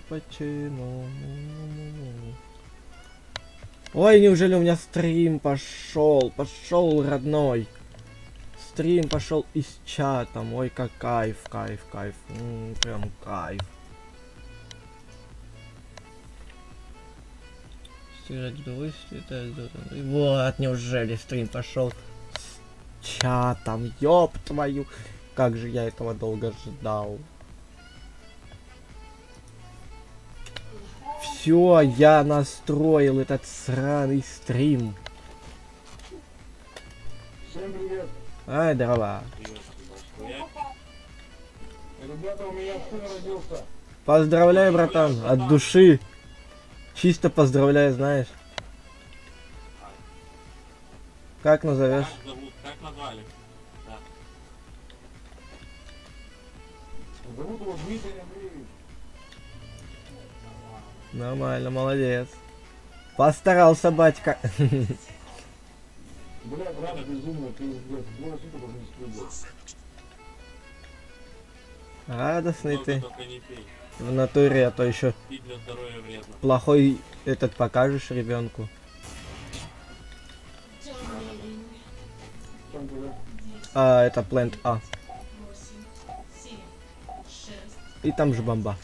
Почему? Ой, неужели у меня стрим пошел? Пошел, родной. Стрим пошел из чата. Ой, как кайф. Прям кайф. Вот, неужели стрим пошел с чатом? Ёб твою. Как же я этого долго ждал. Все, я настроил этот сраный стрим. Всем привет. Ай, дрова. Ребята, у меня сын родился. Поздравляю, братан, от души. Чисто поздравляю, знаешь. Как назовешь? Как зовут? Как назвали? Да. Зовут его Дмитрий Андреевич. Нормально, молодец. Постарался, батька. Блядь, рад безумно, пиздец. Двое суток уже не сплю. Радостный Много ты. только не пей. В натуре, а то еще Пить для здоровья вредно. плохой этот покажешь ребенку. В чем дело? А, это Plant А. И там же бомба.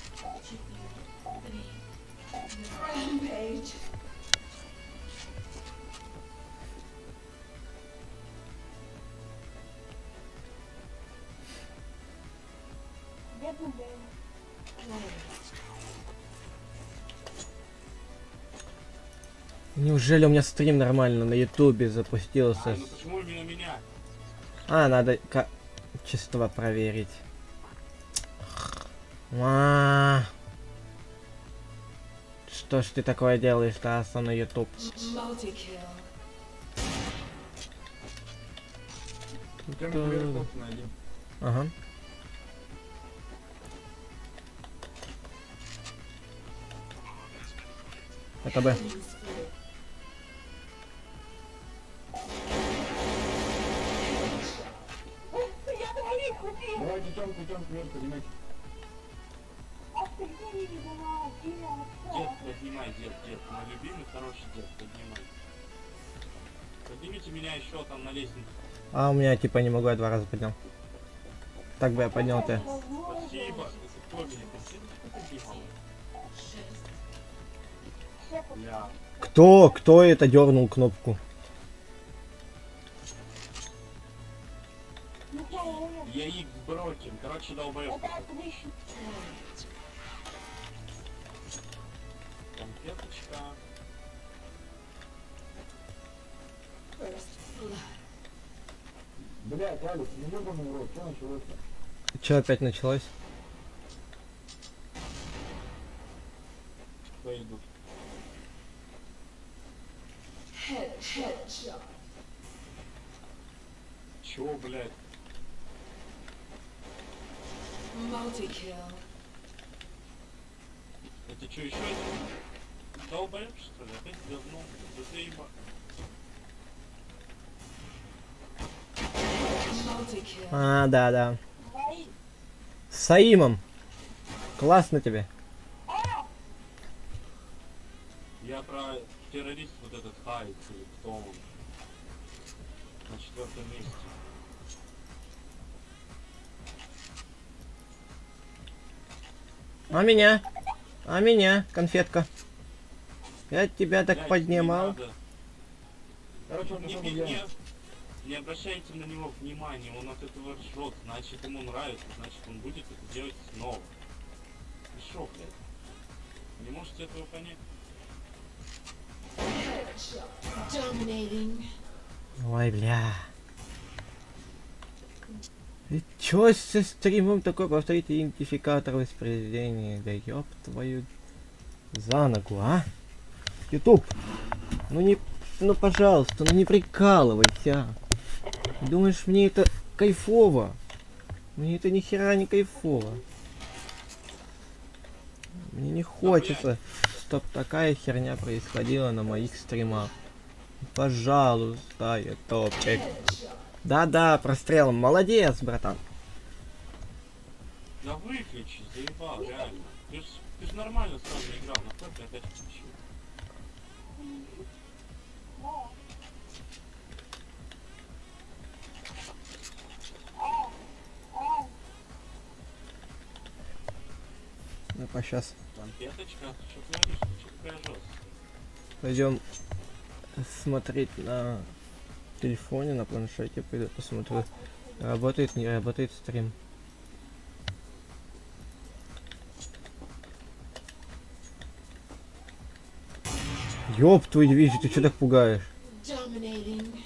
Неужели у меня стрим нормально на ютубе запустился? Ну почему именно меня? А, надо качество проверить. Что ж ты такое делаешь-то, Аса, на ютуб? Всем привет, хлопцы, найди. Ага. Это Б. Давайте темку, вверх, поднимайте. Дед, поднимай, дед. Мой любимый, хороший дед, поднимай. Поднимите меня еще там на лестницу. А у меня типа не могу, я 2 раза поднял. Так бы я поднял тебя. Спасибо. Кто меня поднимал? Бля. Кто это дернул кнопку? Я их брокер. Короче, долбоёб. Конфеточка. Блядь, Алекс, не ебаный рот, что началось-то? Че опять началось? Пойду. Чего, блядь? Это что, еще один? Долбоёб, что ли? Опять говно. Да заеба. А, да. С Саимом. Классно тебе. Я про террорист вот этот Хайт, или кто он. На 4-м месте. А меня, конфетка. Я тебя так Блядь, поднимал. не надо. Короче, он пошел гулять. Не обращайте на него внимания, он от этого ржет, значит ему нравится, значит он будет это делать снова. Ты шо, блядь? Не можете этого понять? Ой, бля. И чё со стримом такой? Повторите идентификатор воспроизведения. Да ёб твою за ногу, а? Ютуб, ну пожалуйста, ну не прикалывайся. Думаешь, мне это кайфово? Мне это ни хера не кайфово. Мне не хочется, чтоб такая херня происходила на моих стримах. Пожалуйста, я топчик. Да-да, прострелом. Молодец, братан. Да выключи, заебал, реально. Ты ж нормально сразу играл, на кто ты опять включил? Ну-ка, сейчас Конфеточка, что творишь? Ты что такая жесткая? пойдем смотреть на телефоне, на планшете. Пойду посмотрю, работает, не работает стрим. Ёб твою дивизию, ты что так пугаешь? Dominating.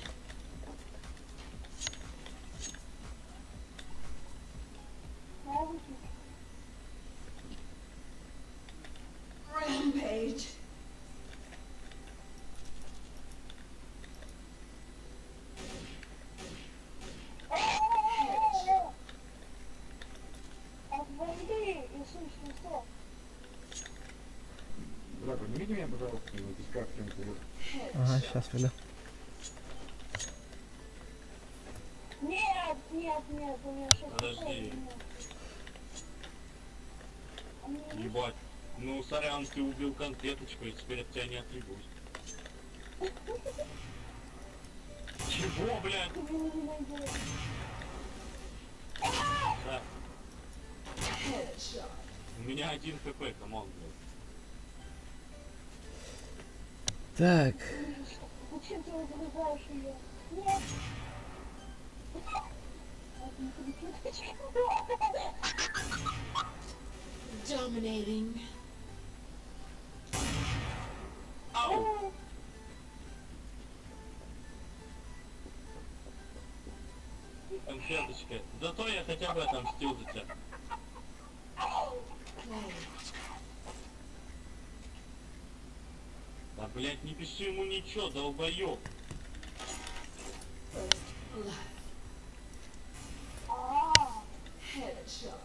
Rampage. Да, поднимите меня, пожалуйста, на песках чем-то. Ага, сейчас приду. Нет, нет, нет, у меня сейчас Подожди. Ебать. Ну, сорян, ты убил конфеточку, и теперь от тебя не отребусь. Чего, блядь? Да. У меня 1 хп, камон, блядь. Так, Зачем ты разрезаешь ее? Нет. Dominating. Ау! Конфеточка. Зато я хотя бы отомстил за тебя. Play. Да, блядь, не пиши ему ничего, долбоёб. First blood. Headshot.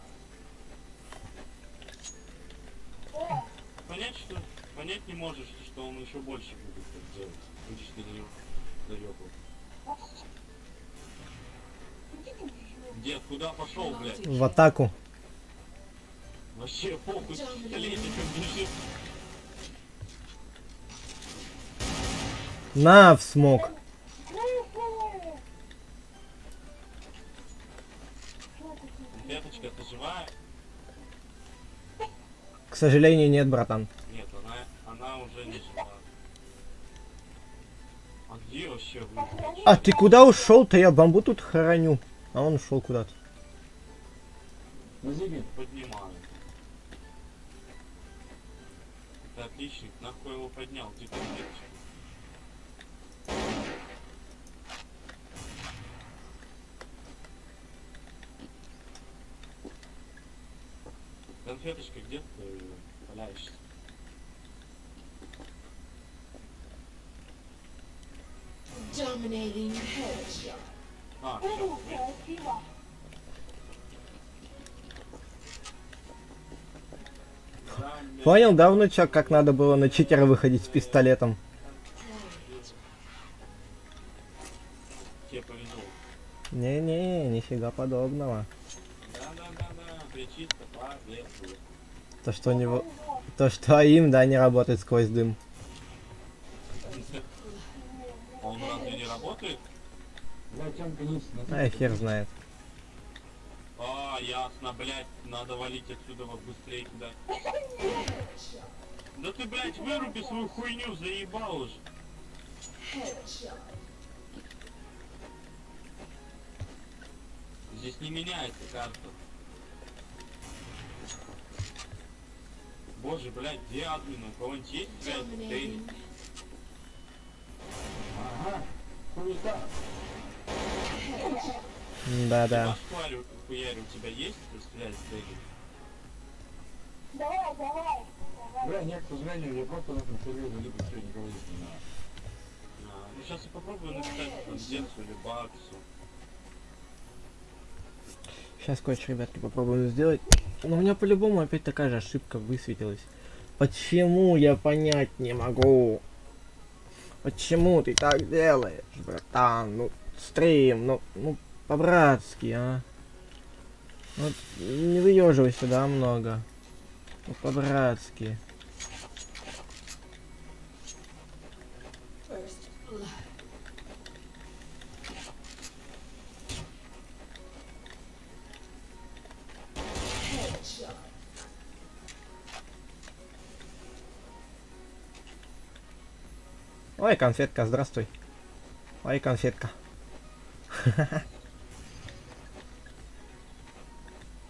Понять не можешь, что он еще больше будет так делать. Будешь ты заёбывать. Дед, куда пошел, блядь? в атаку. Вообще похуй, столетником бежит. На, в смог. Конфеточка, ты живая? К сожалению, нет, братан. Нет, она уже не жива. А где вообще вы? А ты куда ушел-то? Я бамбу тут хороню. А он ушел куда-то. На зиме. Поднимаю. Ты отличник, нахуй его поднял, где конфеточка? Конфеточка, где ты валяешься? Dominating headshot. А, все, Спасибо. Понял, да, внучок, как надо было на читера выходить с пистолетом? тебе повезло. Не-не, нифига подобного. Да, ты чисто повезло. То, что у него... То, что им, да, не работает сквозь дым. Он разве не работает? Да, Тёмка, низ, на Ай, хер знает. А, ясно, блядь, надо валить отсюда вот быстрее туда. Да ты, блядь, выруби свою хуйню, заебал уже. Headshot. Здесь не меняется карта. Боже, блядь, где админ? У кого-нибудь есть, блядь, тейн? Dominating. Ага, хуета. Да-да. Башку хуярю, у тебя есть, кто стрелять с тейном? Давай, давай. Бля, нет, к сожалению, я просто на этом сервере либо все, никого здесь не надо. Ну сейчас я попробую написать там Зевсу или Баксу. Сейчас кое-что, ребятки, попробуем сделать. Но у меня по-любому опять такая же ошибка высветилась. Почему, я понять не могу. Почему ты так делаешь, братан? Ну, стрим, ну по-братски, а? Вот не выеживайся, да, много. Ну, по-братски. First blood. Headshot. Ой, конфетка, здравствуй. Ой, конфетка.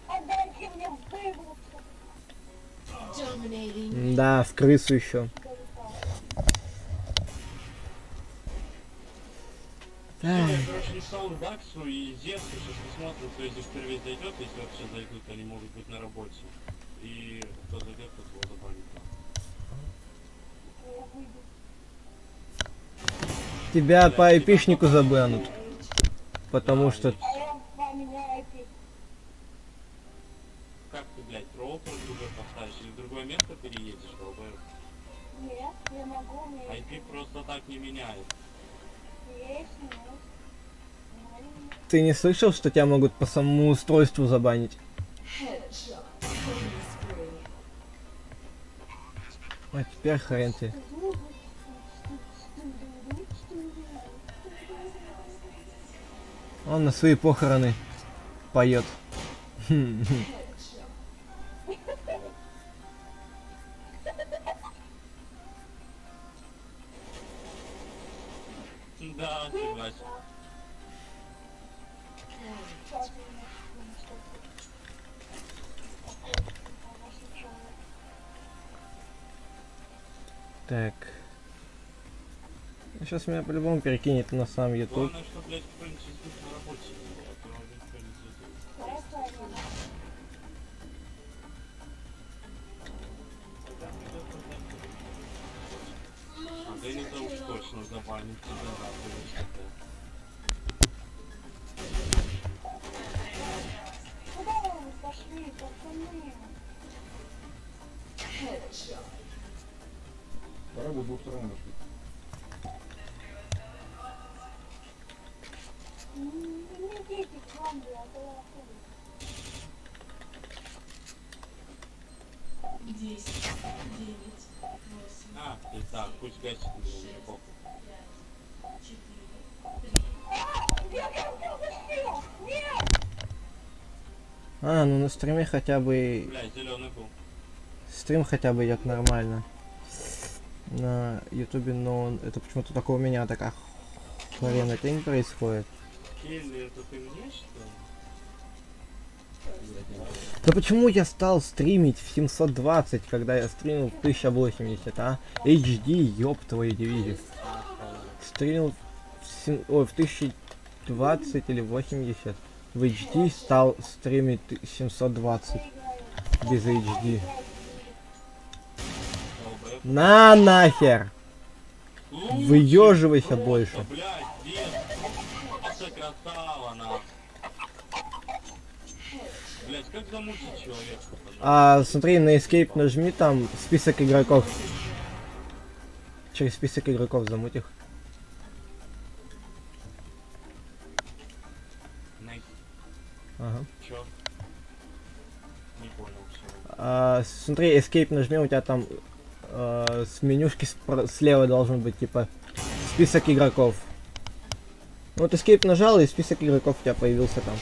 Отдайте мне выбраться. Dominating. Да, в крысу еще. Я, короче, написал Даксу и Зевсу, сейчас посмотрим, кто из них впервые зайдет, если вообще зайдут, они могут быть на работе. И кто зайдет, тот его забанит. Тебя по эпишнику забанут. Потому что... А я поменяйте. Как ты, блядь, роутер другой поставишь или в другое место переедешь, долбоёб? Нет, я могу мне. IP просто так не меняет. Есть, нет. Ты не слышал, что тебя могут по самому устройству забанить? Headshot. Killing spree. А теперь хрен ты. Он на свои похороны поет. Headshot. Да, согласен. Так. Сейчас меня по-любому перекинет на сам YouTube. Главное, что, блядь, кто-нибудь из них на работе не был, а то никто не зайдет. А Дениса уж точно забанит тебя, да, конечно, да. Куда вы пошли, пацаны? Headshot. Пора бы с двух сторон нашли. Не идите к вам, а то я охуел. 10, 9, 8, А, ты так, пусть гасит меня, мне похуй. 4, Я хотел защитить! Нет! А, ну на стриме хотя бы... Блядь, зеленый был. Стрим хотя бы идет нормально. На ютубе, но это почему-то только у меня такая хрен это не происходит. Келли, это ты мне, что ли? Да почему я стал стримить в 720, когда я стримил в 1080, а? HD, ёб твою дивизию. Стримил в 1020 или 80. В HD стал стримить 720 без HD. Долбоёб. На нахер! Лучше Выёживайся просто, больше. Блядь, дед. Это красава, нахуй. Блядь, как замучить человека, пожалуйста? А смотри, на Escape нажми, там список игроков. Через список игроков замуть их. Найс. Ага. Чё? Не понял, чё. Смотри, Escape нажми, у тебя там с менюшки слева должен быть типа список игроков. Вот Escape нажал, и список игроков у тебя появился там.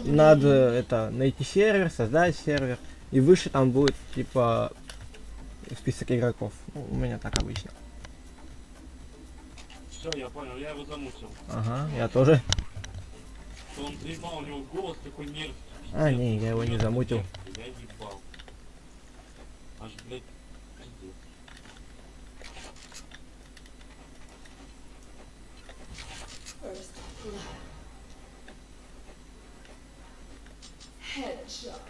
Надо это найти сервер, создать сервер, и выше там будет типа список игроков. Ну, у меня так обычно. Все, я понял, я его замучил. Ага, я тоже. Он заебал, у него голос такой мерзкий. А, пиздец. не, я его не Мерзкий, замутил. мерзкий, я ебал. Аж, блядь, пиздец. first blood. Headshot.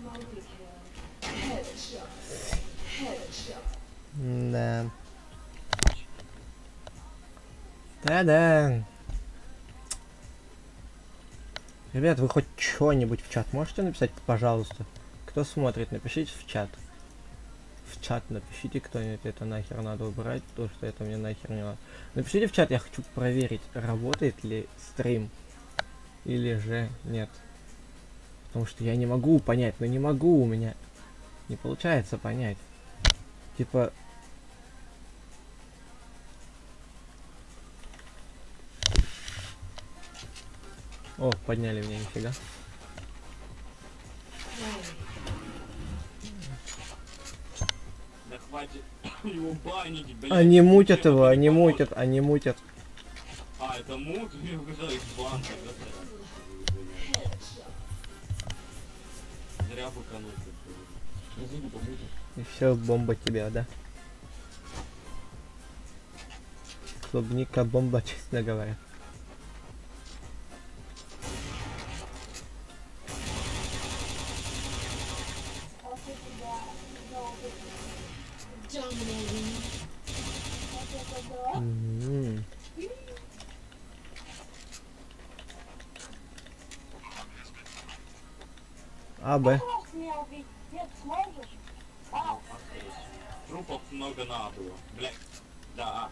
Multi-kill. Headshot. Headshot. Да. Да-да. Ребят, вы хоть что-нибудь в чат можете написать, пожалуйста? кто смотрит, напишите в чат. В чат напишите кто-нибудь, это нахер надо убрать, то что это мне нахер не надо. Напишите в чат, я хочу проверить, работает ли стрим. Или же нет. Потому что я не могу понять, но не могу, у меня не получается понять. Типа... О, подняли меня, нифига. Да хватит его банить, блядь. Они мутят Зачем его, это они не поможет? мутят, они мутят. А, это мут? Мне показалось бан. Зря быканул. Разыгру помыть. И все, бомба тебя, да? Клубника бомба, честно говоря. Вот я тебя зовут. Dominating. Вот это да. М. А, Б. Сможешь меня убить? Нет, сможешь? А, Трупов много надо было. Блядь. Да,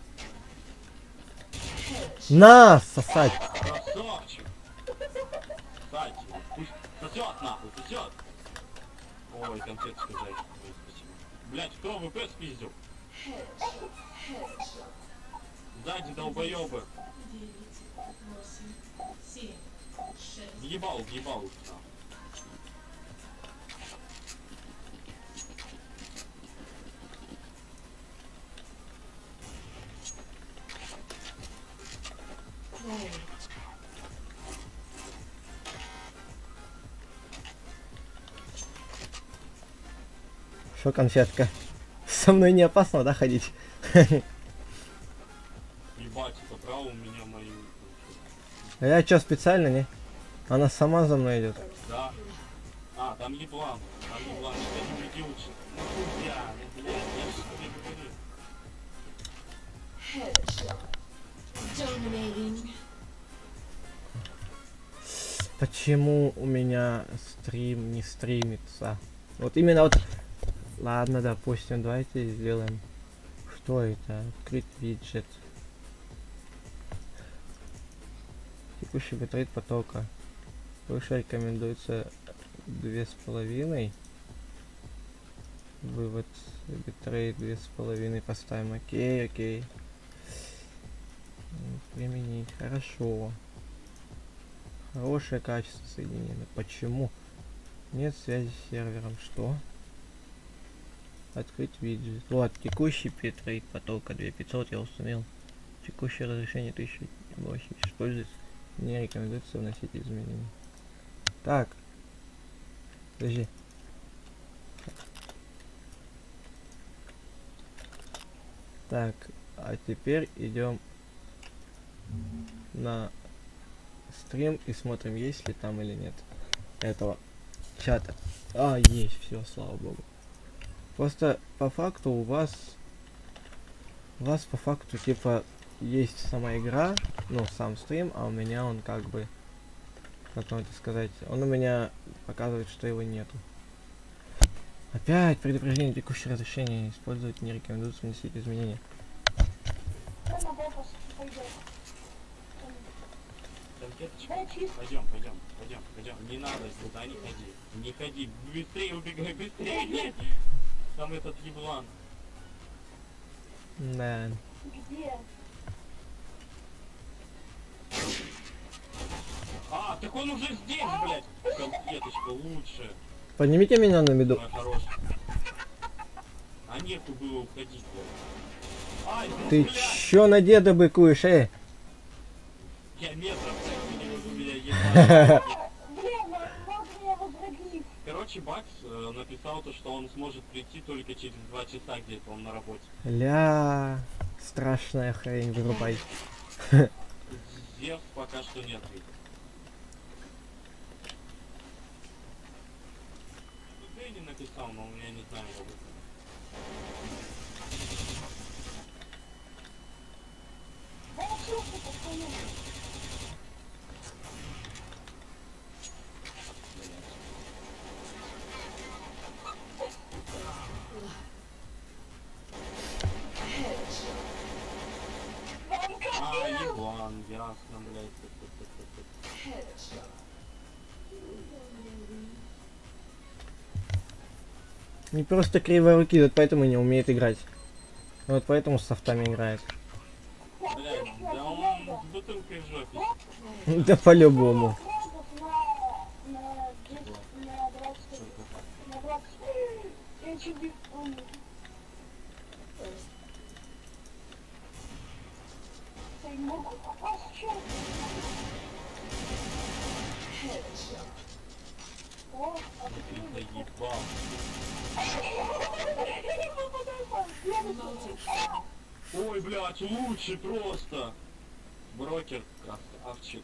На, сосать. красавчик. Кстати, пусть сосет нахуй, сосет. Ой, конфеточка зайчик. Ой, спасибо. Блядь, кто ВП спиздил? Сзади долбоёбы. 9, 8, 7, 6. Въебал их нахуй. Что, конфетка? Со мной не опасно, да, ходить? Ебать, это право у меня мои... А я что, специально, не? Она сама за мной идет. Да. А, там еблан. Там еблан. Я не уйди лучше. Ну хуя, ну блядь, я же тебе говорю. Headshot. Dominating. Почему у меня стрим не стримится? Вот именно вот... Ладно, допустим, давайте сделаем... Что это? Открыть виджет. Текущий битрейт потока. Выше рекомендуется 2,5. Вывод битрейт 2,5 поставим. Окей, окей. Применить. Хорошо. Хорошее качество соединения. Почему? Нет связи с сервером. Что? Открыть виджет. Вот, текущий битрейт потока 2500 я установил. Текущее разрешение 1080. Использовать не рекомендуется вносить изменения. Так. Подожди. Так, а теперь идем на стрим и смотрим, есть ли там или нет этого чата. А, есть, все, слава богу. Просто по факту у вас по факту типа есть сама игра, ну сам стрим, а у меня он как бы, как вам это сказать, он у меня показывает, что его нету. Опять предупреждение, текущее разрешение использовать не рекомендуется вносить изменения. кто на бопас пойдет? Конфеточка. Да, чисто. Пойдем. Не надо сюда, не ходи. Не ходи. Быстрее убегай, быстрее. Там этот еблан. Да. Где? А, так он уже здесь, блядь. Конфеточка лучше. Поднимите меня на меду. Моя хорошая. А нету было уходить, блядь. Ай, ну, Ты блядь. чё на деда быкуешь, Я метров так не могу, меня ебать. Блин, надо меня возродить. Короче, Бакс написал то, что он сможет прийти только через 2 часа где-то, он на работе. Ля, страшная хрень, вырубай. Зев пока что нет. Дэнни написал, но я не знаю его. Да я чисто пацаны. А, еблан, ясно, блядь. Не просто кривые руки, вот поэтому не умеет играть. Вот поэтому с софтами играет. Блядь, да он с бутылкой в жопе. Да по-любому. На 20. Я чуть не помню. Я не могу попасть в чёрт. О, а Ты заебал. я не попадаю по следующему. Ой, блядь, лучше просто. Брокер, красавчик.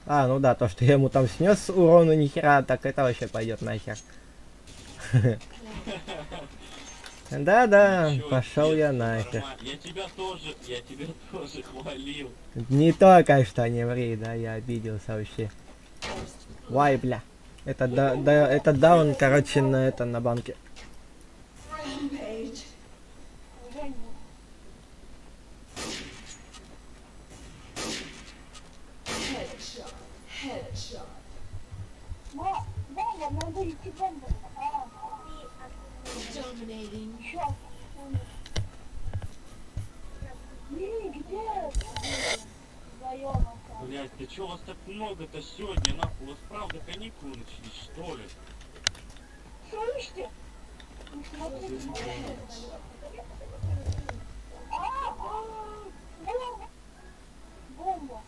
А, ну да, то, что я ему там снес урона нихера, так это вообще пойдет нахер. Да-да, Ничего пошел себе, я нахер. нормально. Я тебя тоже хвалил. Не только что не ври, да, я обиделся вообще. Вай, бля. Это это даун, короче, на банке. Rampage. Женя. Headshot. Headshot. Бомба, надо идти бомбу. Dominating. Сейчас. Где? Вдвоем осталось. Блядь, ты чё, вас так много-то сегодня, нахуй? У вас правда каникулы начались, что ли? Слышите? Не смотрите. Бомба. Бомба.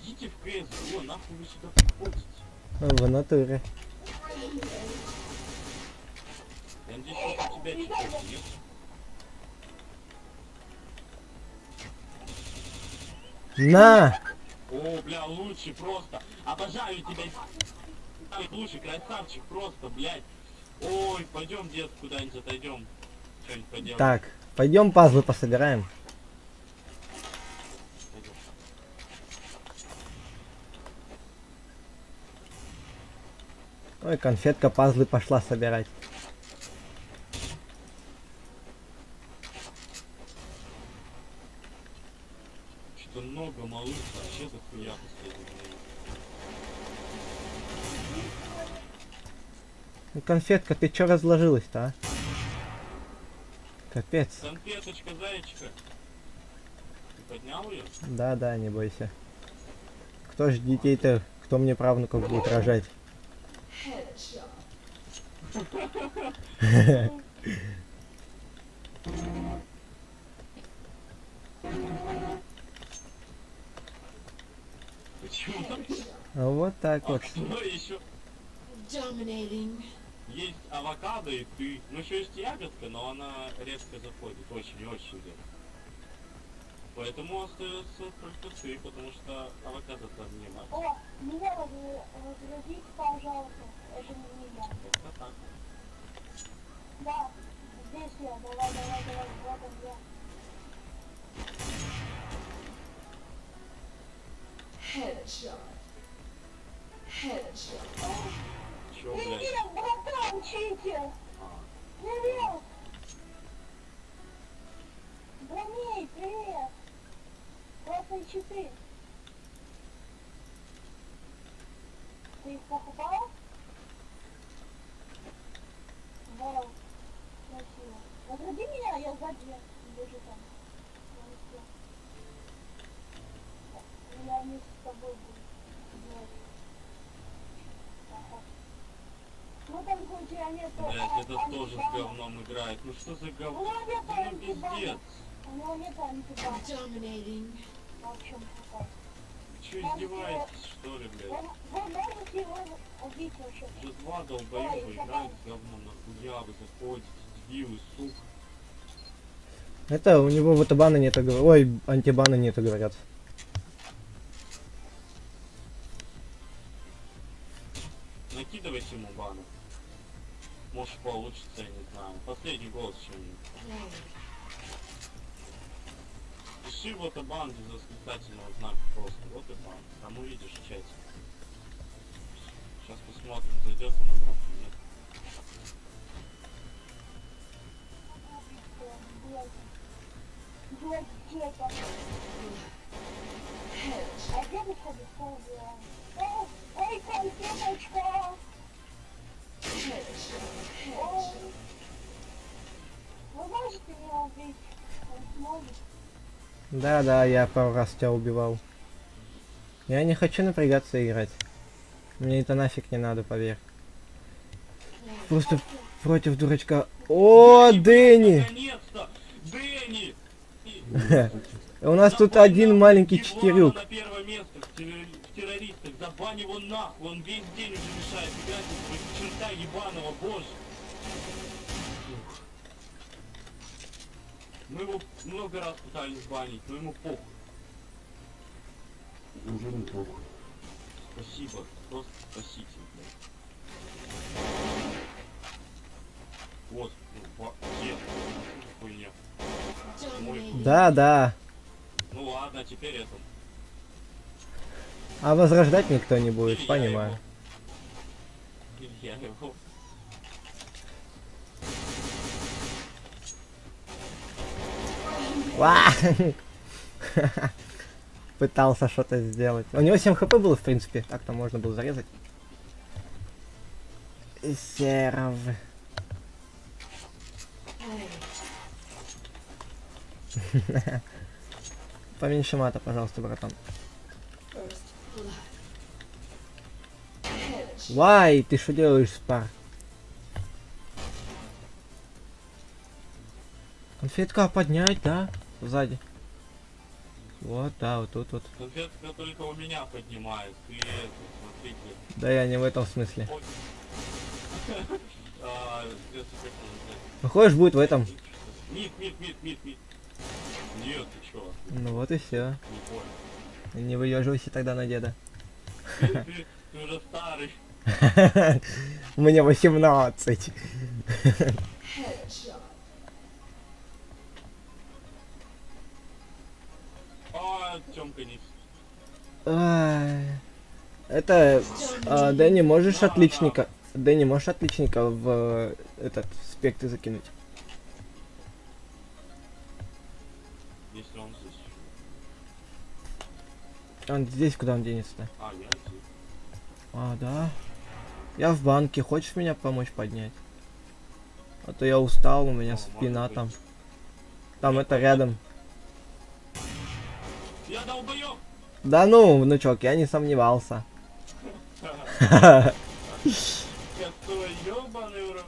Идите в CSGO, нахуй вы сюда приходите? В натуре. Я надеюсь, что у тебя читать нет. На! О, бля, лучше просто. Обожаю тебя. Лучше, красавчик, просто, блядь. Ой, пойдем, дед, куда-нибудь отойдем. Что-нибудь поделаем. Так, пойдем пазлы пособираем. Пойдем. Ой, конфетка пазлы пошла собирать. Что много малых вообще дохуя последнее время. Ну, конфетка, ты чё разложилась-то, а? Капец. Конфеточка, зайчика. Ты поднял ее? Да, не бойся. Кто ж детей-то, кто мне правнуков будет рожать? Headshot. Почему? А вот так А вот. что еще? Dominating. Есть авокадо и ты. Ну еще есть ягодка, но она редко заходит. Очень-очень редко. Поэтому остается только ты, потому что авокадо там не мать. О, меня разгрузите, пожалуйста. Это не меня. Только так. Да, здесь я. Давай. Вот он я. Headshot. Headshot. Чё, блядь? Привет, братан, учитель. А, Привет. Броней, привет. 24. Ты их покупал? Вау. Красиво. Возроди меня, я сзади бежу там. Я вместе с тобой буду. Вот. Ага. Ну там у тебя нет... блядь, этот тоже с говном играет. Ну что за У говно? него нет Ну антибана. пиздец. У него нет антибана. Dominating. В общем, такой. Чё, издеваетесь, что ли, блядь? Вы можете его убить вообще. Уже два долбоёба играют с говном, нахуя вы заходите, дебилы, сука. Это у него вот бана нету, ой, антибана нету, говорят. Накидывайте ему баны. Может получится, я не знаю. Последний голос чем-нибудь. Play. Пиши вот и бан без восклицательного знака просто. Вот и бан. Там увидишь в чате. Сейчас посмотрим, зайдет он обратно, нет. Блядь, где там? А дедушка бесполый убивал. Эй, конфеточка! Ой. Вы можете меня убить? Он сможет. Да, я пару раз тебя убивал. Я не хочу напрягаться играть. Мне это нафиг не надо, поверь. Просто против дурачка. О, Дэнни! Наконец-то! Дэнни! У нас тут один маленький читерюк. На первое место в террористах. Забань его нахуй. Он весь день уже мешает играть. Черта ебаного, боже. Ух. Мы его много раз пытались банить, но ему похуй. Уже не похуй. Спасибо. Просто спасите. Вот, нет, хуйня. Dominating. Да. Ну ладно, теперь это. А возрождать никто не Или будет, я понимаю. его. Или я его. Ва! Пытался что-то сделать. У него 7 хп было, в принципе. Так-то можно было зарезать. Серов. Play. Поменьше мата, пожалуйста, братан. First blood. Headshot. Вай, ты что делаешь, спар? Конфетка поднять, да? Сзади. Вот, да, вот тут вот. Конфетка только у меня поднимает. Ты это, смотрите. Да я не в этом смысле. Это как называется? Ну, хочешь, будет в этом. Мид. Нет, ты чё? Ну вот и все. Не понял. Не выеживайся тогда на деда. Ты уже старый. Мне 18. Headshot. Тёмка не... Ай. Это... Дэнни, можешь отличника... Дэнни, можешь отличника в этот спектр закинуть? Если он здесь. Он здесь, куда он денется-то? Я здесь. А, да. Я в банке. Хочешь меня помочь поднять? А то я устал, у меня спина там. Там это рядом. Я долбоёб! Да ну, внучок, я не сомневался. Какой ёбаный урод.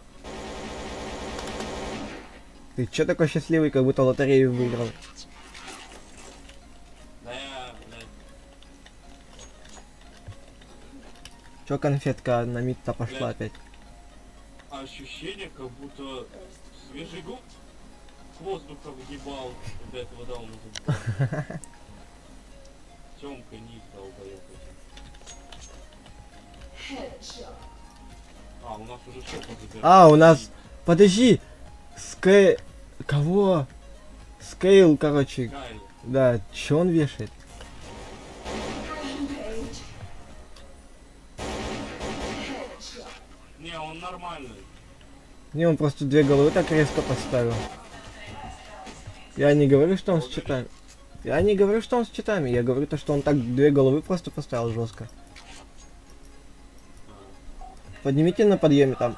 Ты чё такой счастливый, как будто лотерею выиграл? Да я, блядь. Чё конфетка на мид-то пошла опять? Ощущение, как будто свежий губ с воздуха въебал. До этого дал музыку. Тёмка низ долбоёб. Headshot. У нас уже шоп забирает. А, у нас... Подожди! Скей... Кого? Скейл, короче. Кайли. Да, чё он вешает? Rampage. Headshot. Не, он нормальный. Не, он просто 2 головы так резко поставил. Я не говорю, что он с читами. Я не говорю, что он с читами. Я говорю то, что он так 2 головы просто поставил жестко. Поднимите на подъеме там.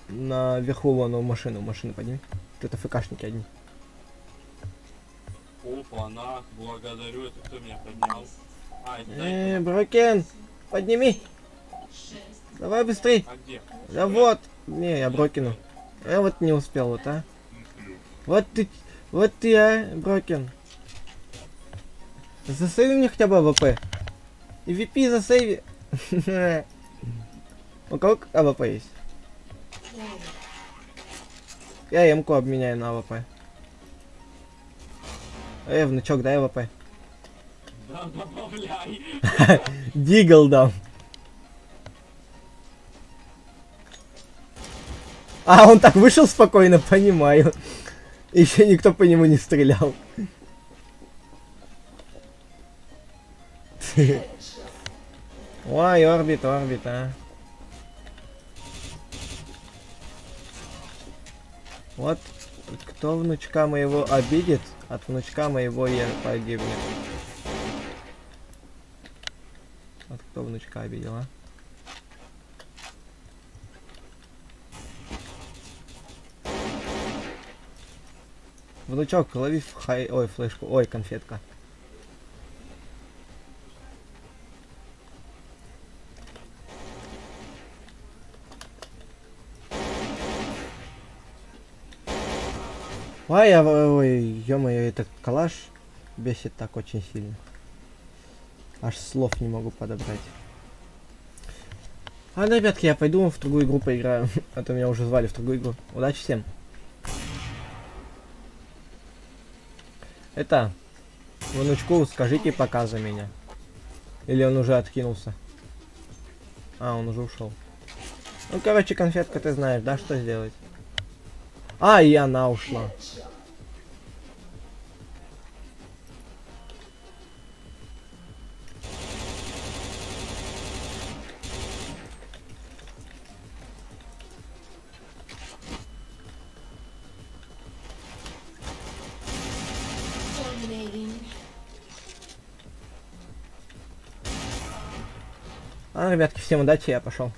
Наверху вон машину подними. Это ФКшники одни. Опа, на, благодарю, это кто меня поднял? Это Брокен, подними. Давай быстрей. А где? Да вот. Не, я Брокину. Я вот не успел, вот, а. Вот ты, а, Брокен. Засейви мне хотя бы АВП. И VP засейви. У кого АВП есть? Play. Я М-ку обменяю на АВП. Внучок, дай АВП. Да, добавляй. Дигл дам. А, он так вышел спокойно, понимаю. Еще никто по нему не стрелял. Headshot. Ой, орбит, а. Вот кто внучка моего обидит, от внучка моего я погибну. кто внучка обидел, а? Внучок, лови ой, флешку. Ой, конфетка. Ой, ё-моё, этот калаш бесит так очень сильно. Аж слов не могу подобрать. Ладно, ребятки, я пойду в другую игру поиграю. А то меня уже звали в другую игру. Удачи всем. Это, внучку, скажите пока за меня. Или он уже откинулся? А, он уже ушел. Ну, короче, конфетка, ты знаешь, да, что сделать? А, и она ушла. Dominating. А, ребятки, всем удачи, я пошел.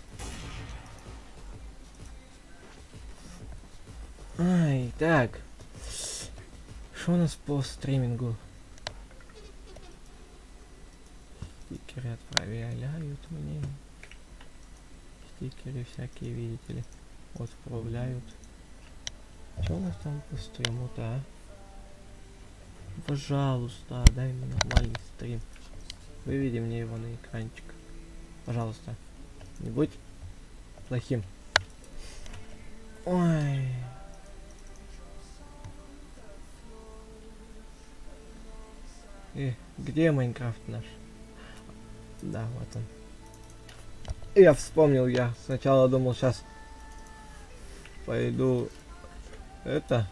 Ай, так. Что у нас по стримингу? Стикеры отправляют мне. Стикеры всякие, видите ли. Отправляют. Что у нас там по стриму-то, а? Пожалуйста, дай мне нормальный стрим. Выведи мне его на экранчик. Пожалуйста. Не будь плохим. Ой. Где Майнкрафт наш? Да, вот он. Я вспомнил, я сначала думал, сейчас пойду это.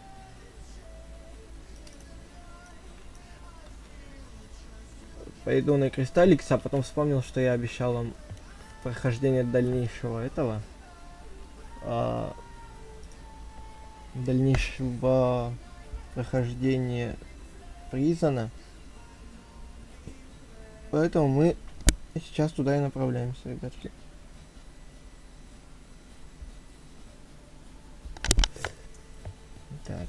Пойду на Кристалликс, а потом вспомнил, что я обещал вам прохождение дальнейшего этого. Дальнейшего прохождения Призона. Поэтому мы сейчас туда и направляемся, ребятки. Так.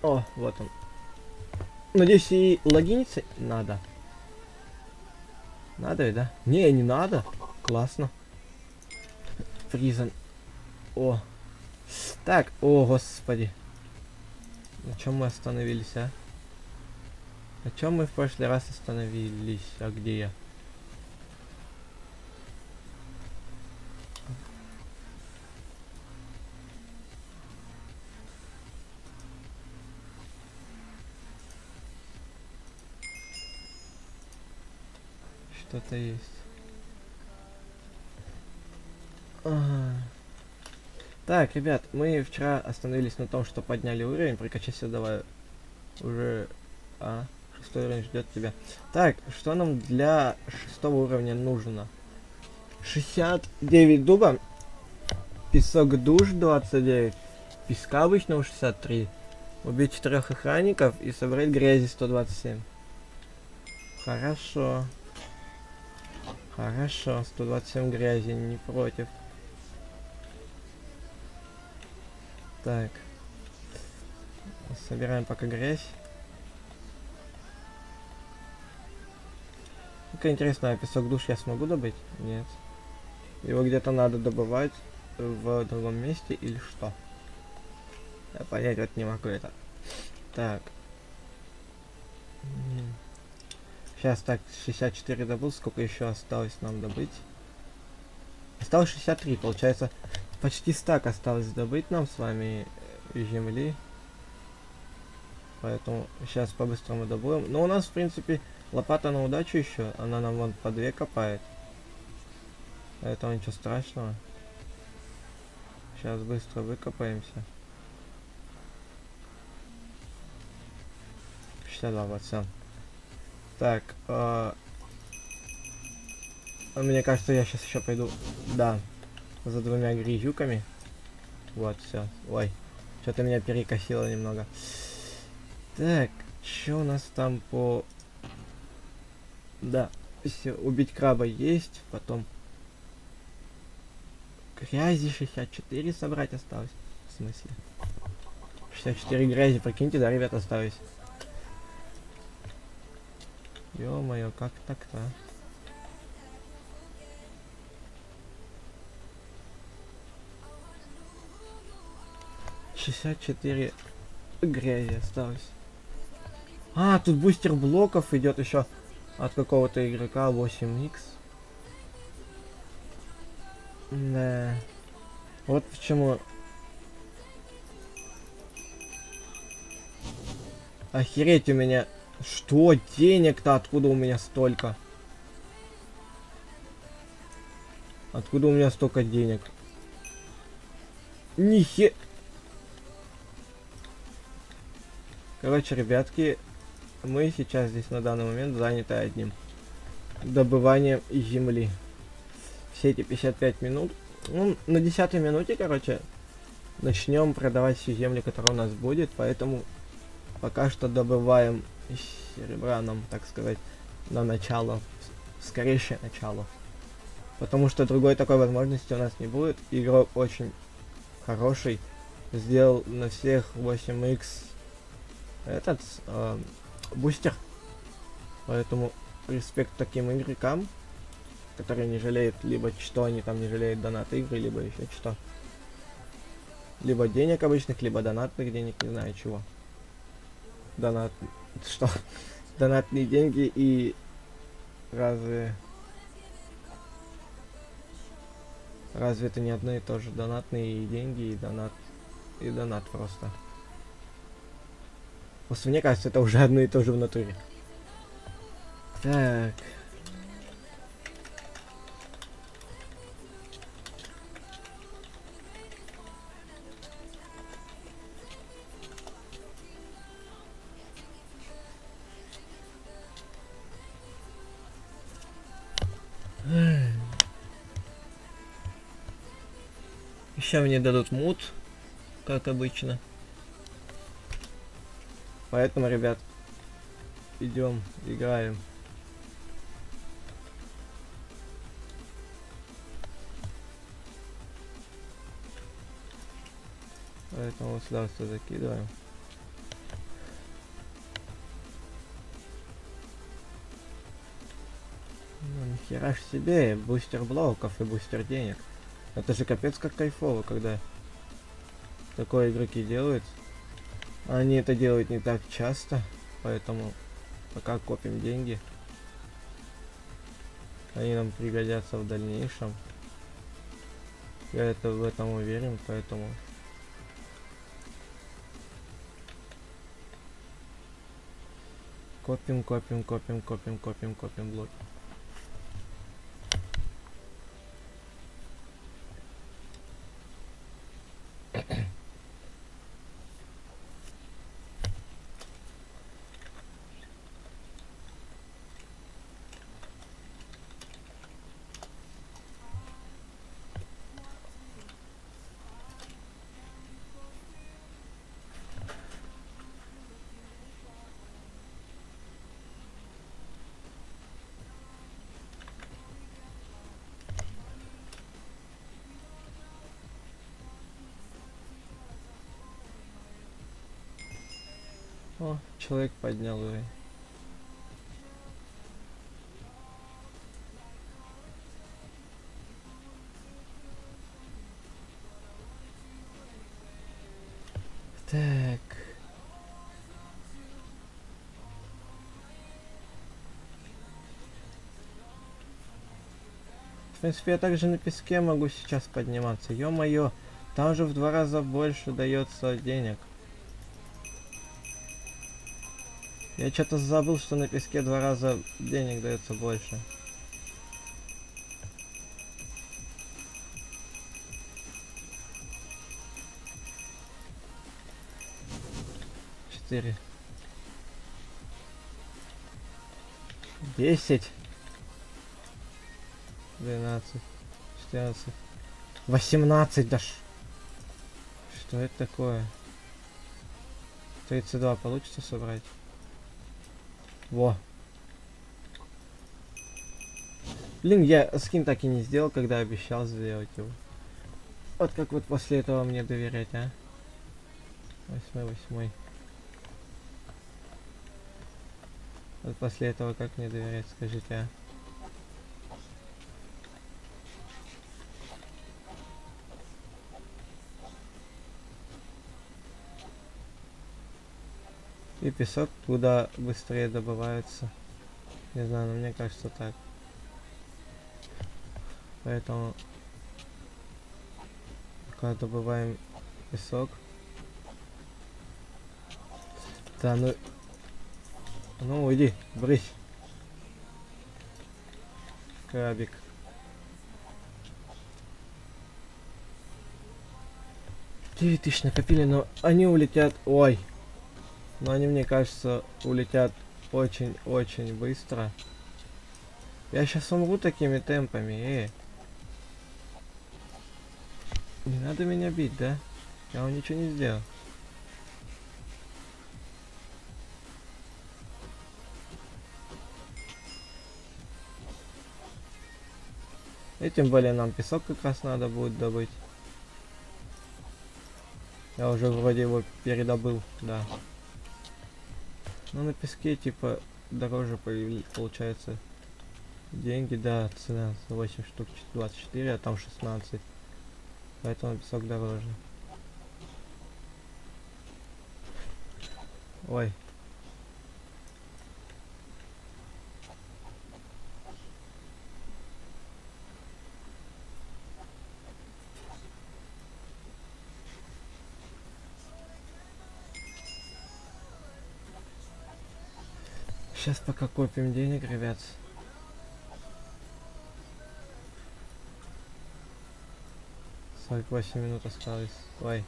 О, вот он. Надеюсь, и логиниться надо. Надо ведь, да? Не надо. Классно. Призон. О. Так, о, господи. На чем мы остановились, а? На чем мы в прошлый раз остановились? А где я? Что-то есть. Ага. Так, ребят, мы вчера остановились на том, что подняли уровень. Прокачайся давай. Уже... А, 6-й уровень ждет тебя. Так, что нам для 6-го уровня нужно? 69 дуба. Песок душ 29. Песка обычного 63. Убить 4 охранников и собрать грязи 127. Хорошо. Хорошо, 127 грязи, не против. Так. Собираем пока грязь. Ну-ка, интересно, а песок душ я смогу добыть? Нет. Его где-то надо добывать в другом месте или что? Я понять вот не могу это. Так. Сейчас так, 64 добыл, сколько еще осталось нам добыть? Осталось 63, получается, почти стак осталось добыть нам с вами земли. Поэтому сейчас по-быстрому добудем. Но у нас, в принципе, лопата на удачу еще, она нам вон по 2 копает. Поэтому ничего страшного. Сейчас быстро выкопаемся. 62, вот все. Так, мне кажется, я сейчас еще пойду. Да. за двумя грязюками. Вот, все. Ой, что-то меня перекосило немного. Так, что у нас там по... Да, все, убить краба есть, потом... Грязи 64 собрать осталось. В смысле? 64 грязи, прикиньте, да, ребят, осталось. Ё-моё, как так-то? 64 грязи осталось. А, тут бустер блоков идет еще от какого-то игрока 8х. Да. Вот почему. Охереть у меня. Что? Денег-то откуда у меня столько? Откуда у меня столько денег? Нихе... Короче, ребятки, мы сейчас здесь на данный момент заняты одним. Добыванием земли. Все эти 55 минут. Ну, на 10-й минуте, короче, начнем продавать всю землю, которая у нас будет. Поэтому пока что добываем серебра нам, так сказать, на начало. Скорейшее начало. Потому что другой такой возможности у нас не будет. Игрок очень хороший. Сделал на всех 8х этот бустер. Поэтому респект таким игрокам, которые не жалеют, либо что они там не жалеют донат игры, либо еще что. Либо денег обычных, либо донатных денег, не знаю чего. Донат... Что? Донатные деньги и... Разве это не одно и то же? Донатные деньги и донат... И донат просто. Просто мне кажется, это уже одно и то же в натуре. Так. Еще мне дадут мут, как обычно. Поэтому, ребят, идем, играем. Поэтому сюда все закидываем. Ну, нихера ж себе, бустер блоков и бустер денег. Это же капец как кайфово, когда такое игроки делают. Они это делают не так часто, поэтому пока копим деньги, они нам пригодятся в дальнейшем. Я в этом уверен, поэтому копим блоки. О, человек поднял уровень. Так. В принципе, я также на песке могу сейчас подниматься. Ё-моё, там же в 2 раза больше дается денег. Я что-то забыл, что на песке 2 раза денег дается больше. Четыре. 10. 12. 14. 18 дашь. Что это такое? 32 получится собрать? Во. Блин, я скин так и не сделал, когда обещал сделать его. Вот как вот после этого мне доверять, а? 8. Вот после этого как мне доверять, скажите, а? И песок куда быстрее добывается. Не знаю, но мне кажется так. Поэтому пока добываем песок. Да, ну уйди, брысь. Крабик. Девять тысяч накопили, но они улетят. Ой. Но они, мне кажется, улетят очень-очень быстро. Я сейчас умру такими темпами, Не надо меня бить, да? Я вам ничего не сделал. И тем более нам песок как раз надо будет добыть. Я уже вроде его передобыл, да. Но на песке типа дороже получается деньги, да, цена 8 штук 24, а там 16. Поэтому песок дороже. Ой. Сейчас пока копим денег, ребят. Сорок 8 минут осталось. Ой.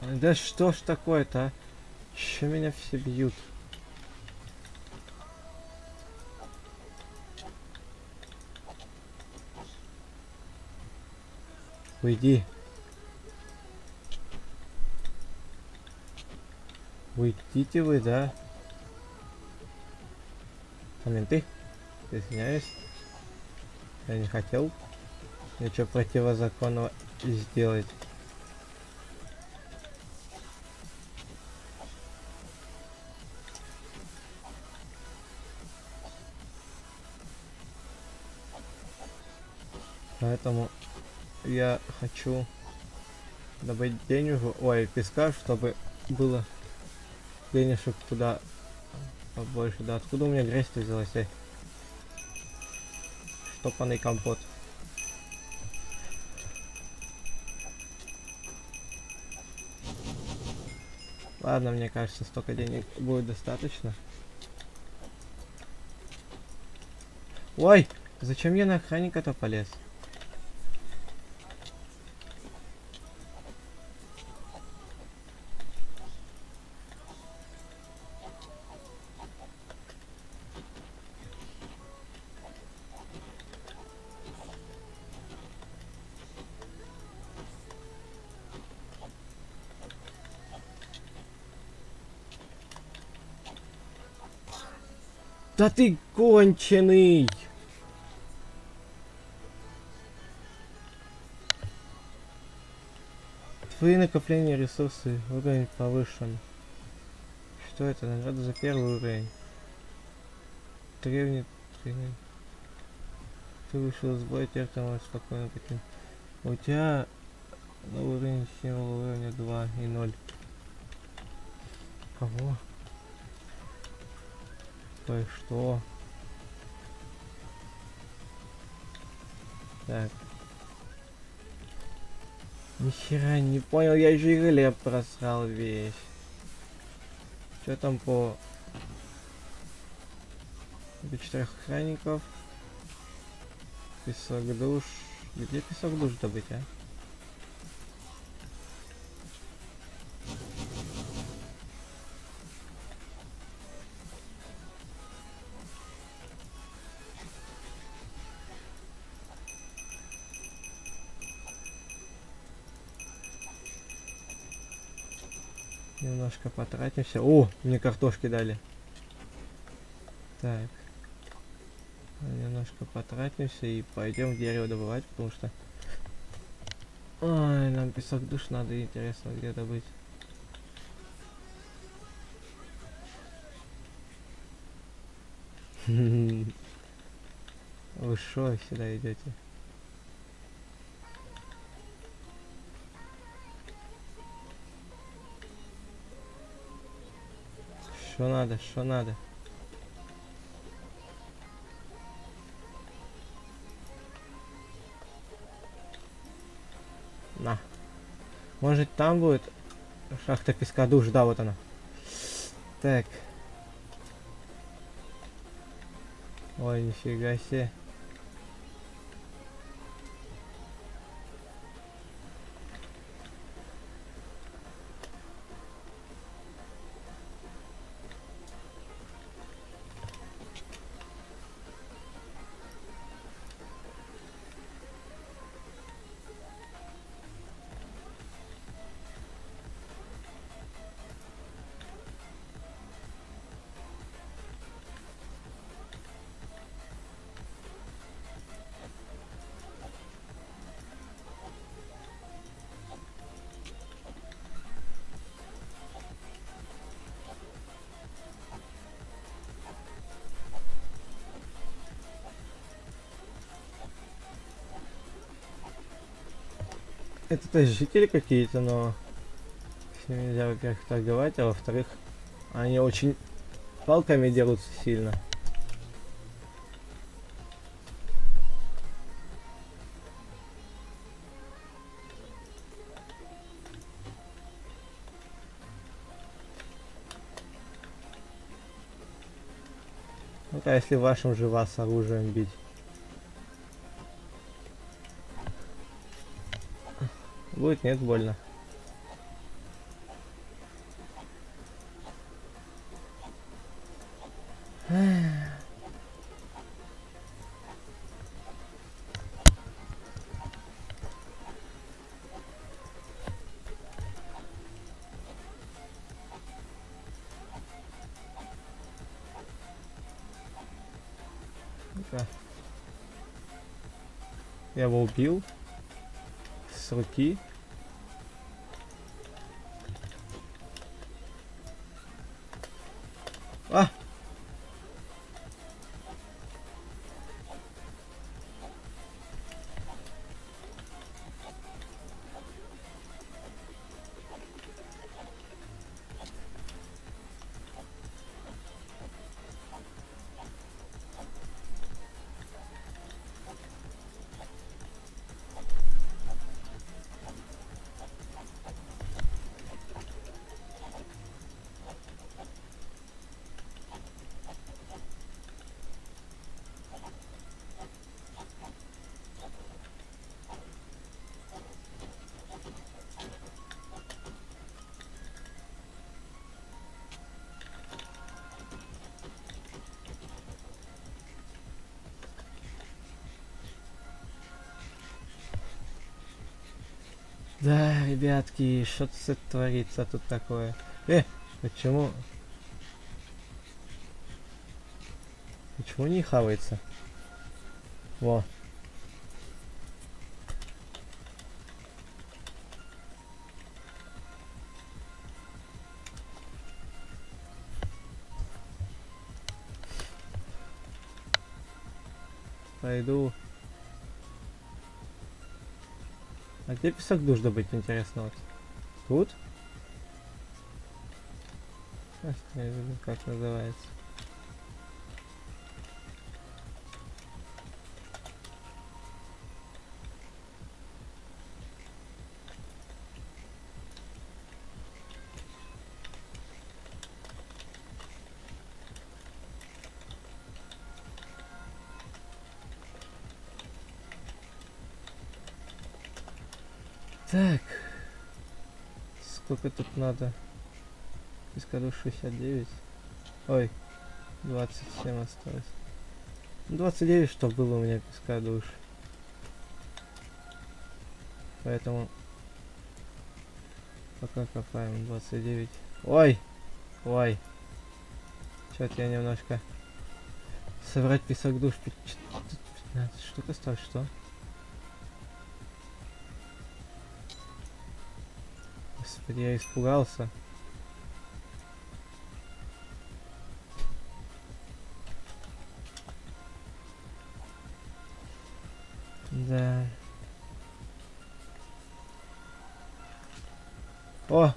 Да что ж такое-то, а? Чё меня все бьют? Уйди. Уйдите вы, да? Комменты? Извиняюсь. Я не хотел ничего противозаконного сделать. Поэтому я хочу добыть денежку, ой, песка, чтобы было денежек куда побольше. Да откуда у меня грязь-то взялась, Штопанный компот. Ладно, мне кажется, столько денег будет достаточно. Ой, зачем я на охранника-то полез? Да ты конченый! Твои накопления ресурсы, уровень повышен. Что это? Награда за первый уровень. Древний. Ты вышел из боя, теперь ты можешь спокойно покинуть. У тебя новый уровень символа уровня 2 и 0. Кого? Что? Так. Нихера не понял, я же и хлеб просрал весь. Что там по... 4 охранников. Песок душ. Где песок душ добыть, а? Немножко потратимся. О, мне картошки дали. Так. Немножко потратимся и пойдем дерево добывать, потому что... Ой, нам песок душ надо, интересно, где добыть. Вы шо сюда идете? Что надо, что надо? На. Может там будет шахта песка душ, да, вот она. Так. Ой, нифига себе. Это то есть жители какие-то, но с ними нельзя, во-первых, торговать, а во-вторых, они очень палками дерутся сильно. Ну-ка, если вашим же вас оружием бить. Будет, нет, больно. Ну-ка. Я его убил. С руки. А! Да, ребятки, что-то творится тут такое. Почему? Почему не хавается? Во. Пойду. А где песок душ добыть, интересно, вот? Тут? Сейчас я не знаю, как называется. Так. Сколько тут надо? Пескадуш 69. Ой, 27 осталось. 29, что было у меня пескадуш. Поэтому пока копаем 29. Ой. Ой. Что-то я немножко... Собрать песок душ 15 штук осталось, что? Господи, я испугался. Да. О!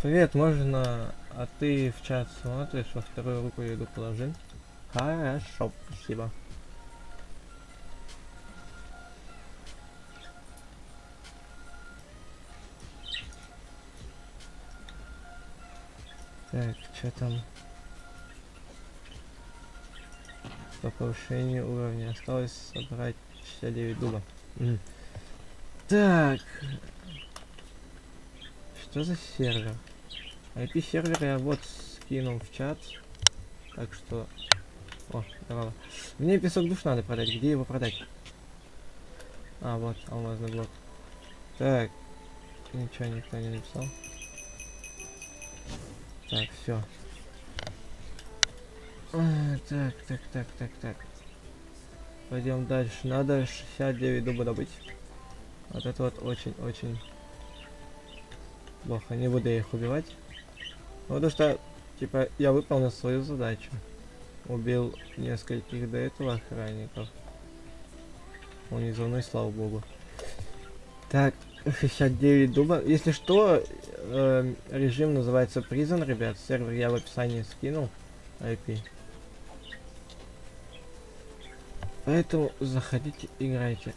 Привет, можно... А ты в чат смотришь, во вторую руку еду положи. Хорошо, спасибо. Так, что там? По повышению уровня осталось собрать 69 дуба. Так. Что за сервер? IP сервер я вот скинул в чат. Так что... О, здорово. Мне песок душ надо продать. Где его продать? А, вот, алмазный блок. Так. Ничего никто не написал. Так, все. Так. Пойдем дальше. Надо 69 дуба добыть. Вот это вот очень-очень плохо. Не буду я их убивать. Потому что, типа, я выполнил свою задачу. Убил нескольких до этого охранников. Он не за мной, слава богу. Так, 69 дуба. Если что, режим называется Prison, ребят. Сервер я в описании скинул. IP. Поэтому заходите, играйте.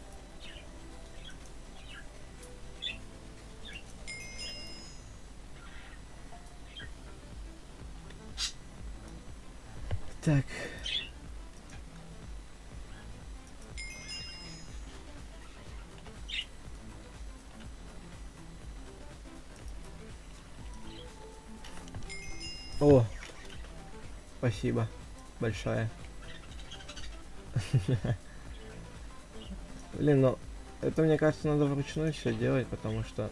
Так. О, спасибо большое. Блин, ну это, мне кажется, надо вручную все делать, потому что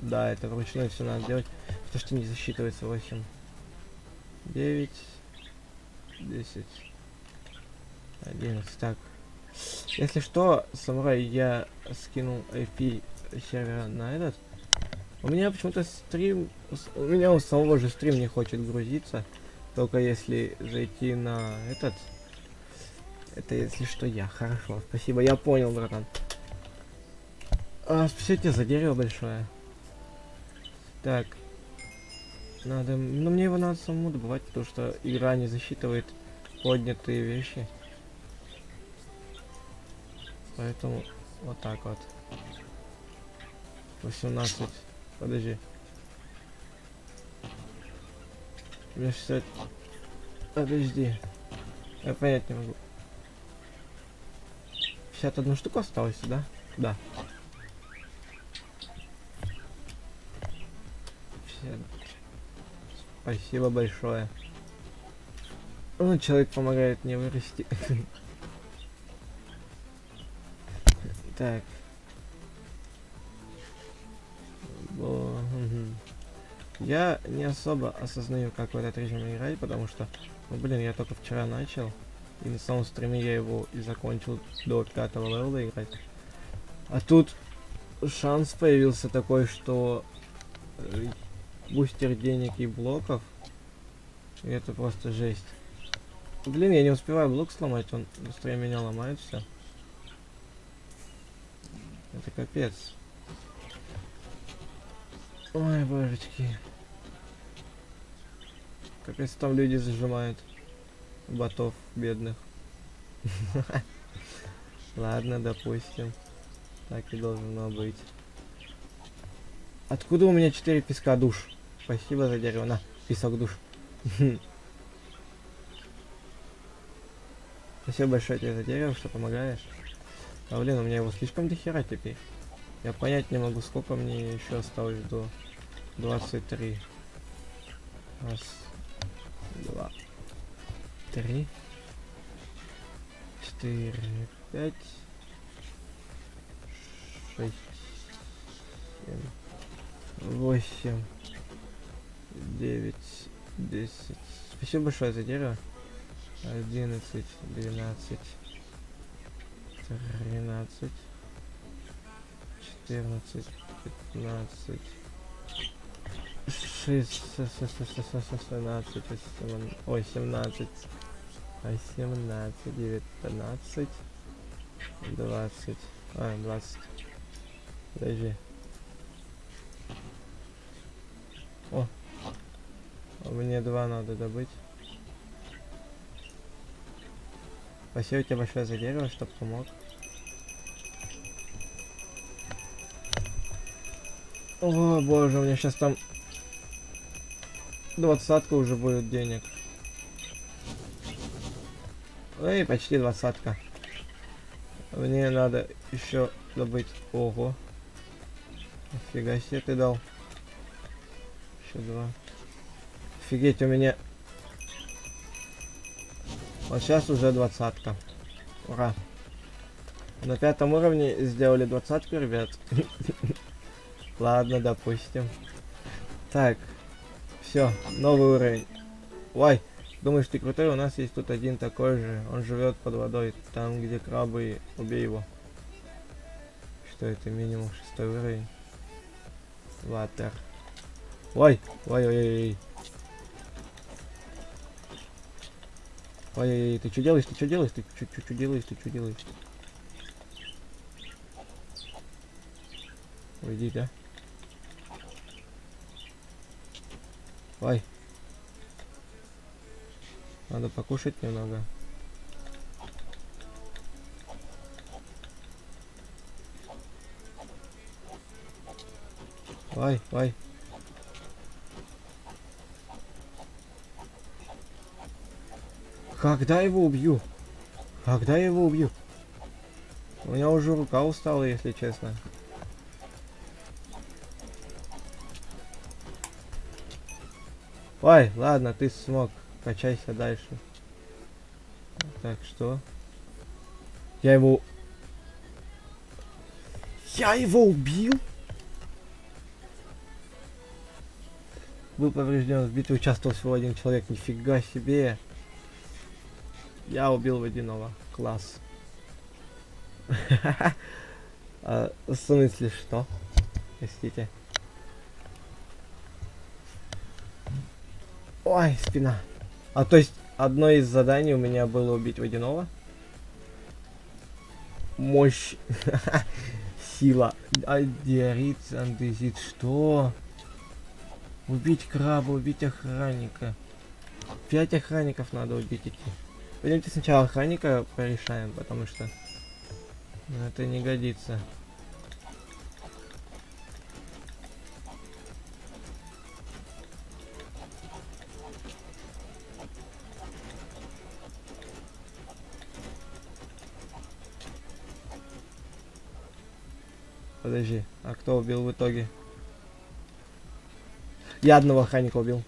да, это вручную все надо делать, потому что не засчитывается 8, 9, 10, 11. Так, если что, самурай, я скинул IP сервера на этот. У меня почему-то стрим... У меня у самого же стрим не хочет грузиться. Только если зайти на этот... Это если что я. Хорошо, спасибо, я понял, братан. Спасибо тебе за дерево большое. Так. Надо... Ну, мне его надо самому добывать, потому что игра не засчитывает поднятые вещи. Поэтому вот так вот. 18. Подожди. Мне 60... Подожди. Я понять не могу. 51 штуку осталось, да? Да. 50. Спасибо большое. Ну, человек помогает мне вырасти. Так. Я не особо осознаю, как в этот режим играть, потому что, ну блин, я только вчера начал, и на самом стриме я его и закончил до 5-го левела играть. А тут шанс появился такой, что бустер денег и блоков, и это просто жесть. Блин, я не успеваю блок сломать, он быстрее меня ломает все. Это капец. Ой, божечки. Капец, там люди зажимают. Ботов бедных. Ладно, допустим. Так и должно быть. Откуда у меня 4 песка душ? Спасибо за дерево. На, песок душ. Спасибо большое тебе за дерево, что помогаешь. А блин, у меня его слишком дохера теперь. Я понять не могу, сколько мне еще осталось до 23. Раз, 2, 3, 4, 5, 6, 7, 8, 9, 10. Спасибо большое за дерево. 11, 12, 13, 14, 15, 17, 18, 19, 20. 20. Подожди. О! Мне 2 надо добыть. Спасибо тебе большое за дерево, что помог. О боже, у меня сейчас там 20 уже будет денег. Эй, почти 20. Мне надо еще добыть. Ого. Нифига себе ты дал. Еще 2. Офигеть, у меня... Вот сейчас уже 20. Ура. На 5 уровне сделали 20, ребят. Ладно, допустим. Так. Все, новый уровень. Ой, думаешь, ты крутой? У нас есть тут один такой же. Он живет под водой. Там, где крабы. Убей его. Что это? Минимум 6 уровень. Ватер. Ой, ой, ой, ой. Ой-ой-ой, ты что делаешь? Ты что делаешь? Ты что делаешь? Ты что делаешь? Уйди, да? Ой. Надо покушать немного. Ой, ой. Когда его убью? Когда я его убью? У меня уже рука устала, если честно. Ой, ладно, ты смог. Качайся дальше. Так, что? Я его убил? Был поврежден. В битве участвовал всего 1 человек. Нифига себе. Я убил водяного. Класс. В смысле что? Простите. Ой, спина. А то есть одно из заданий у меня было убить водяного? Мощь. Сила. Диорит, андезит. Что? Убить краба, убить охранника. 5 охранников надо убить идти. Пойдемте сначала охранника порешаем, потому что это не годится. Подожди, а кто убил в итоге? Я одного охранника убил.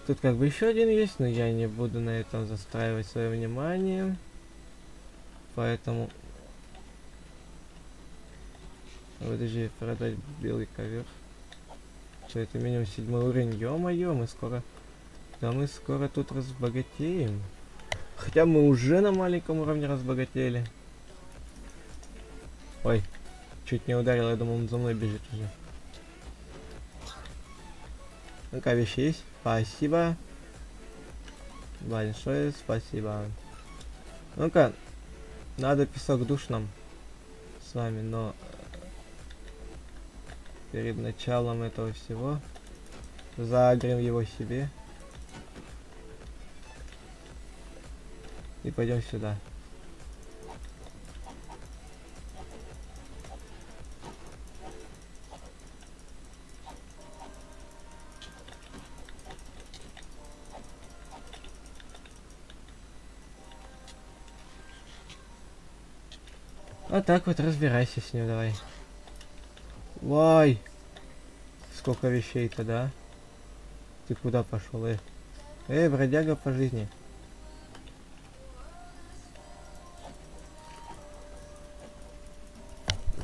Тут как бы еще один есть, но я не буду на этом застраивать свое внимание. Поэтому... Подожди, продать белый ковер. Что это минимум 7 уровень? Ё-моё, мы скоро... Да мы скоро тут разбогатеем. Хотя мы уже на маленьком уровне разбогатели. Ой, чуть не ударил, я думал, он за мной бежит уже. Ну-ка, вещи есть? Спасибо. Большое спасибо. Ну-ка, надо песок душ нам с вами, но перед началом этого всего загрем его себе. И пойдем сюда. Вот так вот разбирайся с ним, давай. Ой, сколько вещей-то, да? Ты куда пошел, бродяга по жизни.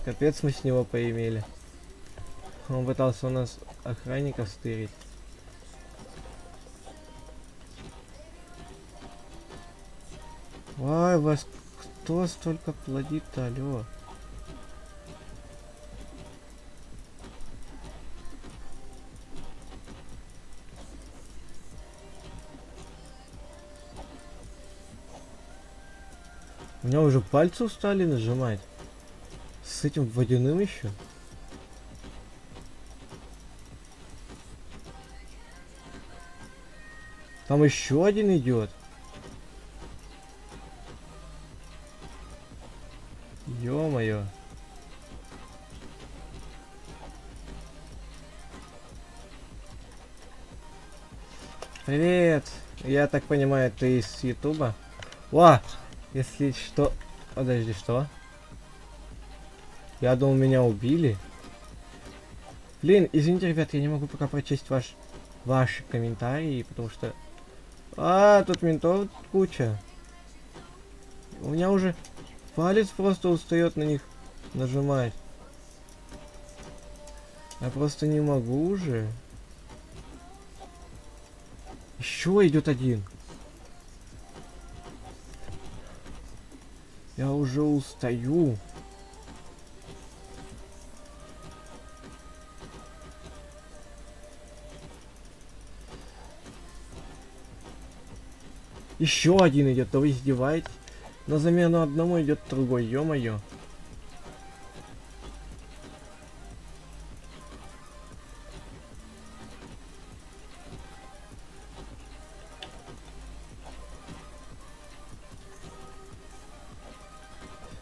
Капец мы с него поимели. Он пытался у нас охранника стырить. Ой, вас кто столько плодит-то, алё? У меня уже пальцы устали нажимать. С этим водяным еще. Там еще один идет. Ё-моё. Привет. Я так понимаю, ты из Ютуба? О! Если что... Подожди, что? Я думал, меня убили. Блин, извините, ребят, я не могу пока прочесть ваши комментарии, потому что... тут ментов куча. У меня уже палец просто устает на них нажимать. Я просто не могу уже. Еще идет один. Я уже устаю. Еще один идет, то вы издеваетесь. На замену одному идет другой, ё-моё.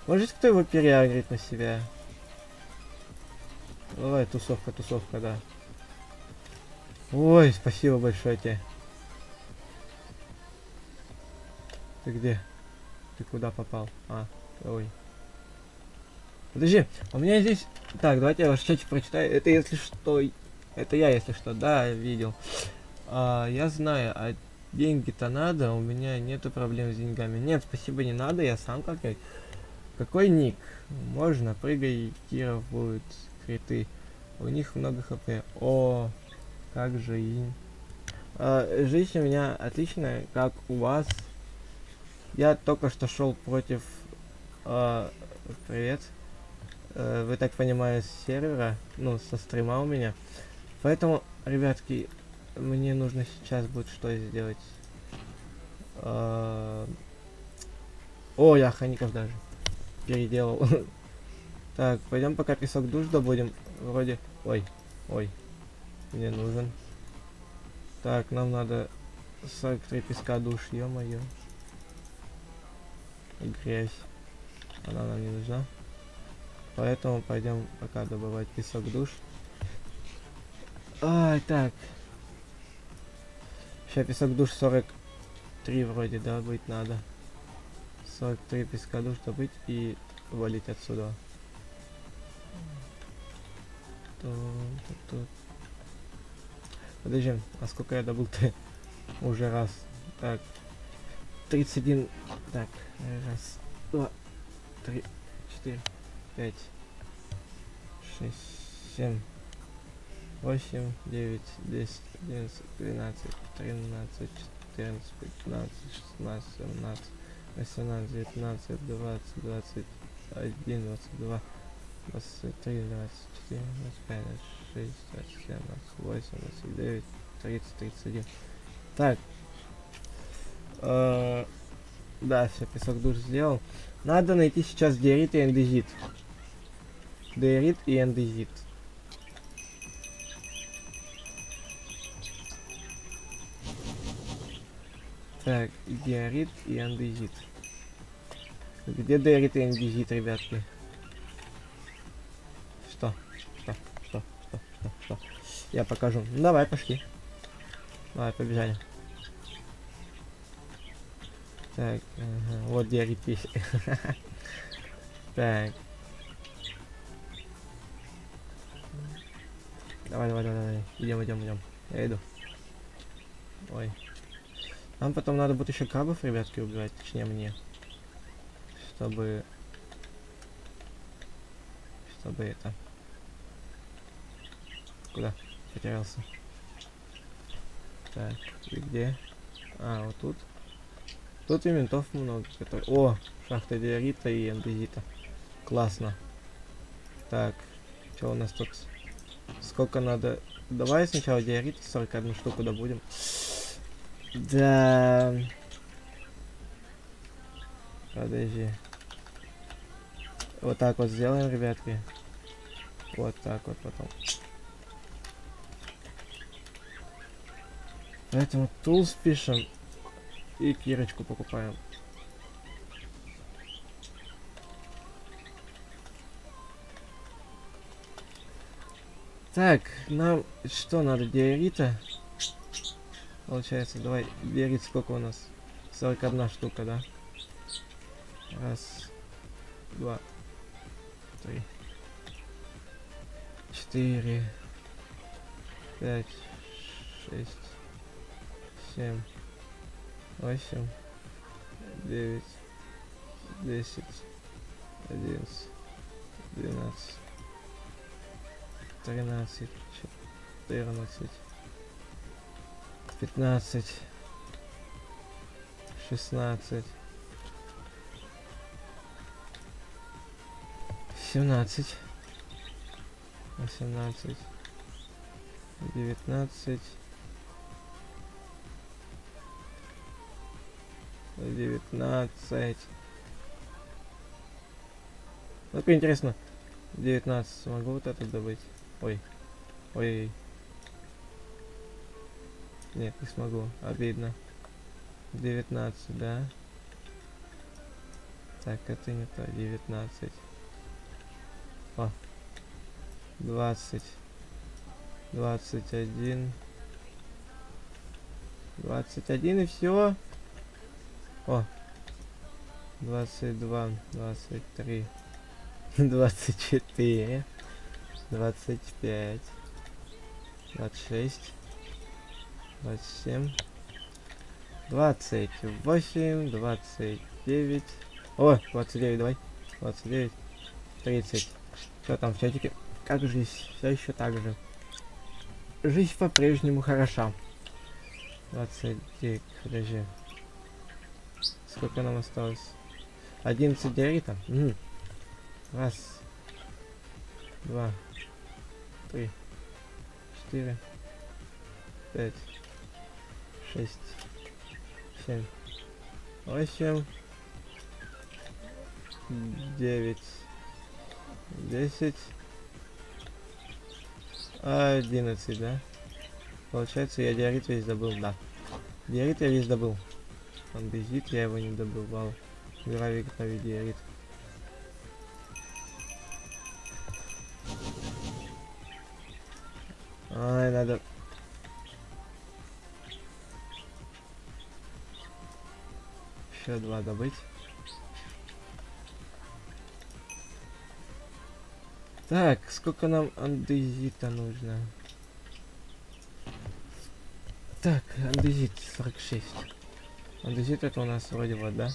Может кто его переагрит на себя? Давай, тусовка, да. Ой, спасибо большое тебе. Ты где? Ты куда попал? Ой. Подожди, у меня здесь... Так, давайте я ваш чатик прочитаю. Это если что... Это я, если что, да, видел. Я знаю, а деньги-то надо, у меня нету проблем с деньгами. Нет, спасибо, не надо, я сам как-нибудь. Какой ник? Можно, прыгай, Киров будет криты. У них много хп. О, как же и... жизнь у меня отличная, как у вас. Я только что шел против... привет. Вы так понимаю, с сервера, ну, со стрима у меня. Поэтому, ребятки, мне нужно сейчас будет что сделать. О, я охранников даже переделал. Так, пойдем пока песок душ добудем. Вроде... Ой, мне нужен. Так, нам надо 43 песка душ, ё-моё. И грязь. Она нам не нужна. Поэтому пойдем пока добывать песок душ. Так. Сейчас песок душ 43 вроде, да, быть надо. 43 песка душ добыть и валить отсюда. Тут. Подожди, а сколько я добыл-то? Уже раз. Так. 31. Так, раз, два, 3, 4, 5, 6, 7, 8, 9, 10, 11, 12, 13, 14, 15, 16, 17, 18, 19, 20, 21, 22, 23, 24, 25, 26, 27, 28, 29, 30, 31. Так. Да, все, песок душ сделал. Надо найти сейчас диорит и эндезит. Диорит и эндезит. Так, диорит и эндезит. Где диорит и эндезит, ребятки? Что? Я покажу. Ну, давай, пошли. Давай, побежали. Так, вот диорит есть. Так. Давай. Идем. Я иду. Ой. Нам потом надо будет еще крабов, ребятки, убивать, точнее мне. Чтобы это. Куда? Потерялся. Так, и где? А, вот тут. Тут и ментов много. О, шахта диорита и андезита. Классно. Так, что у нас тут? Сколько надо? Давай сначала диорита 41 штуку добудем. Да. Подожди. Вот так вот сделаем, ребятки. Вот так вот потом. Поэтому tools пишем и кирочку покупаем. Так, нам что надо? Диорита? Получается, давай, диорит сколько у нас? 41 штука, да? Раз, два, три, 4, 5, 6, 7, 8, 9, 10, 11, 12, 13, 14, 15, 16, 17, 18, 19, 19. Ну-ка, интересно, 19 смогу вот это добыть? Ой, ой, нет, не смогу, обидно. 19, да? Так, это не то, 19. О, 20, 21, 21 и все. О, 22, 23, 24, 25, 26, 27, 28, 29. О, 29, давай. 29, 30. Что там в чатике? Как жизнь? Все еще так же. Жизнь по-прежнему хороша. 29, подожди. Сколько нам осталось? 11 диорита? Угу. Раз, два, 3, 4, 5, 6, 7, 8, 9, 10, 11, да? Получается, я диорит весь добыл, да. Диорит я весь добыл. Андезит я его не добывал. Гравий, диорит. Ай, надо... Еще 2 добыть. Так, сколько нам андезита нужно? Так, андезит 46. Андезит это у нас вроде вот, да?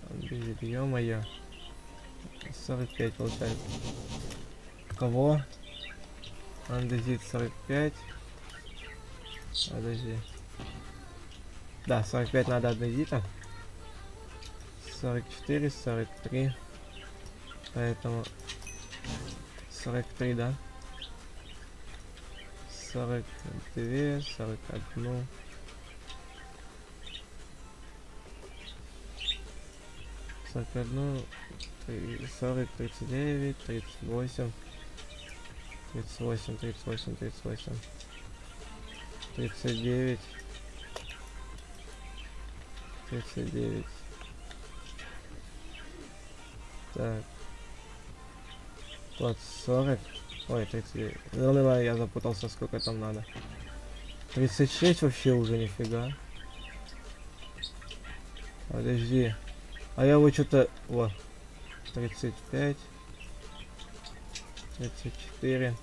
Андезит, ё-моё. 45 получается. Кого? Андезит 45. Подожди. Да, 45 надо андезита. 44, 43. Поэтому 43, да? 42, 41. 41, 40, 39, 38, 38, 38, 38, 39, 39. Так. Вот 40. Ой, 39. Ну, ладно, я запутался, сколько там надо. 36 вообще уже нифига. Подожди. А я вот что-то... О, 35. 34.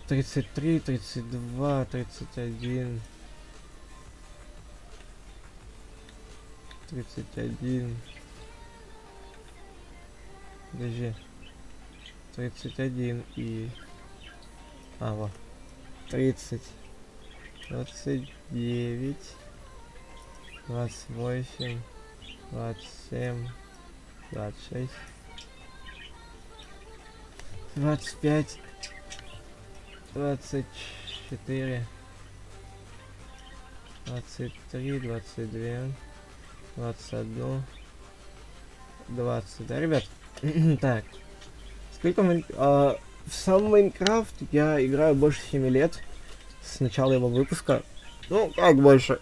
33, 32, 31. 31. Подожди. 31 и... А, вот. 30. 29. 28. 27. 26. 25. 24. 23. 22. 21. 20. Да, ребят. Так. Сколько в сам Майнкрафт я играю больше 7 лет. С начала его выпуска. Ну, как больше.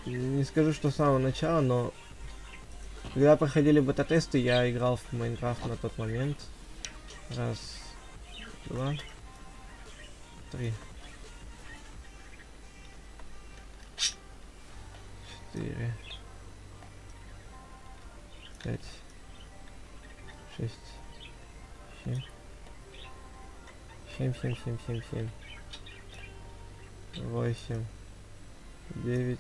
Не скажу, что с самого начала, но... Когда проходили бета-тесты, я играл в Майнкрафт на тот момент. Раз, два, три, 4, 5, 6, 7, 7, 8, 9,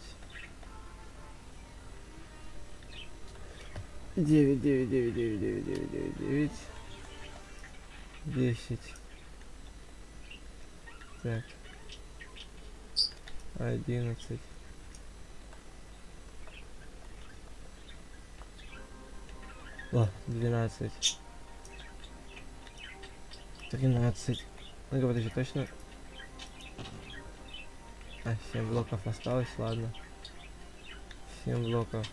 9, 10. Так. 11. 12. 13. Ну-ка, подожди, точно? 7 блоков осталось, ладно. 7 блоков.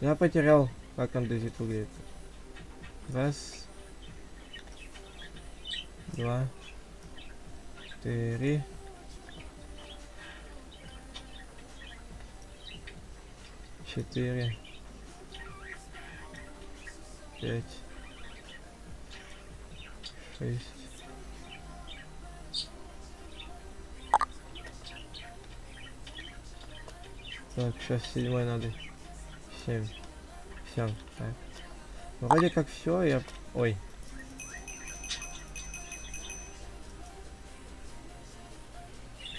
Я потерял, как андезит выглядит. Раз. 2. 4. 4. 5. 6. Так, сейчас 7 надо. 7. Все, так. Вроде как все, я... Ой.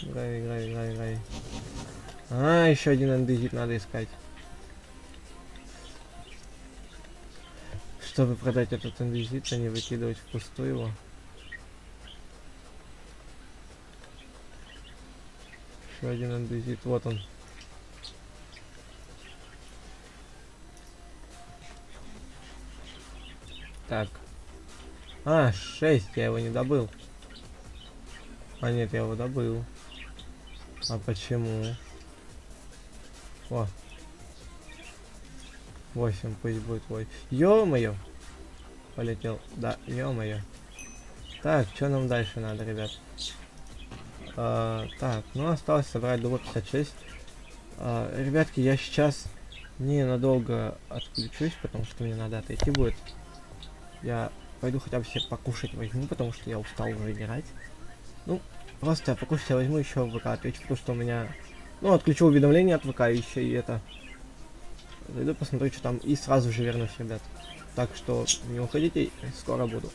Играй. Еще один андезит надо искать. Чтобы продать этот андезит, а не выкидывать впустую его. Еще один андезит, вот он. Так. 6, я его не добыл. Нет, я его добыл. А почему? О. 8, пусть будет 8. Ё-моё! Полетел. Да, ё-моё. Так, что нам дальше надо, ребят? Так, ну осталось собрать до 56. Ребятки, я сейчас ненадолго отключусь, потому что мне надо отойти будет. Я пойду хотя бы себе покушать возьму, потому что я устал уже играть. Ну, просто покушать я возьму, еще в ВК отвечу, потому что у меня... Ну, отключу уведомления от ВК еще и это... Зайду, посмотрю, что там, и сразу же вернусь, ребят. Так что не уходите, скоро буду.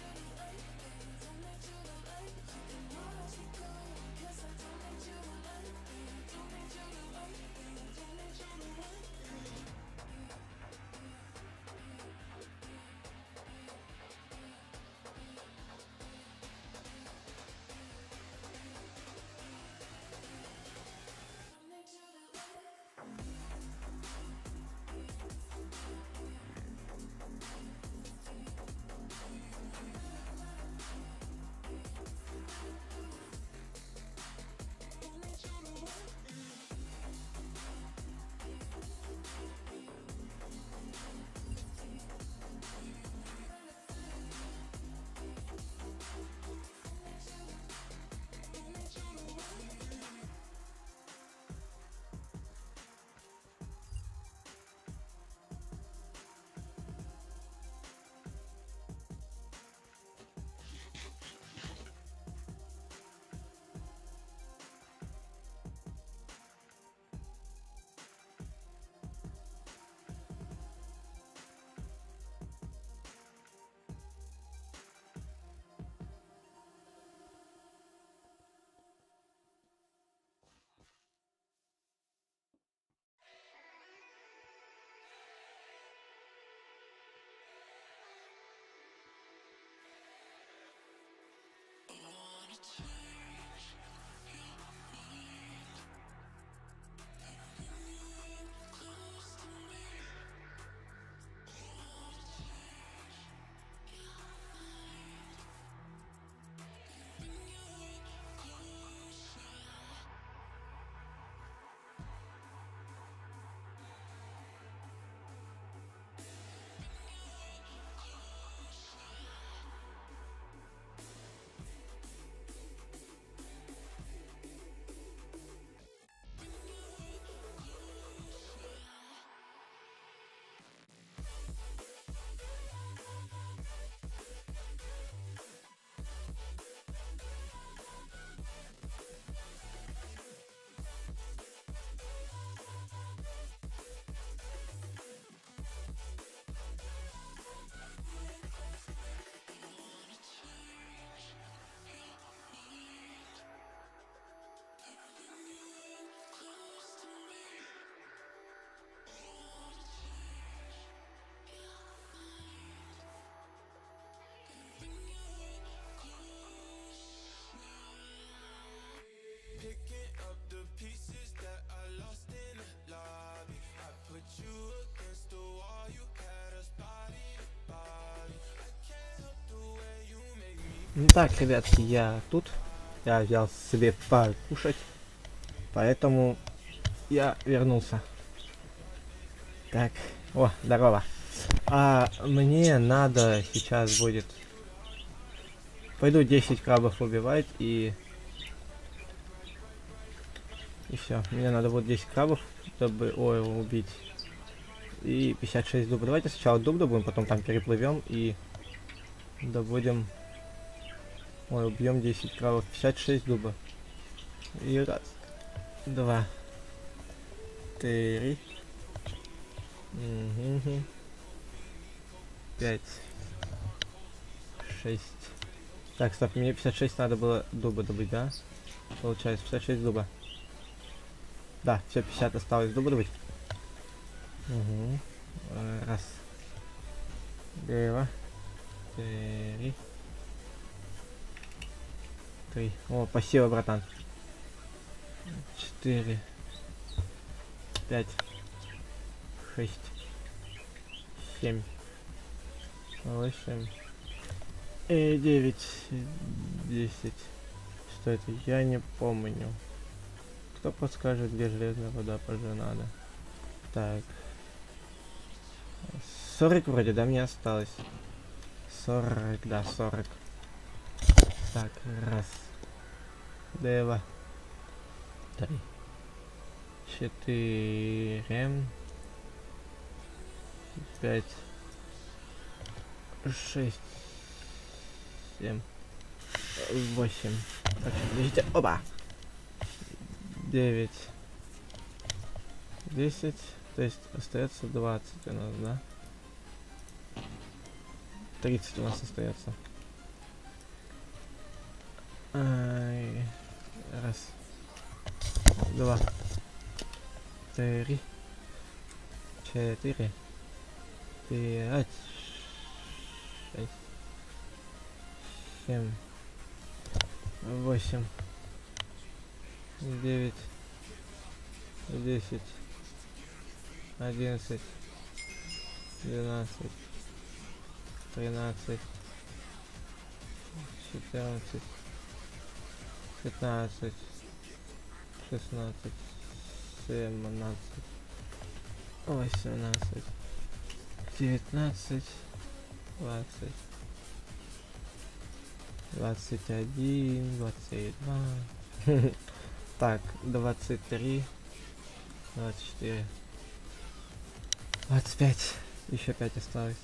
Так, ребятки, я тут. Я взял себе покушать. Поэтому я вернулся. Так, о, здорово. А мне надо сейчас будет... Пойду 10 крабов убивать и... И все. Мне надо будет 10 крабов, чтобы убить. И 56 дуба. Давайте сначала дуб добудем, потом там переплывем и добудем. Ой, убьем 10 крабов. 56 дуба. И раз, два, три. Угу. 5, 6. Так, стоп, мне 56 надо было дуба добыть, да? Получается, 56 дуба. Да, все, 50 осталось дуба добыть. Угу. Раз. Два. Три. Три. О, спасибо, братан. 4. 5. 6. 7. 8. 9. 10. Что это? Я не помню. Кто подскажет, где железная вода позже надо? Так. 40 вроде, да, мне осталось. 40, да, 40. Так, раз. Два. 3. 4. 5. 6. 7. 8. Так, подождите. Оба! 9. 10. То есть остается 20 у нас, да? 30 у нас остается. Раз. Два. 3. 4. 5. 6. 7. 8. 9. 10. 11. 12. 13. 14. 15. 16. 17. 18. 19. 20. 21. 22. Так, 23. 24. 25. Еще 5 осталось.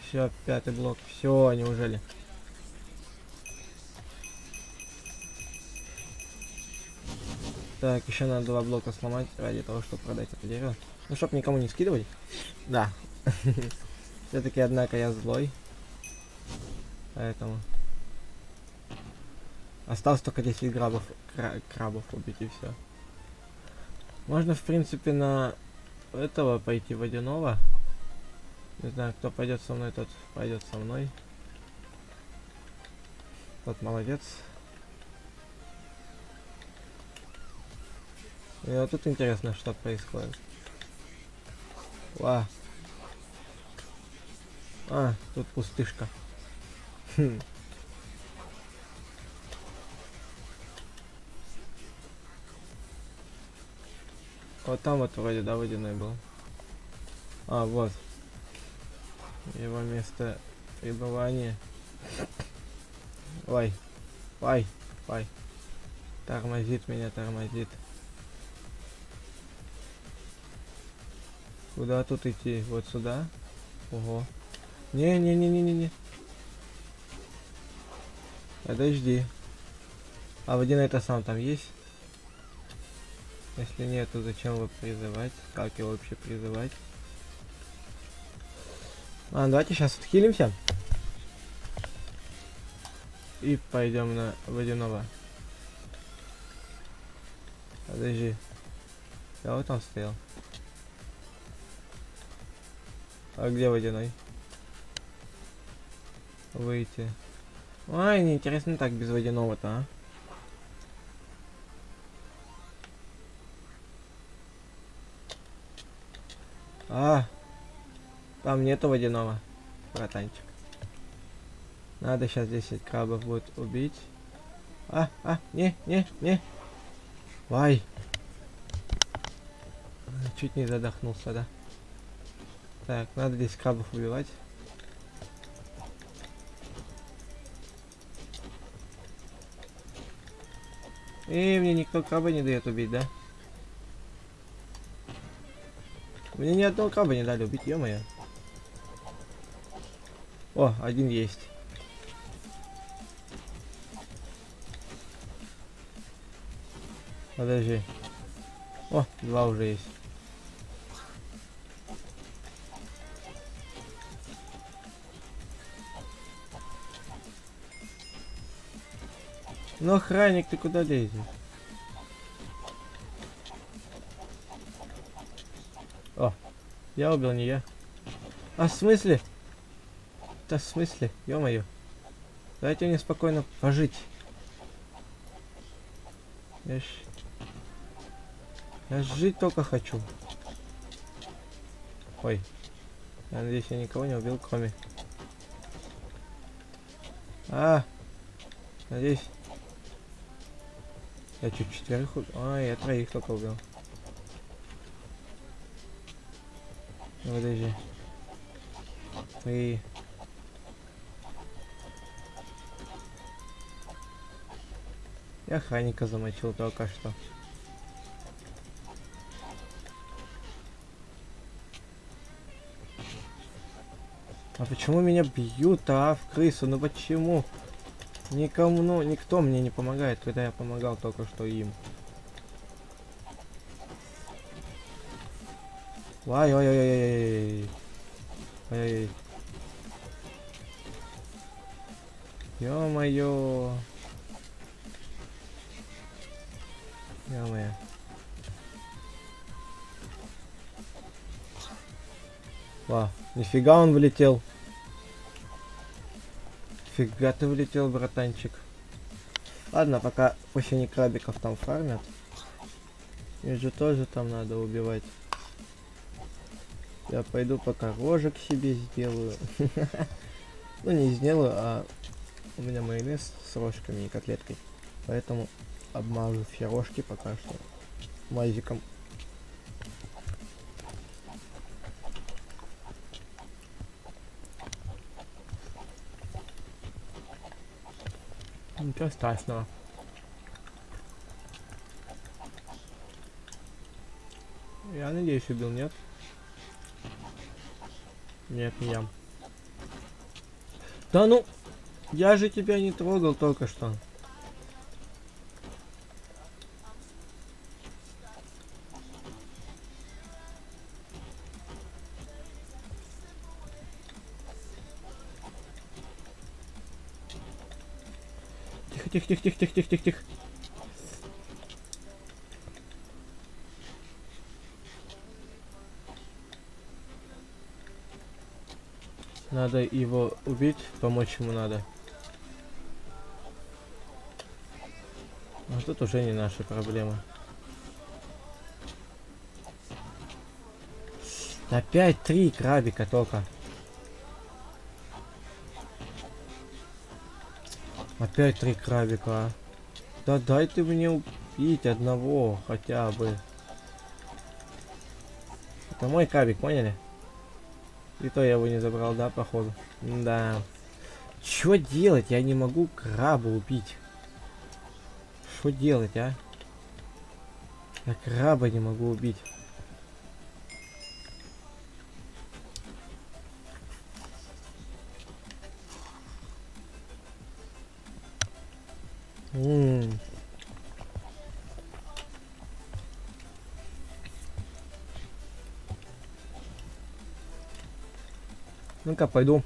Все, 5-й блок. Все, неужели? Так, еще надо 2 блока сломать ради того, чтобы продать это дерево. Ну, чтоб никому не скидывать. Да. Все-таки, однако, я злой. Поэтому... Осталось только 10 крабов убить и все. Можно, в принципе, на этого пойти водяного. Не знаю, кто пойдет со мной, тот пойдет со мной. Тот молодец. И вот тут интересно, что происходит. Ва. А, тут пустышка. Хм. Вот там вот вроде, да, водяной был. А, вот. Его место пребывания. Ой. Ой. Ой. Тормозит меня, тормозит. Куда тут идти? Вот сюда? Ого. Не-не-не-не-не-не. Подожди. А водяной это сам там есть? Если нет, то зачем его призывать? Как его вообще призывать? Давайте сейчас отхилимся. И пойдем на водяного. Подожди. Я вот там стоял. А где водяной? Выйти. Ой, неинтересно так без водяного-то, а. А, там нету водяного, братанчик. Надо сейчас 10 крабов будет убить. Не. Вай. Чуть не задохнулся, да? Так, надо 10 крабов убивать. И мне никто краба не дает убить, да? Мне ни одного краба не дали убить, ё-моё. О, один есть. Подожди. О, два уже есть. Ну, охранник, ты куда лезешь? О, я убил, не я. А в смысле? Да в смысле? Ё-моё. Дайте мне спокойно пожить. Я ж жить только хочу. Ой. Я надеюсь, я никого не убил, кроме... Надеюсь... Я чуть четверых убил. Я троих только убил. Ну, подожди. Я охранника замочил только что. А почему меня бьют, в крысу? Ну почему? Никто мне не помогает, когда я помогал только что им. Ой-ой-ой-ой-ой-ой. Ой-ой-ой. Ё-моё. Ё-моё. Нифига он влетел. Фига ты влетел, братанчик. Ладно, пока пусть они крабиков там фармят. Их же тоже там надо убивать. Я пойду пока рожек себе сделаю. Ну не сделаю, а у меня майонез с рожками и котлеткой. Поэтому обмажу все рожки пока что мазиком. Ничего страшного. Я надеюсь, убил, нет? Нет, не я. Да ну! Я же тебя не трогал только что. Тихо. Надо его убить, помочь ему надо. А тут уже не наша проблема. Опять 3 крабика только. Опять 3 крабика. Да дай ты мне убить одного хотя бы. Это мой крабик, поняли? И то я его не забрал, да, походу. Да. Что делать? Я не могу краба убить. Что делать, а? Я краба не могу убить. Ну-ка, пойду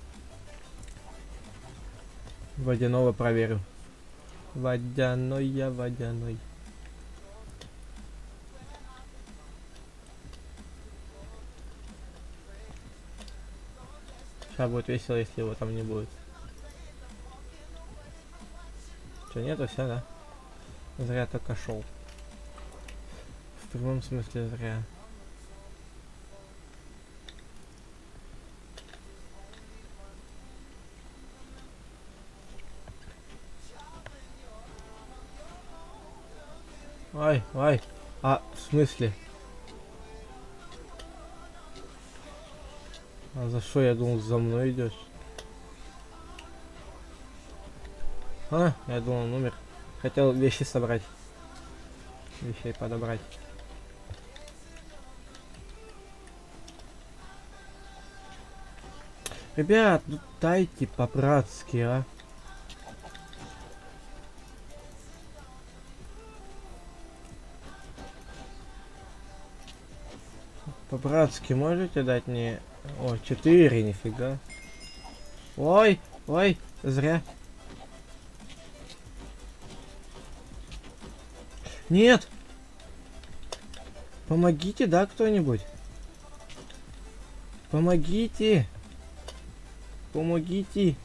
водяного проверю. Водяной. Сейчас будет весело, если его там не будет. Что, нету, все, да? Зря только шел. В прямом смысле зря. Ай, ай. А, в смысле? А за что, я думал, за мной идешь? А, я думал, он умер. Хотел вещи собрать. Вещей подобрать. Ребят, ну дайте по-братски, а. По-братски можете дать мне... О, 4, нифига. Ой, ой, зря. Нет! Помогите, да, кто-нибудь? Помогите! Помогите!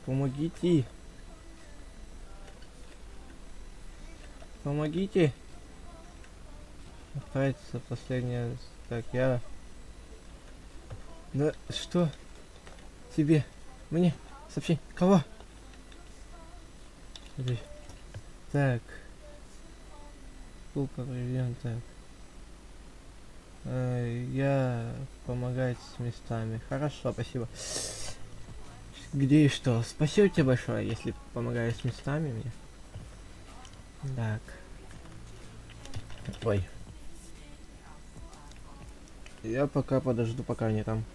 Помогите! Помогите! Отправиться последняя... Так, я... Да что? Тебе? Мне? Сообщи. Кого? Подожди. Так. Сколько проведем, так. Я помогать с местами. Хорошо, спасибо. Где и что? Спасибо тебе большое, если помогаешь с местами мне. Так. Ой. Я пока подожду, пока они там.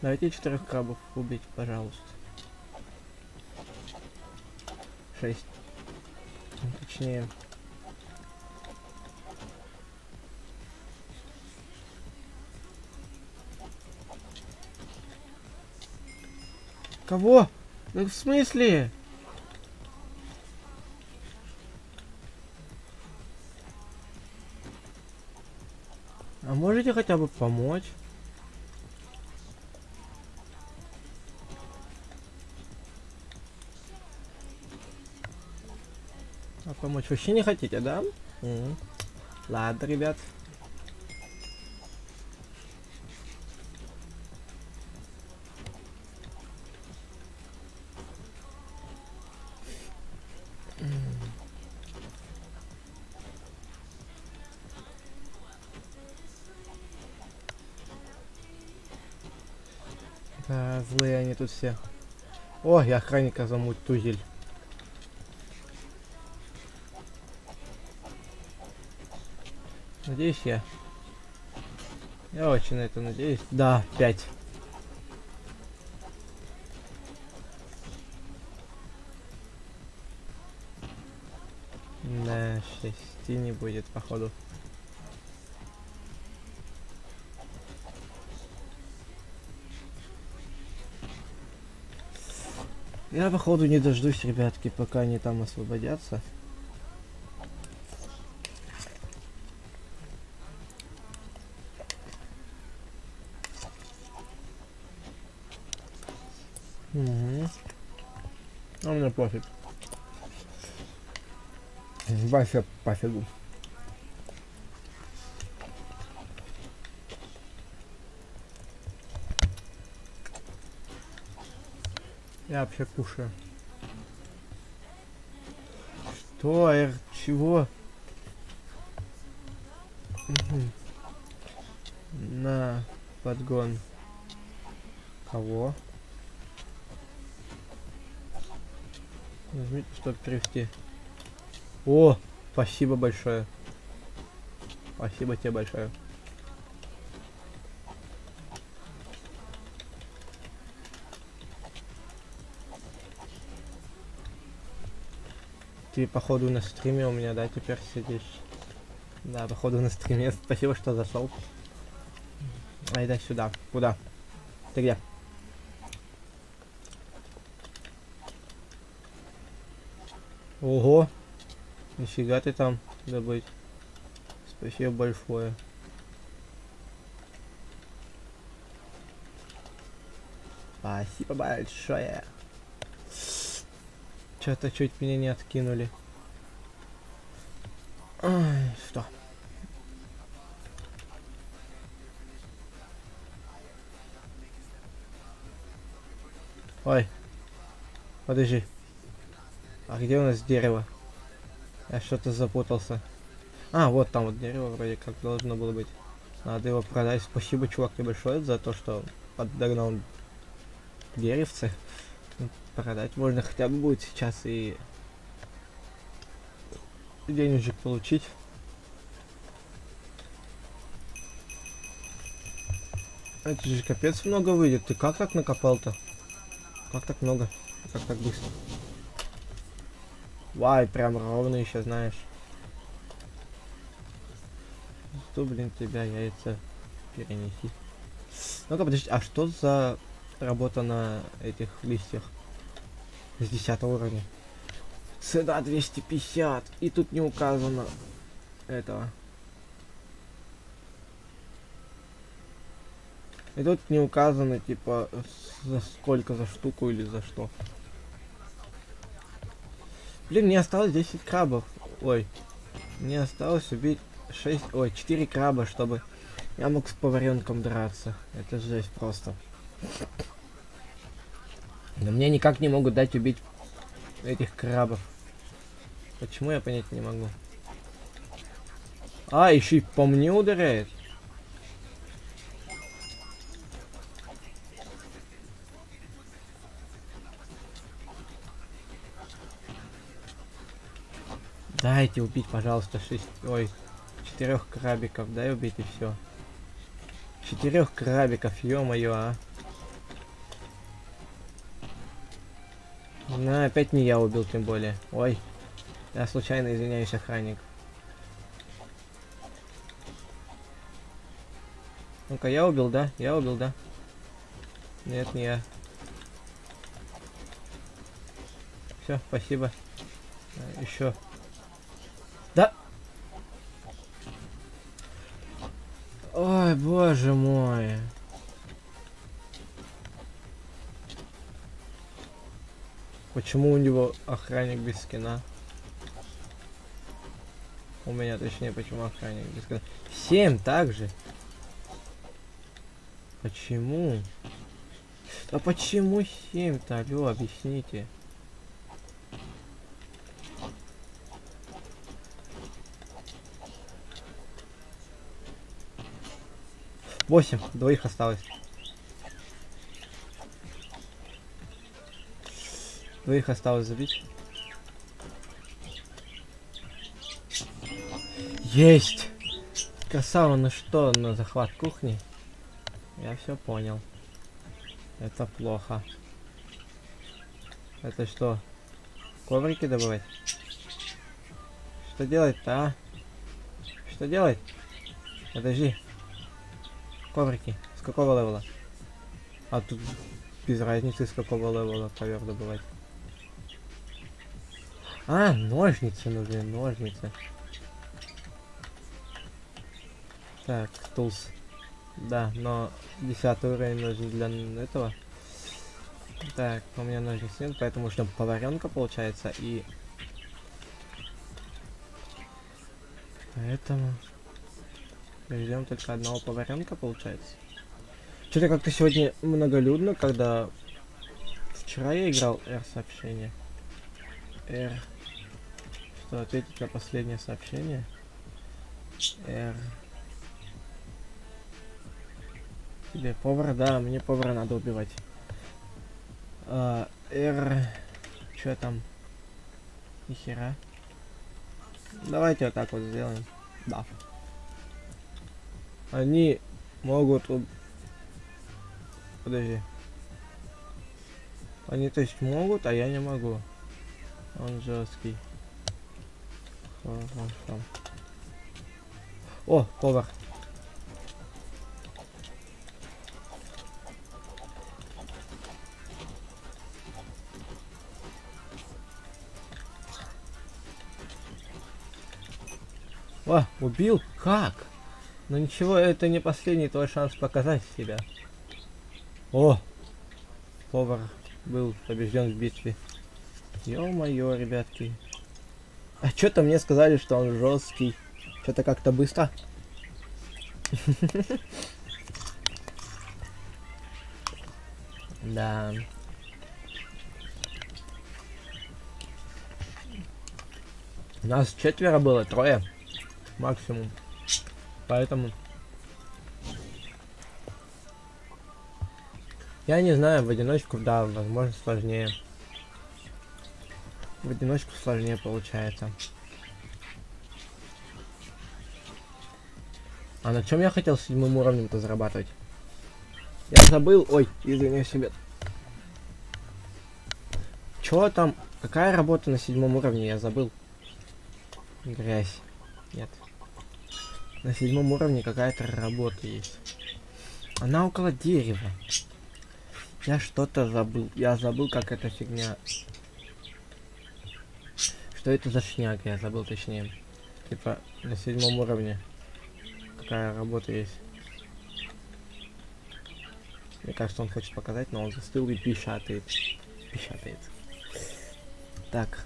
Давайте 4 крабов убить, пожалуйста. 6. Точнее. Кого? В смысле? А можете хотя бы помочь? А помочь вообще не хотите, да? Ладно, ребят. Да, злые они тут все. О, я охранника замуть, тузель. Надеюсь я. Я очень на это надеюсь. Да, 5. На 6 не будет, походу. Я, походу, не дождусь, ребятки, пока они там освободятся. Угу. А мне пофиг. Вообще пофигу. Я вообще кушаю. Что? Чего? Угу. На подгон. Кого? Нажмите, чтобы перевести. О, спасибо большое. Спасибо тебе большое. Ты, походу, на стриме у меня, да, теперь сидишь? Да, походу, на стриме. Спасибо, что зашел. Айда сюда. Куда? Ты где? Ого! Нифига ты там добыть. Спасибо большое. Спасибо большое. Что-то чуть меня не откинули. Ай, что? Ой. Подожди. А где у нас дерево? Я что-то запутался. А, вот там вот дерево вроде как должно было быть. Надо его продать. Спасибо, чувак, тебе большое за то, что подогнал деревце. Ну, продать можно хотя бы будет сейчас и денежек получить. Это же капец много выйдет. Ты как так накопал-то? Как так много? Как так быстро? Вай, прям ровно еще, знаешь. Что, блин, тебя яйца перенеси. Ну-ка, подожди, а что за работа на этих листьях? С 10 уровня. Цена 250. И тут не указано этого. И тут не указано, типа, за сколько, за штуку или за что. Блин, мне осталось 10 крабов. Ой. Мне осталось убить 4 краба, чтобы я мог с поваренком драться. Это жесть просто. Но мне никак не могут дать убить этих крабов. Почему, я понять не могу. А, еще и по мне ударяет. Дайте убить, пожалуйста, 4 крабиков. Дай убить и все. 4 крабиков, ё-моё, а. Ну, опять не я убил, тем более. Ой, я случайно извиняюсь, охранник. Ну-ка, я убил, да? Я убил, да? Нет, не я. Все, спасибо. Еще. Да! Ой, боже мой. Почему у него охранник без скина? У меня, точнее, почему охранник без скина? 7 также. Почему? А почему 7-то? Алло, объясните. Восемь, двоих осталось. Двоих осталось забить. Есть! Красава, ну что, на захват кухни? Я все понял. Это плохо. Это что? Коврики добывать? Что делать-то, а? Что делать? Подожди. Коврики. С какого левела? А тут без разницы, с какого левела ковер добывать. А, ножницы нужны, ножницы. Так, тулс. Да, но 10 уровень нужен для этого. Так, у меня ножниц нет, поэтому ждем поваренка, получается, и... Поэтому... Ждем только одного поваренка, получается. Что-то как-то сегодня многолюдно, когда... Вчера я играл R-сообщение. R... Что, ответить на последнее сообщение? R... Тебе повар, да, мне повара надо убивать. R... Что там? Нихера. Давайте вот так вот сделаем. Да. Они могут... Подожди. Они, то есть, могут, а я не могу. Он жесткий. Хорошо. О, повар. О, убил? Как? Ну ничего, это не последний твой шанс показать себя. О! повар был побежден в битве. Ё-моё, ребятки. А что-то мне сказали, что он жесткий. Что-то как-то быстро. Да. Нас 4 было, 3 максимум. Поэтому я не знаю, в одиночку, да, возможно, сложнее. В одиночку сложнее получается. А на чем я хотел 7 уровнем-то зарабатывать? Я забыл. Ой, извиняюсь себе. Чё там? Какая работа на 7 уровне? Я забыл. Грязь. Нет. На 7 уровне какая-то работа есть. Она около дерева. Я что-то забыл. Я забыл, как эта фигня. Что это за шняга? Я забыл точнее. Типа на 7 уровне. Какая работа есть. Мне кажется, он хочет показать, но он застыл и печатает. Печатает. Так.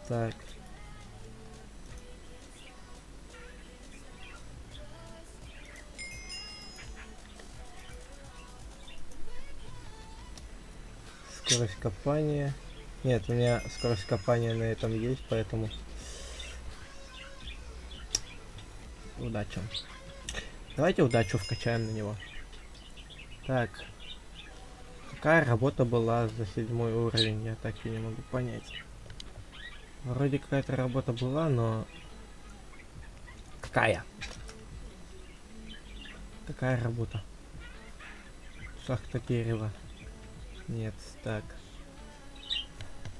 Так. Скорость копания. Нет, у меня скорость копания на этом есть, поэтому удача. Давайте удачу вкачаем на него. Так. Какая работа была за 7 уровень? Я так и не могу понять. Вроде какая-то работа была, но... Какая? Какая работа? Шахта дерева. Нет, так.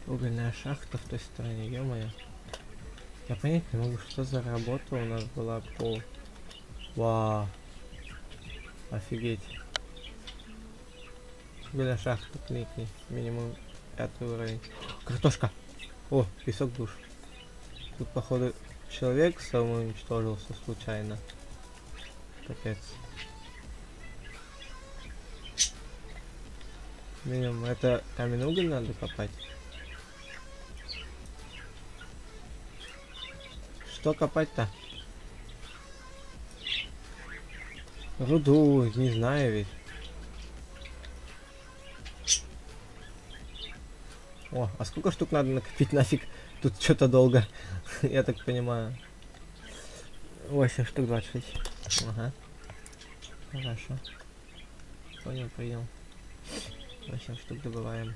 Угольная шахта в той стороне, ё-моё. Я понять не могу, что за работа у нас была по... Вау. Офигеть. Угольная шахта, кликни. Минимум 5 уровень. Картошка! О, песок душ. Тут, походу, человек самоуничтожился случайно. Капец. Минимум, это каменный уголь надо копать. Что копать-то? Руду, не знаю ведь. О, а сколько штук надо накопить нафиг? Тут что-то долго, я так понимаю. 8 штук 26. Ага. Хорошо. Понял, принял. 8 штук добываем.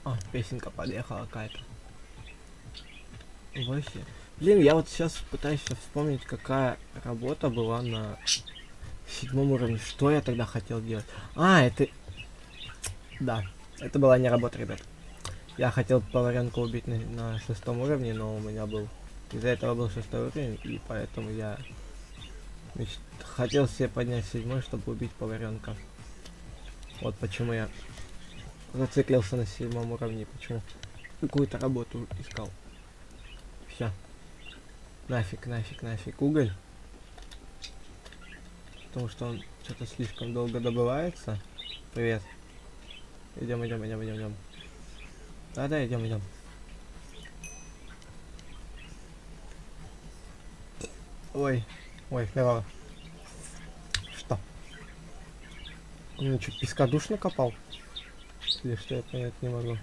А, песенка подъехала какая-то. 8. Блин, я вот сейчас пытаюсь вспомнить, какая работа была на 7 уровне. Что я тогда хотел делать? А, это... Да, это была не работа, ребят. Я хотел поваренку убить на 6 уровне, но у меня был... Из-за этого был 6 уровень, и поэтому я... Хотел себе поднять 7, чтобы убить поваренка. Вот почему я зациклился на 7 уровне, почему какую-то работу искал. Все. Нафиг, нафиг, нафиг. Уголь. Потому что он что-то слишком долго добывается. Привет. Идем, идем, идем, идем, идем. Да, идем, идем. Ой, ой, здорово. Что? Он мне что, песка душ накопал? Или что, я понять не могу.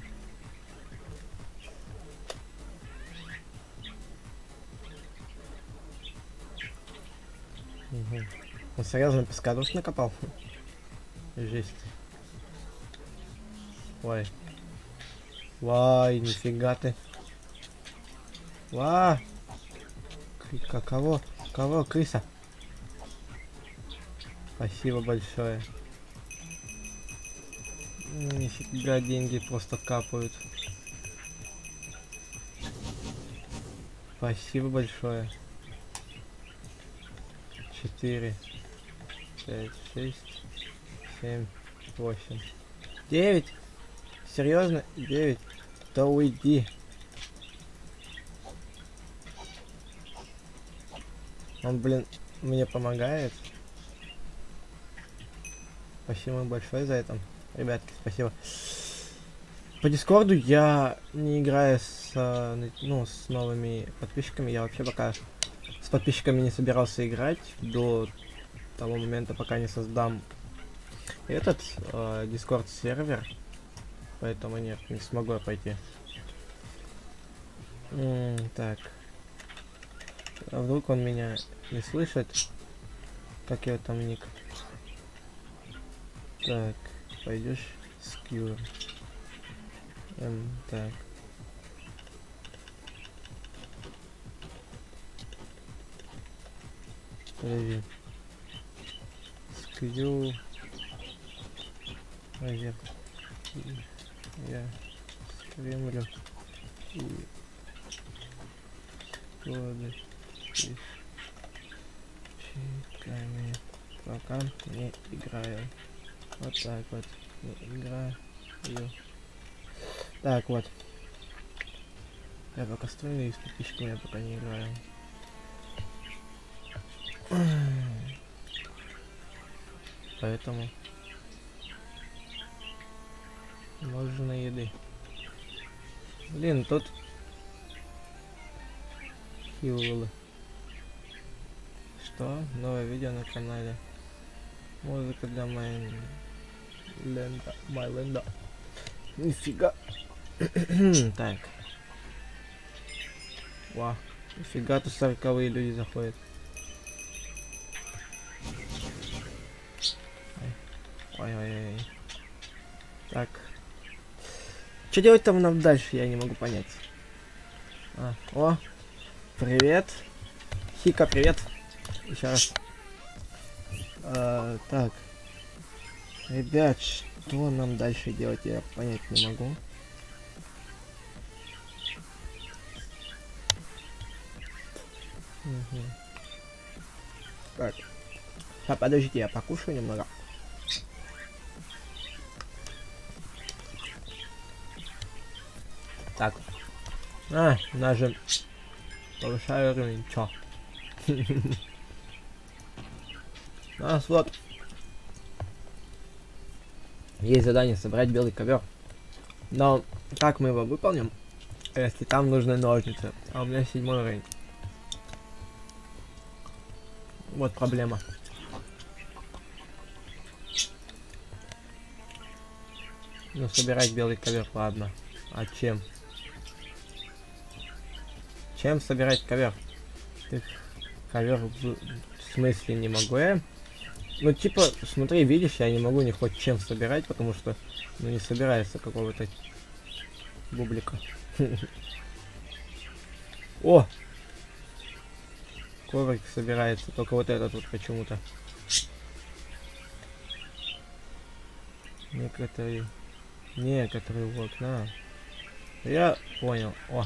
Угу. Он серьезно песка душ накопал? Жесть. Ой. Вай, нифига ты. Ва! Кого? Кого? Крыса? Спасибо большое. Нифига, деньги просто капают. Спасибо большое. 4, 5, 6, 7, 8, 9. Серьезно? 9? Да уйди. Он, блин, мне помогает. Спасибо большое за это. Ребятки, спасибо. По Дискорду я не играю с новыми подписчиками. Я вообще пока с подписчиками не собирался играть до того момента, пока не создам этот Discord сервер. Поэтому нет, не смогу я пойти. Так. А вдруг он меня не слышит? Как его там ник? Так, пойдешь скью. Так. Подожди. Скью. Наверх. Я стремлю. И годы. Чиками. Пока не играю. Вот так вот. Не играю. Так вот. Я пока строю и с подписчиками я пока не играю. Поэтому можно еды. Блин, тут хилл. Что? Новое видео на канале. Музыка для моей ленда. Нифига. Так. Вау. Нифига, тут 40-е люди заходят. Ой-ой-ой. Так. Что делать там нам дальше, я не могу понять. О. Привет. Хика, привет. Еще раз. Так. Ребят, что нам дальше делать, я понять не могу. Угу. Так. Подождите, я покушаю немного. Так. Нажим. Повышаю уровень. Чё? Вот. Есть задание собрать белый ковер. Но как мы его выполним, если там нужны ножницы? А у меня 7 уровень. Вот проблема. Ну, собирать белый ковер, ладно. А чем? Чем собирать ковер? Ковер в смысле не могу я? Ну, типа, смотри, видишь, я не могу ни хоть чем собирать, потому что, ну, не собирается какого-то бублика. О! Коврик собирается, только вот этот вот почему-то. Некоторые в окна. Я понял. О!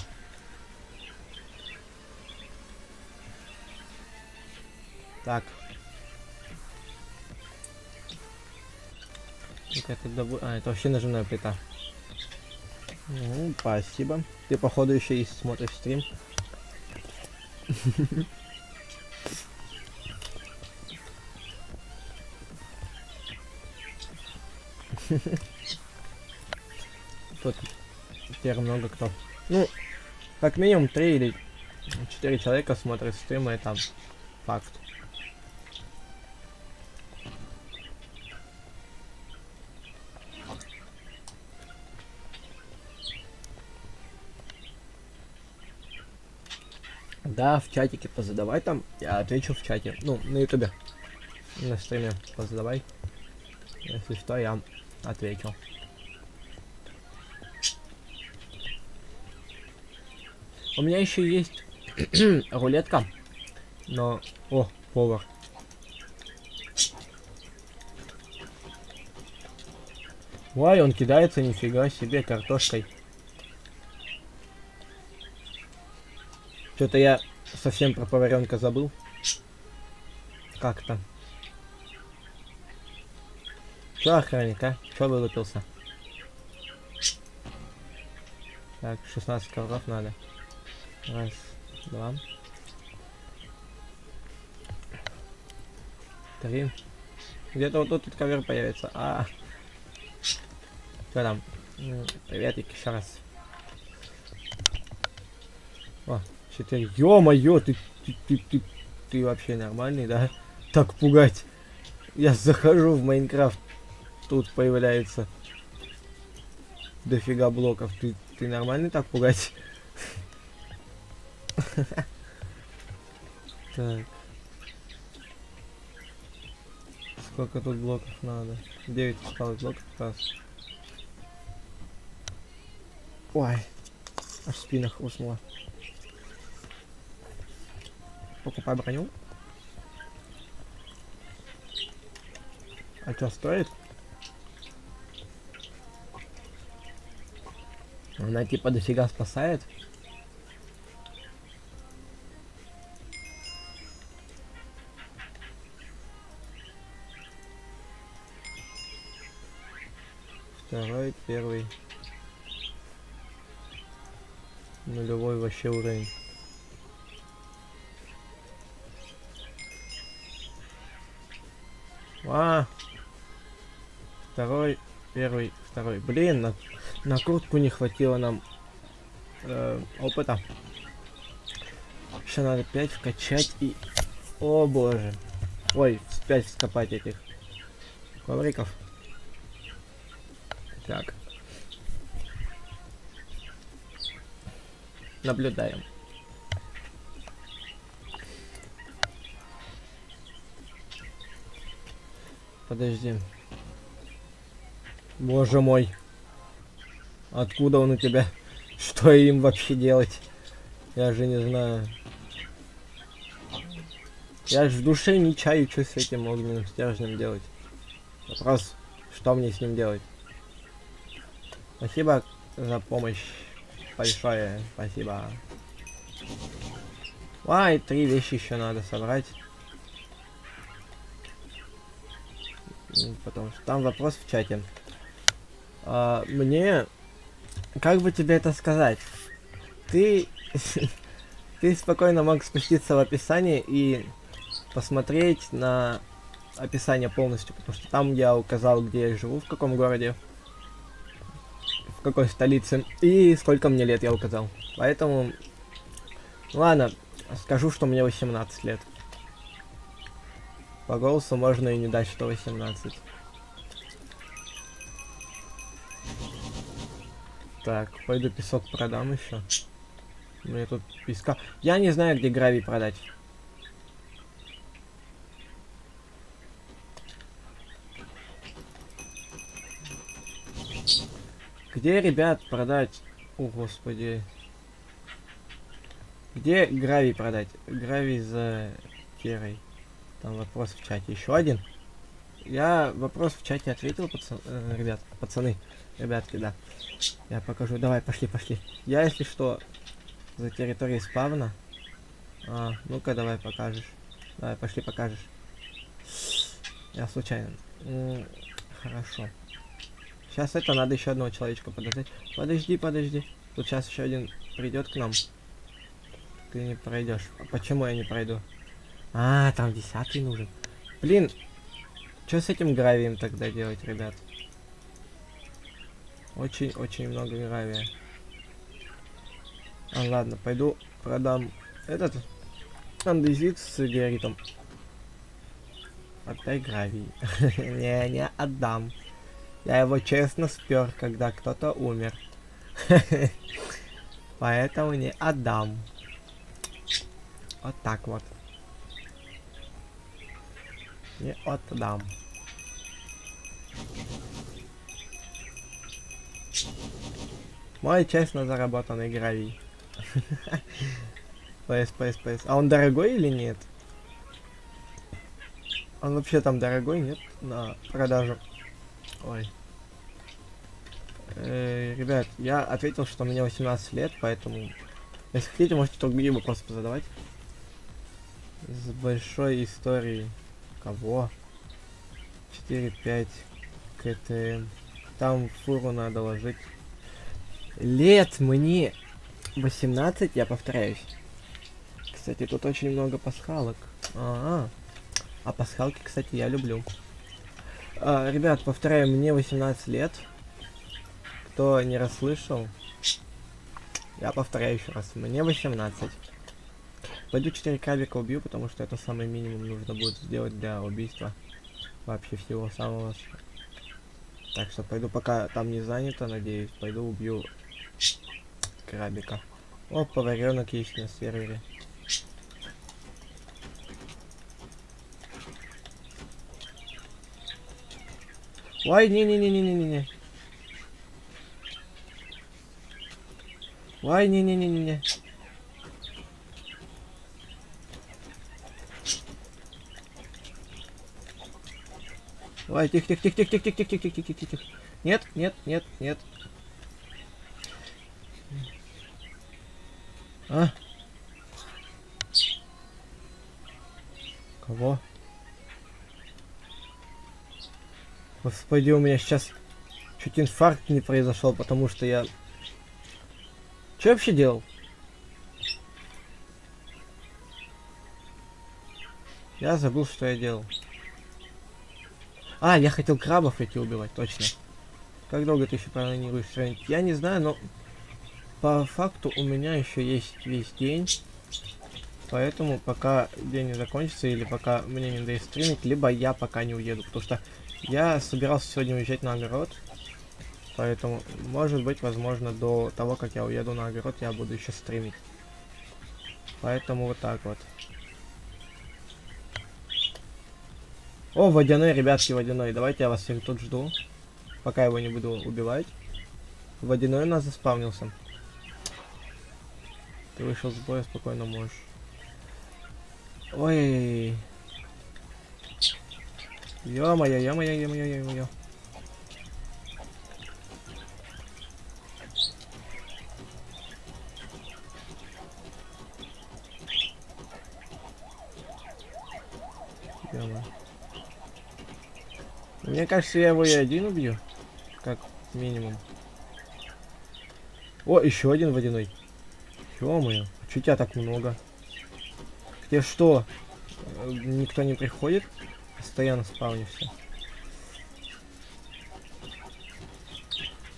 Так. Это вообще нажимная плита. Ну, спасибо. Ты, походу, еще и смотришь стрим. Тут теперь много кто. Ну, как минимум 3 или 4 человека смотрят стримы, это факт. Да, в чатике позадавай там, я отвечу в чате. Ну, на ютубе. На стриме позадавай. Если что, я отвечу. У меня еще есть рулетка. Но... О, повар. Ой, он кидается, нифига себе, картошкой. Что-то я совсем про поваренка забыл. Как-то. Чё, охранник, а? Чё вылупился? Так, 16 ковров надо. Раз, два. 3. Где-то вот тут ковер появится. Что там? Приветик еще раз. О, 4. Ё-моё, ты вообще нормальный, да? Так пугать. Я захожу в Майнкрафт. Тут появляется дофига блоков. Ты нормальный так пугать? Так. Сколько тут блоков надо? 9 осталось блоков как раз. Ой. Аж спина хрустнула. Покупай броню. А что стоит? Она типа дофига спасает. Второй, первый. Нулевой вообще уровень. Второй, первый, второй. Блин, на куртку не хватило нам опыта. Еще надо 5 вкачать и... О боже. Ой, 5 вскопать этих ковриков. Так. Наблюдаем. Подожди. Боже мой. Откуда он у тебя? Что им вообще делать? Я же не знаю. Я же в душе не чаю, что с этим огненным стержнем делать. Вопрос, что мне с ним делать? Спасибо за помощь. Большое спасибо. Ай, 3 вещи еще надо собрать. Потому что там вопрос в чате. Мне... Как бы тебе это сказать? Ты... Ты спокойно мог спуститься в описание и посмотреть на описание полностью. Потому что там я указал, где я живу, в каком городе. В какой столице. И сколько мне лет я указал. Поэтому... Ладно, скажу, что мне 18 лет. По голосу можно и не дать, что 18. Так, пойду песок продам еще. Мне тут песка... Я не знаю, где гравий продать. Где, ребят, продать? О, господи. Где гравий продать? Гравий за керой. Там вопрос в чате. Еще один. Я вопрос в чате ответил, ребят, пацаны. Ребятки, да. Я покажу. Давай, пошли. Я, если что, за территорией спавна. Ну-ка, давай покажешь. Давай, пошли, покажешь. Я случайно. Хорошо. Сейчас это надо еще одного человечка подождать. Подожди. Тут сейчас еще один придет к нам. Ты не пройдешь. А почему я не пройду? Там 10-й нужен. Блин, что с этим гравием тогда делать, ребят? Очень много гравия. Ладно, пойду продам этот андезит с диоритом. Отдай гравий. Не отдам. Я его честно спер, когда кто-то умер. Поэтому не отдам. Вот так вот. Не отдам. Мой честно заработанный гравий. PS. А он дорогой или нет? Он вообще там дорогой, нет? На продажу. Ой. Ребят, я ответил, что мне 18 лет, поэтому... Если хотите, можете другие вопросы позадавать. С большой историей. Кого? 4-5 КТМ. Там фуру надо ложить. Лет мне 18, я повторяюсь. Кстати, тут очень много пасхалок. А пасхалки, кстати, я люблю. Ребят, повторяю, мне 18 лет. Кто не расслышал, я повторяю еще раз. Мне 18. Пойду 4 крабика убью, потому что это самый минимум нужно будет сделать для убийства. Вообще всего самого. Так что пойду, пока там не занято, надеюсь. Пойду убью крабика. О, поваренок есть на сервере. Ой, не-не-не-не-не-не. Ой, не-не-не-не-не. Ой, тихо-тихо-тихо-тихо-тихо-тихо-тихо-тихо-тихо. Нет, нет, нет, нет. А? Кого? Господи, у меня сейчас чуть инфаркт не произошел, потому что я... Что я вообще делал? Я забыл, что я делал. Я хотел крабов эти убивать, точно. Как долго ты еще планируешь сравнить? Я не знаю, но по факту у меня еще есть весь день. Поэтому пока день не закончится, или пока мне не надоест стримить, либо я пока не уеду. Потому что я собирался сегодня уезжать на огород. Поэтому, может быть, возможно, до того, как я уеду на огород, я буду еще стримить. Поэтому вот так вот. О, водяной, ребятки, водяной. Давайте я вас всех тут жду. Пока его не буду убивать. Водяной у нас заспавнился. Ты вышел с боя, спокойно можешь. Ой. Ё-моё, ё-моё, ё-моё, ё-моё. Ё-моё. Мне кажется, я его и один убью. Как минимум. О, еще один водяной. Ё-моё, чё тебя так много? Где что? Никто не приходит? Постоянно спавнишься.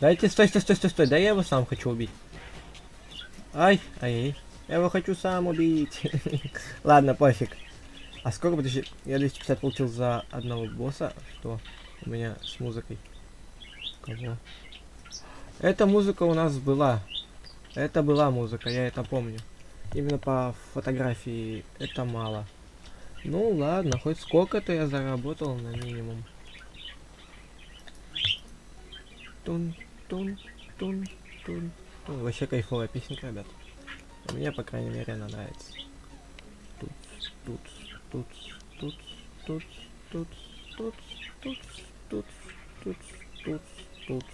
Дайте, стой, стой, стой, стой, стой. Да я его сам хочу убить. Ай, ай, я его хочу сам убить. Ладно, пофиг. А сколько, подожди, я 250 получил за одного босса. Что у меня с музыкой? Кого? Эта музыка у нас была. Это была музыка, я это помню. Именно по фотографии это мало. Ну ладно, хоть сколько-то я заработал на минимум. Тун, тун, тун, тун, тун. Вообще кайфовая песенка, ребят. Мне, по крайней мере, она нравится. Тут, тут, тут, тут, тут, тут, тут, тут, тут, тут, тут, тут,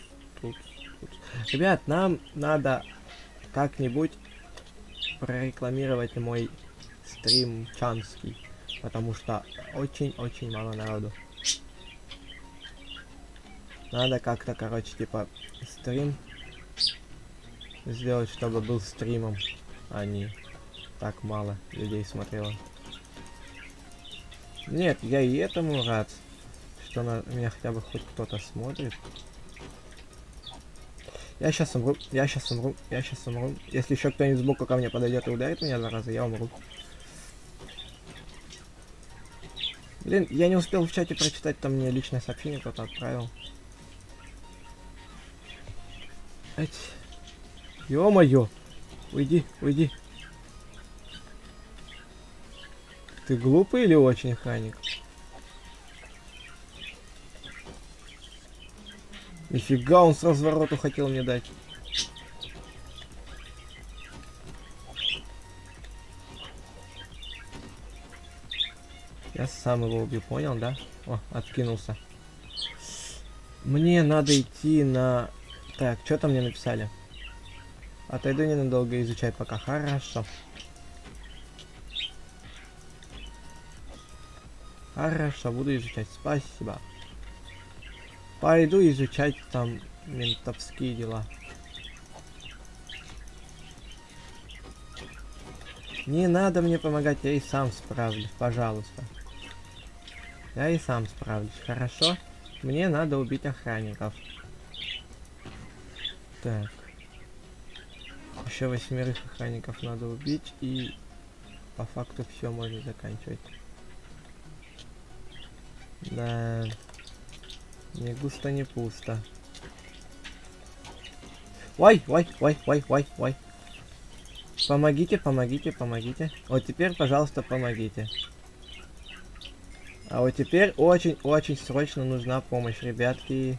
тут, тут. Ребят, нам надо как-нибудь прорекламировать мой стрим чанский, потому что очень-очень мало народу. Надо как-то, короче, типа стрим сделать, чтобы был стримом, а не так мало людей смотрело. Нет, я и этому рад, что на меня хотя бы хоть кто-то смотрит. Я сейчас умру, я сейчас умру, я сейчас умру. Если еще кто-нибудь сбоку ко мне подойдет и ударит меня 2 раза, я умру. Блин, я не успел в чате прочитать, там мне личное сообщение кто-то отправил. Ё-моё! Уйди, уйди. Ты глупый или очень охранник? Нифига, он с развороту хотел мне дать. Я сам его убил, понял, да? О, откинулся. Мне надо идти на... Так, что там мне написали? Отойду ненадолго, изучай пока. Хорошо. Хорошо, буду изучать. Спасибо. Пойду изучать там ментовские дела. Не надо мне помогать, я и сам справлюсь, пожалуйста. Я и сам справлюсь, хорошо? Мне надо убить охранников. Так. Еще 8 охранников надо убить, и по факту все можно заканчивать. Да. Не густо, не пусто. Ой, ой, ой, ой, ой, ой. Помогите, помогите, помогите. Вот теперь, пожалуйста, помогите. А вот теперь очень-очень срочно нужна помощь, ребятки.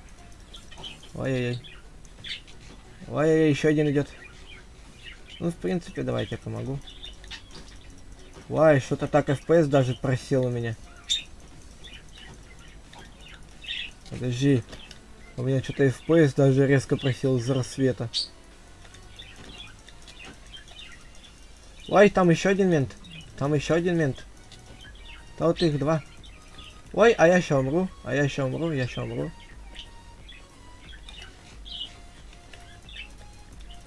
Ой-ой-ой. Ой-ой-ой, еще один идет. Ну, в принципе, давайте я помогу. Ой, что-то так FPS даже просел у меня. Подожди. У меня что-то FPS даже резко просел из-за рассвета. Ой, там еще один мент. Там еще один мент. Да вот их 2. Ой, а я еще умру. А я еще умру, я еще умру.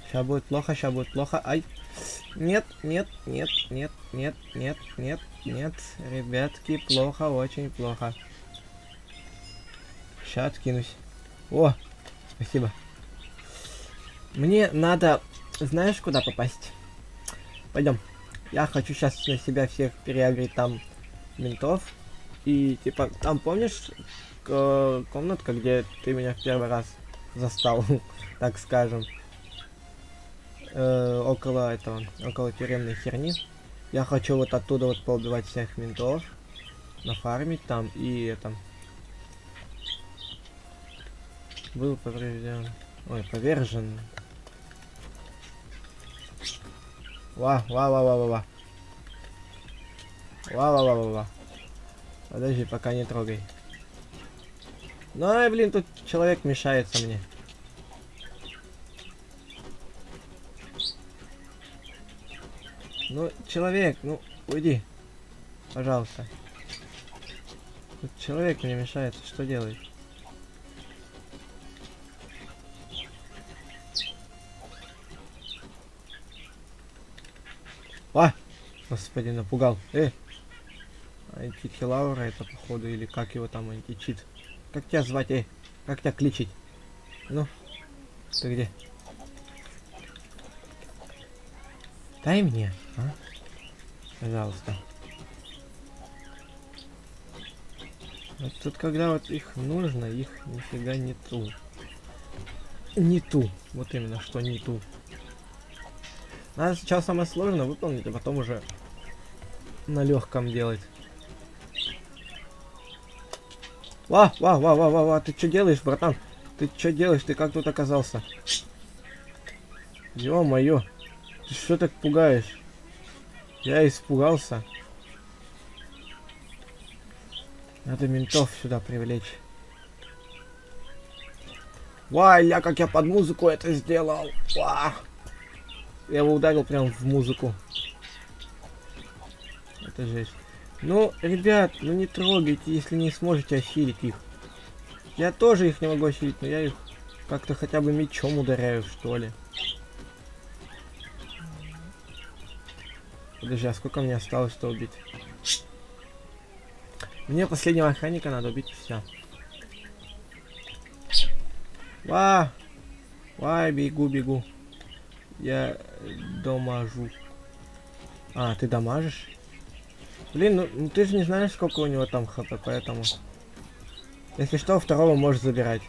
Сейчас будет плохо, сейчас будет плохо. Ай. Нет, нет, нет, нет, нет, нет, нет, нет. Ребятки, плохо, очень плохо. Сейчас откинусь. О, спасибо. Мне надо, знаешь, куда попасть? Пойдем. Я хочу сейчас на себя всех переагрить там ментов. И типа, там помнишь комнатка, где ты меня в первый раз застал, так скажем, около этого, около тюремной херни. Я хочу вот оттуда вот поубивать всех ментов, нафармить там и это. Был поврежден. Ой, повержен. Ва. Подожди, пока не трогай. Ну, блин, тут человек мешается мне. Ну, человек, ну, уйди. Пожалуйста. Тут человек мне мешается, что делать? А! Господи, напугал. Антихилаура это походу, или как его там, античит. Как тебя звать, Как тебя кличить? Ну, ты где? Дай мне, а? Пожалуйста. Вот тут когда вот их нужно, их нифига не ту. Не ту. Вот именно, что не ту. Надо сначала самое сложное выполнить, а потом уже на легком делать. Ва, ты что делаешь, братан? Ты что делаешь? Ты как тут оказался? Ё-моё, ты что так пугаешь? Я испугался. Надо ментов сюда привлечь. Ля, как я под музыку это сделал. Ва! Я его ударил прям в музыку. Это жесть. Ну, ребят, ну не трогайте, если не сможете осилить их. Я тоже их не могу осилить, но я их как-то хотя бы мечом ударяю, что ли. Подожди, а сколько мне осталось-то убить? Мне последнего охранника надо убить, все. Бегу. Я дамажу. А, ты дамажишь? Блин, ну ты же не знаешь, сколько у него там хп, поэтому... Если что, второго можешь забирать.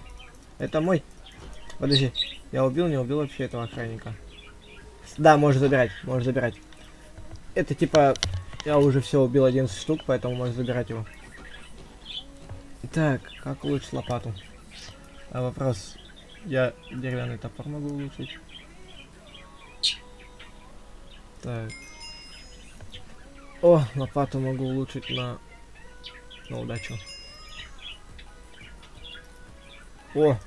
Это мой. Подожди, я убил, не убил вообще этого охранника? Да, можешь забирать. Это типа... Я уже все убил 11 штук, поэтому можешь забирать его. Так, как улучшить лопату? Вопрос. Я деревянный топор могу улучшить. Так. О, лопату могу улучшить на удачу. О!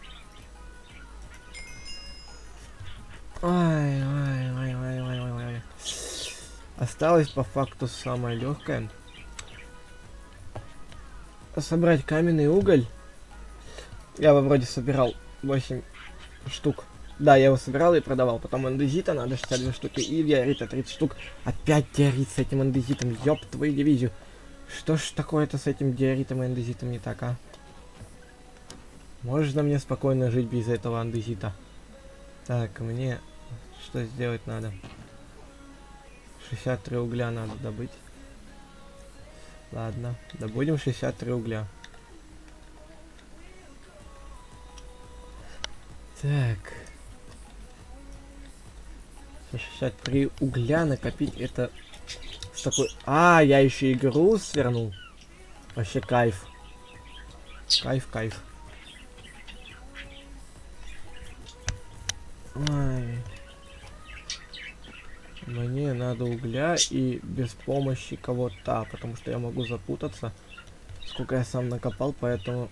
Ай. Осталось по факту самое легкое. Собрать каменный уголь. Я вроде собирал 8 штук Да, я его собирал и продавал. Потом андезита надо 62 штуки и диорита 30 штук. Опять диорит с этим андезитом. Ёб твою дивизию. Что ж такое-то с этим диоритом и андезитом не так, а? Можно мне спокойно жить без этого андезита? Так, мне что сделать надо? 63 угля надо добыть. Ладно, добудем 63 угля. Так. 63 угля накопить это с такой... А, я еще игру свернул. Вообще кайф. Кайф, кайф. Ой. Мне надо угля и без помощи кого-то, потому что я могу запутаться, сколько я сам накопал, поэтому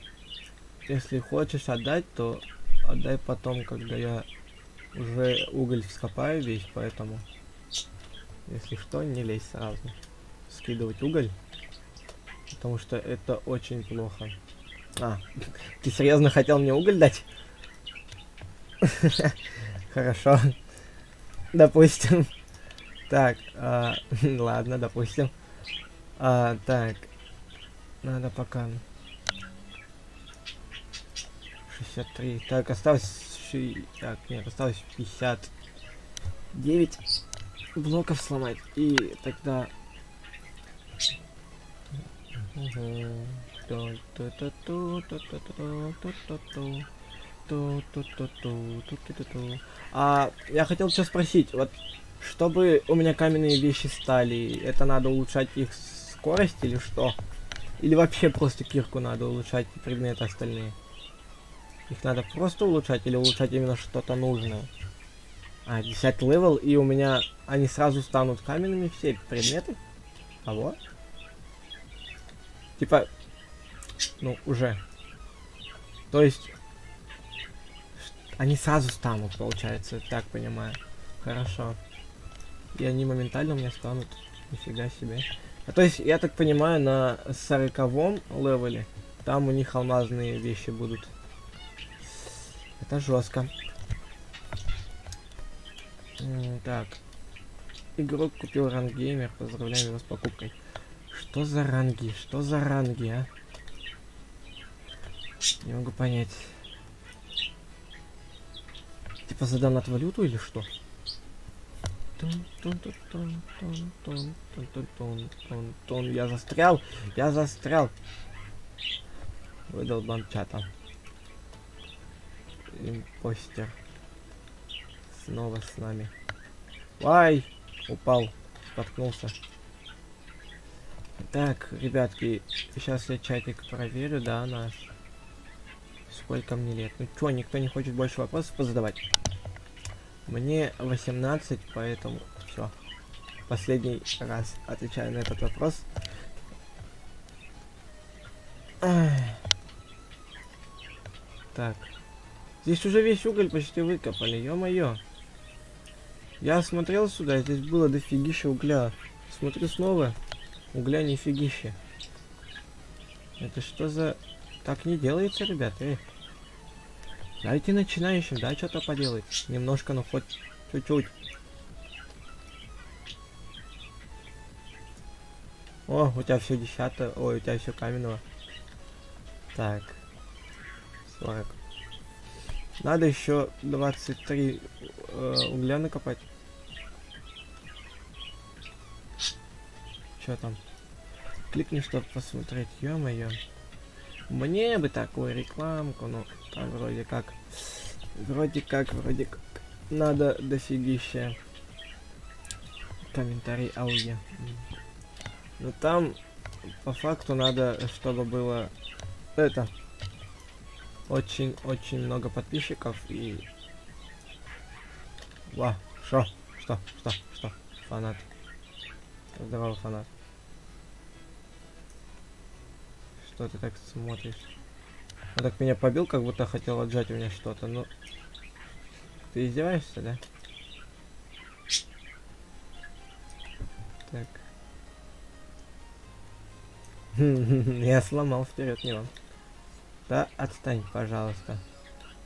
если хочешь отдать, то отдай потом, когда я уже уголь вскопаю весь, поэтому если что, не лезь сразу скидывать уголь, потому что это очень плохо. А, ты серьезно хотел мне уголь дать? Хорошо. Допустим. Так, ладно, допустим. Так. Надо пока. 63. Так, осталось... Так, нет, осталось 59 блоков сломать. И тогда... Я хотел сейчас спросить, вот, чтобы у меня каменные вещи стали, это надо улучшать их скорость или что? Или вообще просто кирку надо улучшать и предметы остальные? Их надо просто улучшать или улучшать именно что-то нужное? 10 левел, и у меня они сразу станут каменными, все предметы? А вот? Типа, ну, уже. То есть, они сразу станут, получается, так понимаю. Хорошо. И они моментально у меня станут. Нифига себе. То есть, я так понимаю, на 40-м левеле там у них алмазные вещи будут. Это жестко. Так. Игрок купил рангеймер. Поздравляем его с покупкой. Что за ранги? Что за ранги, а? Не могу понять. Типа за донат валюту или что? Я застрял! Я застрял! Выдал банчата. Импостер. Снова с нами. Ай! Упал. Споткнулся. Так, ребятки, сейчас я чатик проверю, да, наш. Сколько мне лет? Ну чё, никто не хочет больше вопросов позадавать? Мне 18, поэтому все. Последний раз отвечаю на этот вопрос. Так. Здесь уже весь уголь почти выкопали, ё-моё. Я смотрел сюда, здесь было дофигища угля. Смотрю снова. Угля нифигища. Это что за... Так не делается, ребята. Дайте начинающим, да, что-то поделать. Немножко, ну хоть чуть-чуть. О, у тебя все 10. Ой, у тебя все каменного. Так. 40. Надо еще 23 угля накопать. Что там? Кликни, чтобы посмотреть. Ё-моё. Мне бы такую рекламку, ну, там вроде как. Вроде как. Надо дофигища. Комментарий ауе. Но там по факту надо, чтобы было это очень много подписчиков и что фанат. Здорово, фанат. Что ты так смотришь? Он так меня побил, как будто хотел отжать у меня что-то. Ну, ты издеваешься, да? Так. Я сломал вперед него. Да, отстань, пожалуйста.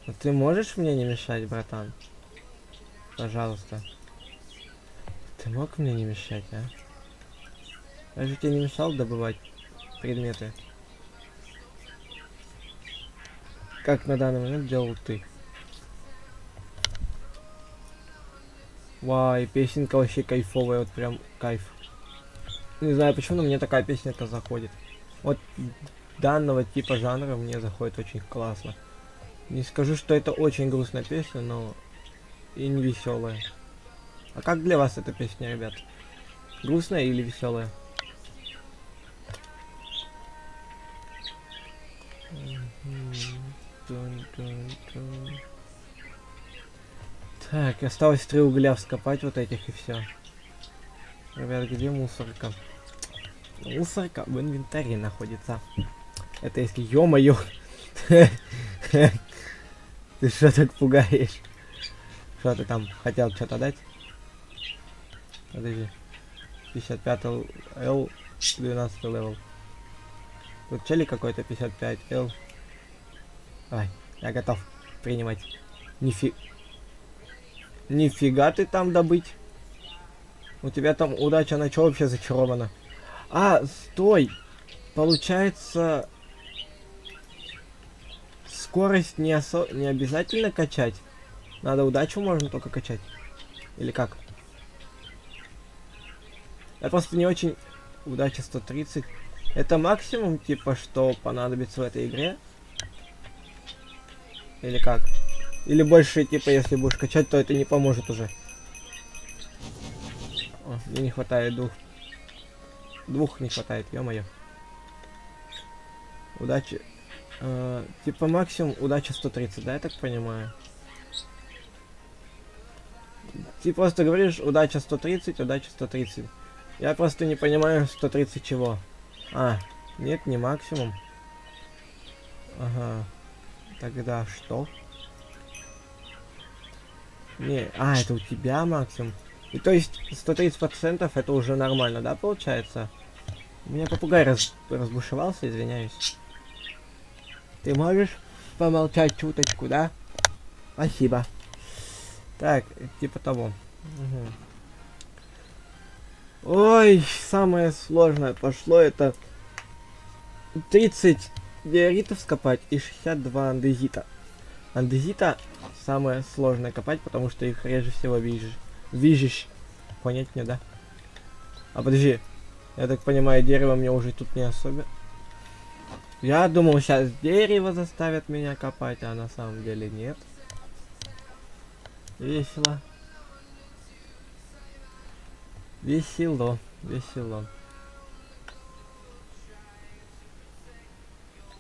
Но ты можешь мне не мешать, братан? Пожалуйста. Ты мог мне не мешать, а? Я же тебе не мешал добывать предметы. Как на данный момент делал ты. Вай, песенка вообще кайфовая, вот прям кайф. Не знаю почему, но мне такая песня-то заходит. Вот данного типа жанра мне заходит очень классно. Не скажу, что это очень грустная песня, но и не веселая. А как для вас эта песня, ребят? Грустная или веселая? Так, осталось 3 угля вскопать вот этих и все. Ребят, где мусорка? Мусорка в инвентаре находится. Это если, ё-моё. Ты что так пугаешь? Что ты там хотел что-то дать? Подожди. 55 L, 12 левел. Тут челик какой-то 55 L. Давай, я готов принимать. Нифига ты там добыть. У тебя там удача на чё вообще зачарована? А, стой! Получается, скорость не обязательно качать. Надо удачу можно только качать. Или как? Я просто не очень... Удача 130. Это максимум, типа, что понадобится в этой игре? Или как? Или больше, типа, если будешь качать, то это не поможет уже. О, мне не хватает двух. Двух не хватает, ё-моё. Удачи. Типа максимум удача 130, да, я так понимаю? Ты просто говоришь удача 130, удача 130. Я просто не понимаю 130 чего. А, нет, не максимум. Ага. Тогда что? Не, это у тебя максимум. И то есть 130% это уже нормально, да, получается? У меня попугай разбушевался, извиняюсь. Ты можешь помолчать чуточку, да? Спасибо. Так, типа того. Угу. Ой, самое сложное пошло это 30 диоритов скопать и 62 андезита. Андезита самое сложное копать, потому что их реже всего видишь. Понять мне, да? А подожди, я так понимаю, дерево мне уже тут не особо. Я думал, сейчас дерево заставят меня копать, а на самом деле нет. Весело. Весело, весело.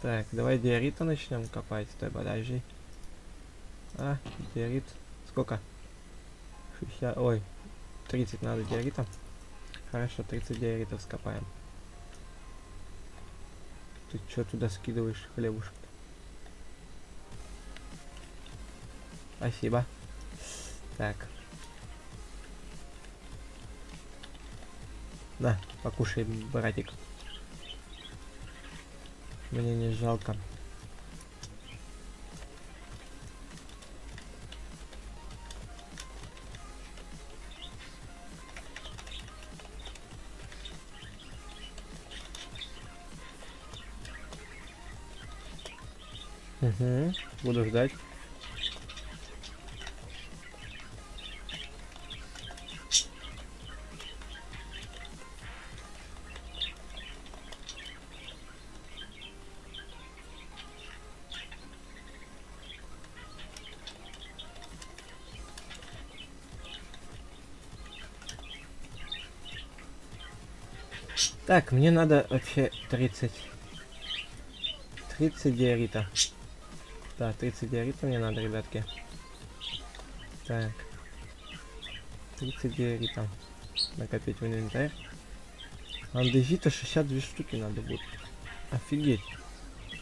Так, давай диорита начнем копать. Стой, подожди. Диорит. Сколько? 60. Ой, 30 надо диорита. Хорошо, 30 диоритов скопаем. Ты что туда скидываешь, хлебушек? Спасибо. Так. На, покушай, братик. Мне не жалко. Угу, буду ждать. Так, мне надо вообще 30 диорита. Да, 30 диорита мне надо, ребятки. Так. 30 диорита. Накопить в инвентарь. Андезита 62 штуки надо будет. Офигеть.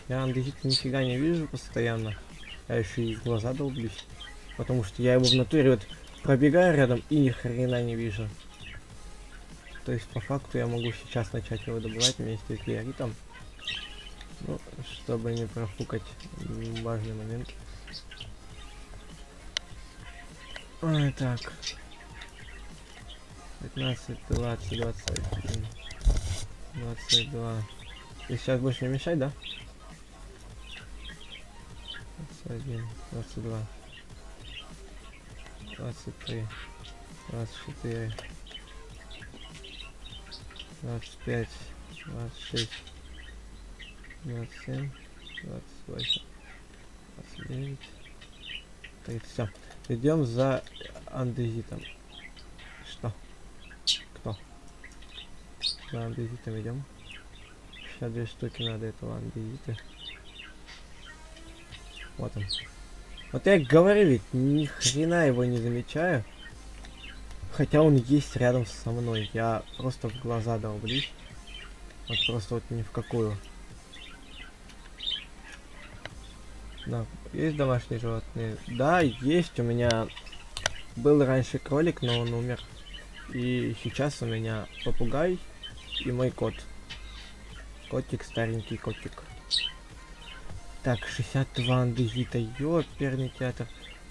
Я андезита нифига не вижу постоянно. Я еще и в глаза долблюсь. Потому что я его в натуре вот пробегаю рядом и ни хрена не вижу. То есть по факту я могу сейчас начать его добывать вместе с диоритом. Ну, чтобы не профукать важный момент. Ой, так. 15, 20, 21, 22. Ты сейчас будешь мне мешать, да? 21, 22, 23, 24, 25, 26, 27, 28, 29, 30. Все. Идем за андезитом. Что? Кто? За андезитом идем. 62 штуки надо этого андезита. Вот он. Вот я говорю, ведь ни хрена его не замечаю. Хотя он есть рядом со мной. Я просто в глаза долблюсь. Вот просто вот ни в какую. Да, есть домашние животные? Да, есть. У меня был раньше кролик, но он умер. И сейчас у меня попугай и мой кот. Котик, старенький котик. Так, 62 андезита. Ёперный театр.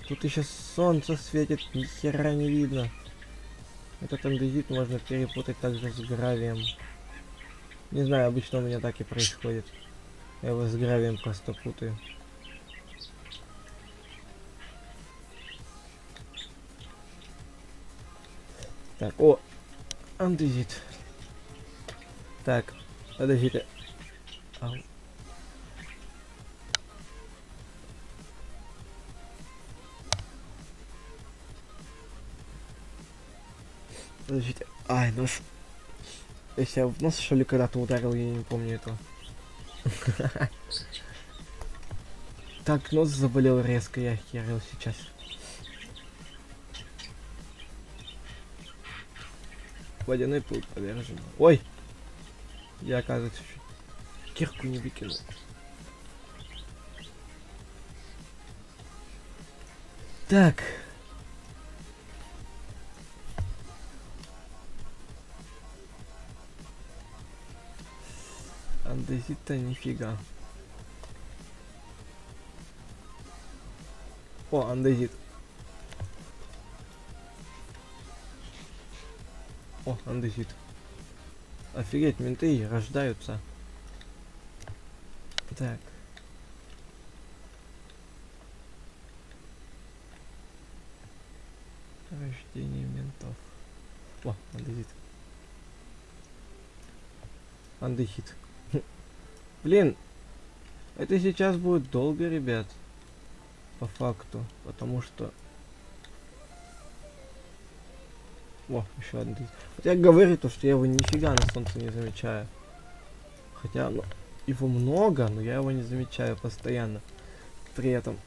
Тут еще солнце светит, ни хера не видно. Этот андезит можно перепутать также с гравием. Не знаю, обычно у меня так и происходит. Я его с гравием просто путаю. Так, о! Андезит. Так, подождите. Ау. Подождите. Ай, нос. Я себя в нос, что ли, когда-то ударил, я не помню этого. Так, нос заболел резко, я охерел сейчас. Водяной пыл повержен. Ой! Я, оказывается, кирку не выкинул. Так. Андезита нифига. О, андезит. О, андезит. Офигеть, менты рождаются. Так. Рождение ментов. О, андезит. Андезит. Блин, это сейчас будет долго, ребят. По факту. Потому что... О, еще один. Вот я говорю то, что я его нифига на солнце не замечаю. Хотя, ну, его много, но я его не замечаю постоянно. При этом.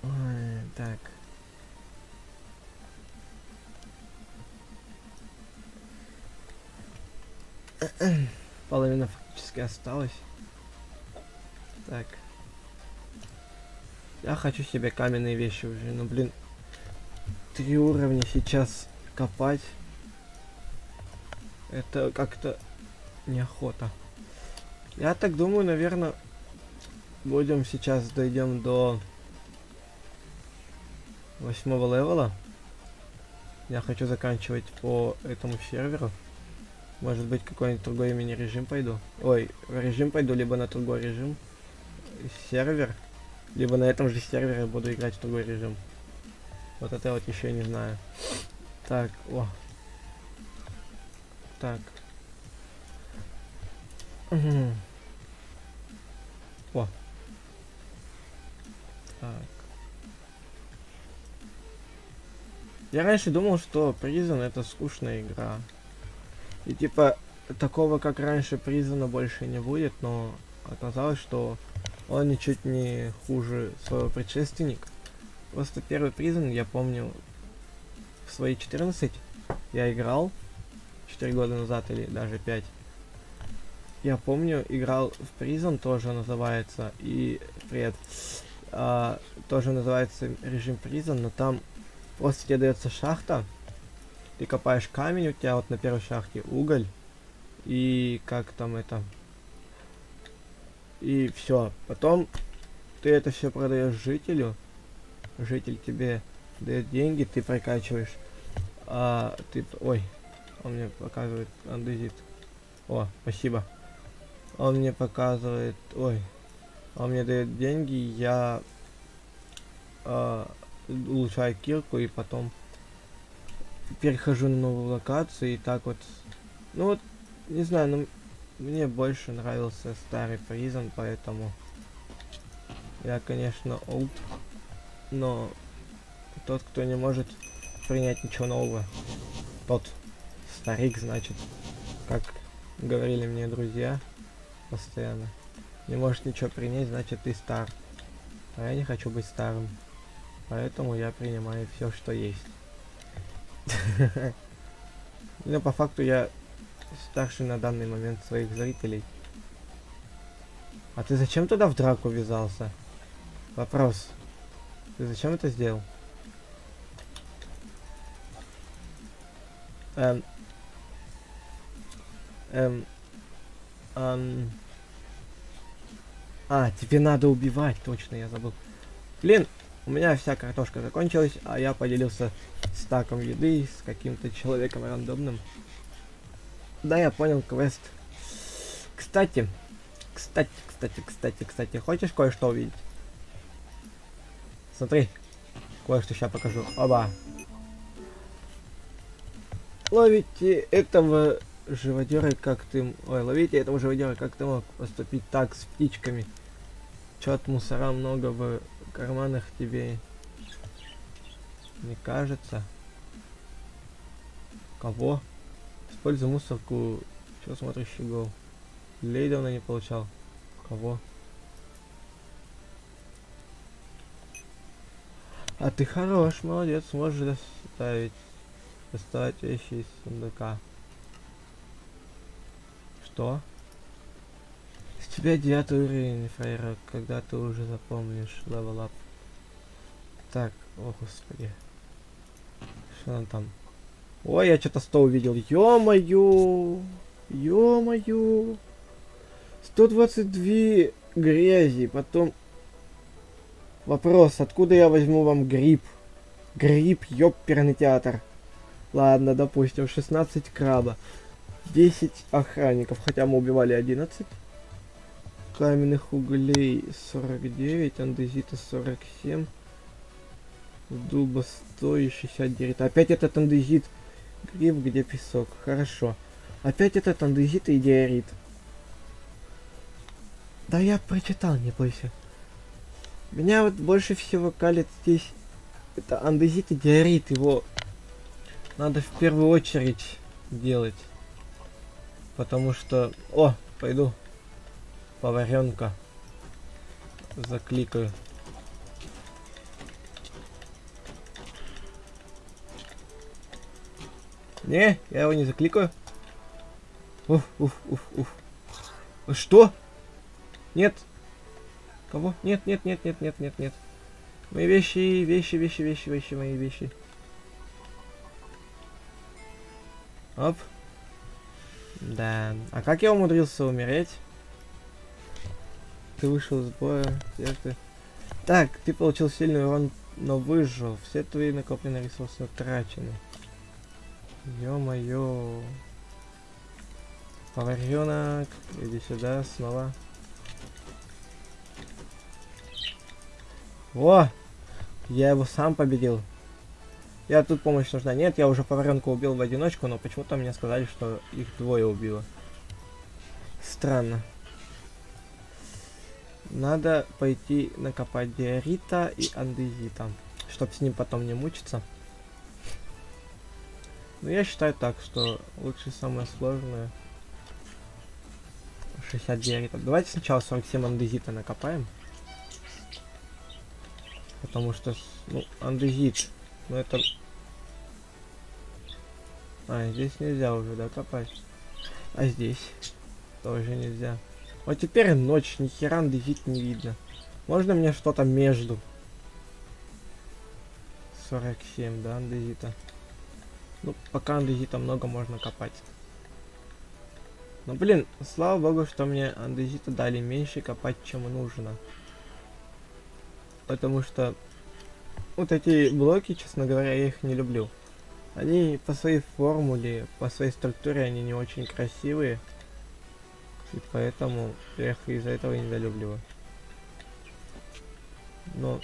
Ой, так. Половина фактически осталась. Так. Я хочу себе каменные вещи уже, но, блин, 3 уровня сейчас копать. Это как-то неохота. Я так думаю, наверное, будем сейчас дойдем до 8-го левела. Я хочу заканчивать по этому серверу. Может быть, какой-нибудь другой мини-режим пойду. Ой, в режим пойду, либо на другой режим. Сервер. Либо на этом же сервере буду играть в другой режим. Вот это вот еще не знаю. Так, о. Так. Угу. О. Так. Я раньше думал, что Prison это скучная игра. И типа, такого как раньше Prison больше не будет, но оказалось, что он ничуть не хуже своего предшественника. Просто первый Prison, я помню, в свои 14 я играл 4 года назад или даже 5. Я помню, играл в Prison, тоже называется, и привет, тоже называется режим Prison, но там просто тебе дается шахта, ты копаешь камень, у тебя вот на первой шахте уголь, и как там это, и все. Потом ты это все продаешь жителю, житель тебе дает деньги, ты прокачиваешь, а ты... Ой, он мне показывает андезит. О, спасибо. Он мне показывает... Ой, он мне дает деньги, я улучшаю кирку и потом перехожу на новую локацию и так вот. Ну вот, не знаю, но мне больше нравился старый Призм, поэтому я, конечно, олд, но тот, кто не может принять ничего нового, тот старик, значит, как говорили мне друзья постоянно, не может ничего принять, значит ты стар. А я не хочу быть старым, поэтому я принимаю все, что есть. Ну, по факту я старший на данный момент своих зрителей. А ты зачем туда в драку ввязался? Вопрос. Ты зачем это сделал? Тебе надо убивать, точно, я забыл. Блин, у меня вся картошка закончилась, а я поделился стаком еды с каким-то человеком рандомным. Да, я понял квест. Кстати, хочешь кое-что увидеть? Смотри, кое-что сейчас покажу. Оба. Ловите этого живодера, как ты... Ой, ловите этого живодера, как ты мог поступить так с птичками? Чё-то мусора много в карманах тебе не кажется? Кого? Используй мусорку. Чё смотришь, щегол? Лей давно не получал. Кого? А ты хорош, молодец, можешь доставать вещи из сундука. Что? С тебя 9 уровень, фрейра, когда ты уже запомнишь левел ап. Так, о господи. Что он там? Ой, я что-то 100 увидел. Ё-моё! Ё-моё! 122 грязи. Потом... Вопрос, откуда я возьму вам гриб? Гриб, ёперный театр. Ладно, допустим, 16 краба. 10 охранников, хотя мы убивали 11. Каменных углей 49, андезита 47. Дуба 100 и 69. Опять этот андезит. Гриб, где песок. Хорошо. Опять этот андезит и диорит. Да я прочитал, не бойся. Меня вот больше всего калит здесь. Это андезит и диорит. Его надо в первую очередь делать. Потому что... О, пойду. Поваренка. Закликаю. Не, я его не закликаю. Уф. Что? Нет. Кого? Нет. Мои вещи, мои вещи. Оп. Да. А как я умудрился умереть? Ты вышел из боя. Где ты? Так, ты получил сильный урон, но выжил. Все твои накопленные ресурсы утрачены. Ё-моё. Поваренок. Иди сюда снова. О! Я его сам победил. Я тут помощь нужна. Нет, я уже поваренку убил в одиночку, но почему-то мне сказали, что их двое убило. Странно. Надо пойти накопать диорита и андезита, чтобы с ним потом не мучиться. Но я считаю так, что лучше самое сложное 60 диорита. Давайте сначала 47 андезита накопаем. Потому что, ну, андезит, ну это... здесь нельзя уже, да, копать. А здесь тоже нельзя. Вот теперь ночь, ни хера андезит не видно. Можно мне что-то между? 47, да, андезита. Ну, пока андезита много, можно копать. Но, блин, слава богу, что мне андезита дали меньше копать, чем нужно. Потому что... Вот эти блоки, честно говоря, я их не люблю. Они по своей формуле, по своей структуре, они не очень красивые. И поэтому я их из-за этого и недолюбливаю. Но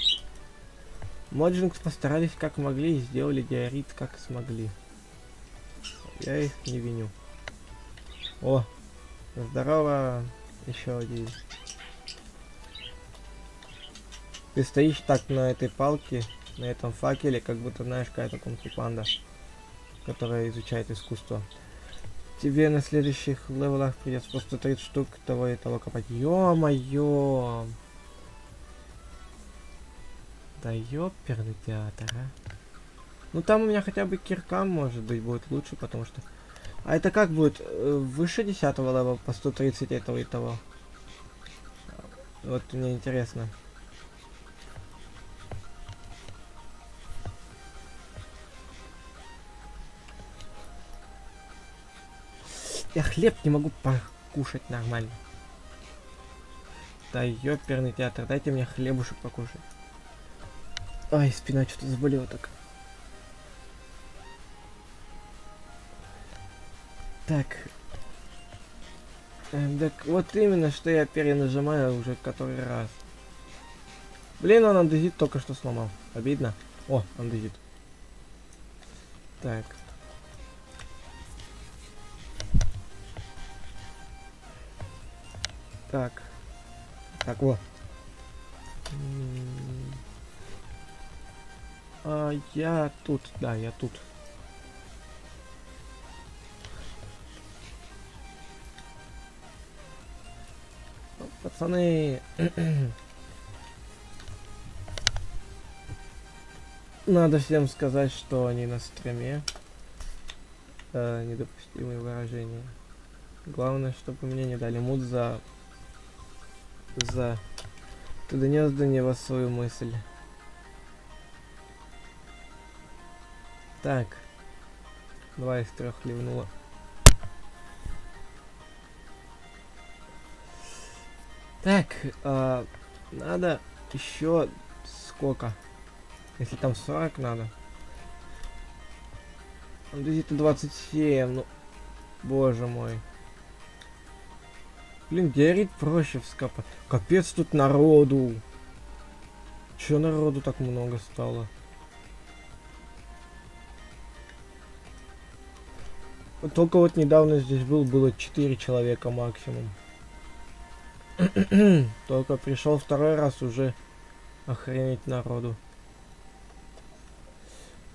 Моджинкс постарались как могли и сделали диорит как смогли. Я их не виню. О, здорово, еще один. Ты стоишь так на этой палке, на этом факеле, как будто знаешь, какая-то кунг-фу панда, которая изучает искусство. Тебе на следующих левелах придется просто 30 штук того и того копать. Ё-моё! Да ёперный театр, а. Ну там у меня хотя бы кирка, может быть, будет лучше, потому что... А это как будет? Выше 10-го левела по 130 этого и того? Вот мне интересно. Я хлеб не могу покушать нормально. Да ёперный театр, дайте мне хлебушек покушать. Ай, спина что-то заболела так. Так. Так вот именно, что я перенажимаю уже который раз. Блин, он андезит только что сломал. Обидно. О, андезит. Так. Так. Так, вот. А я тут, да, я тут. Пацаны, надо всем сказать, что они на стриме. Недопустимые выражения. Главное, чтобы мне не дали мут за... Ты донес до него свою мысль. Так. 2 из 3 ливнуло. Так, надо еще сколько? Если там 40 надо. Где-то 27, ну... Боже мой. Блин, диорит проще вскопать. Капец тут народу. Чё народу так много стало? Только вот недавно здесь было 4 человека максимум. Только пришел второй раз, уже охренеть народу.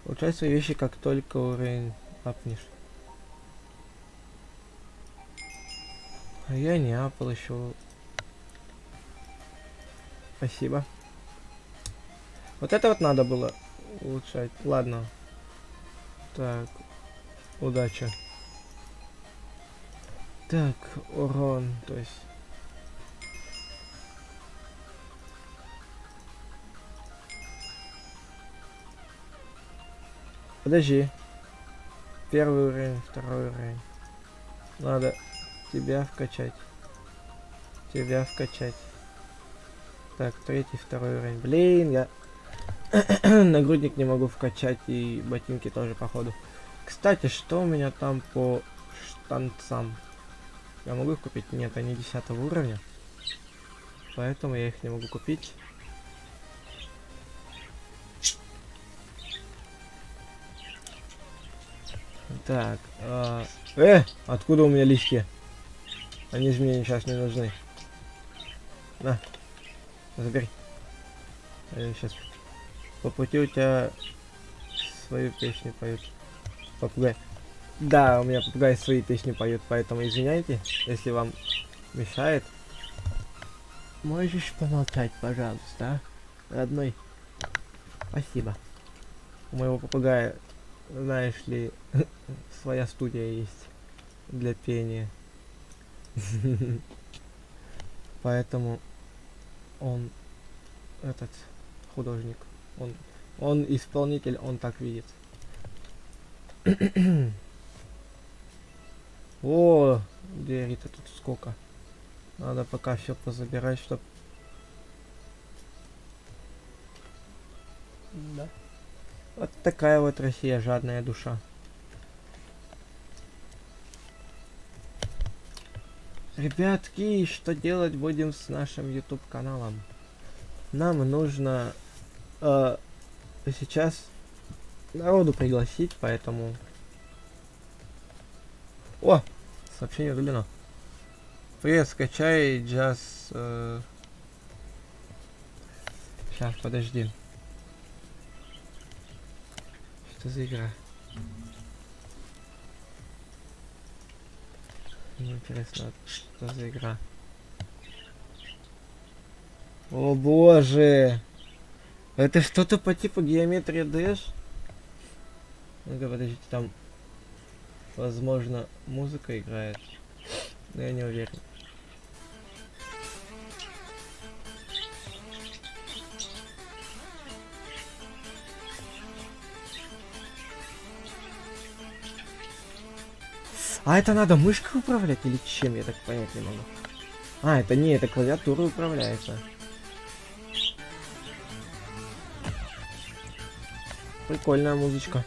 Получай свои вещи, как только уровень апнешь. А я не апал еще. Спасибо. Вот это вот надо было улучшать. Ладно. Так. Удача. Так, урон, то есть... Подожди. Первый уровень, второй уровень. Надо тебя вкачать. Тебя вкачать. Так, третий, второй уровень. Блин, я нагрудник не могу вкачать и ботинки тоже, походу. Кстати, что у меня там по штанцам? Я могу их купить? Нет, они 10 уровня. Поэтому я их не могу купить. Так, откуда у меня листья? Они же мне сейчас не нужны. На, забери. Сейчас по пути у тебя свою песню поют. Попугай. Да, у меня попугай свои песни поют, поэтому извиняйте, если вам мешает. Можешь помолчать, пожалуйста, а? Родной? Спасибо. У моего попугая, знаешь ли, своя студия есть для пения. Поэтому он этот художник, он исполнитель, он так видит. О, двери-то тут сколько. Надо пока все позабирать, чтоб Да. Вот такая вот Россия, жадная душа. Ребятки, что делать будем с нашим YouTube каналом? Нам нужно сейчас народу пригласить, поэтому... О! Сообщение удалено. Привет, скачай джаз... Сейчас, подожди. Что за игра? Мне интересно, что за игра? О боже! Это что-то по типу геометрии Dash? Ну-ка, подождите, там, возможно, музыка играет. Но я не уверен. А это надо мышкой управлять или чем? Я так понять не могу. А, это не, это клавиатура управляется. Прикольная музычка.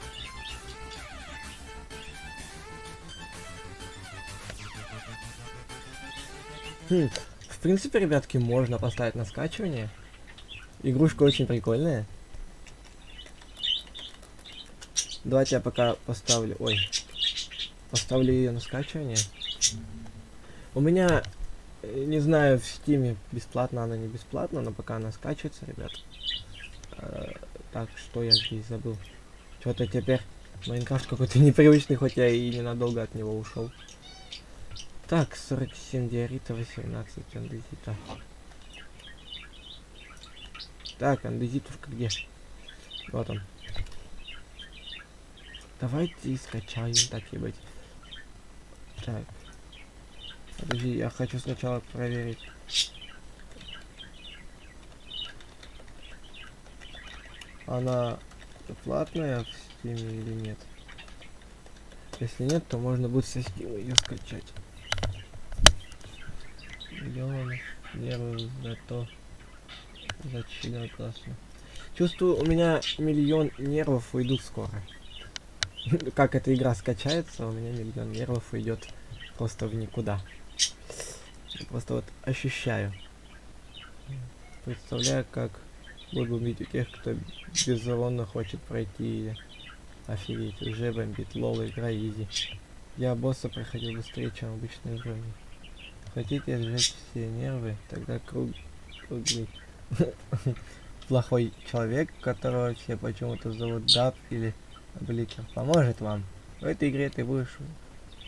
В принципе, ребятки, можно поставить на скачивание. Игрушка очень прикольная. Давайте я пока поставлю... Ой. Поставлю ее на скачивание. У меня, не знаю, в Стиме бесплатно она, не бесплатно, но пока она скачивается, ребят. Так, что я здесь забыл? Что-то теперь Майнкрафт какой-то непривычный, хоть я и ненадолго от него ушел. Так, 47 диорита, 18 андезита. Так, андезитушка где? Вот он. Давайте скачаем, так и быть. Так. Подожди, я хочу сначала проверить. Она платная в Steam или нет? Если нет, то можно будет со Steam ее скачать. Миллион нервов зато зачем классно. Чувствую, у меня миллион нервов уйдут скоро. Как эта игра скачается, у меня миллион нервов уйдет просто в никуда. Я просто вот ощущаю. Представляю, как буду видеть тех, кто беззалонно хочет пройти. Офигеть, уже бомбит. Лол, игра изи. Я босса проходил быстрее, чем обычные уровни. Хотите сжечь все нервы? Тогда круглый плохой человек, которого все почему-то зовут Даб или Бликер, поможет вам. В этой игре ты будешь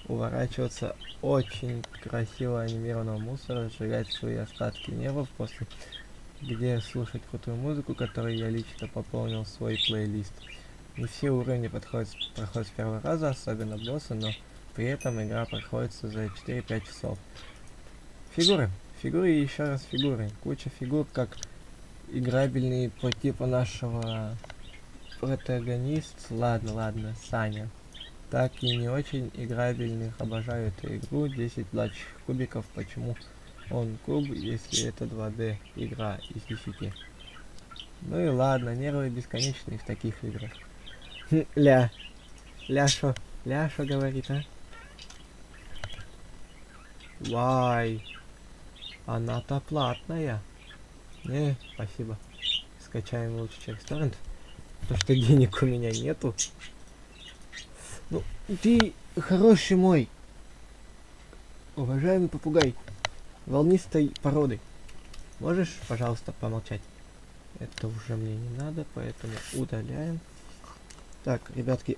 уворачиваться очень красиво анимированного мусора, сжигать свои остатки нервов, после где слушать крутую музыку, которой я лично пополнил свой плейлист. Не все уровни проходят с первого раза, особенно боссы, но при этом игра проходится за 4-5 часов. Фигуры. Фигуры и еще раз фигуры. Куча фигур, как играбельные по типу нашего протагонист. Ладно, Саня. Так и не очень играбельных. Обожаю эту игру. 10 младших кубиков. Почему он куб, если это 2D игра из 10? Ну и ладно, нервы бесконечные в таких играх. Ляшо говорит, а? Вай. Она-то платная. Не, спасибо. Скачаем лучше через торрент. Потому что денег у меня нету. Ну, ты хороший мой. Уважаемый попугай. Волнистой породы. Можешь, пожалуйста, помолчать? Это уже мне не надо, поэтому удаляем. Так, ребятки.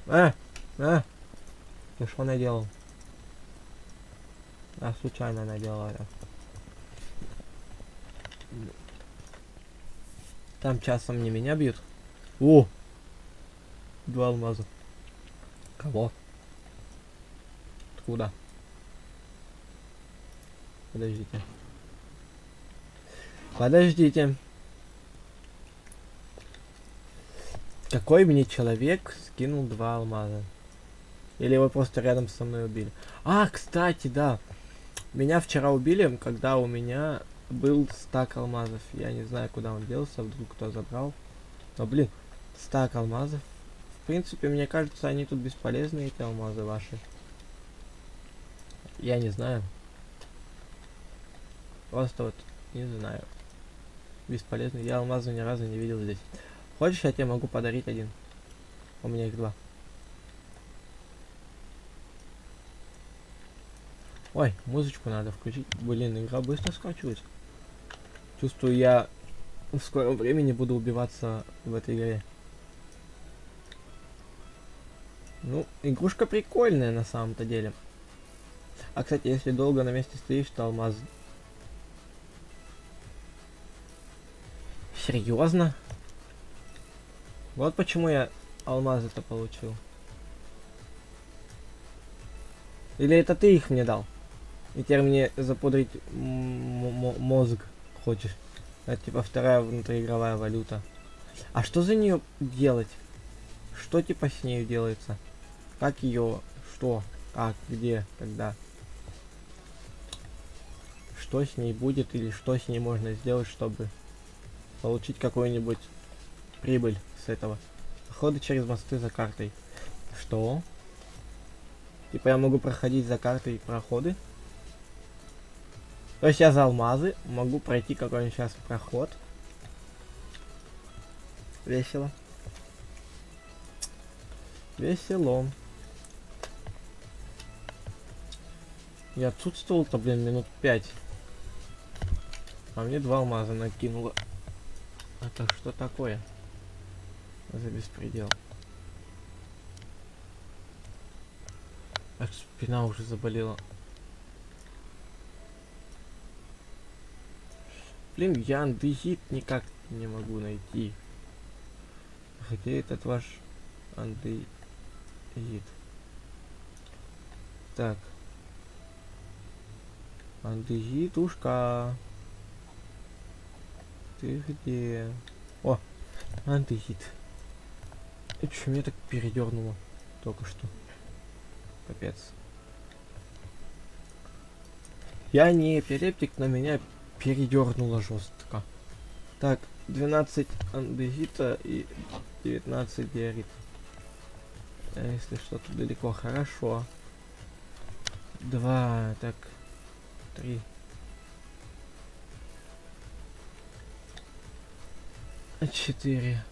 Ты что наделал? А, случайно наделал, да. Там часом не меня бьют. О! 2 алмаза. Кого? Откуда? Подождите. Какой мне человек скинул 2 алмаза? Или его просто рядом со мной убили? А, кстати, да. Меня вчера убили, когда у меня был стак алмазов. Я не знаю, куда он делся, вдруг кто забрал. Но, блин, стак алмазов. В принципе, мне кажется, они тут бесполезны, эти алмазы ваши. Я не знаю. Просто вот, не знаю. Бесполезный. Я алмазы ни разу не видел здесь. Хочешь, я тебе могу подарить один? У меня их 2. Ой, музычку надо включить. Блин, игра быстро скачивается. Чувствую, я в скором времени буду убиваться в этой игре. Ну, игрушка прикольная на самом-то деле. А, кстати, если долго на месте стоишь, то алмаз... Серьезно? Вот почему я алмазы-то получил. Или это ты их мне дал? И теперь мне запудрить мозг хочешь? Это типа вторая внутриигровая валюта. А что за нее делать? Что типа с нею делается? Как ее? Что? Как? Где? Когда? Что с ней будет или что с ней можно сделать, чтобы получить какую-нибудь прибыль с этого? Ходы через мосты за картой. Что? Типа я могу проходить за картой проходы? То есть я за алмазы могу пройти какой-нибудь сейчас проход. Весело. Весело. Я отсутствовал-то, блин, минут 5. А мне 2 алмаза накинуло. Это что такое? За беспредел. Аж спина уже заболела. Блин, я андезит никак не могу найти. Где этот ваш андезит? Так. Андезитушка. Ты где? О, андезит. Это что, меня так передернуло только что. Капец. Я не эпилептик, но меня передернуло жестко. Так, 12 андезита и 19 диорита. Если что-то далеко, хорошо. 2, так, 3. 4.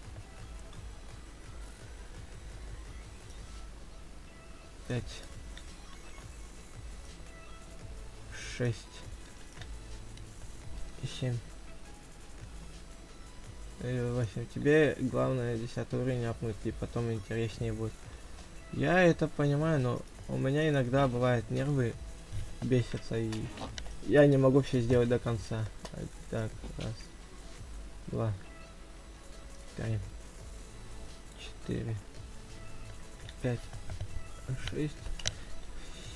5. 6. 7. 8. Тебе главное 10 уровень апнуть, и потом интереснее будет. Я это понимаю, но у меня иногда бывает нервы бесятся, и я не могу все сделать до конца. Так, 1, 2, 3, 4, 5, 6,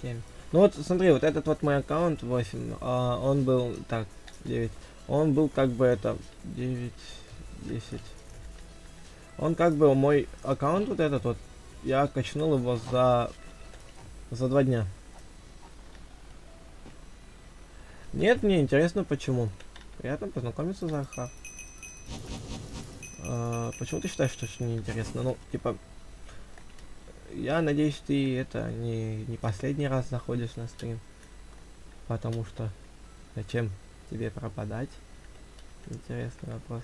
7. Ну вот, смотри, вот этот вот мой аккаунт 8, он был, так, 9. Он был как бы это, 9, 10. Он как бы мой аккаунт вот этот вот, я качнул его за 2 дня. Нет, мне интересно почему. Приятно познакомиться, Захар. Почему ты считаешь, что это неинтересно? Ну, типа, я надеюсь, ты это не последний раз заходишь на стрим. Потому что зачем тебе пропадать? Интересный вопрос.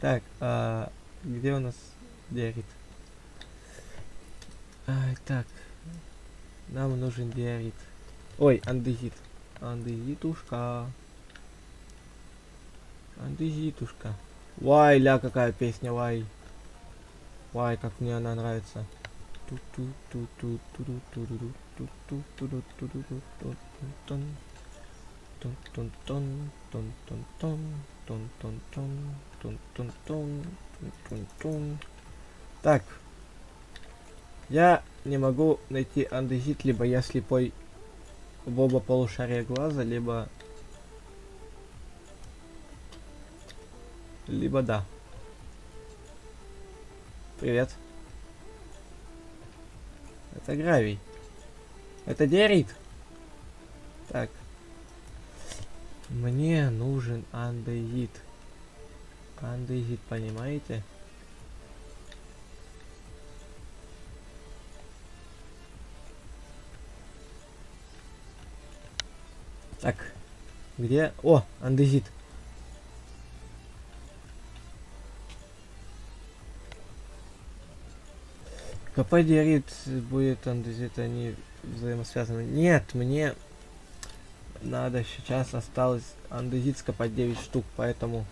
Так, где у нас диорит? Так, нам нужен диорит. Ой, андезит. Андезитушка. Андезитушка. Вай, ля, какая песня, вай. Вай, как мне она нравится. Так. Я не могу найти андезит, либо я слепой в оба полушария глаза, либо да. Привет. Это гравий. Это диорит. Так. Мне нужен андезит. Андезит, понимаете? Так, где? О, андезит. Каподерит будет андезит, они взаимосвязаны. Нет, мне надо сейчас осталось андезит скопать 9 штук, поэтому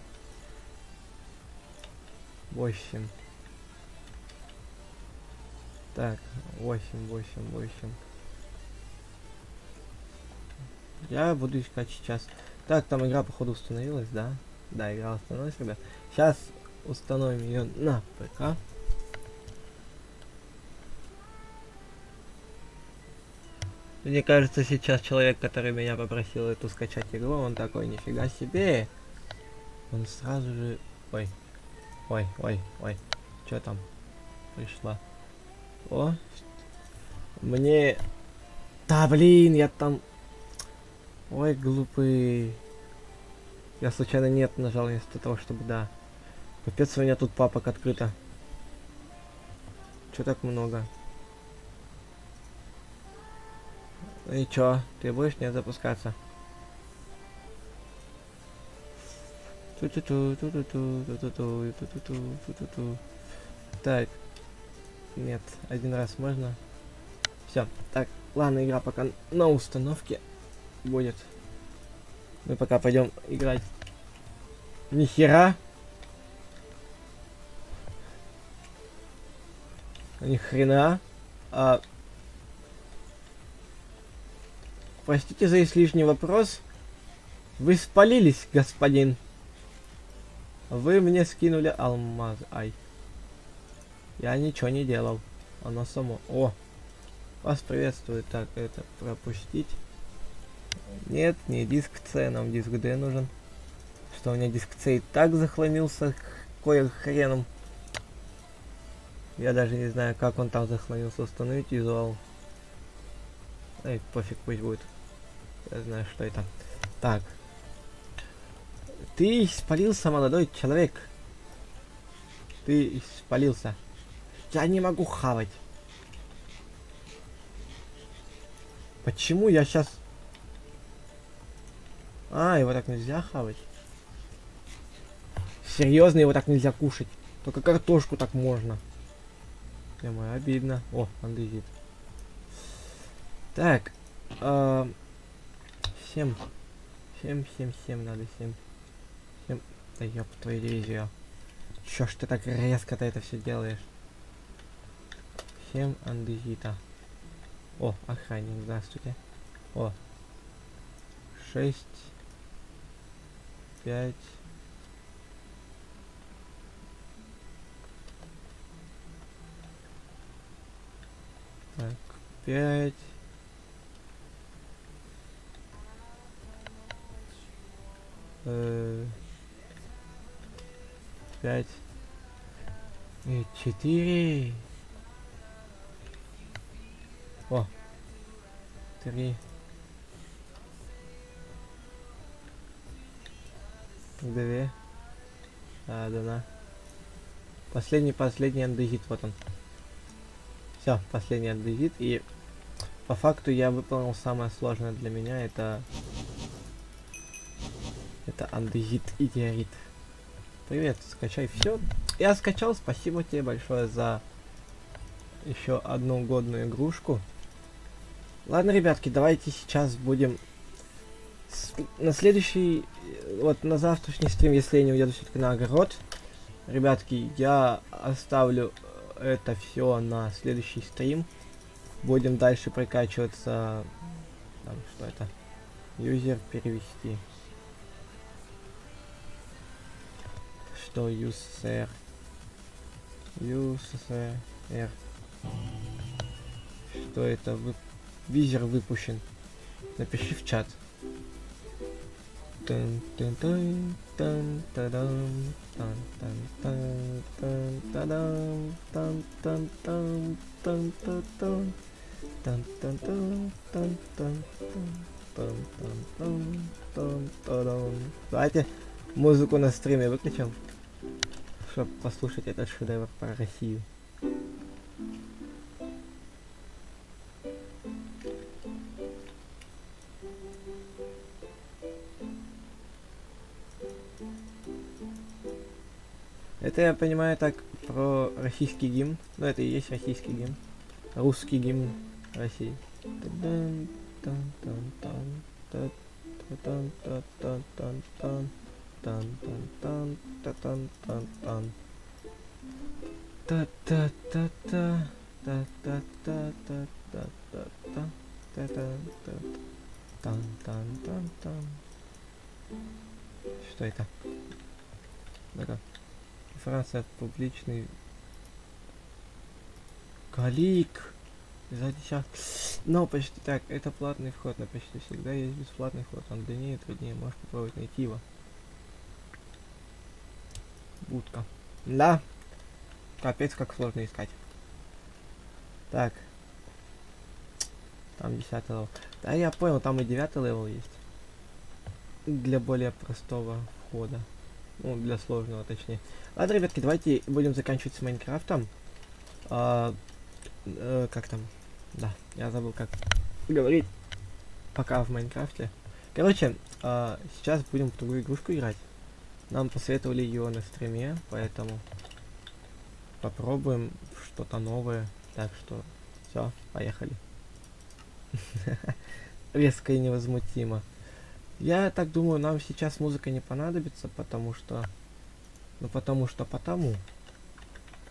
8. Так, 8. Я буду искать сейчас. Так, там игра походу установилась, да? Да, игра установилась, ребят. Сейчас установим ее на ПК. Мне кажется, сейчас человек, который меня попросил эту скачать игру, он такой, нифига себе. Он сразу же... Ой. Что там? Пришла. О. Мне... Да, блин, я там... Ой, глупый. Я случайно нет нажал вместо того, чтобы да. Капец, у меня тут папок открыто. Чё так много? И чё, ты будешь не запускаться? Так. Нет, один раз можно. Все. Так, ладно, игра пока на установке будет. Мы пока пойдем играть. Ни хера. Ни хрена. Простите за излишний вопрос. Вы спалились, господин. Вы мне скинули алмаз. Ай. Я ничего не делал. Оно само. О! Вас приветствует. Так, это пропустить. Нет, не диск C, нам диск D нужен. Что у меня диск C и так захламился кое хреном. Я даже не знаю, как он там захламился. Установить визуал. Эй, пофиг, пусть будет. Я знаю, что это. Так. Ты спалился, молодой человек. Ты спалился. Я не могу хавать. Почему я сейчас... его так нельзя хавать. Серьезно, его так нельзя кушать. Только картошку так можно. Прямо обидно. О, андезит. Так. 7 надо, 7. Да ёб твою дивизию. Чё ж ты так резко-то это все делаешь? 7 андезита. О, охранник, здравствуйте. О. 6. 5. Так, 5. 5 и 4. О, 3. 2. Да. Последний андезит, вот он. Все, последний андезит, и по факту я выполнил самое сложное для меня, это андезит и диорит. Привет, скачай все. Я скачал, спасибо тебе большое за еще одну годную игрушку. Ладно, ребятки, давайте сейчас будем на следующий, вот на завтрашний стрим, если я не уеду все-таки на огород, ребятки, я оставлю это все на следующий стрим. Будем дальше прокачиваться. Там, что это? Юзер перевести. Что юзер? Юзер. Что это? Визер выпущен. Напиши в чат. Давайте музыку на стриме выключим, чтобы послушать этот шедевр про Россию. Это, я понимаю, так про российский гимн. Ну, это и есть российский гимн. Русский гимн России. Что это? Ну-ка. Франция публичный Галик. Сзади сейчас. Но почти так. Это платный вход, но почти всегда есть бесплатный вход. Он длиннее, труднее. Можешь попробовать найти его. Будка. Да. Капец, как сложно искать. Так. Там 10 левел. Да, я понял, там и 9 левел есть. Для более простого входа. Ну, для сложного, точнее. Ладно, ребятки, давайте будем заканчивать с Майнкрафтом. Как там? Да, я забыл, как говорить. Пока в Майнкрафте. Короче, сейчас будем в другую игрушку играть. Нам посоветовали ее на стриме, поэтому попробуем что-то новое. Так что, все, поехали. Резко и невозмутимо. Я так думаю, нам сейчас музыка не понадобится, потому что... Ну, потому.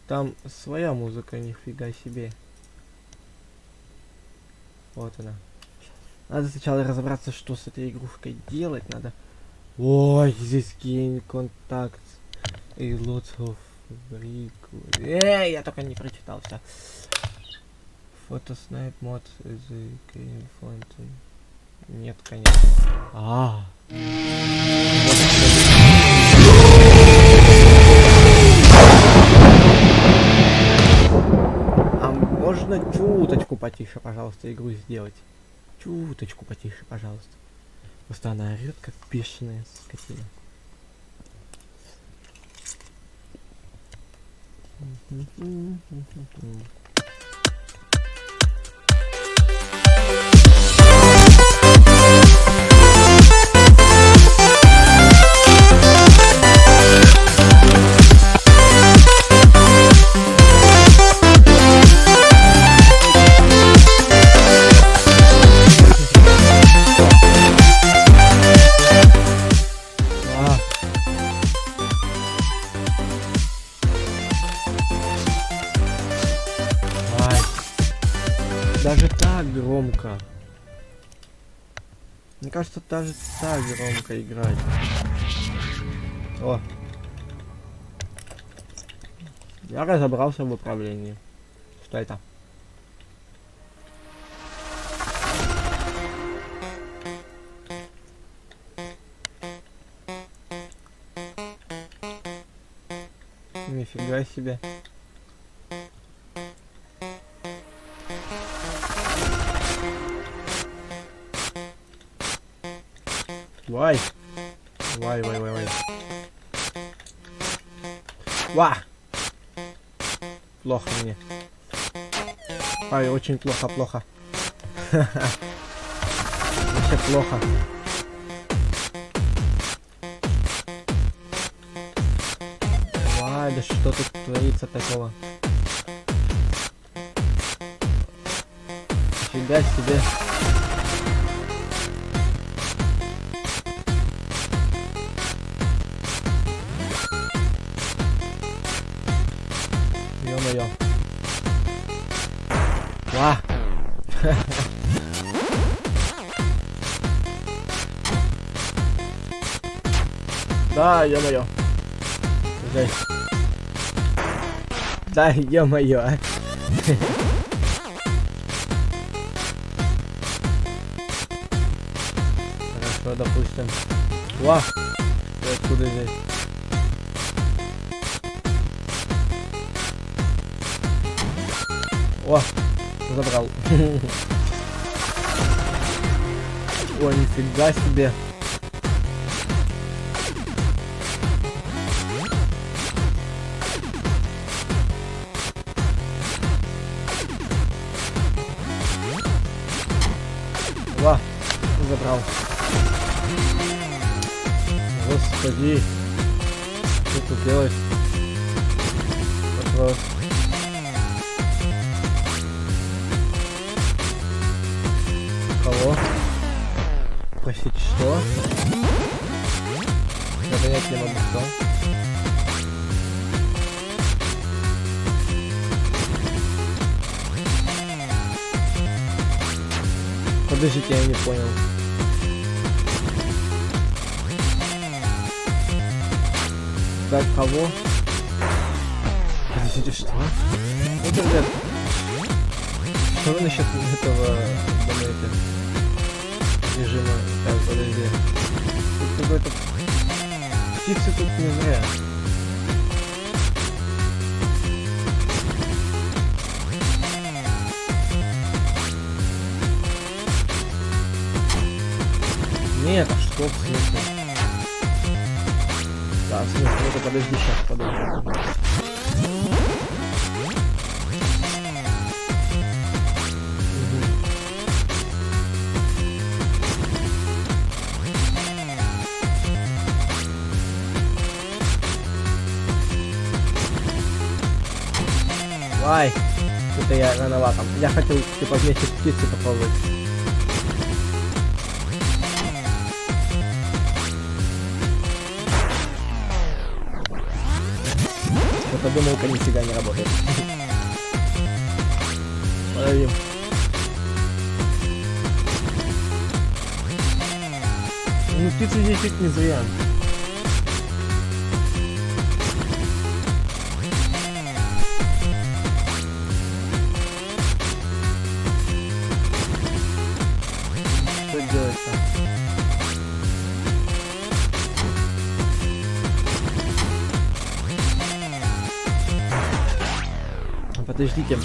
Там своя музыка, нифига себе. Вот она. Надо сначала разобраться, что с этой игрушкой делать надо. Ой, здесь gain contact и lots of я только не прочитал все. Фотоснайп мод is game fountain. Нет, конечно. А можно чуточку потише, пожалуйста, игру сделать? Чуточку потише, пожалуйста. Просто она орёт, как бешеная скотина. Даже так громко. Мне кажется, даже так громко играть. О. Я разобрался в управлении. Что это? Нифига себе. Вай. Ва! Плохо мне. Ай, очень плохо. Вообще плохо. Ай, да что тут творится такого? Фига себе. Ё-моё. Ва! Да, ё-моё. Жесть. Да, ё-моё. Хорошо, допустим. Ва! Ты откуда здесь? О, забрал. О, нифига себе. Ва, забрал. Господи. Что тут делать? Вопрос. Кого? Простите, что? Я понять не могу, что. Подождите, я не понял. Так, кого? Подождите, что? Ну, ребят, что вы насчет этого думаете? Режима? Так, подожди. Тут какой-то... Птицы тут не зря. Нет, а что в смысле? Да, в смысле, это подожди, сейчас, подожди. Ай, это я рановато. Я хотел типа вместе с птицей попробовать. Подумал-ка, нифига не работает. Подожди. Ну птицы здесь чуть не зря. Что делать-то? Подождите.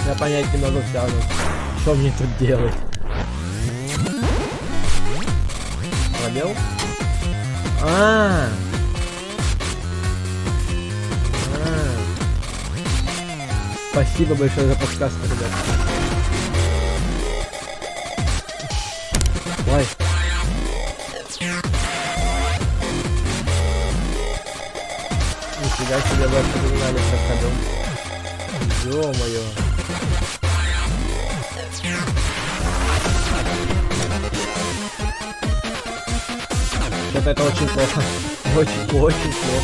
Я понять не могу все равно, что мне тут делать. Пробел? Спасибо большое за подсказку, ребят. Ой. Нифига себе, вы отпоминали, как ходил. Ё-моё. Что-то это очень плохо. Очень плохо, ребят.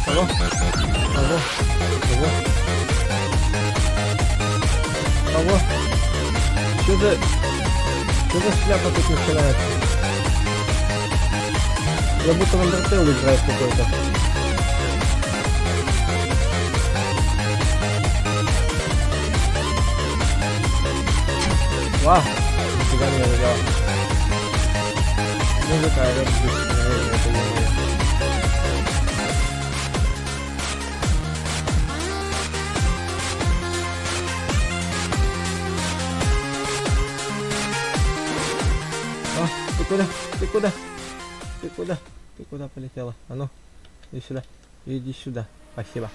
Алло? Алло? Алло? Алло? Что за шляпа тут начинается? Я будто в Undertale играю какой-то. Вау! Нифига не заделал. Музыка орёт здесь, наверное, это не моё. Ты куда? Ты куда? Ты куда? Ты куда полетела? А ну, иди сюда. Иди сюда. Спасибо.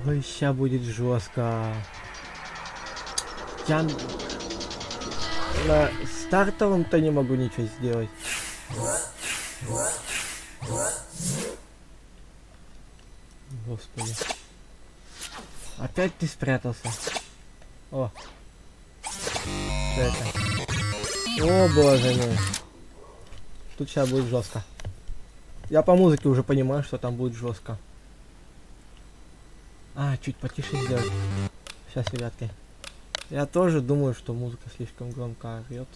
Ой, ща будет жестко. Я на стартовом-то не могу ничего сделать. Господи. Опять ты спрятался. О. Что это? О боже мой. Тут сейчас будет жестко. Я по музыке уже понимаю, что там будет жестко. А, чуть потише сделать. Сейчас, ребятки. Я тоже думаю, что музыка слишком громко орёт.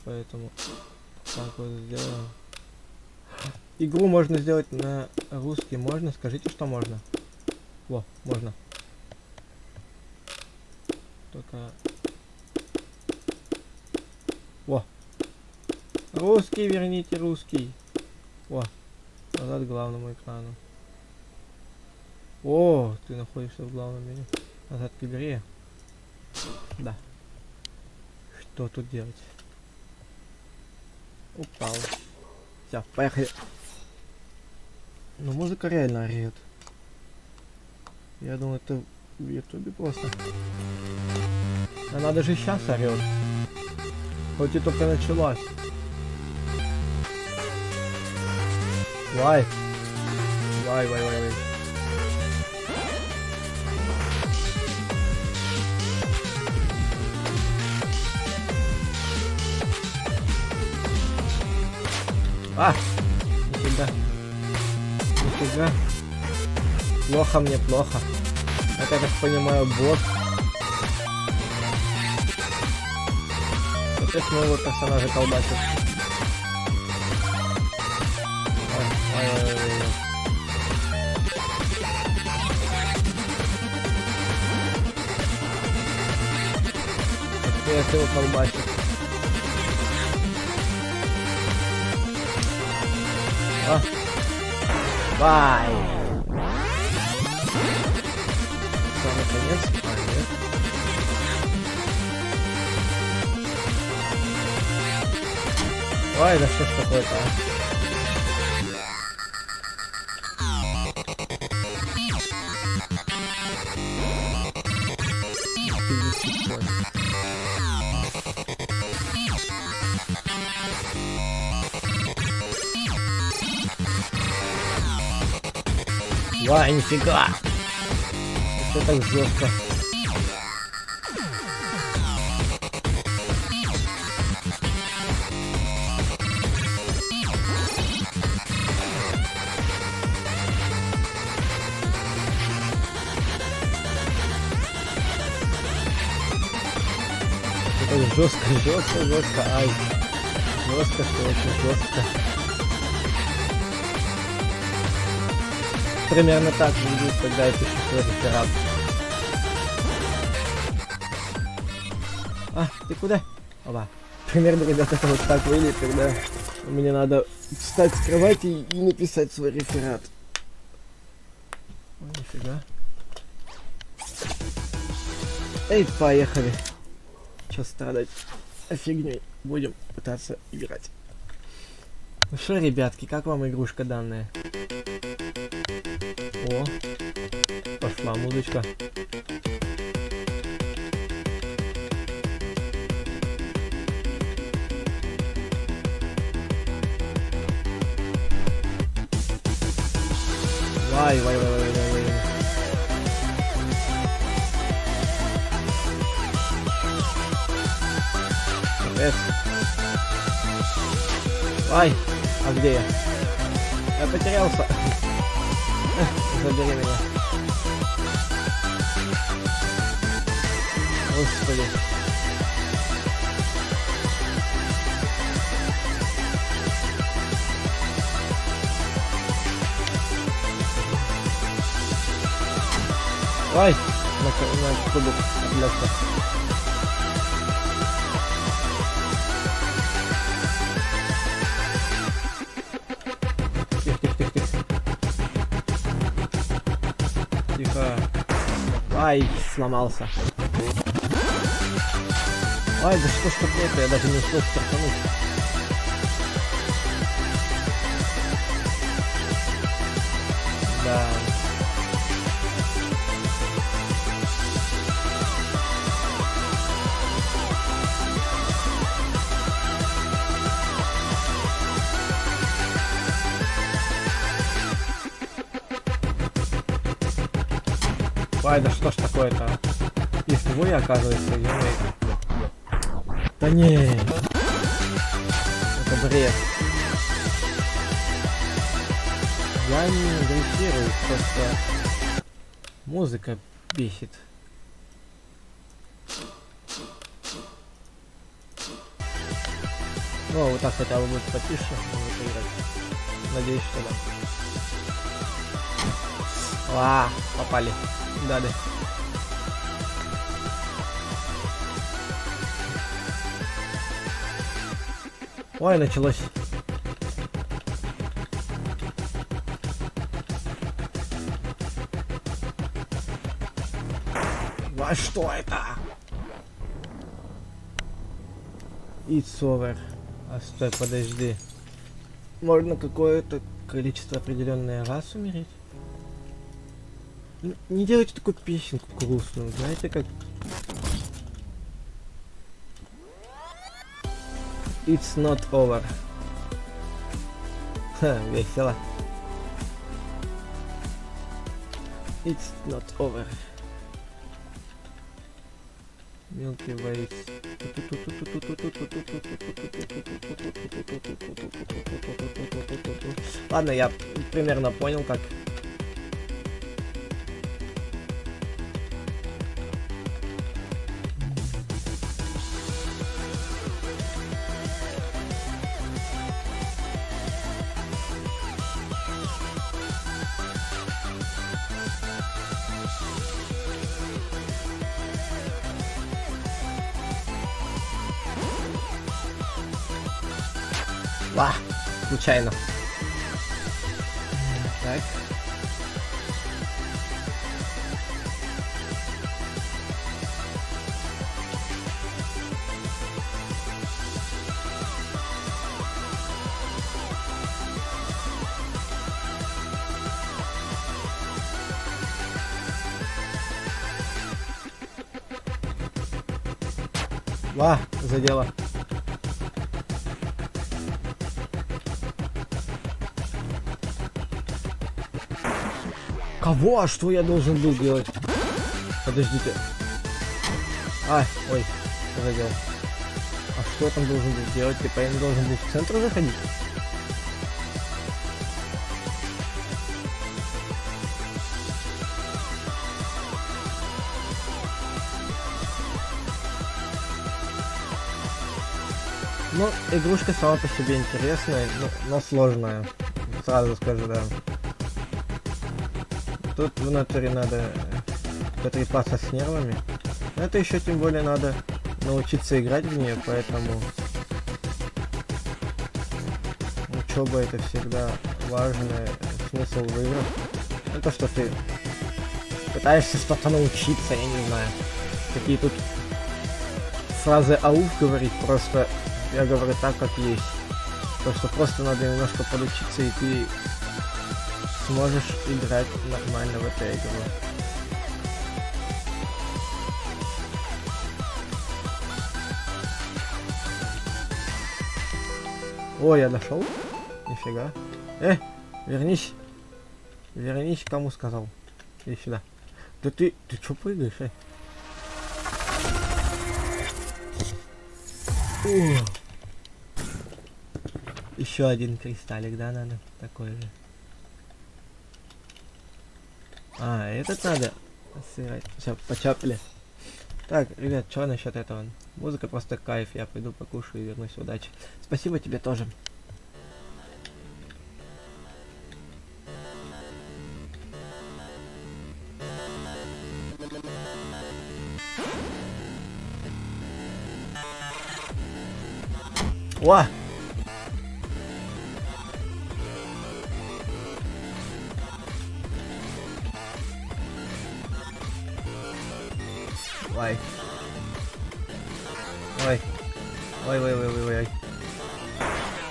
Поэтому так вот сделаем. Игру можно сделать на русский. Можно? Скажите, что можно. Во, можно. Только... Во. Русский, верните русский. О, назад к главному экрану. О, ты находишься в главном меню. Назад к игре. Да. Что тут делать? Упал. Все, поехали. Ну, музыка реально орет. Я думаю, это в ютубе просто. Она даже сейчас орет. Хоть и только началась. Вай. Вай, вай, вай, вай. А! Нифига. Нифига. Плохо мне, плохо. Это, я так понимаю, босс. Опять моего персонажа колбасит. Ой, ой, ой, ой. Опять его колбасит. А? Бай! Все, наконец. А, нет. Ой, да что ж такое-то, а? Вай, нифига! Что так жестко? Это жестко, жестко, жестко, ай. Жестко, что очень жестко. Примерно так выглядит, когда я пишу свой реферат. А, ты куда? Опа. Примерно, ребята, это вот так выглядит, когда мне надо встать с кровати и написать свой реферат. Ой, нифига. Эй, поехали. Чё страдать фигней? Будем пытаться играть. Ну что, ребятки, как вам игрушка данная? О, пошла музычка. Вай, вай, вай, вай, вай, вай. Капец. Ай, а где я? Я потерялся. Забери меня. Господи. Ай, на кубик отвлекся. Тихо. Ай, сломался. Ай, да что ж такое-то, я даже не успел стартануть. Да. Ай, да что ж такое-то, а? И свой, оказывается, ё-моё. Да не, это бред. Я не агрессирую, просто музыка бесит. Ну, вот так хотя бы будет потише, можно поиграть. Надеюсь, что да. А, попали. Дали. Ой, началось. А что это? It's over. А стой, подожди. Можно какое-то количество определенное раз умереть? Не делайте такую песенку грустную, знаете как? It's not over. Ха, весело. It's not over. Milky Way. Ладно, я примерно понял, как. Случайно. Так. Задело. Кого? А что я должен был делать? Подождите. Ой, задел. А что я там должен был делать? Типа я не должен был в центр заходить? Ну, игрушка сама по себе интересная, но сложная. Сразу скажу, да. Тут в натуре надо потрепаться с нервами. Это еще тем более надо научиться играть в нее, поэтому учеба это всегда важный смысл в играх. Ну то, что ты пытаешься что-то научиться, я не знаю. Какие тут фразы ауф говорить, просто я говорю так, как есть. То, что просто надо немножко подучиться, и ты сможешь играть нормально в эту игру. О, я дошел? Нифига. Вернись. Вернись, кому сказал. Иди сюда. Да ты чё прыгаешь, Еще один кристаллик, да, надо? Такой же. Этот надо сыграть. Все, почапали. Так, ребят, что насчет этого? Музыка просто кайф. Я пойду покушаю и вернусь. Удачи. Спасибо тебе тоже. О! Ой. Ой.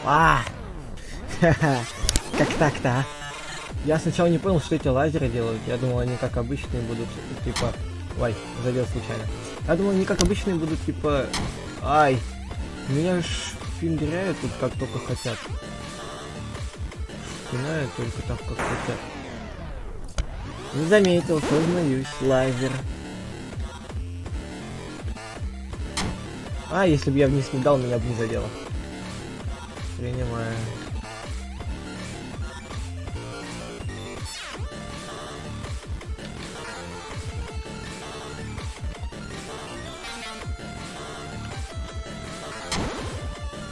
Ой. Как так-то, а? Я сначала не понял, что эти лазеры делают. Я думал, они как обычные будут, типа... Ой, задел случайно. Я думал, они как обычные будут, типа... Ай. Меня ж финдеряют тут как только хотят. Пинают только так, как хотят. Не заметил, сознаюсь, лазер. Если бы я вниз не дал, меня бы не задело. Принимаю.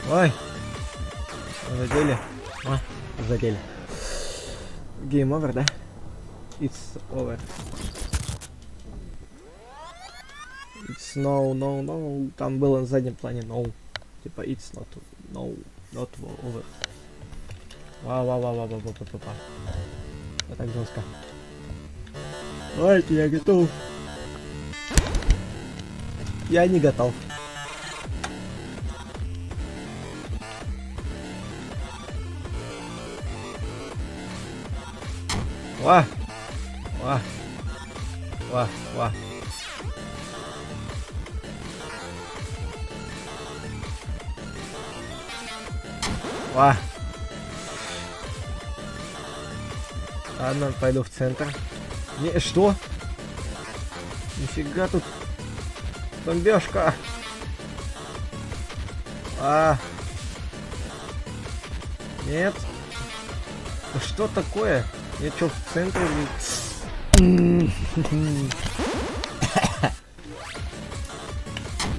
Ой! Задели? Задели. Game over, да? It's over. It's no. Там было на заднем плане no. Типа it's not no. Not over. Вау. Вот так жестко. Давайте, я готов. Я не готов. Ва! Ладно, пойду в центр. Не, что? Нифига тут бомбежка. Нет. Да что такое? Я чё, в центре?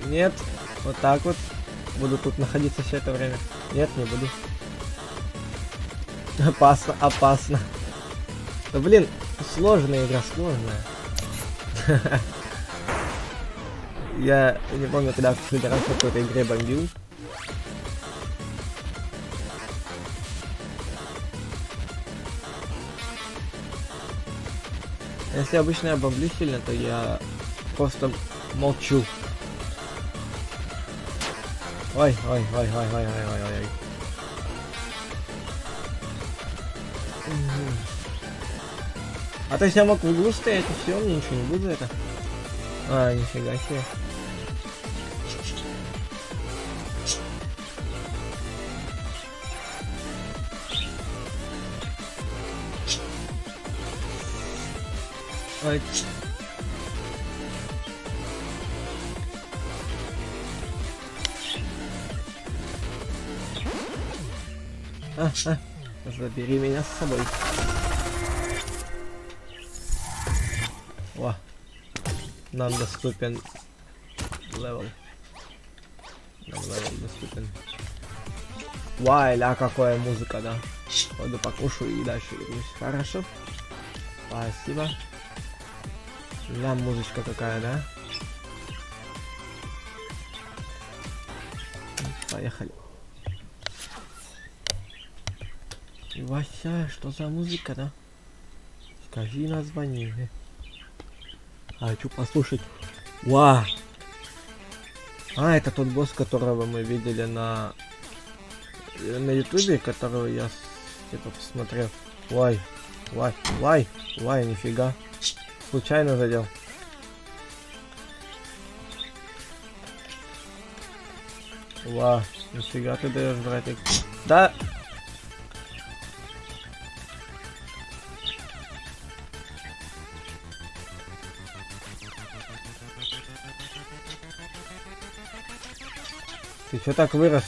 Нет. Вот так вот. Буду тут находиться все это время. Нет, не буду. Опасно. Да блин, сложная игра, сложная. Я не помню, когда в последний раз в какой-то игре бомбил. Если обычно я бомблю сильно, то я просто молчу. Ой. А то есть я мог в углу стоять и все, мне ничего не будет за это. Нифига себе. Ой. Забери меня с собой. О, нам доступен левел. Нам левел доступен. Ля, какая музыка, да. Пойду покушаю и дальше вернусь. Хорошо. Спасибо. Ля, музычка какая, да? Поехали. Вася, что за музыка, да? Скажи название. Хочу послушать. Это тот босс, которого мы видели на ютубе, которого я где-то посмотрел. Нифига. Случайно задел. Нифига ты даешь, братик. Да. Ты чё так вырос?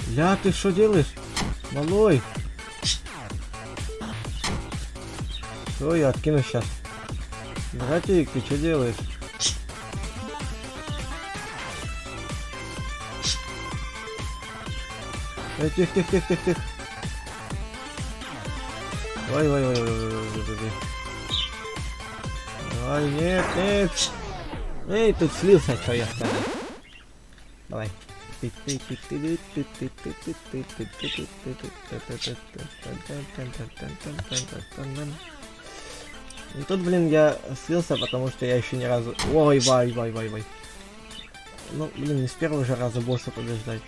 Ля, ты что делаешь? Малой. Все, я откину сейчас. Братик, ты что делаешь? Тихо. Ой, нет. Эй, тут слился, что я сказал. Давай. И тут, блин, я слился, потому что я еще ни разу... Ой. Ну, блин, не с первого же раза босса побеждать.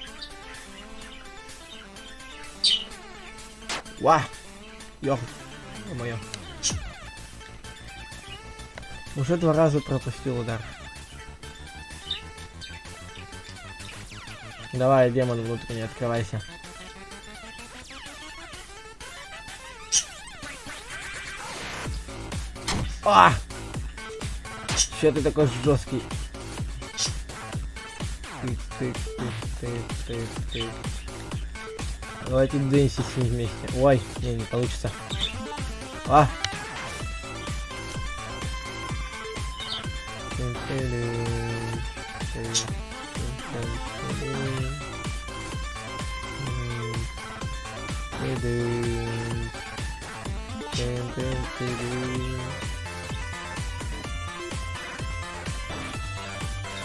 Ё-моё. Уже 2 раза пропустил удар. Давай, демон внутренний, открывайся. Че ты такой жесткий? Ты. Давайте двинемся с ним вместе. Ой, не получится.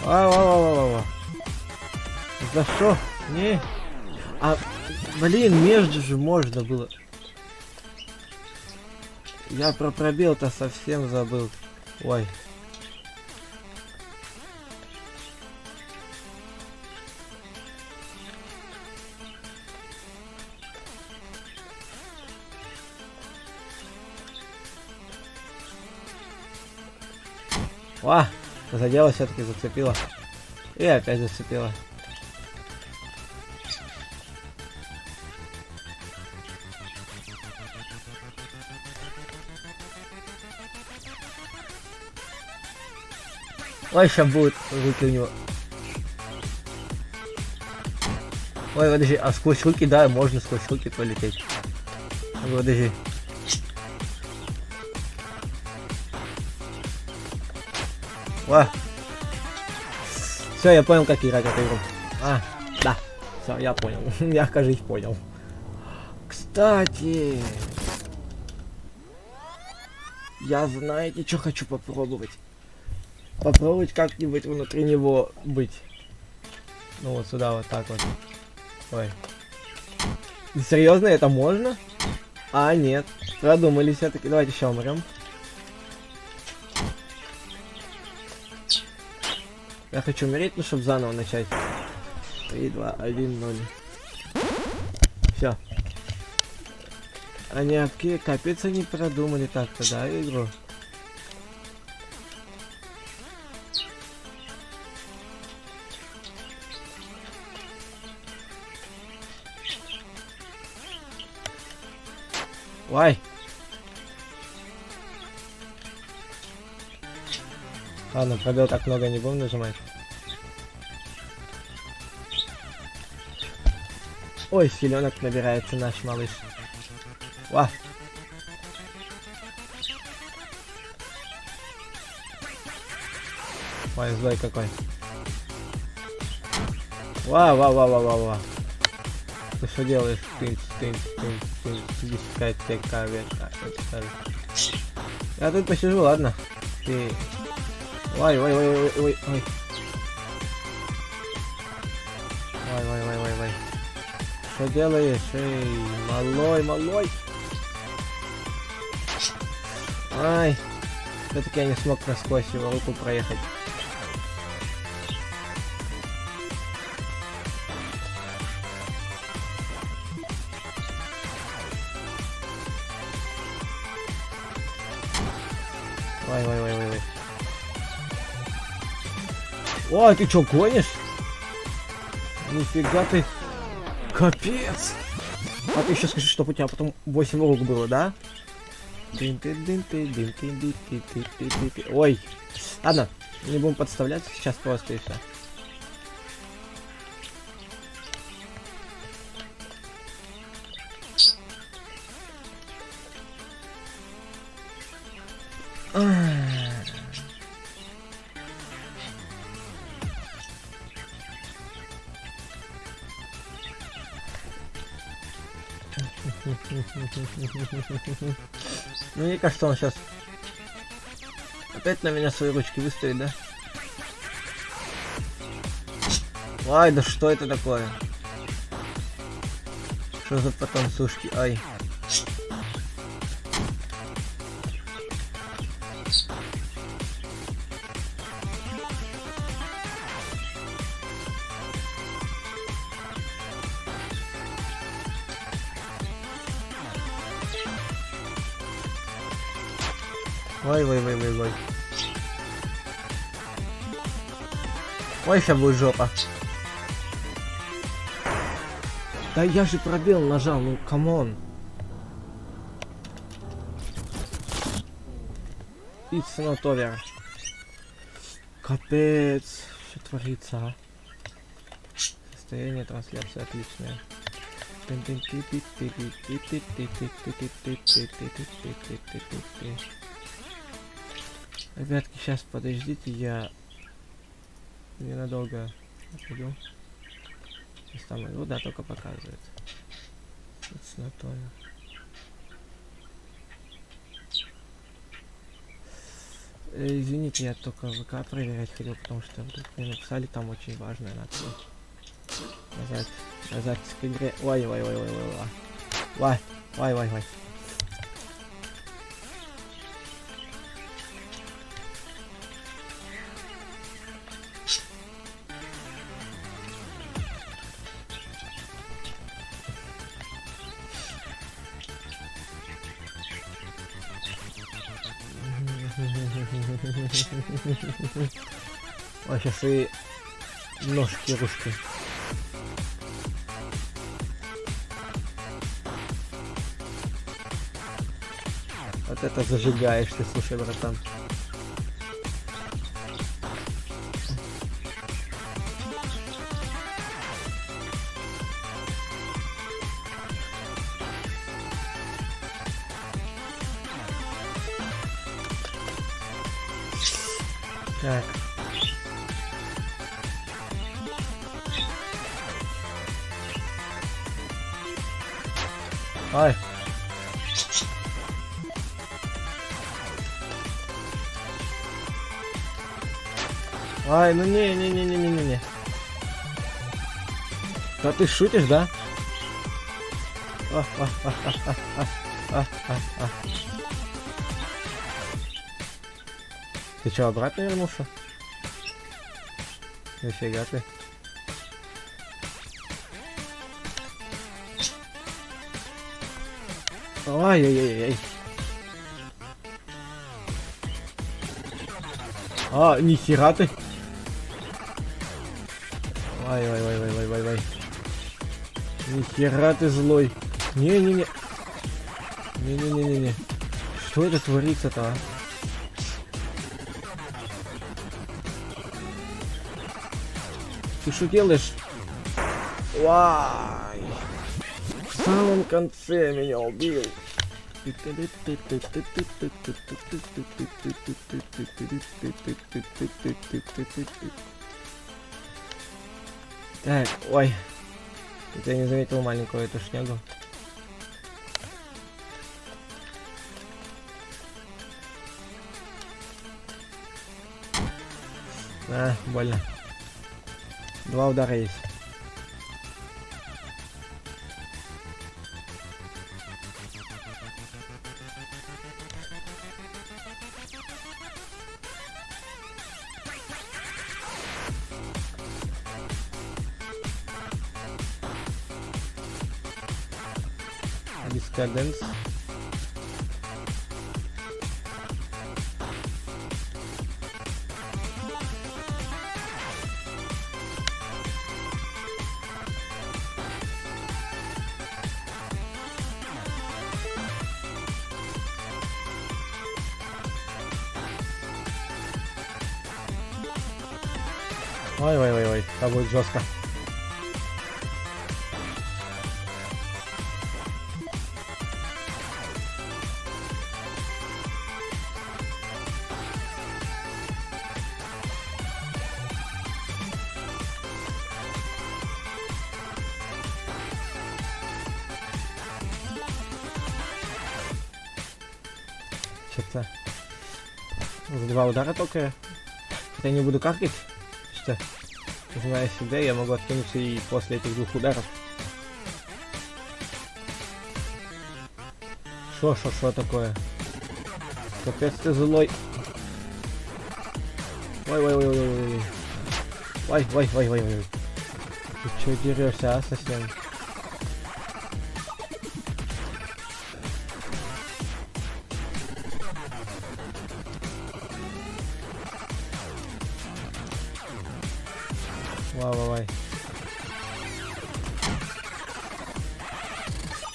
Ва-ва-ва-ва-ва. За что? Не. А, блин, между же можно было. Я про пробел-то совсем забыл. Ой. Ва! Задела, все-таки зацепила. И опять зацепила. Ой, сейчас будет руки у него. Ой, подожди, а сквозь руки, да, можно сквозь руки полететь. Ой, подожди. Ва. Все, я понял, как играть эту игру. А, да. Все, я понял. Я, кажется, понял. Кстати, я, знаете, что хочу попробовать? Попробовать как-нибудь внутри него быть. Ну вот сюда, вот так вот. Ой. Серьезно, это можно? А, нет. Продумали все-таки. Давайте еще умрем. Я хочу умереть, ну, чтобы заново начать. 3, 2, 1, 0. Все. Они окей, капец, они продумали так-то, да, игру? Ой. Ладно, пробел так много не будем нажимать. Ой, силенок набирается наш малыш. Ва. Ой, злой какой. Ва. Ты что делаешь? Ты. Иди спускай, я тут посижу, ладно? Ты. Ой. Ой. Что делаешь? Эй, малой. Ай. Все-таки я не смог насквозь его руку проехать. Ой. Ой, ты чё, гонишь? Нифига ты. Капец. А ты еще скажи, чтобы у тебя потом 8 рук было, да? Ой. Ладно, не будем подставлять, сейчас просто и все. Ну, мне кажется, он сейчас опять на меня свои ручки выставит, да? Ай, да что это такое? Что за потанцушки? Ай. Ой. Ой, сейчас будет жопа. Да я же пробел нажал, ну камон. It's not over. Капец, что творится, а? Состояние трансляции отличное. Ребятки, сейчас подождите, я ненадолго отойду. Сейчас там вода только показывает. It's not over. Извините, я только ВК проверять хотел, потому что вдруг мне написали там очень важное, надо нажать к игре. Ой. Ой, сейчас и ножки русские. Вот это зажигаешь ты, слушай, братан. Так. Ай. Ай, ну не. Да ты шутишь, да? А. Ты чё, обратно вернулся? Нифига ты. Ай-яй-яй-яй. А, нихера ты. Вай. Нихера ты злой. Не. Не. Что это творится-то, а? Ты что делаешь? Вай! В самом конце меня убил. Так, ой. Тут я не заметил маленькую эту шнягу. А, больно. 2 удара есть. Дискаденс. Ой, это будет жестко. Что-то за 2 удара только. Я не буду каркать. Что? Зная себя, я могу откинуться и после этих 2 ударов. Шо такое? Капец ты злой. Ой. Ты чё дерешься, а, совсем? Вай.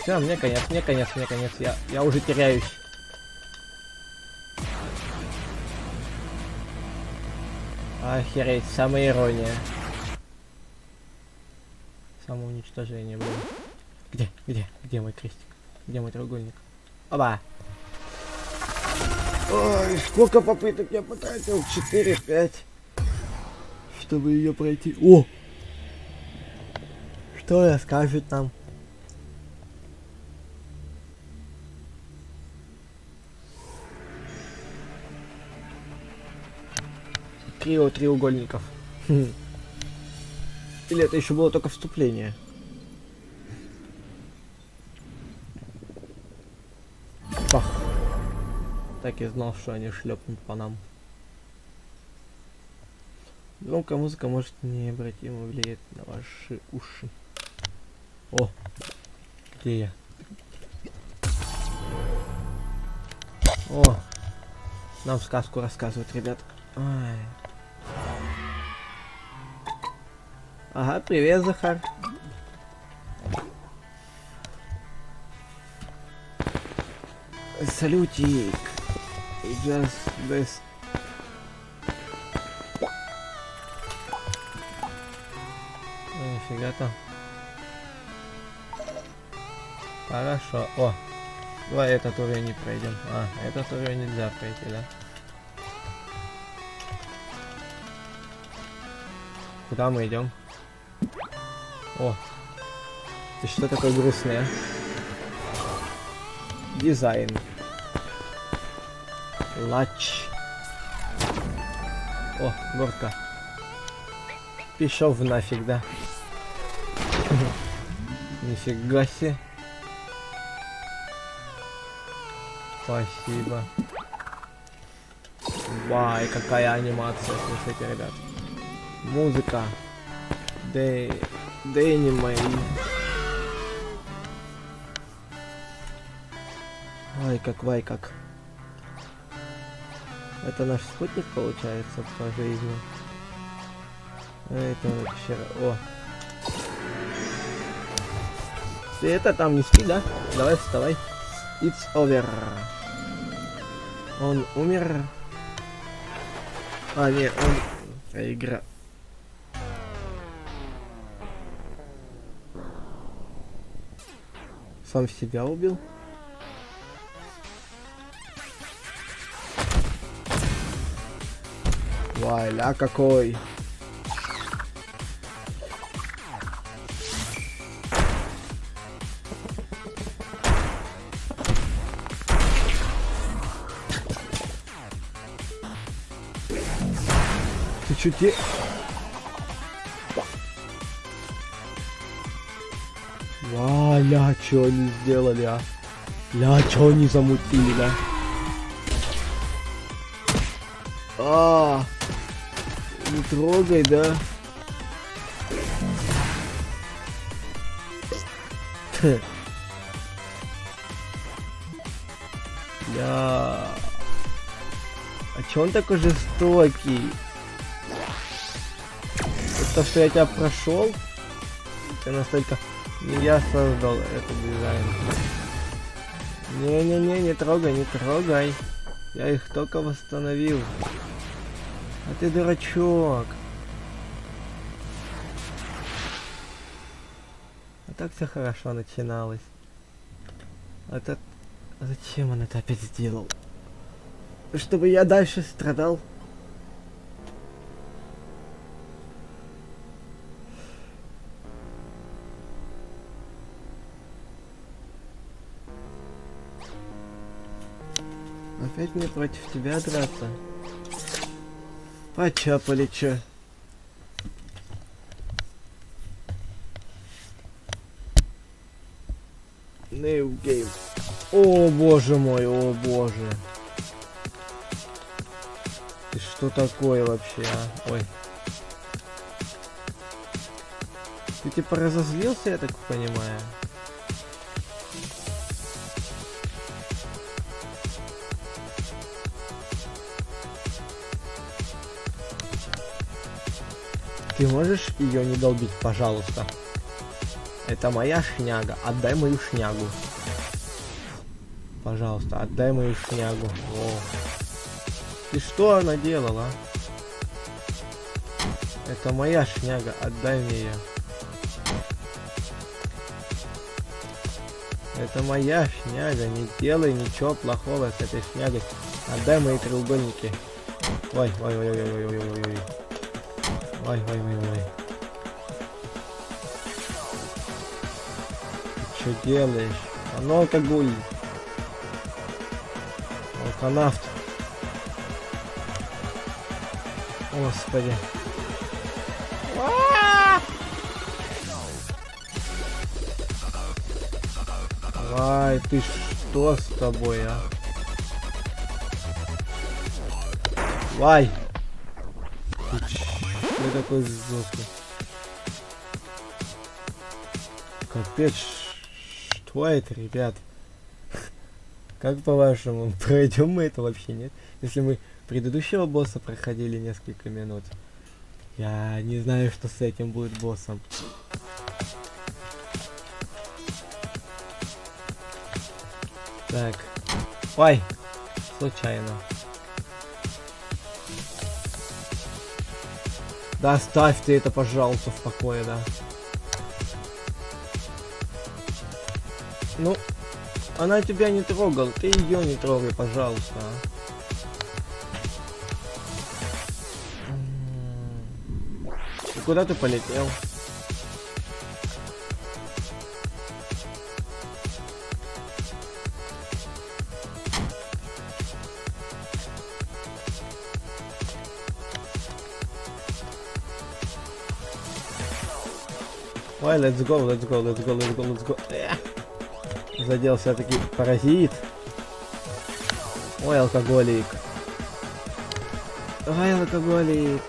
Все, мне конец. Я уже теряюсь. Охереть, самая ирония. Самоуничтожение было. Где мой крестик? Где мой треугольник? Оба! Ой, сколько попыток я потратил? 4-5. Чтобы ее пройти. О! Что расскажет нам? трио треугольников. Или это еще было только вступление? Бах. Так и знал, что они шлепнут по нам. Громкая музыка может необратимо влиять на ваши уши. О, где я? О, нам сказку рассказывают, ребят. Ай. Ага, привет, Захар. Салютик. Just best. Нифига там. Хорошо. О, давай этот уровень пройдем. А, этот уровень нельзя пройти, да? Куда мы идем? О, ты что такое грустное? Дизайн. Лач. О, горка. Пішов нафиг, да? Нифига себе. Спасибо. Вай, какая анимация, слушайте, ребят. Музыка. Дэнни мои. Ай, как вай, как. Это наш спутник получается по жизни. Это вообще... О. Ты это там не спи, да? Давай вставай. It's over. Он умер. А, нет, он... Игра. Сам себя убил? Валя какой! Ты чё те... Ля, чё они сделали, а? Ля, чё они замутили, да? А, не трогай, да? Ля. А чё он такой жестокий? Это что я тебя прошел? Ты настолько... Не я создал этот дизайн. Не-не-не, не трогай, не трогай. Я их только восстановил. А ты дурачок. А так все хорошо начиналось. А зачем он это опять сделал? Чтобы я дальше страдал? Опять мне против тебя драться? Почапали чё? New game. О боже мой, о боже. Ты что такое вообще, а? Ой. Ты типа разозлился, я так понимаю? Ты можешь ее не долбить, пожалуйста? Это моя шняга. Отдай мою шнягу. Пожалуйста, отдай мою шнягу. О. И что она делала? Это моя шняга. Отдай мне ее. Это моя шняга. Не делай ничего плохого с этой шнягой. Отдай мои треугольники. Ой, ой, ой, ой, ой, ой, ой, ой. Ой, ой, ой, ой. Ты что делаешь? А ну алкоголь. Алканавт. Господи. Ай, ты что с тобой, а? Вай! Ты такой жесткий. Капец, что это, ребят? Как по-вашему, пройдем мы это вообще, нет? Если мы предыдущего босса проходили несколько минут. Я не знаю, что с этим будет боссом. Так. Ой! Случайно. Да оставь ты это, пожалуйста, в покое, да. Ну, она тебя не трогала, ты ее не трогай, пожалуйста. И куда ты полетел? Ой, let's go, let's go, let's go, let's go, let's go. Задел все-таки паразит. Ой, алкоголик. Ой, алкоголик.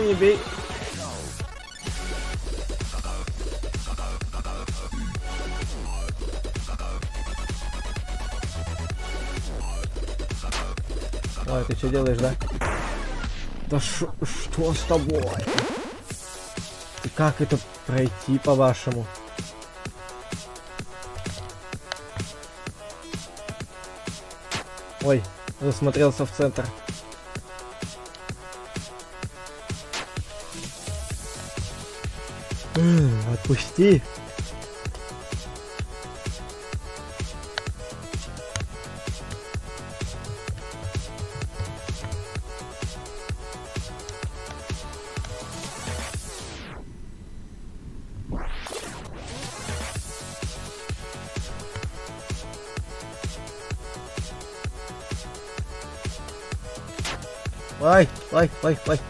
Не бей. Ой, ты что делаешь, да? Да что с тобой? И как это пройти, по-вашему? Ой, засмотрелся в центр. Отпусти. Ай, ай, ай, ай.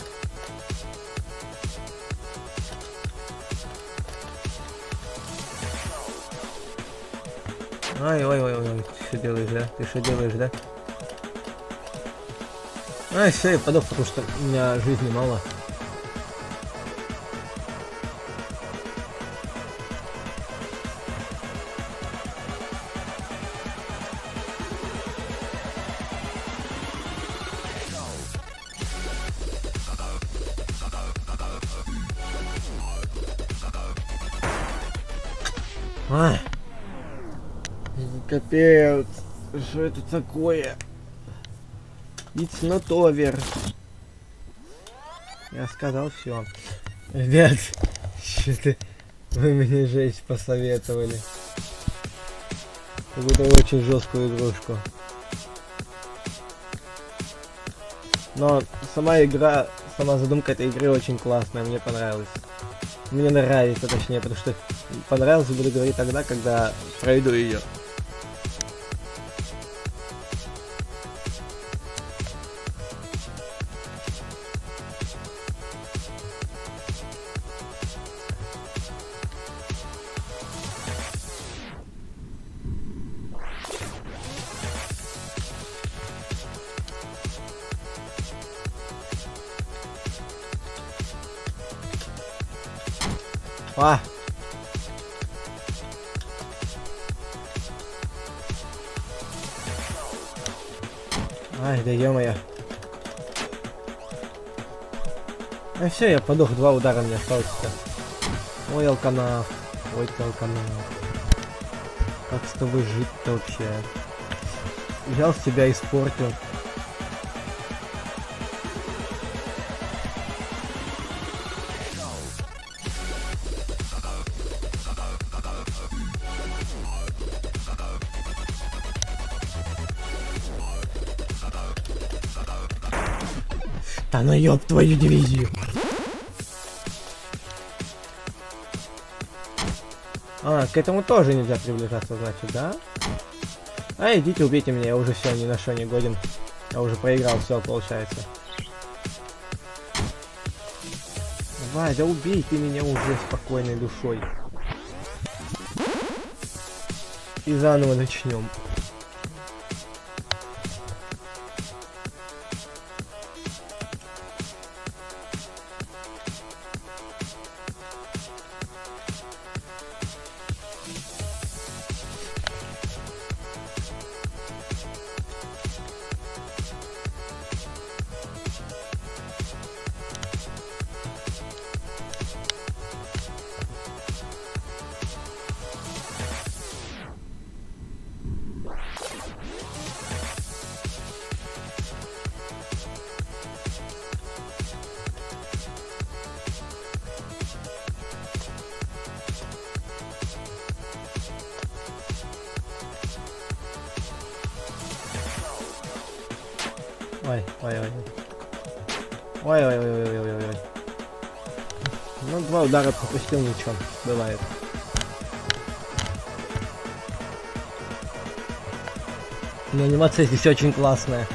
Ай, ой, ой, ой, ты что делаешь, да? Ты что делаешь, да? Ай, все, я подох, потому что у меня жизни мало. Ай. Капец. Что это такое? It's not over. Я сказал все. Ребят, что-то вы мне жесть посоветовали. Какую-то очень жесткую игрушку. Но сама игра, сама задумка этой игры очень классная, мне понравилась. Мне нравится, точнее, потому что понравилось, буду говорить тогда, когда пройду ее. А! Ай, да ё-моё. А все, я подох, 2 удара мне осталось-то. Ой, алканавт. Ой, ты алканавт. Как с тобой жить-то вообще? Взял с тебя, испортил. Да ну ёб твою дивизию. А, к этому тоже нельзя приближаться, значит, да? А, идите, убейте меня, я уже все, ни на что не годен. Я уже проиграл, все, получается. Давай, да убей ты меня уже спокойной душой. И заново начнем. Ой, ой, ой. Ой, ой, ой, ой, ой, ой, ой. Ну, 2 удара пропустил, ничего, бывает. Но анимация здесь очень классная.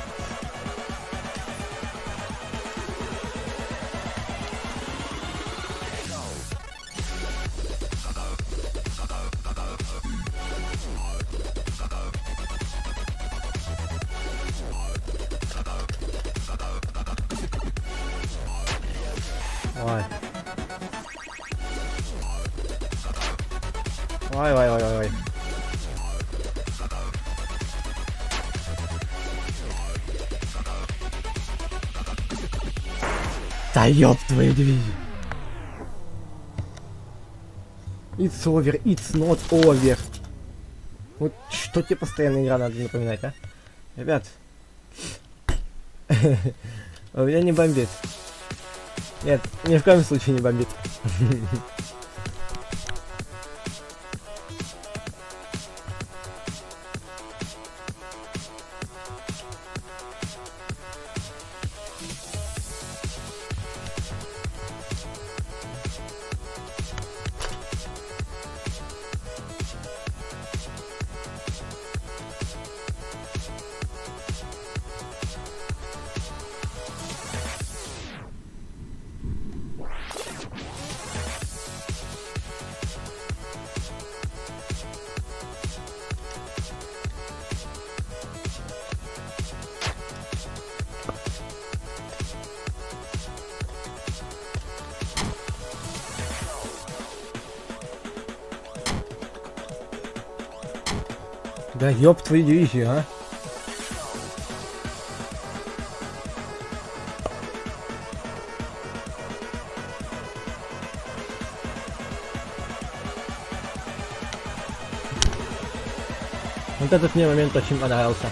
Ой. Ой, ой, ой, ой, ой. Да ёб твою дивизию. It's over, it's not over. Вот что тебе постоянно игра надо напоминать, а? Ребят. У меня не бомбит. Нет, ни в коем случае не бомбит. Да ёб твою дивизию, а? Вот этот мне момент очень понравился.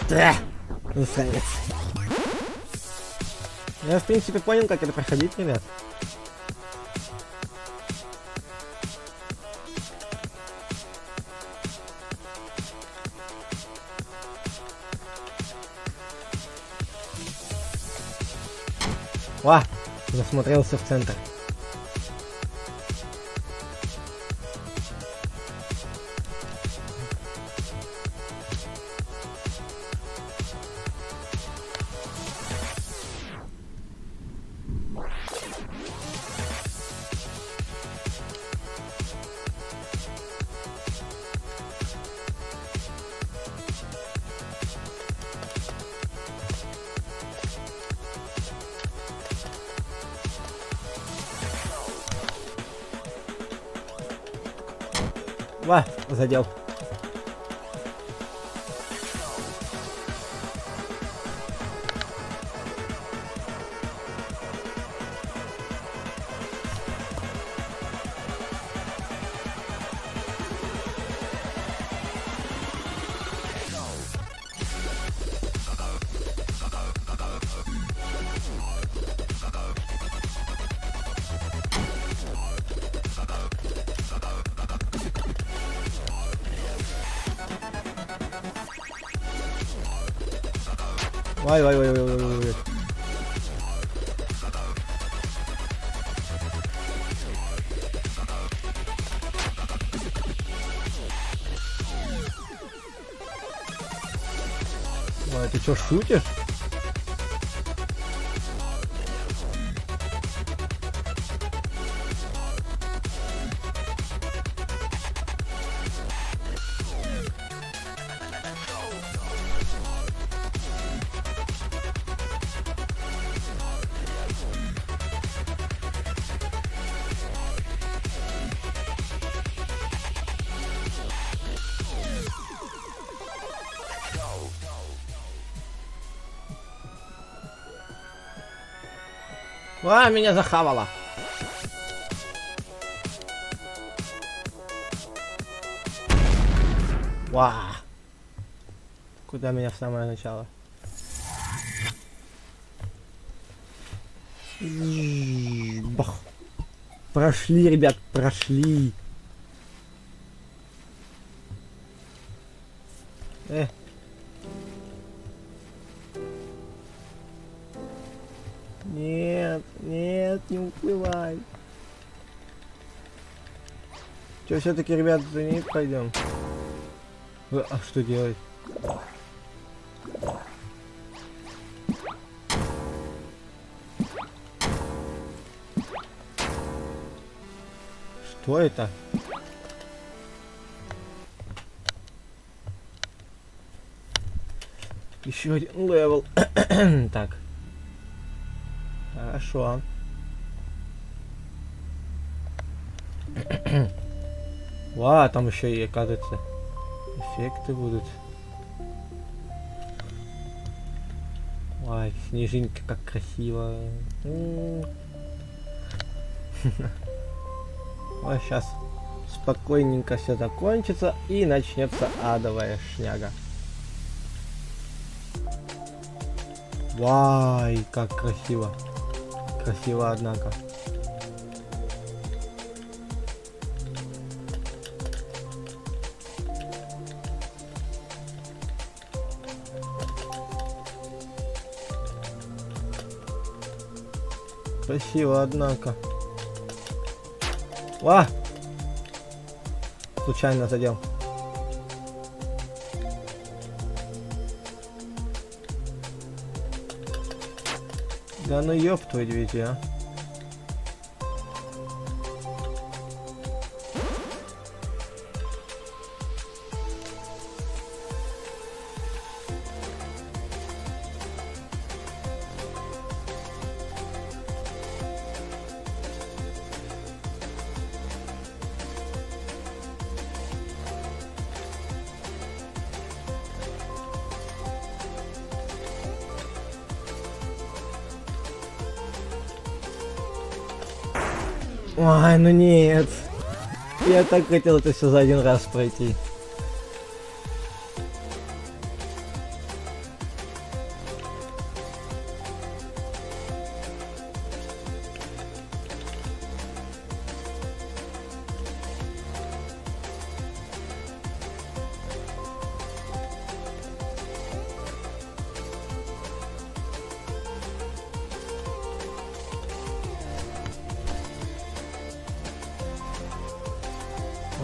Да! Засранец. Я, в принципе, понял, как это проходить, ребят. Ва! Засмотрелся в центр. Ва! Задел. Ай, ай, ай, ай, ай, ай. Ой, ты чё, шутишь? А, меня захавало. Ва. Куда меня в самое начало? Бах. Прошли, ребят, прошли. Нет, нет, не уплывай. Че, все-таки, ребят, за ней пойдем? А что делать? Что это? Еще один левел. Так. Хорошо. Ва, там еще и, оказывается, эффекты будут. Ой, снежинка, как красиво. Ой, сейчас спокойненько все закончится и начнется адовая шняга. Вай, как красиво. Красиво, однако. Красиво, однако. Ва! Случайно задел. Да ну ёб твою дивизию, а. Ой, ну нет. Я так хотел это все за один раз пройти.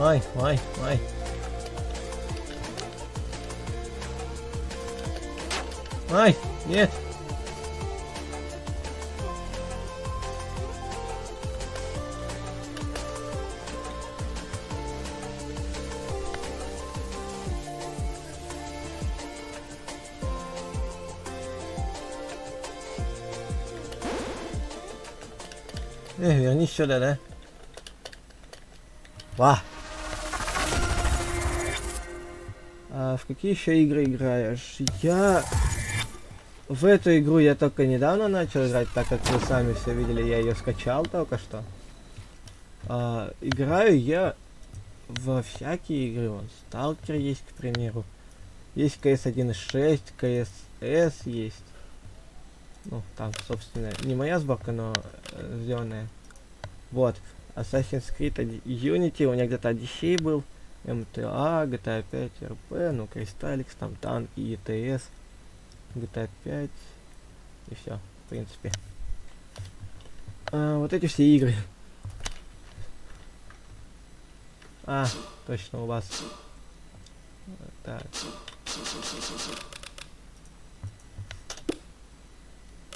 Ай, ай, ай. Ай, нет. Вернись сюда, да? Ва! А в какие еще игры играешь? Я... В эту игру я только недавно начал играть, так как вы сами все видели, я ее скачал только что. Играю я во всякие игры. Вон, Сталкер есть, к примеру. Есть CS 1.6, CSS есть. Ну, там, собственно, не моя сборка, но сделанная. Вот. Assassin's Creed Unity, у меня где-то Odyssey был. MTA, GTA 5, RP, ну, Crystalix, там танки, ETS. GTA 5 и все, в принципе. Вот эти все игры. Точно у вас. Так.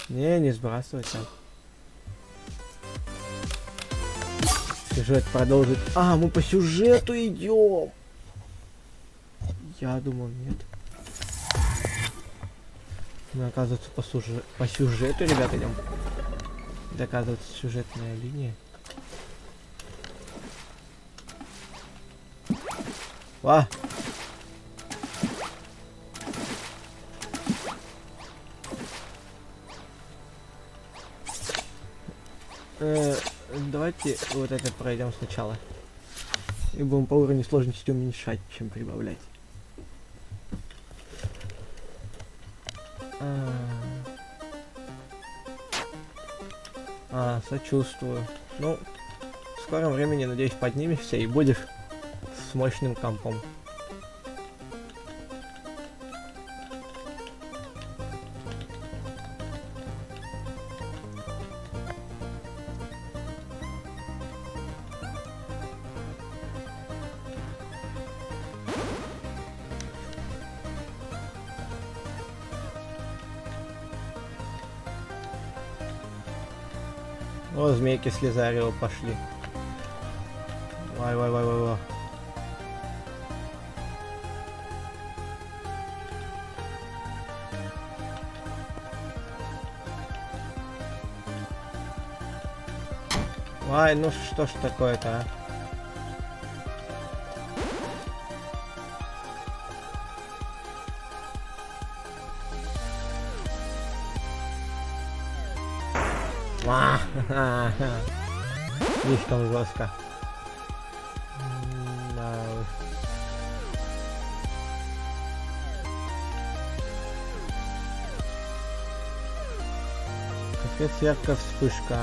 Не сбрасывать так. Сюжет продолжит. Мы по сюжету идем. Я думал, нет. Мы, оказывается, по сюжету, ребята, идем. Это, оказывается, сюжетная линия. Давайте вот это пройдем сначала. И будем по уровню сложности уменьшать, чем прибавлять. Сочувствую. Ну, в скором времени, надеюсь, поднимешься и будешь с мощным компом. О, змейки Слизарио пошли. Вай. Ну что ж такое-то, Слишком жестко. Да уж. Капец, яркая вспышка.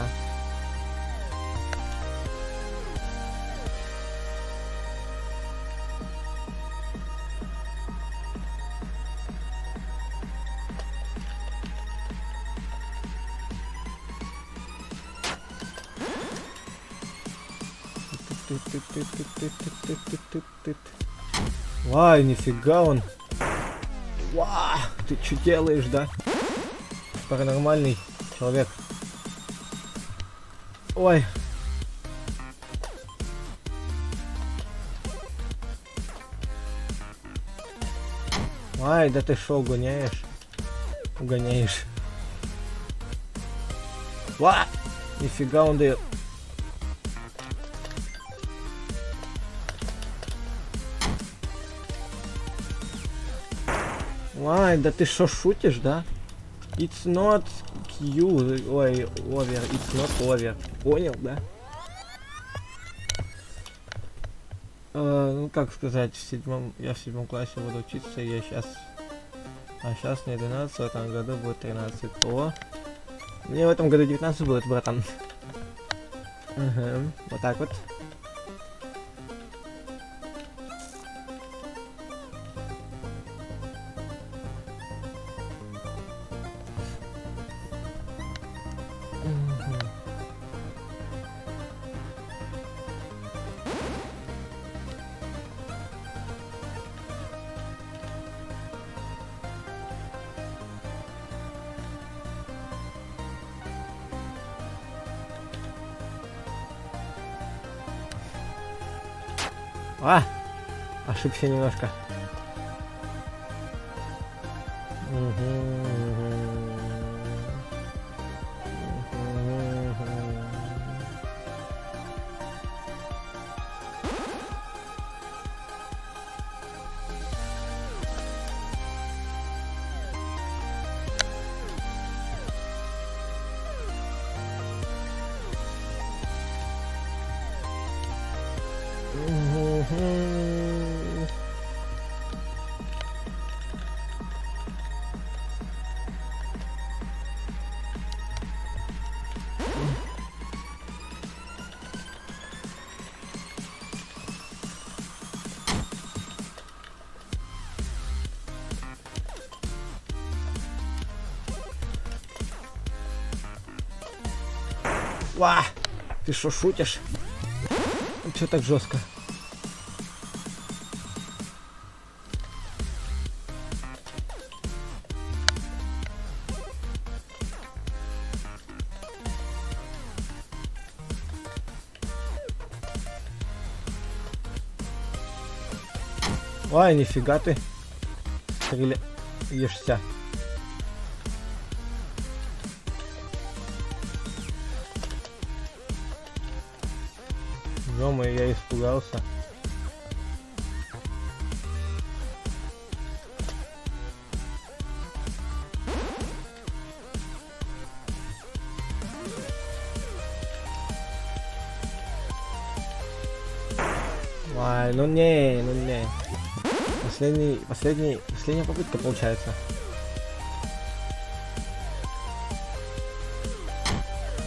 Вай, нифига он. Ты что делаешь, да? Паранормальный человек. Ой. Да ты шо, угоняешь? Угоняешь. Нифига он дает. Да ты шо, шутишь, да? It's not over. It's not over. Понял, да? Ну как сказать, я в седьмом классе буду учиться, я сейчас... сейчас мне 12, в этом году будет 13. Мне в этом году 19 будет, братан. Вот так вот. Ошибся немножко. Ва! Ты что, шутишь? Чё так жестко? Ой, нифига ты. Стреляешься. Ё-моё, я испугался. Ай, ну не, ну не. Последняя попытка получается.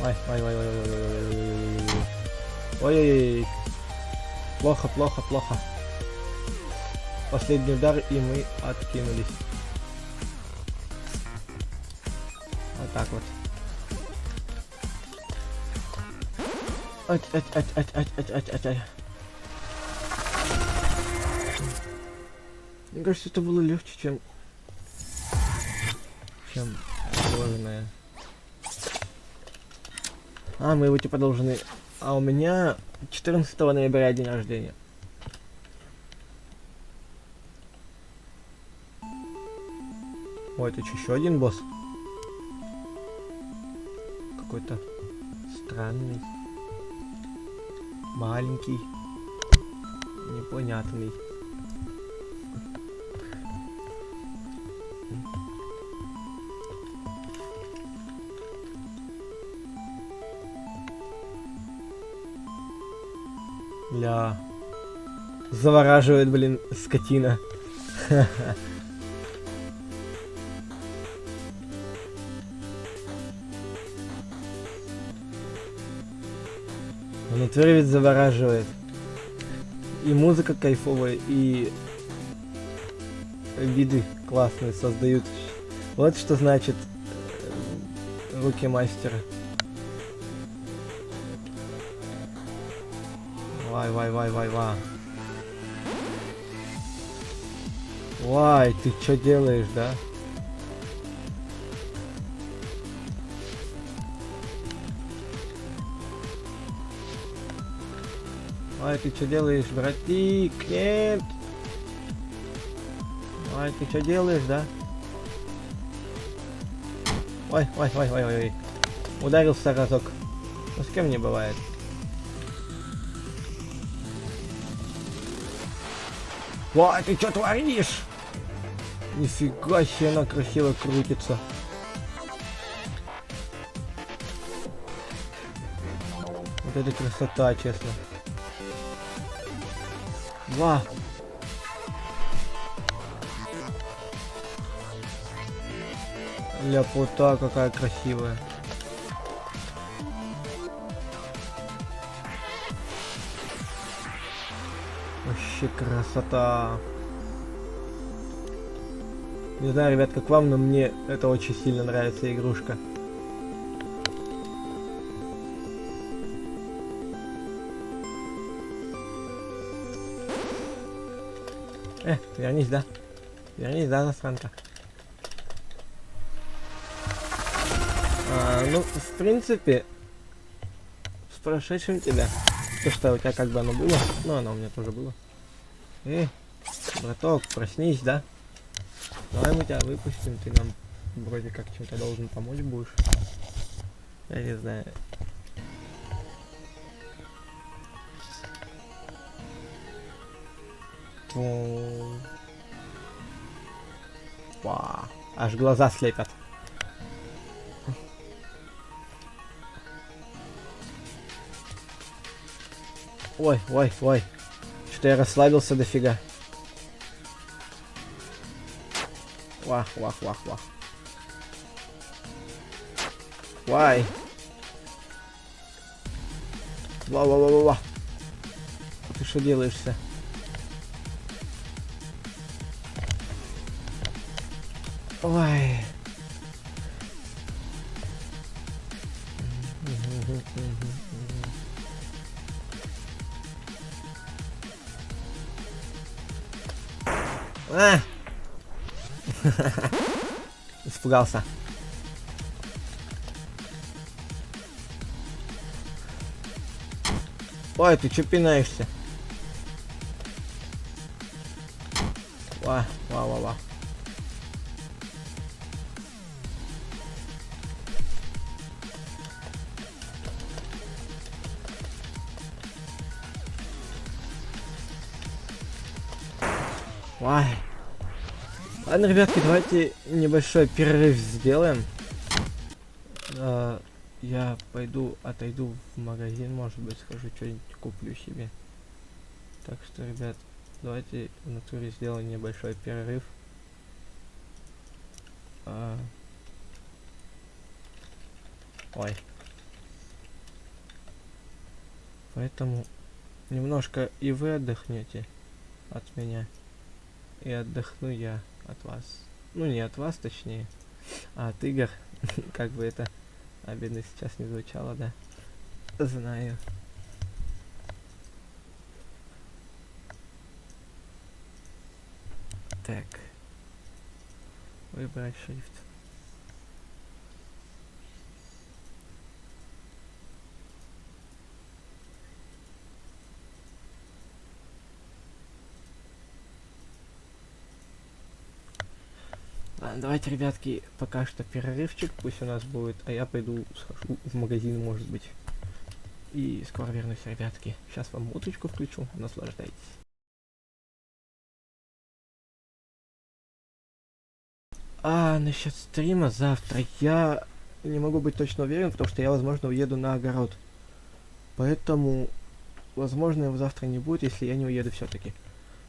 Ой, ой, ой, ой, ой, ой, ой, ой, ой, плохо, плохо, плохо. Последний удар, и мы откинулись. Вот так вот. Ать. Мне кажется, это было легче, чем сложное. А, мы его типа должны... А у меня 14 ноября день рождения. Ой, это что, еще один босс? Какой-то странный. Маленький. Непонятный. Ля. Завораживает, блин, скотина. Он ведь завораживает. И музыка кайфовая, и виды классные создают. Вот что значит руки мастера. Вай. Вай, ты что делаешь, да? Ай, ты что делаешь, братик? Нет! Ай, ты что делаешь, да? Ой. Ударился разок. Ну, с кем не бывает. Ой, ты что творишь? Нифига себе, она красиво крутится. Вот это красота, честно. Ва! Ляпота какая красивая. Вообще красота. Не знаю, ребят, как вам, но мне это очень сильно нравится игрушка. Вернись, да? Вернись, да, засранка? Ну, в принципе, с прошедшим тебя. То, что у тебя как бы оно было, ну, оно у меня тоже было. Браток, проснись, да? Давай мы тебя выпустим, ты нам вроде как чем-то должен помочь будешь. Я не знаю. Ва, аж глаза слепят. Ой. Что-то я расслабился дофига. Вах. Вай. Ва. Ты что делаешься? Ой. А! Испугался. Ой, ты чё пинаешься? Ва. Ой. Ладно, ребятки, давайте небольшой перерыв сделаем. Я отойду в магазин, может быть, схожу, что-нибудь куплю себе. Так что, ребят, давайте в натуре сделаем небольшой перерыв. Ой. Поэтому немножко и вы отдохнете от меня. И отдохну я от вас. Ну, не от вас, точнее, а от игр. Как бы это обидно сейчас не звучало, да? Знаю. Так. Выбрать шрифт. Ладно, давайте, ребятки, пока что перерывчик пусть у нас будет, а я пойду схожу в магазин, может быть. И скоро вернусь, ребятки. Сейчас вам музычку включу, наслаждайтесь. Насчет стрима завтра я не могу быть точно уверен, потому что я, возможно, уеду на огород. Поэтому, возможно, его завтра не будет, если я не уеду все-таки.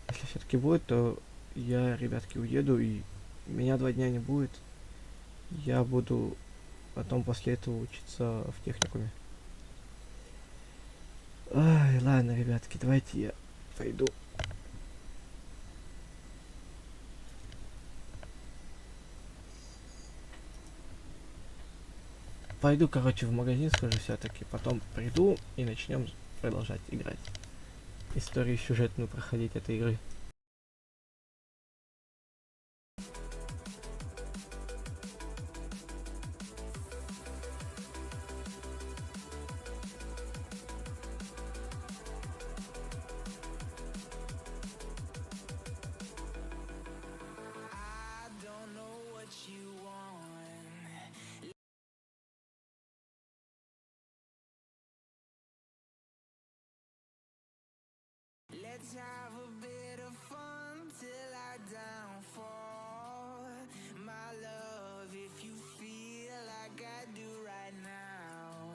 Если все-таки будет, то я, ребятки, уеду, и меня 2 дня не будет. Я буду потом после этого учиться в техникуме. Ай, ладно, ребятки, давайте я пойду. Пойду, короче, в магазин схожу все-таки, потом приду и начнем продолжать играть. Историю сюжетную проходить этой игры. Let's have a bit of fun till our downfall. My love, if you feel like I do right now,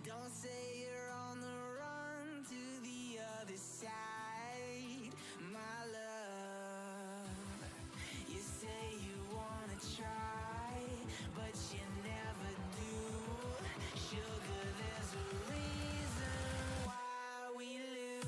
don't say you're on the run to the other side. My love, you say you wanna try, but you never do. Sugar, there's a reason why we lose.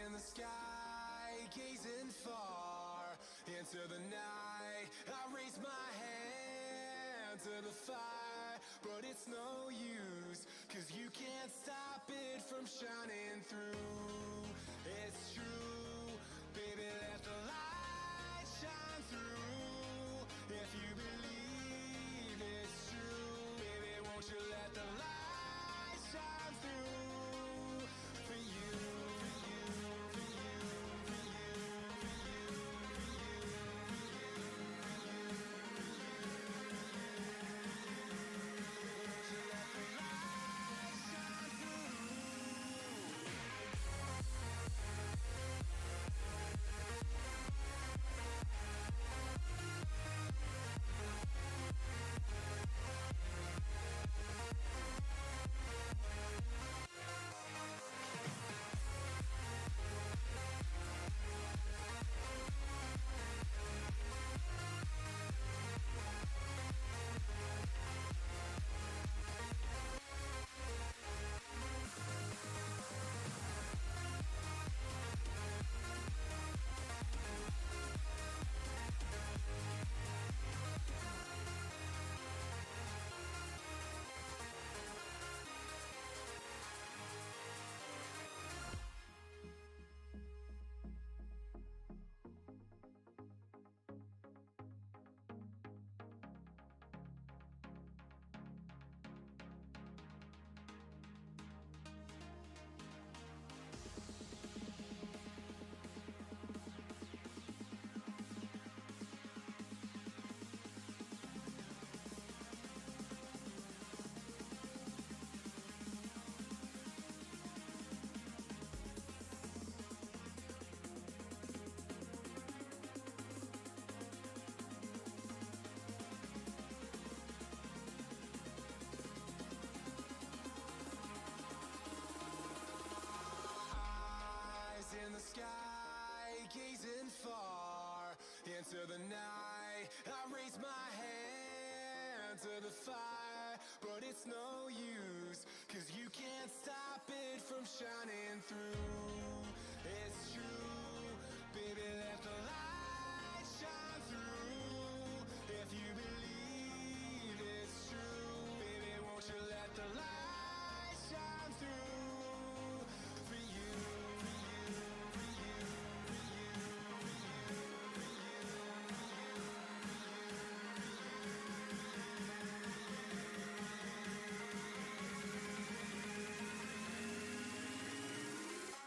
in the sky, gazing far into the night. I raise my hand to the fire, but it's no use, 'cause you can't stop it from shining through. It's true, baby, let the light shine through. If you believe it's true, baby, won't you let the light shine through for you, for you, for you, for you, for you, for you, for you, won't you let the light shine through? Eyes in the sky, gazing far into the night. I raise my hand to the fire, but it's no use, 'cause you can't stop it from shining through. It's true, baby, let the light shine through. If you believe it's true, baby, won't you let the light shine through for you, for you, for you, for you, for you, for you, for you, for you.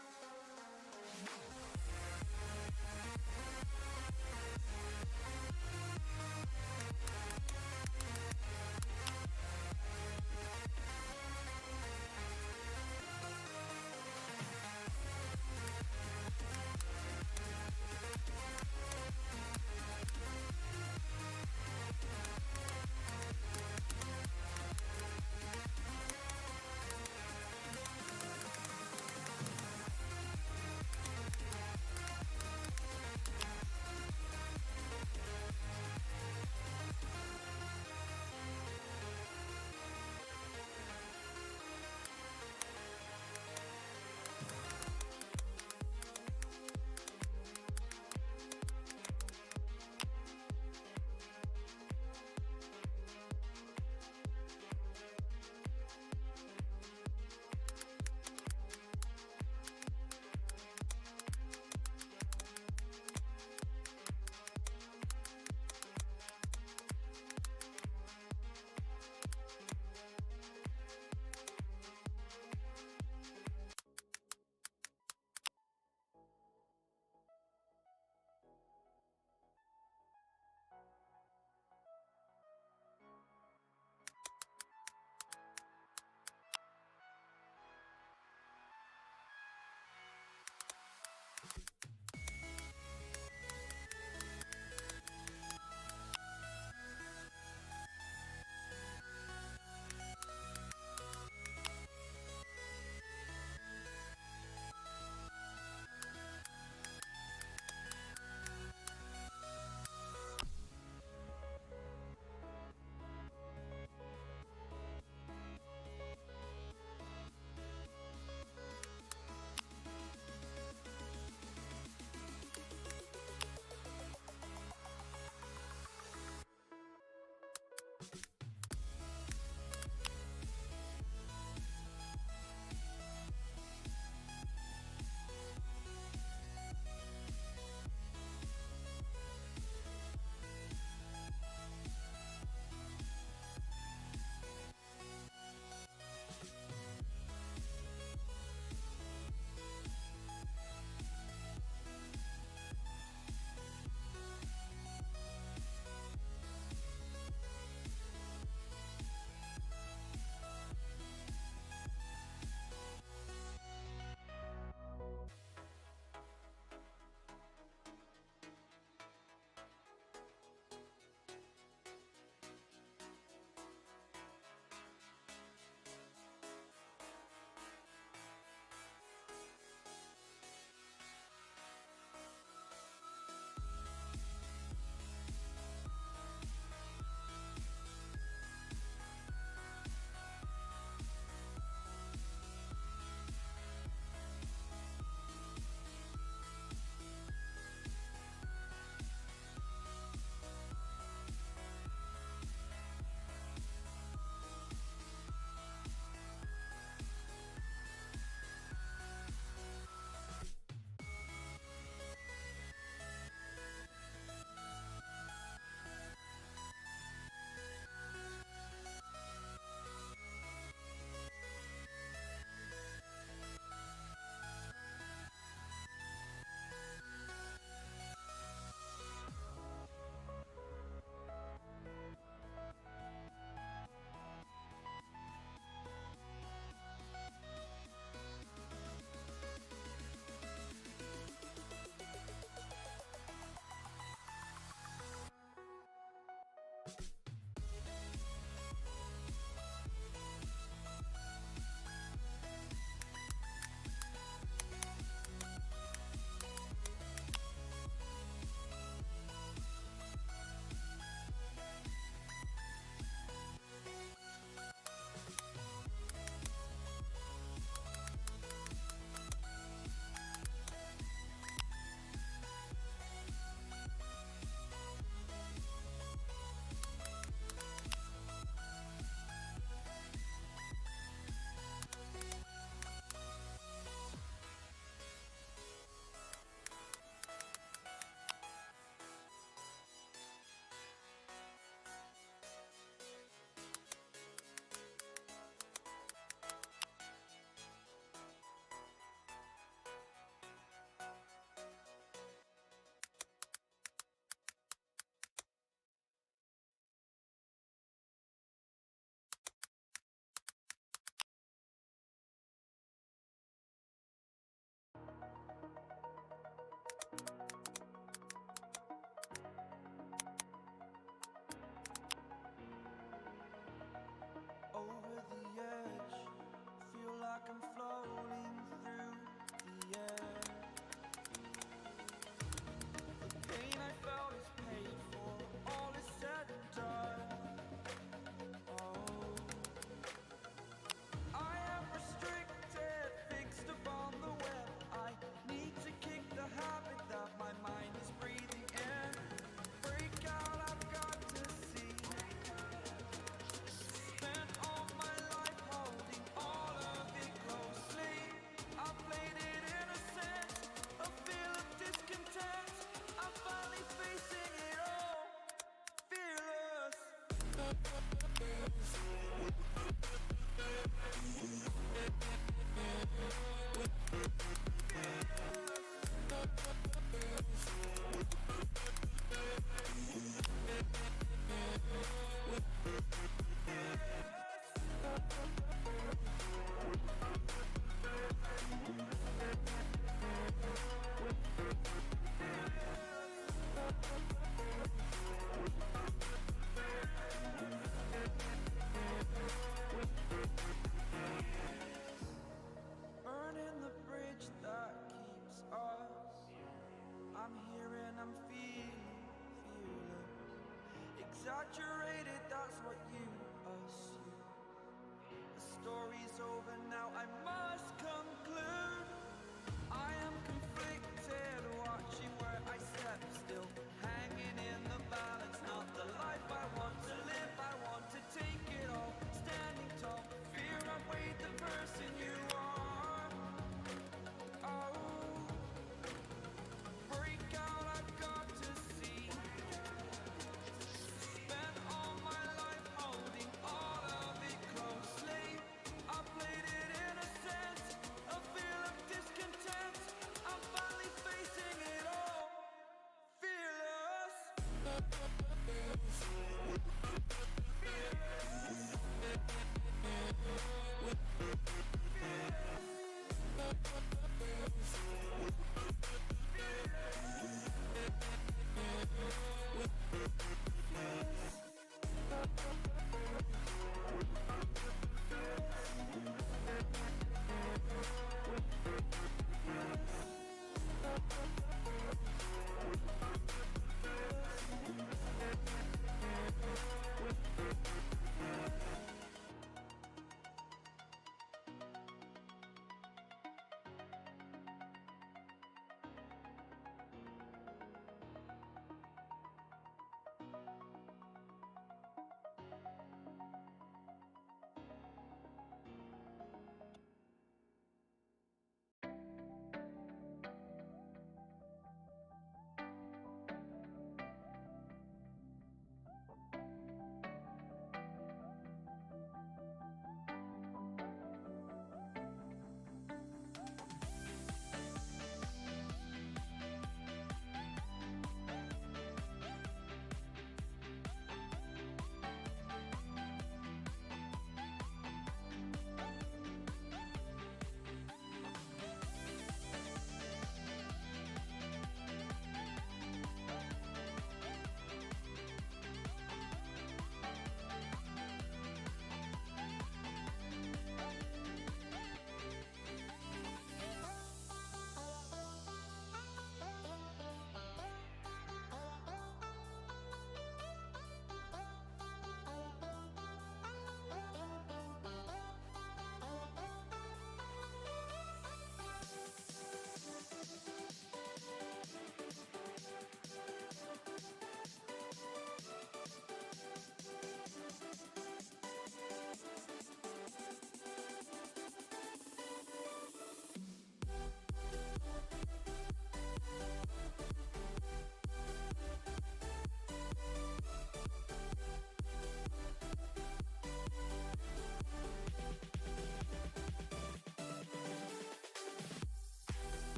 saturated, that's what you assume. The story's over now, I must conclude. I am conflicted, watching where I step still, hanging in the balance, not the life I want to live. I want to take it all, standing tall, fear I weighed the person you are. Oh, break out, I've got to see. Spent all my life holding all of it closely. I played it innocent.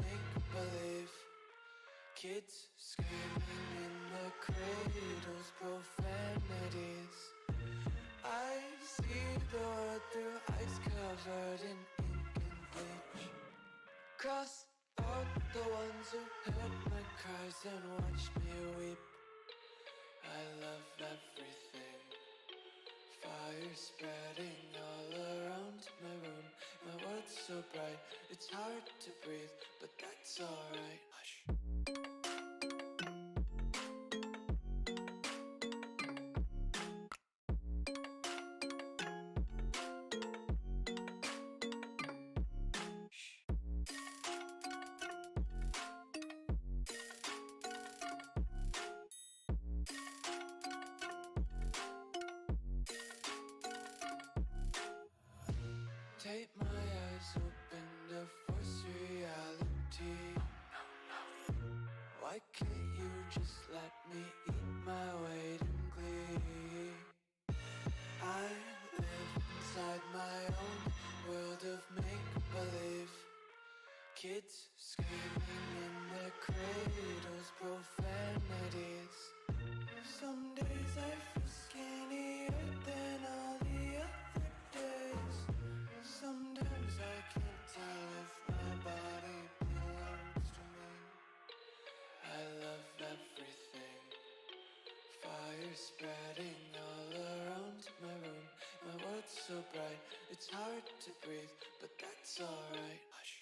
make-believe. Kids screaming in their cradles, profanities. I see the world through ice covered in ink and bleach. Cross out the ones who heard my cries and watched me weep. I love everything. Fire spreading all around my room. My world's so bright, it's hard to breathe, but that's alright. Hush. Take my eyes open to force reality. Why can't you just let me eat my weight in glee? I live inside my own world of make-believe. Kids screaming in their cradles, profanities. Some days I feel skinnier than all the other days. Sometimes I can't tell if my body belongs to me. I love everything. Fire spreading all around my room. My world's so bright, it's hard to breathe, but that's alright. Hush.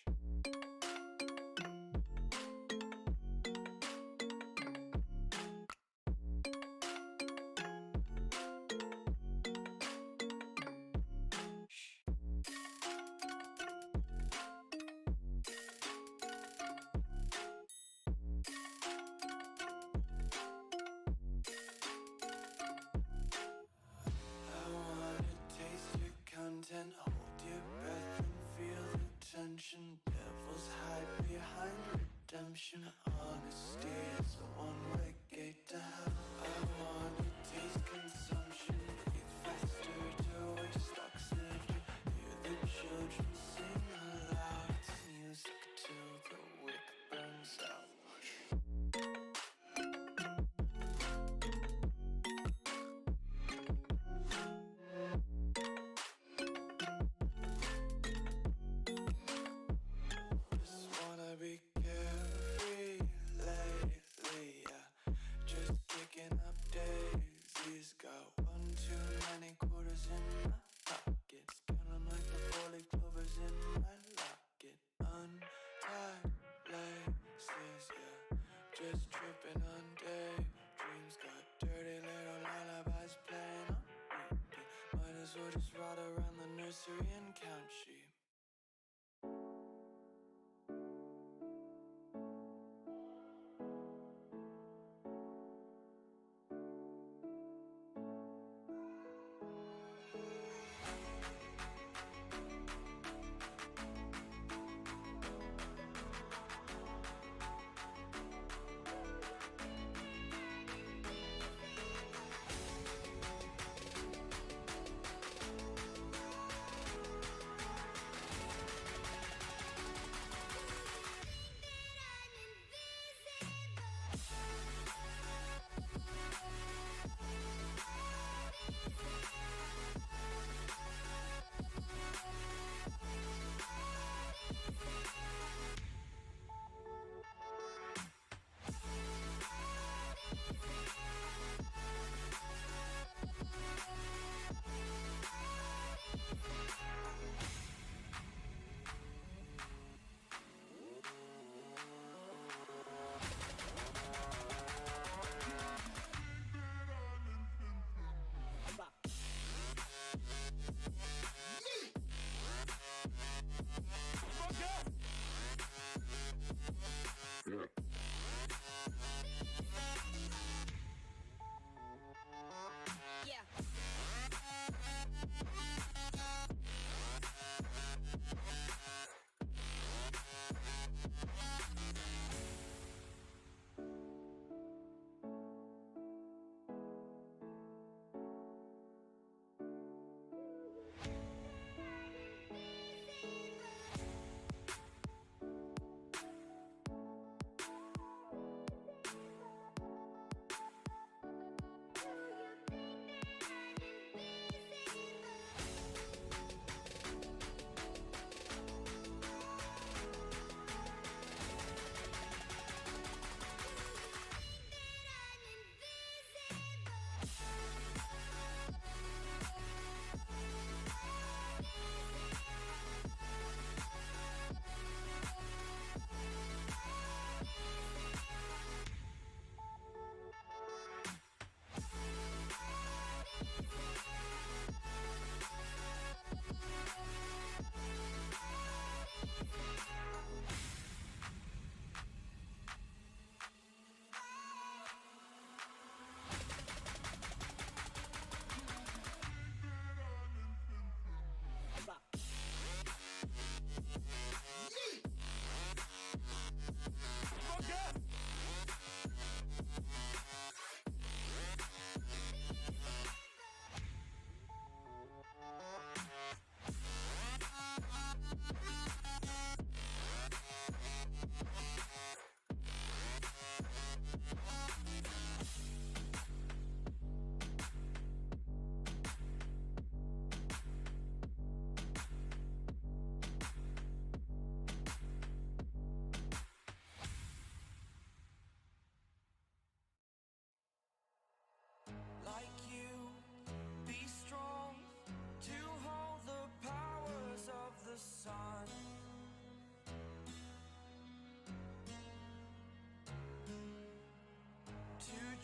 Content, hold your breath and feel the tension. Devils hide behind redemption. Honesty is a one-way gate to hell. I wanna taste consumption, breathe faster to waste oxygen. Hear the children sing aloud. It's music till the wick burns out. Be carefree lately, yeah. Just picking up daisies. Got one too many quarters in my pockets. Count 'em like the 4-leaf clovers in my locket. Untied laces, yeah. Just tripping on daydreams. Got dirty little lullabies playing on repeat. Might as well just ride around the nursery and count sheep.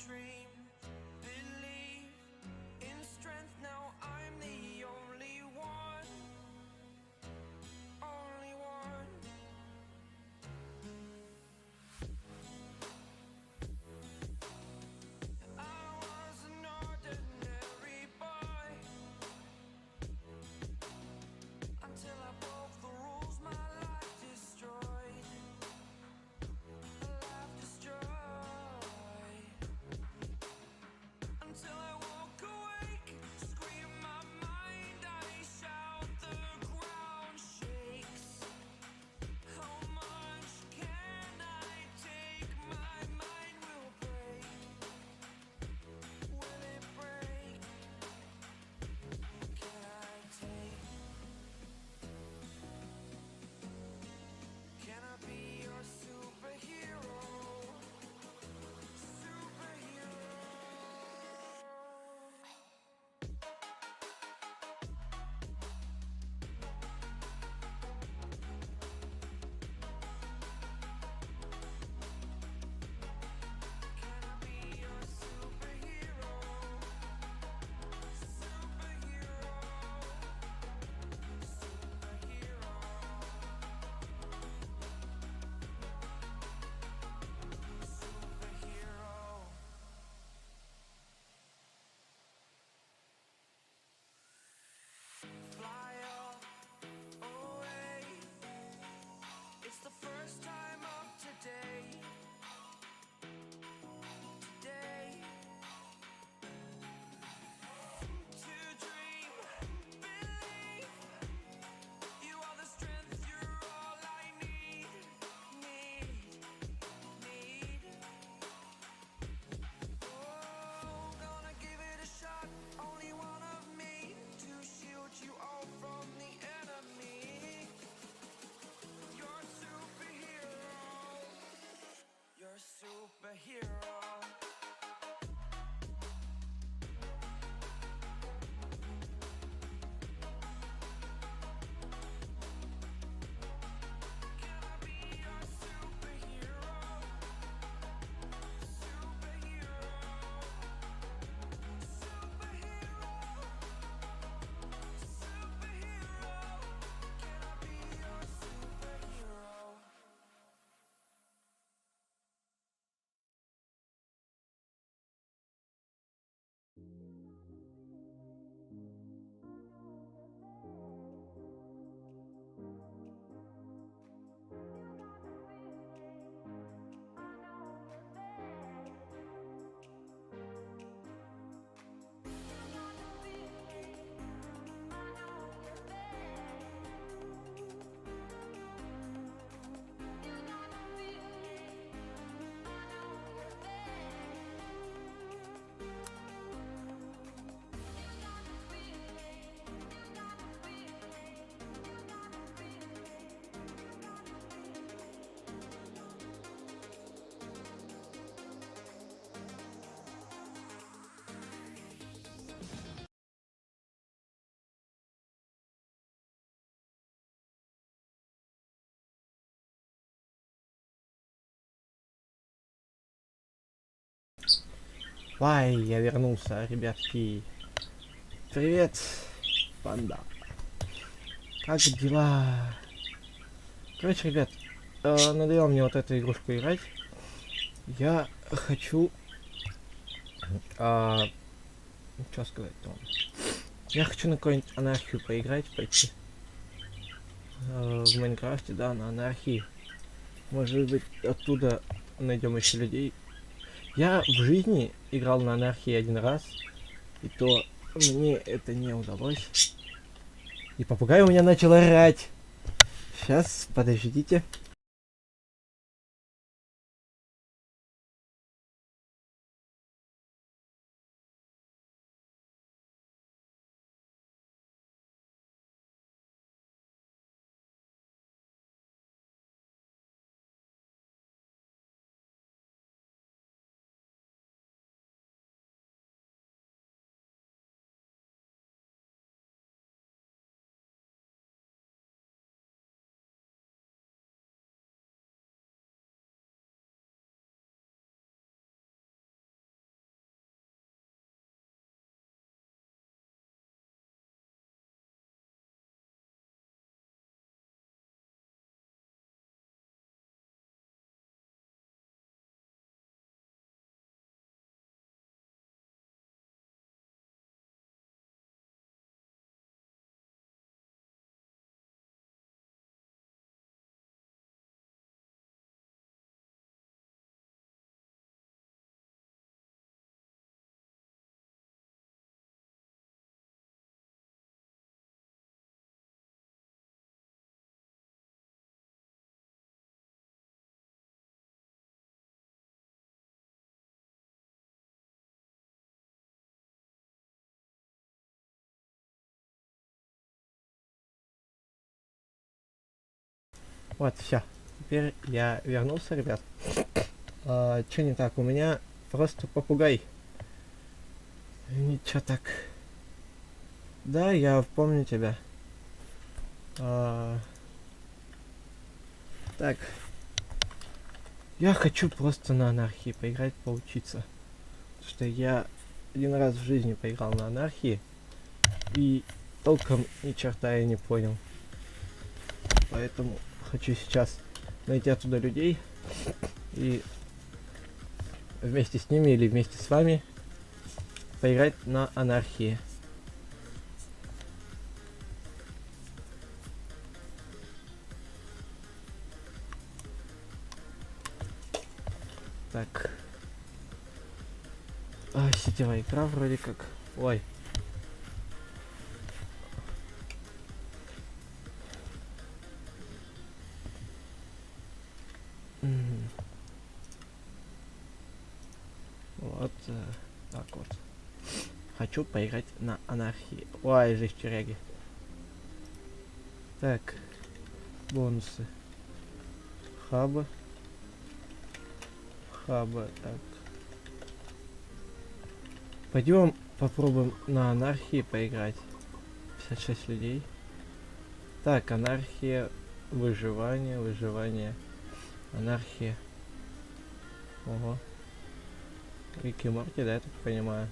dream, believe in strength. Now I'm the only one, only one. I was an ordinary boy until I broke the rules. My life destroyed, life destroyed. Until I walk awake, scream my mind, I shout, the ground shakes. How much can I take? My mind will break. Will it break? Can I take? Can I be your superhero? Superhero. Can I be your superhero? Superhero. Superhero. Superhero. Fly away. It's the first time of today. Today. To dream, believe. You are the strength, you're all I need. Need. Oh, gonna give it a shot. Only one of me to shield you all from the enemy. You're a superhero. You're a superhero. Can I be your superhero? Superhero. Superhero. Superhero. Can I be your superhero? Вай, я вернулся, ребятки. Привет, панда. Как дела? Короче, ребят, надоело мне вот эту игрушку играть. Я хочу... что сказать-то? Я хочу на какую-нибудь анархию поиграть, пойти. В Майнкрафте, да, на анархии. Может быть, оттуда найдем еще людей. Я в жизни играл на анархии один раз, и то мне это не удалось. И попугай у меня начал орать. Сейчас, подождите. Вот, все. Теперь я вернулся, ребят. Че не так? У меня просто попугай. Ничего так. Да, я помню тебя. Так. Я хочу просто на анархии поиграть, поучиться. Потому что я один раз в жизни поиграл на анархии. И толком ни черта я не понял. Поэтому хочу сейчас найти оттуда людей. И вместе с ними или вместе с вами поиграть на анархии. Так. Сетевая игра вроде как. Ой. Вот так вот. Хочу поиграть на анархии. Ой, жесть, тюряги. Так. Бонусы. Хаба. Хаба, так. Пойдем попробуем на анархии поиграть. 56 людей. Так, анархия, выживание, выживание. Анархия. Ого. Рик и Морти, да, я так понимаю.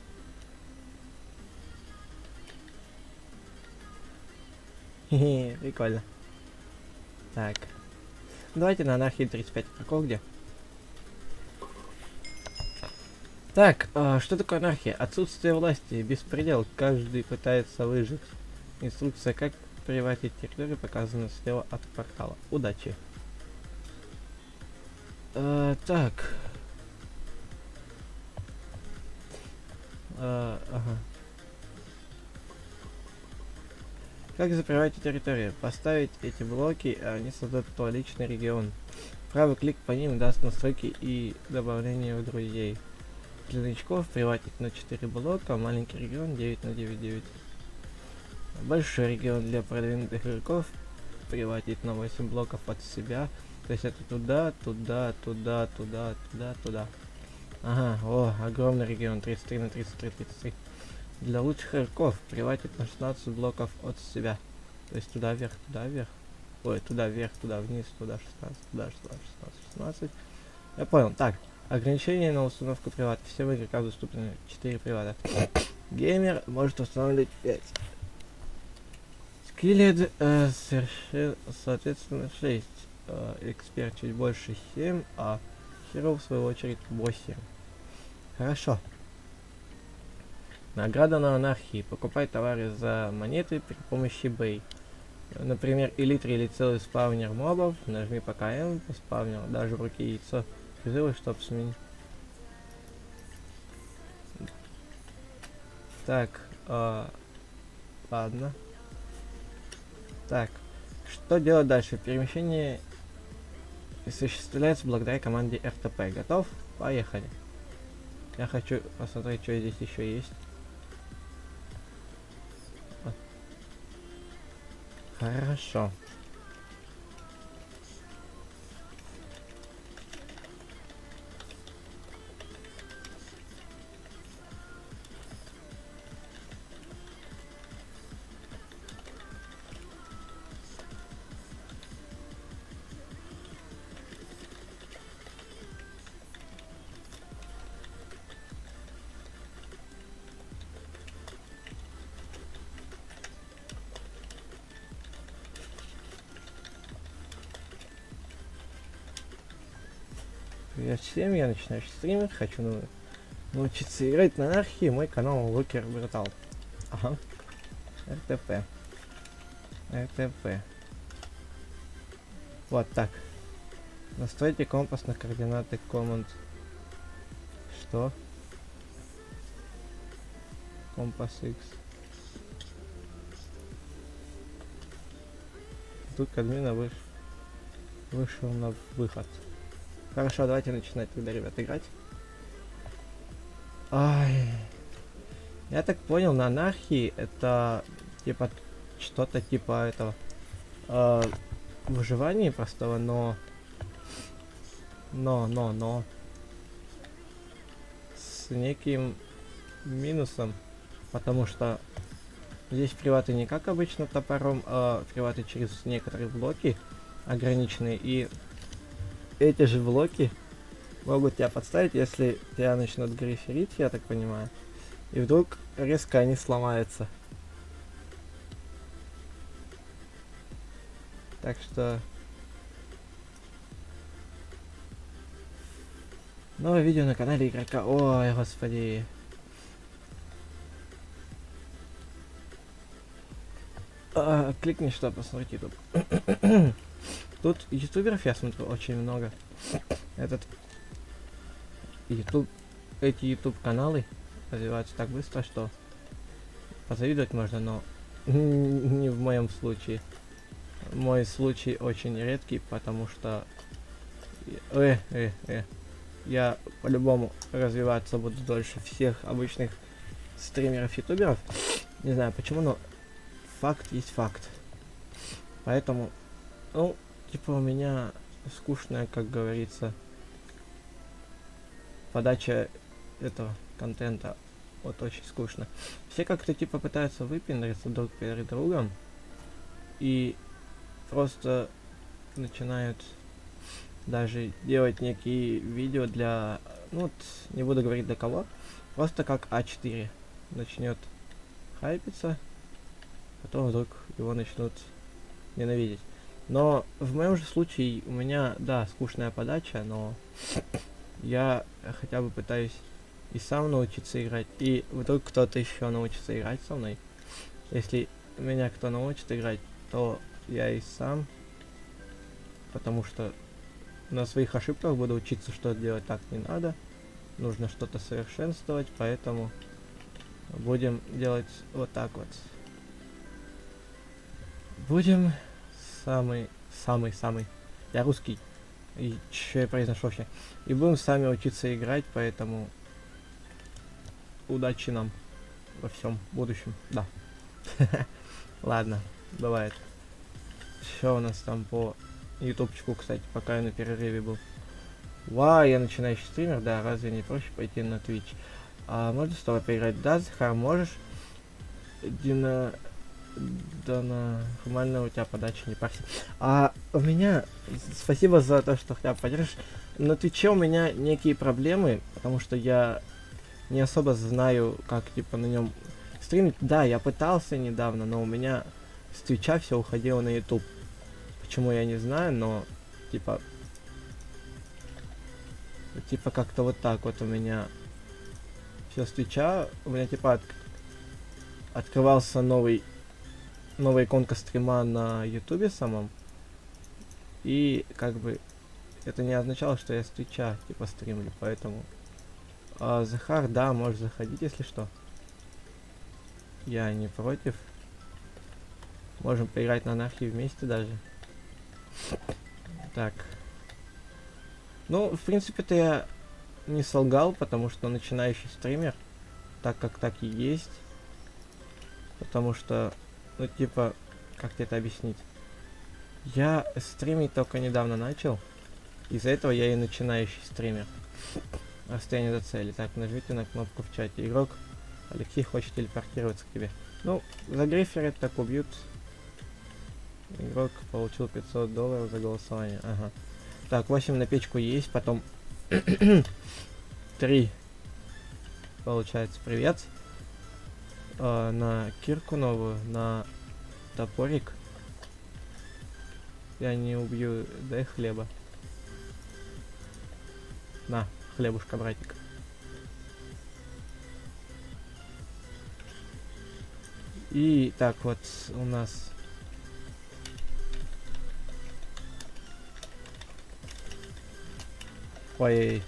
Хе-хе, прикольно. Так. Давайте на анархии 35. Прикол где? Так, что такое анархия? Отсутствие власти, беспредел, каждый пытается выжить. Инструкция, как приватить территорию, показана слева от портала. Удачи. Так. Ага. Как заприватить территорию? Поставить эти блоки, а они создадут твой личный регион. Правый клик по ним даст настройки и добавление в друзей. Для новичков приватить на 4 блока, маленький регион 9 на 9. Большой регион для продвинутых игроков приватить на 8 блоков от себя. То есть это туда, туда, туда, туда, туда, туда. Ага, о, огромный регион 33 на 33, 33. Для лучших игроков приватить на 16 блоков от себя. То есть туда вверх, туда вверх. Ой, туда вверх, туда вниз, туда 16, туда 16, 16, 16. Я понял. Так. Ограничения на установку привата. Всем игрокам доступны 4 привата. Геймер может устанавливать 5. Скиллед соответственно 6. Эксперт чуть больше 7, а Hero в свою очередь 8. Хорошо. Награда на анархии. Покупай товары за монеты при помощи Бэй. Например, элитри или целый спавнер мобов. Нажми пока М по спавнеру, даже в руке яйцо. Призывы, чтоб сменить. Так, ладно. Так, что делать дальше? Перемещение осуществляется благодаря команде RTP. Готов? Поехали. Я хочу посмотреть, что здесь еще есть. Хорошо. Привет всем, я начинающий стример, хочу научиться играть на анархии, мой канал Локер Брутал. Ага. РТП. РТП. Вот так. Настройте компас на координаты команд. Что? Компас X. Тут админа вышел на выход. Хорошо, давайте начинать тогда, ребят, играть. Ай. Я так понял, на анархии это типа что-то типа этого выживании простого, но с неким минусом, потому что здесь приваты не как обычно топором, а приваты через некоторые блоки ограниченные, и эти же блоки могут тебя подставить, если тебя начнут гриферить, я так понимаю, и вдруг резко они сломаются. Так что новое видео на канале игрока. Ой, господи. Кликни, чтобы посмотреть YouTube. Тут ютуберов, я смотрю, очень много. Эти YouTube каналы развиваются так быстро, что позавидовать можно, но не в моем случае. Мой случай очень редкий, потому что я по-любому развиваться буду дольше всех обычных стримеров-ютуберов. Не знаю почему, но факт есть факт. Поэтому, ну, типа у меня скучная, как говорится, подача этого контента. Вот очень скучно. Все как-то типа пытаются выпендриться друг перед другом и просто начинают даже делать некие видео для, ну вот, не буду говорить для кого, просто как А4 начнет хайпиться, потом вдруг его начнут ненавидеть. Но в моем же случае у меня, да, скучная подача, но я хотя бы пытаюсь и сам научиться играть, и вдруг кто-то еще научится играть со мной. Если меня кто научит играть, то я и сам, потому что на своих ошибках буду учиться, что делать так не надо, нужно что-то совершенствовать, поэтому будем делать вот так вот. Будем самый, я русский, и что я произношу вообще, и будем сами учиться играть, поэтому удачи нам во всем будущем, да. Ладно, бывает. Что у нас там по ютубчику, кстати, пока я на перерыве был? Вау, я начинающий стример, да, разве не проще пойти на Twitch? А можно с тобой поиграть? Да, Захар, можешь? Да, нормально у тебя подача, не парься. А у меня, спасибо за то, что хотя бы поддержишь. На Твиче у меня некие проблемы, потому что я не особо знаю, как типа на нем стримить. Да, я пытался недавно, но у меня с Твича все уходило на YouTube. Почему я не знаю, но типа как-то вот так вот у меня все с Твича. У меня типа открывался новая иконка стрима на Ютубе самом. И как бы это не означало, что я с Твича типа стримлю, поэтому Захар, да, можешь заходить, если что. Я не против. Можем поиграть на анархии вместе даже. Так. Ну, в принципе-то я не солгал, потому что начинающий стример, так как так и есть. Потому что, ну типа, как тебе это объяснить? Я стримить только недавно начал. Из-за этого я и начинающий стример. Расстояние до цели. Так, нажмите на кнопку в чате. Игрок Алексей хочет телепортироваться к тебе. Ну, за гриферы так убьют. Игрок получил $500 за голосование. Ага. Так, 8 на печку есть, потом 3. Получается, привет. На кирку новую, на топорик. Я не убью, дай хлеба. На, хлебушка, братик. И так вот у нас ой.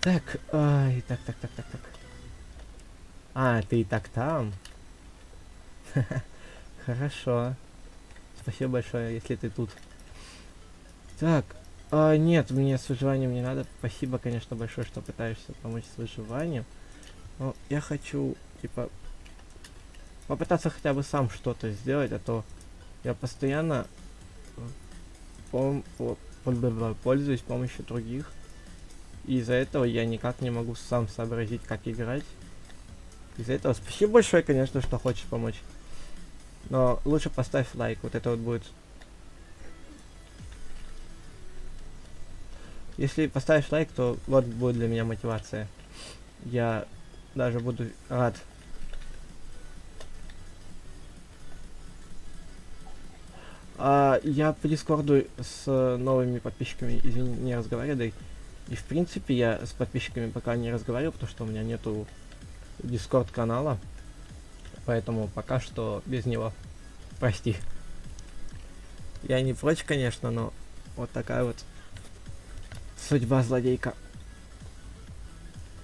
Так, ай, так. А, ты и так там? Хорошо. Спасибо большое, если ты тут. Так, Нет, мне с выживанием не надо. Спасибо, конечно, большое, что пытаешься помочь с выживанием. Но я хочу, типа, попытаться хотя бы сам что-то сделать, а то я постоянно пользуюсь помощью других. И из-за этого я никак не могу сам сообразить, как играть. Из-за этого спасибо большое, конечно, что хочешь помочь. Но лучше поставь лайк, вот это вот будет. Если поставишь лайк, то вот будет для меня мотивация. Я даже буду рад. Я по дискорду с новыми подписчиками, извини, не разговариваю. И в принципе я с подписчиками пока не разговариваю, потому что у меня нету дискорд канала. Поэтому пока что без него. Прости. Я не прочь, конечно, но вот такая вот судьба злодейка.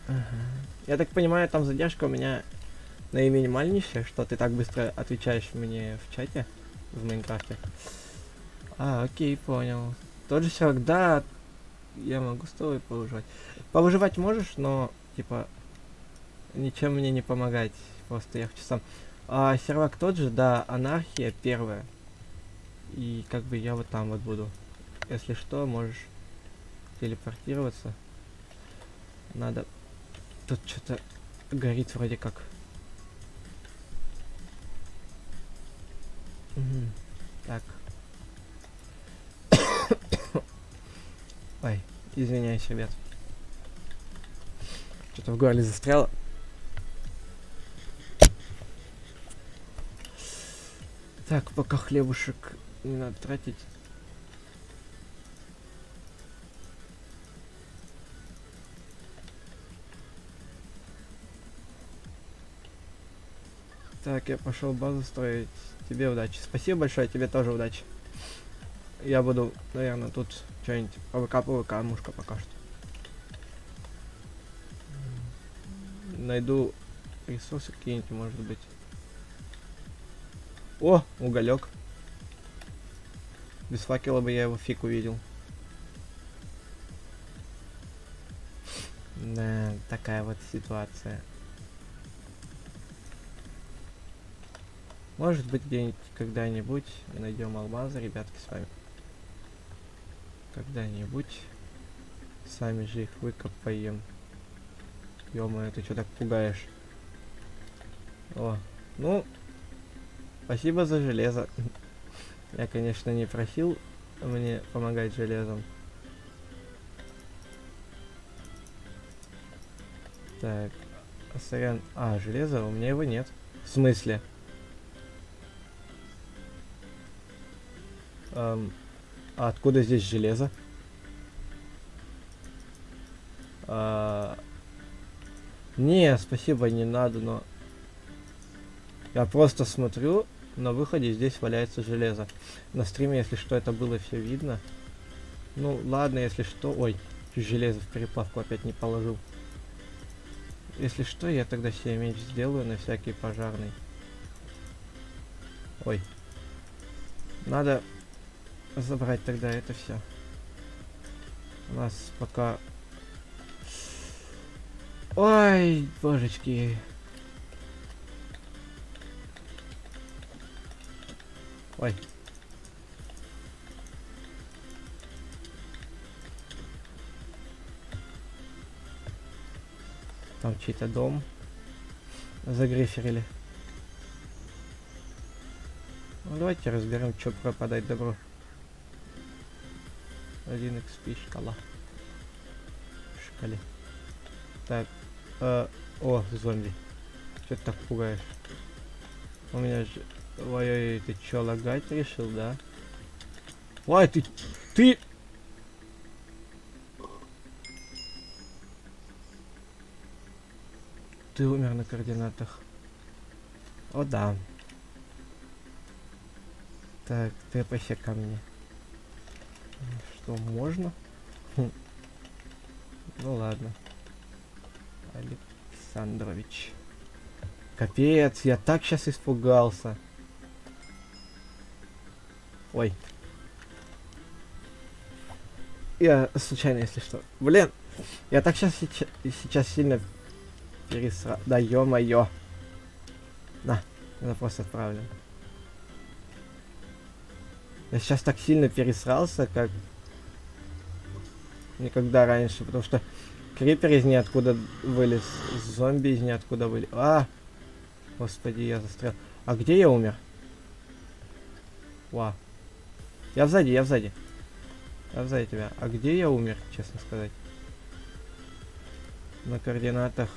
Ага. Я так понимаю, там задержка у меня наиминимальнейшая, что ты так быстро отвечаешь мне в чате в Майнкрафте. Окей, понял. Тот же сервак, да, я могу с тобой повыживать. Повыживать можешь, но, типа, ничем мне не помогать. Просто я хочу сам. Сервак тот же, да, анархия первая. И как бы я вот там вот буду. Если что, можешь телепортироваться. Надо... Тут что-то горит вроде как. Угу. Так. Ой, извиняюсь, ребят. Что-то в горле застряло. Так, пока хлебушек не надо тратить. Так, я пошел базу строить. Тебе удачи. Спасибо большое, тебе тоже удачи. Я буду, наверное, тут что-нибудь ПВК, мушка пока что. Найду ресурсы какие-нибудь, может быть. О, уголек. Без факела бы я его фиг увидел. Да, такая вот ситуация. Может быть, где-нибудь когда-нибудь найдем алмазы, ребятки, с вами. Когда-нибудь сами же их выкопаем. Ё-моё, ты что так пугаешь? О, ну, спасибо за железо. Я, конечно, не просил мне помогать железом. Так, сорян. Железо, у меня его нет. В смысле? Откуда здесь железо? Не, спасибо, не надо, но... Я просто смотрю, на выходе здесь валяется железо. На стриме, если что, это было все видно. Ну, ладно, если что... Ой, чуть железо в переплавку опять не положил. Если что, я тогда себе меч сделаю на всякий пожарный. Ой. Надо забрать тогда это все. У нас пока... Ой, божечки. Ой. Там чей-то дом загриферили. Ну, давайте разберем, что пропадать добро. 1 XP шкала. В шкале. Так. О, зомби. Что ты так пугаешь? У меня же... Ой-ой-ой, ты чё, лагать решил, да? Ой, ты... Ты умер на координатах. О, да. Так, тэпайся ко мне. Что, можно? Ну ладно. Александрович. Капец, я так сейчас испугался. Ой. Я случайно, если что. Блин, я так сейчас сильно пересрал. Да ё-моё. На, я просто отправлю. Я сейчас так сильно пересрался, как никогда раньше, потому что крипер из ниоткуда вылез, зомби из ниоткуда вылез. Господи, я застрял. А где я умер? Ва. Я сзади. Я сзади тебя. А где я умер, честно сказать? На координатах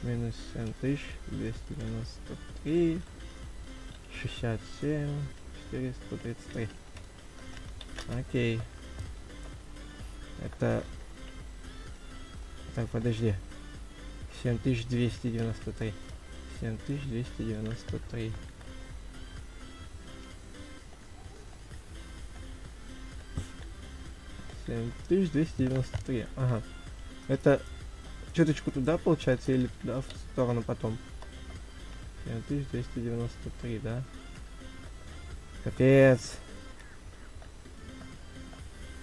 минус 7293, 67, 433. Окей. Это... Так, подожди. 7293. 7293. Семь тысяч 293. Ага. Это чуточку туда получается или туда в сторону потом? 7293, да? Капец.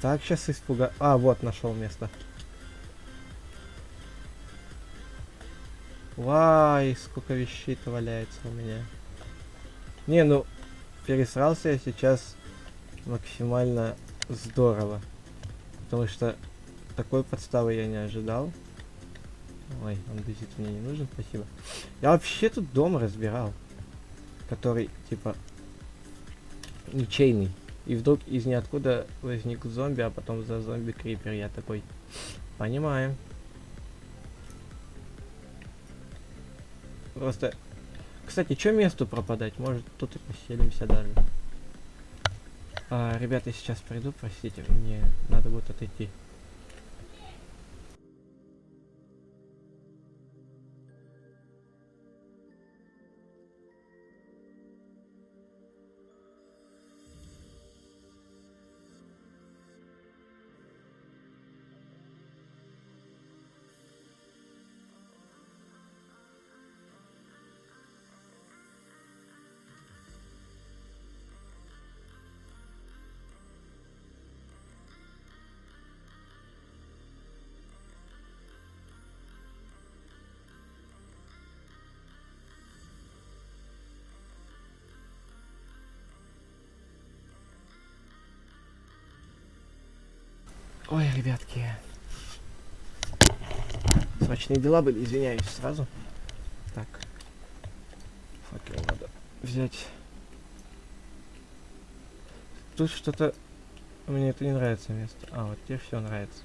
Так, сейчас испуга... А, вот, нашел место. Вай, сколько вещей-то валяется у меня. Не, ну, пересрался я сейчас максимально здорово. Потому что такой подставы я не ожидал. Ой, андезит мне не нужен, спасибо. Я вообще тут дом разбирал. Который, типа, ничейный. И вдруг из ниоткуда возник зомби, а потом за зомби крипер. Я такой, понимаю. Просто... Кстати, что месту пропадать? Может, тут и поселимся даже. Ребята, я сейчас приду, простите, мне надо будет отойти. Ой, ребятки. Срочные дела были, извиняюсь сразу. Так. Факел надо взять. Тут что-то... Мне это не нравится место. А, вот тебе все нравится.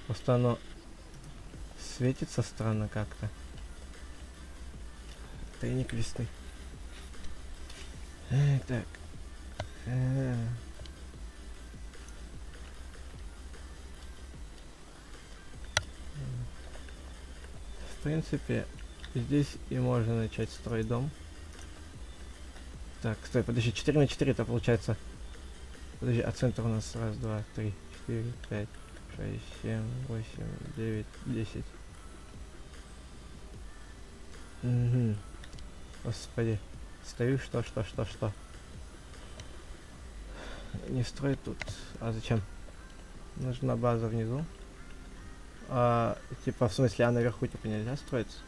Просто оно светится странно как-то. Тайник весны. Так. В принципе, здесь и можно начать строить дом. Так, стой, подожди, 4 на 4 это получается. Подожди, а центр у нас раз, два, три, 4, 5, 6, 7, 8, 9, 10. Угу. Господи. Стою, что? Не строй тут. А зачем? Нужна база внизу. Типа, в смысле, а наверху типа нельзя строиться?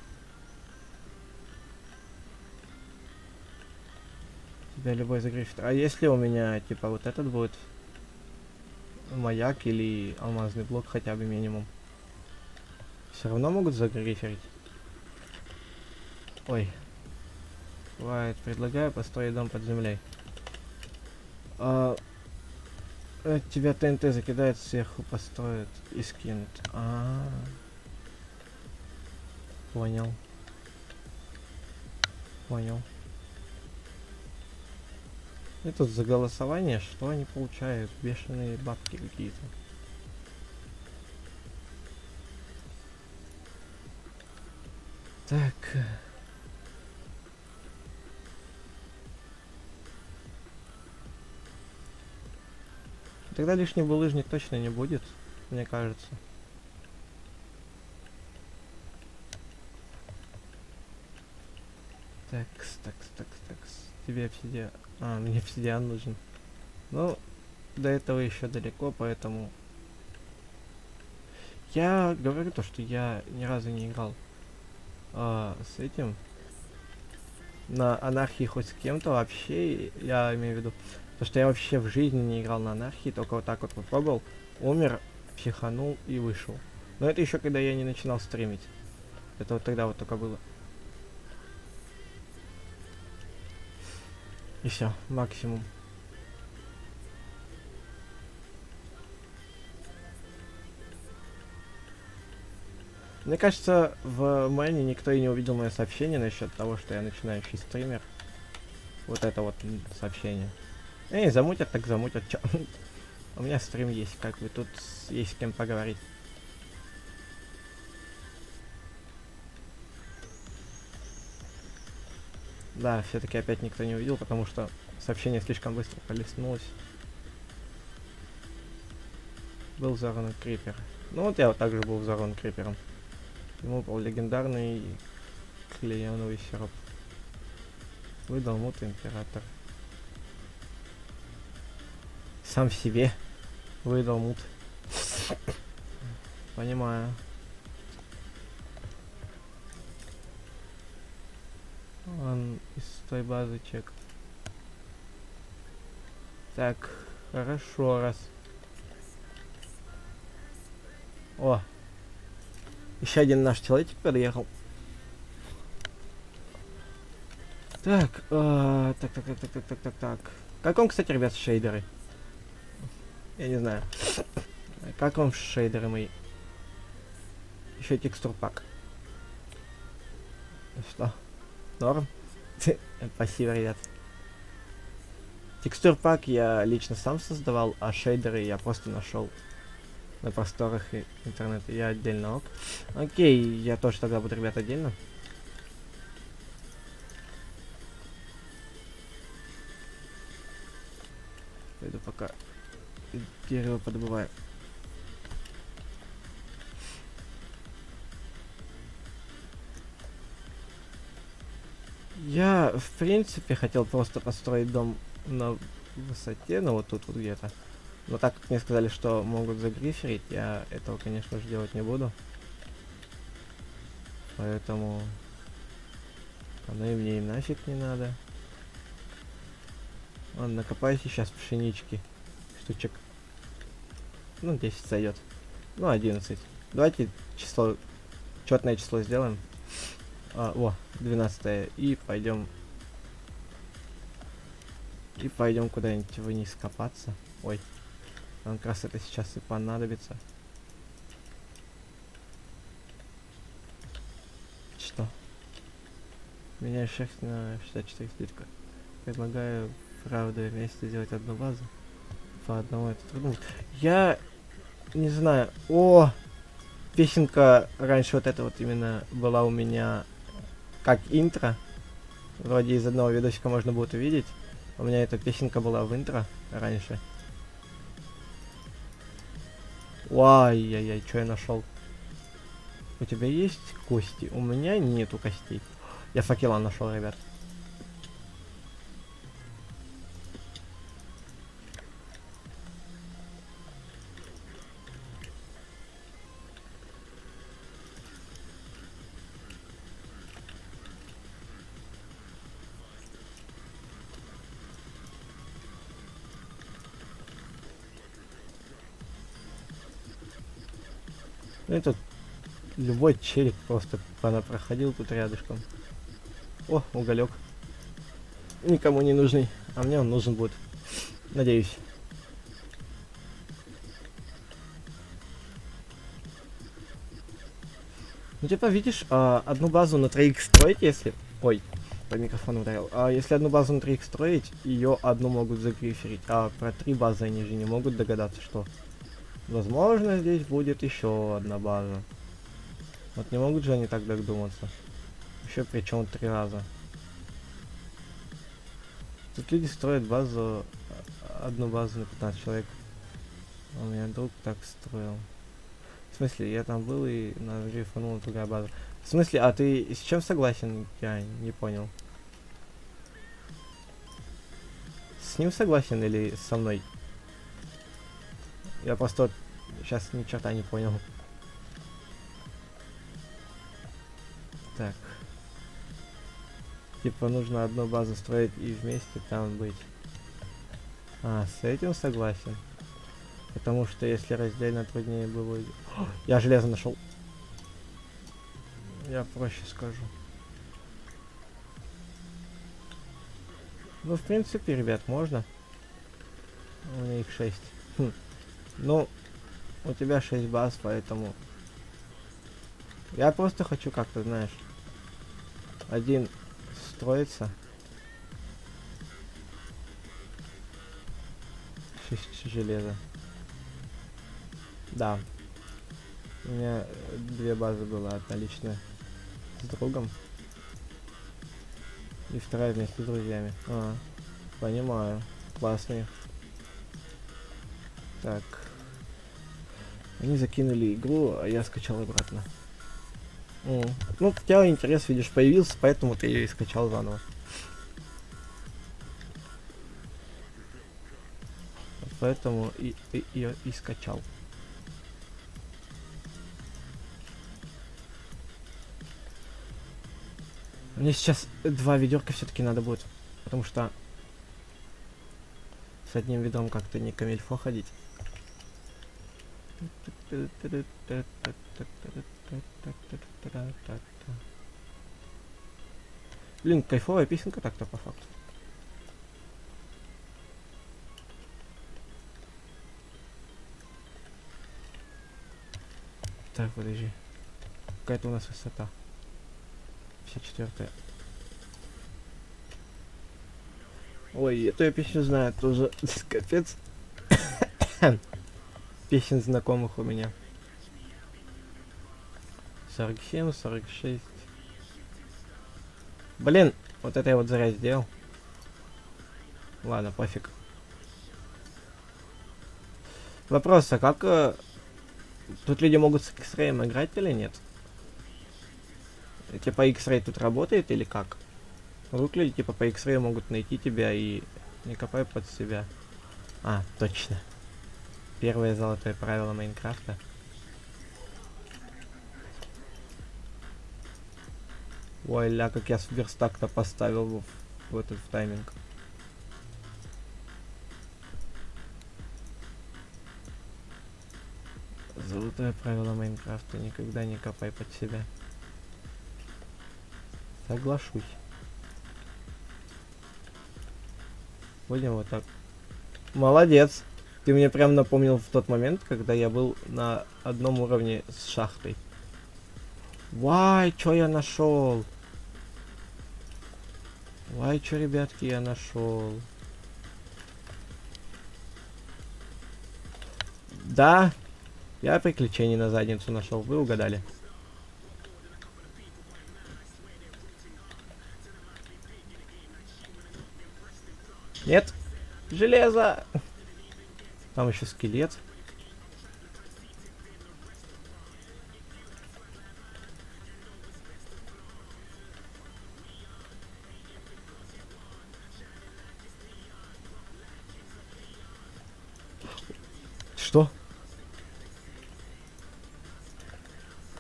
Тебя любой загрифит. А если у меня, типа, вот этот будет маяк или алмазный блок хотя бы минимум? Все равно могут загриферить? Ой. Бывает, предлагаю построить дом под землей. Тебя ТНТ закидает сверху, построят и скинут. Понял. И тут за голосование, что они получают? Бешеные бабки какие-то. Так. Тогда лишний булыжник точно не будет, мне кажется. Такс. Тебе обсидиан. Мне обсидиан нужен. Ну, до этого еще далеко, поэтому Я говорю то, что я ни разу не играл с этим. На анархии хоть с кем-то вообще, я имею в виду. То, что я вообще в жизни не играл на анархии, только вот так вот попробовал, умер, психанул и вышел. Но это еще когда я не начинал стримить. Это вот тогда вот только было. И все, максимум. Мне кажется, в Мэне никто и не увидел мое сообщение насчет того, что я начинающий стример. Вот это вот сообщение. Эй, замутят, так замутят. Чё? У меня стрим есть, как бы тут есть с кем поговорить. Да, все-таки опять никто не увидел, потому что сообщение слишком быстро полистнулось. Был взорван крипер. Ну вот я вот также был взорван крипером. Ему был легендарный клееновый сироп. Выдал мут император. Сам себе выдал мут. Понимаю. Он из той базы чек. Так, хорошо, раз. О! Еще один наш человечек подъехал. Так, так. Как вам, кстати, ребят, шейдеры? Я не знаю. Как вам шейдеры мои? Еще текстур пак. Что? Норм? Спасибо, ребят. Текстур пак я лично сам создавал, а шейдеры я просто нашел на просторах интернета. Я отдельно ок. Окей, я тоже тогда буду, ребят, отдельно. Пойду пока дерево подобываю. Я, в принципе, хотел просто построить дом на высоте, ну вот тут вот где-то. Но так как мне сказали, что могут загриферить, я этого, конечно же, делать не буду. Поэтому оно и мне и нафиг не надо. Ладно, накопайте сейчас пшенички. Штучек. Ну, 10 сойдет. Ну, 11. Давайте число, четное число сделаем. О, 12. И пойдем. И пойдем куда-нибудь вниз копаться. Ой. Нам как раз это сейчас и понадобится. Что? Меняю шерсть на 64 слитка. Предлагаю, правда, вместе сделать одну базу. По одному это трудно. Я не знаю. О! Песенка раньше вот эта вот именно была у меня как интро. Вроде из одного видосика можно будет увидеть. У меня эта песенка была в интро раньше. Ай-яй-яй, что я нашел? У тебя есть кости? У меня нету костей. Я факела нашел, ребят. Ну, этот любой челик просто проходил тут рядышком. О, уголек. Никому не нужный, а мне он нужен будет. Надеюсь. Ну, типа, видишь, одну базу на 3х строить, если... Ой, по микрофону ударил. Если одну базу на 3х строить, ее одну могут загриферить. А про 3 базы они же не могут догадаться, что... Возможно, здесь будет еще одна база. Вот не могут же они так додуматься. Еще причем 3 раза. Тут люди строят базу, одну базу на 15 человек. У меня друг так строил. В смысле, я там был и на грифанула другая база. В смысле, а ты с чем согласен? Я не понял. С ним согласен или со мной? Я просто сейчас ни черта не понял. Так. Типа нужно одну базу строить и вместе там быть. А, с этим согласен. Потому что если раздельно труднее было... О, я железо нашел. Я проще скажу. Ну, в принципе, ребят, можно. У меня их 6. Ну, у тебя 6 баз, поэтому... Я просто хочу как-то, знаешь, один строится. 6 железа. Да. У меня 2 базы было. Одна личная с другом. И вторая вместе с друзьями. А, понимаю. Классные. Так. Они закинули игру, а я скачал обратно. Ну, у тебя интерес, видишь, появился, поэтому ты ее и скачал заново. Поэтому ее и скачал. Мне сейчас 2 ведерка все-таки надо будет, потому что с одним ведром как-то не камильфо ходить. Блин, кайфовая песенка так-то по факту. Так, подожди. Какая-то у нас высота. 54-я. Ой, эту я песню знаю тоже. Капец. Песен знакомых у меня. 47, 46. Блин, вот это я вот зря сделал. Ладно, пофиг. Вопрос, а как... тут люди могут с X-Ray играть или нет? Типа X-Ray тут работает или как? Вдруг люди типа по X-Ray могут найти тебя и не копай под себя. А, точно. Первое золотое правило Майнкрафта. Ой, ля, как я верстак-то поставил в этот тайминг. Золотое правило Майнкрафта. Никогда не копай под себя. Соглашусь. Будем вот так. Молодец. Ты мне прям напомнил в тот момент, когда я был на одном уровне с шахтой. Вай, чё я нашел? Вай, чё, ребятки, я нашел? Да, я приключений на задницу нашел. Вы угадали. Нет, железо. Там еще скелет. Что?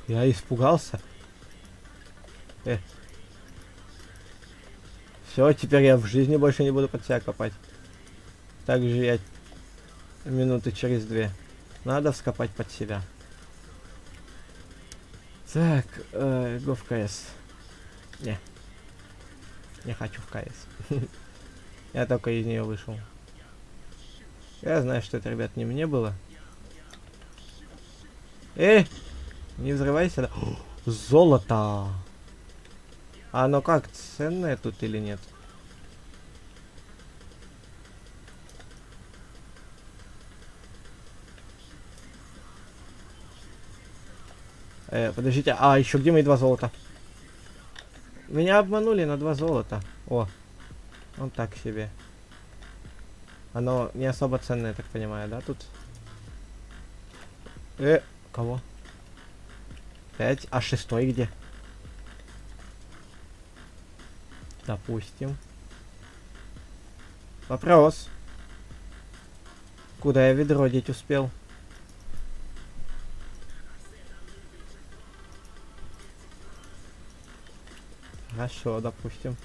Я испугался. Все, теперь я в жизни больше не буду под себя копать. Также я минуты через 2. Надо вскопать под себя. Так, го в КС. Не хочу в КС. Я только из нее вышел. Я знаю, что это, ребят, не мне было. Не взрывайся. Да. О, золото! А оно как, ценное тут или нет? Подождите, а еще где мои 2 золота? Меня обманули на 2 золота. О, он так себе. Оно не особо ценное, я так понимаю, да, тут? Кого? 5, а 6-й где? Допустим. Вопрос. Куда я ведро деть успел? Хорошо, допустим.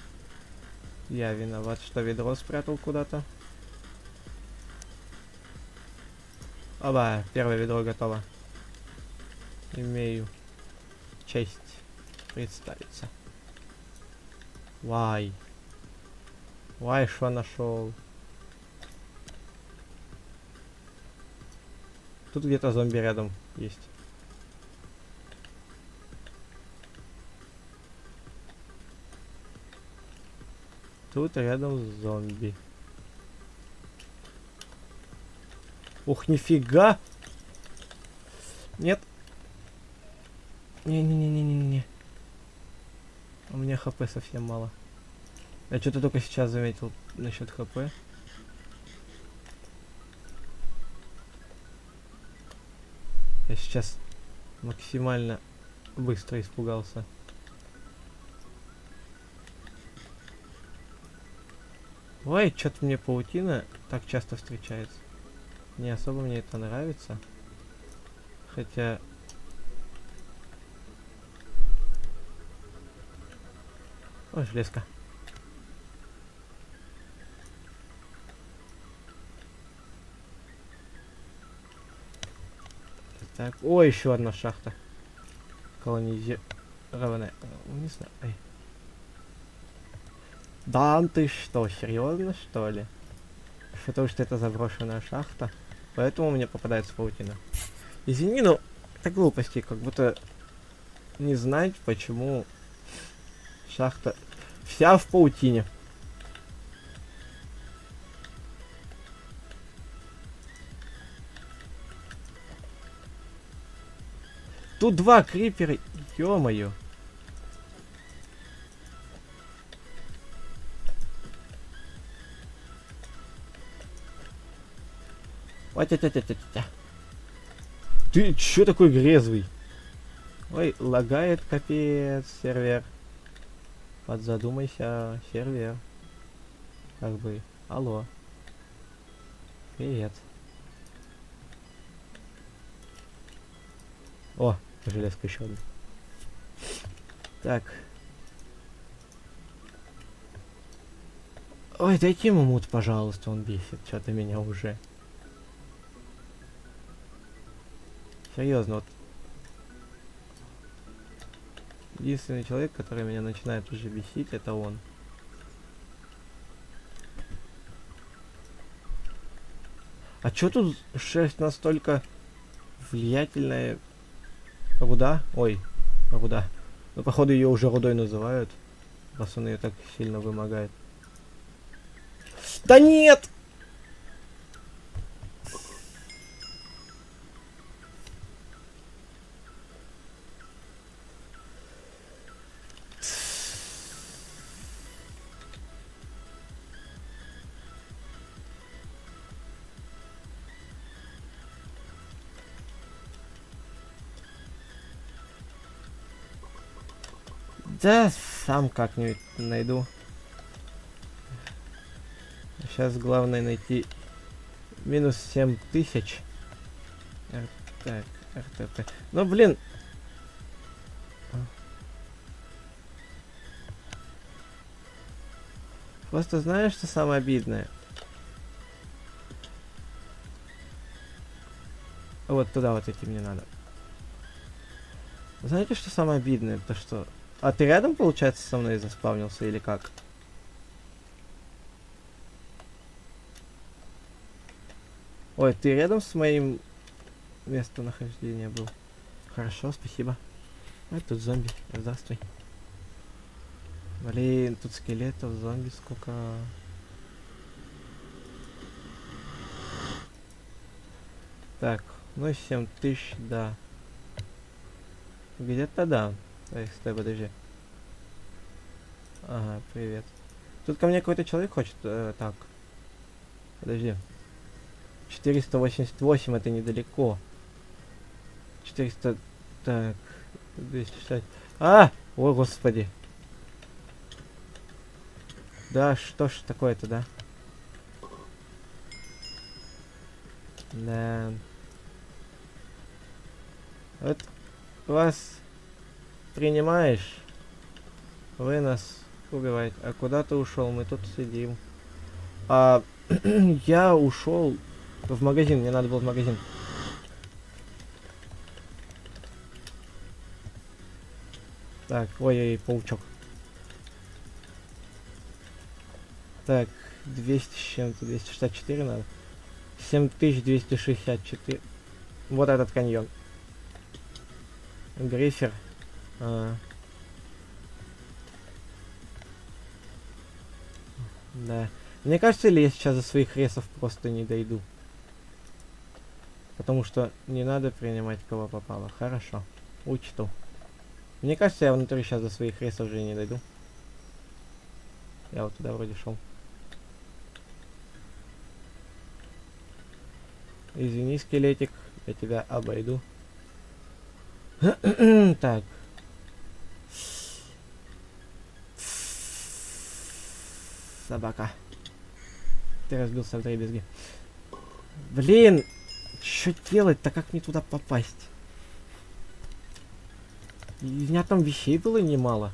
Я виноват, что ведро спрятал куда-то. Оба, первое ведро готово. Имею честь представиться. Вай. Вай, что нашел? Тут где-то зомби рядом есть. Тут рядом зомби. Ух, нифига! Нет. Не-не-не-не-не-не. У меня хп совсем мало. Я что-то только сейчас заметил насчет хп. Я сейчас максимально быстро испугался. Ой, что-то мне паутина так часто встречается. Не особо мне это нравится. Хотя... Ой, железка. Так, ой, еще одна шахта. Колонизированная. Не знаю. Ай. Да ты что, серьезно что ли? Потому что это заброшенная шахта. Поэтому мне попадается паутина. Извини, но это глупости, как будто не знать, почему шахта вся в паутине. Тут два крипера, ё-моё. Тя-тя-тя-тя-тя. Ты чё такой грезвый? Ой, лагает капец, сервер. Подзадумайся, сервер. Как бы, алло. Привет. О, железка еще одна. Так. Ой, дайте ему мут, пожалуйста, он бесит. Что-то меня уже. Серьезно, вот. Единственный человек, который меня начинает уже бесить, это он. А чё тут шерсть настолько влиятельная? Руда? Ой, руда. Ну, походу, ее уже рудой называют. Раз он ее так сильно вымогает. Да нет! Да, сам как-нибудь найду. Сейчас главное найти минус 7000. Так, РТП. Ну, блин. Просто знаешь, что самое обидное? Вот туда вот идти мне надо. Знаете, что самое обидное? То, что... А ты рядом, получается, со мной заспавнился или как? Ой, ты рядом с моим местонахождением был? Хорошо, спасибо. Ой, тут зомби. Здравствуй. Блин, тут скелетов, зомби сколько. Так, ну 7000, да. Где-то да. Эй, стой, подожди. Ага, привет. Тут ко мне какой-то человек хочет. Так. Подожди. 488 это недалеко. 400. Так. 260. А! О, господи. Да, что ж такое-то, да? Да. Вот вас принимаешь. Вы нас убиваете. А куда ты ушел? Мы тут сидим. А я ушел в магазин. Мне надо было в магазин. Так, ой-ой, паучок. Так, 200 с чем-то, 264 надо. 7264. Вот этот каньон. Грифер. Да. Мне кажется, или я сейчас за своих ресов просто не дойду. Потому что не надо принимать кого попало. Хорошо. Учту. Мне кажется, я внутри сейчас за своих ресов уже не дойду. Я вот туда вроде шел. Извини, скелетик, я тебя обойду. Так. Собака. Ты разбился в дребезги. Блин! Что делать-то? Как мне туда попасть? И у меня там вещей было немало.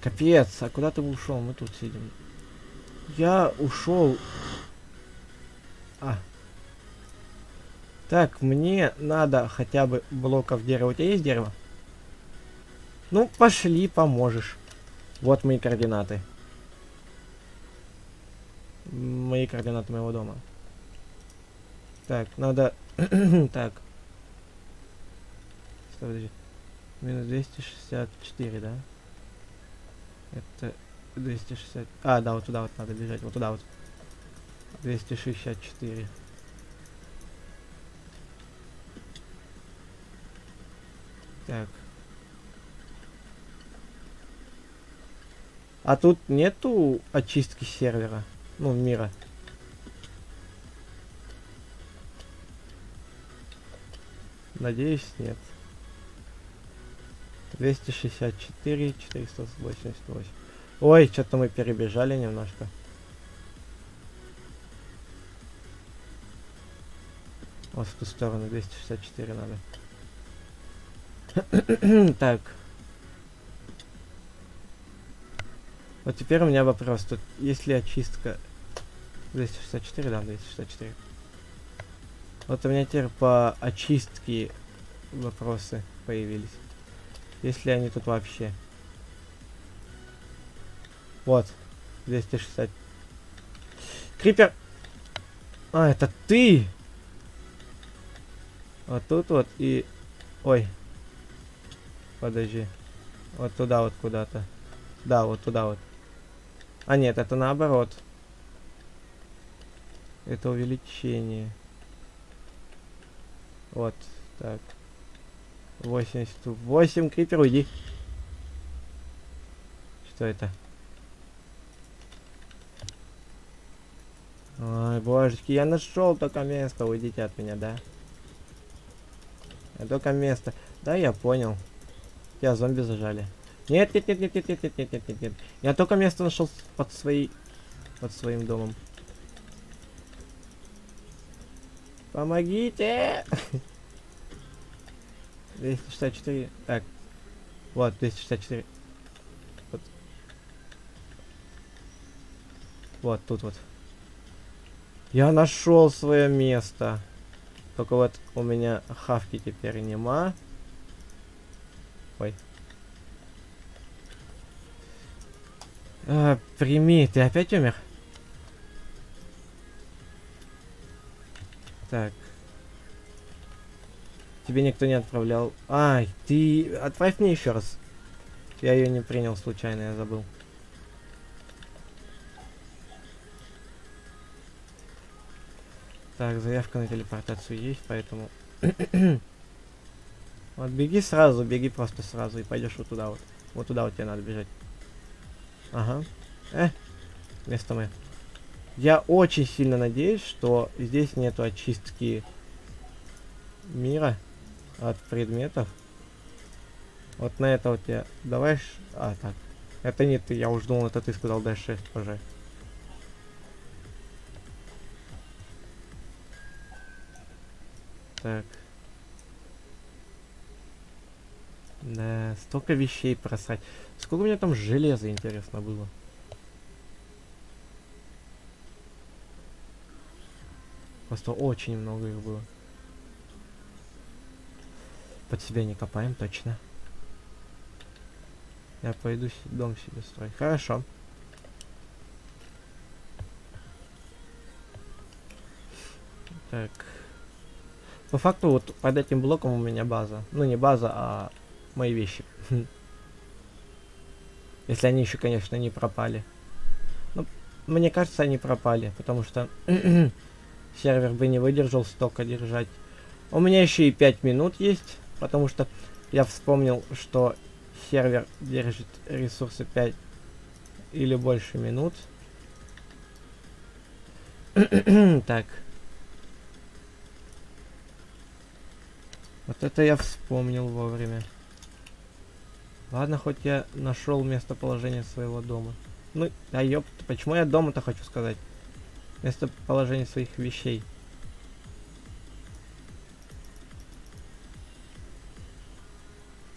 Капец, а куда ты ушел? Мы тут сидим. Я ушел. Так, мне надо хотя бы блоков дерева. У тебя есть дерево? Ну, пошли, поможешь. Вот мои координаты. Мои координаты моего дома. Так, надо... Так. Стой, подожди. Минус 264, да? Это 260... А, да, вот туда вот надо бежать. Вот туда вот. 264. Так. А тут нету очистки сервера? Ну, мира. Надеюсь, нет. 264, 488. Ой, что-то мы перебежали немножко. Вот в ту сторону 264 надо. Так. Вот теперь у меня вопрос. Тут есть ли очистка... 264, да, 264. Вот у меня теперь по очистке вопросы появились. Есть ли они тут вообще? Вот. 260. Крипер! А, это ты! Вот тут вот и... Ой. Подожди. Вот туда вот куда-то. Да, вот туда вот. А нет, это наоборот. Это увеличение. Вот, так. 88, крипер, уйди. Что это? Ой, божечки, я нашел только место. Уйдите от меня, да? Только место. Да, я понял. Я зомби зажали. Нет, нет, нет, нет, нет, нет, нет, нет, нет, нет, нет. Я только место нашел под своим домом. Помогите! 264. Так. Вот, 264. Вот. Вот, тут вот. Я нашел свое место. Только вот у меня хавки теперь нема. Ой. Прими, ты опять умер? Так. Тебе никто не отправлял. Ай, ты отправь мне еще раз. Я ее не принял случайно, я забыл. Так, заявка на телепортацию есть, поэтому... Вот беги сразу, беги просто сразу и пойдешь вот туда вот. Вот туда вот тебе надо бежать. Ага. Место мое. Я очень сильно надеюсь, что здесь нету очистки мира от предметов. Вот на это вот я... Давай... А, так. Это не ты, я уж думал, это ты сказал D6 уже. Так. Да, столько вещей просрать. Сколько у меня там железа, интересно, было? Просто очень много их было. Под себя не копаем, точно. Я пойду дом себе строить. Хорошо. Так. По факту, вот под этим блоком у меня база. Ну, не база, а мои вещи. Если они еще, конечно, не пропали. Ну, мне кажется, они пропали, потому что сервер бы не выдержал столько держать. У меня еще и 5 минут есть, потому что я вспомнил, что сервер держит ресурсы 5 или больше минут. Так. Вот это я вспомнил вовремя. Ладно, хоть я нашел местоположение своего дома. Ну, да ёпта, почему я дома-то хочу сказать? Местоположение своих вещей.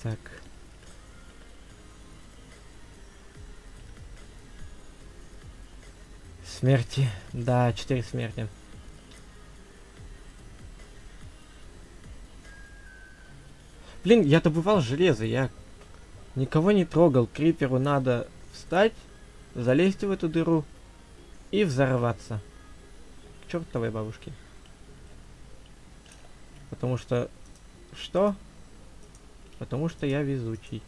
Так. Смерти. Да, 4 смерти. Блин, я добывал железо, я никого не трогал. Криперу надо встать, залезть в эту дыру и взорваться. К чертовой бабушке. Потому что... Что? Потому что я везучий.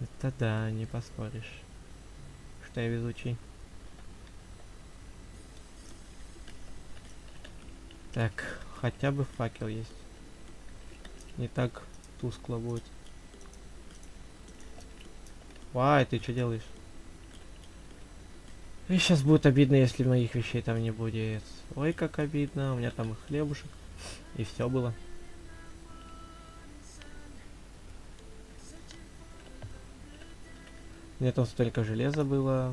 Это да, не поспоришь, что я везучий. Так, хотя бы факел есть. Не так тускло будет. Вай, ты что делаешь? И сейчас будет обидно, если моих вещей там не будет. Ой, как обидно. У меня там и хлебушек. И все было. У меня там столько железа было.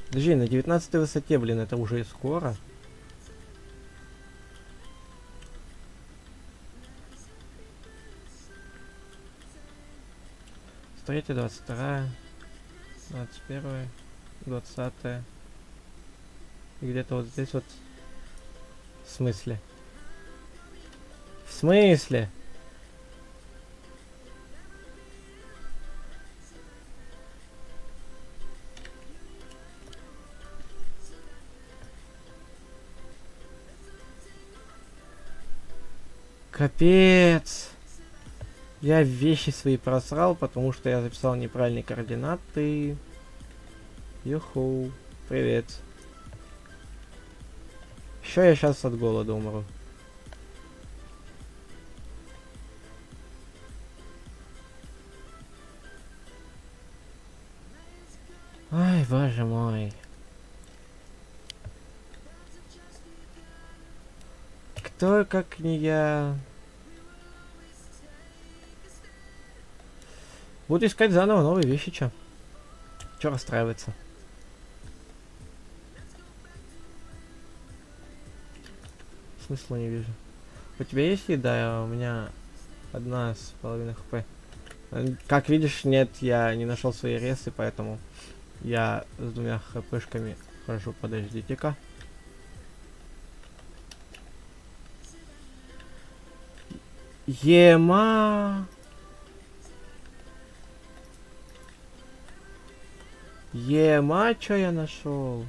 Подожди, на 19 высоте, блин, это уже и скоро. Третья, 22, 21, 20. И где-то вот здесь вот. В смысле? В смысле? Капец. Я вещи свои просрал, потому что я записал неправильные координаты. Юху. Привет. Еще я сейчас от голода умру. Ай, боже мой. Кто, как не я... Буду искать заново новые вещи, чё? Чё расстраиваться? Смысла не вижу. У тебя есть еда? У меня 1,5 хп. Как видишь, нет, я не нашел свои ресы, поэтому я с 2 хпшками хожу. Подождите-ка. Ема! Ема, чё я нашел?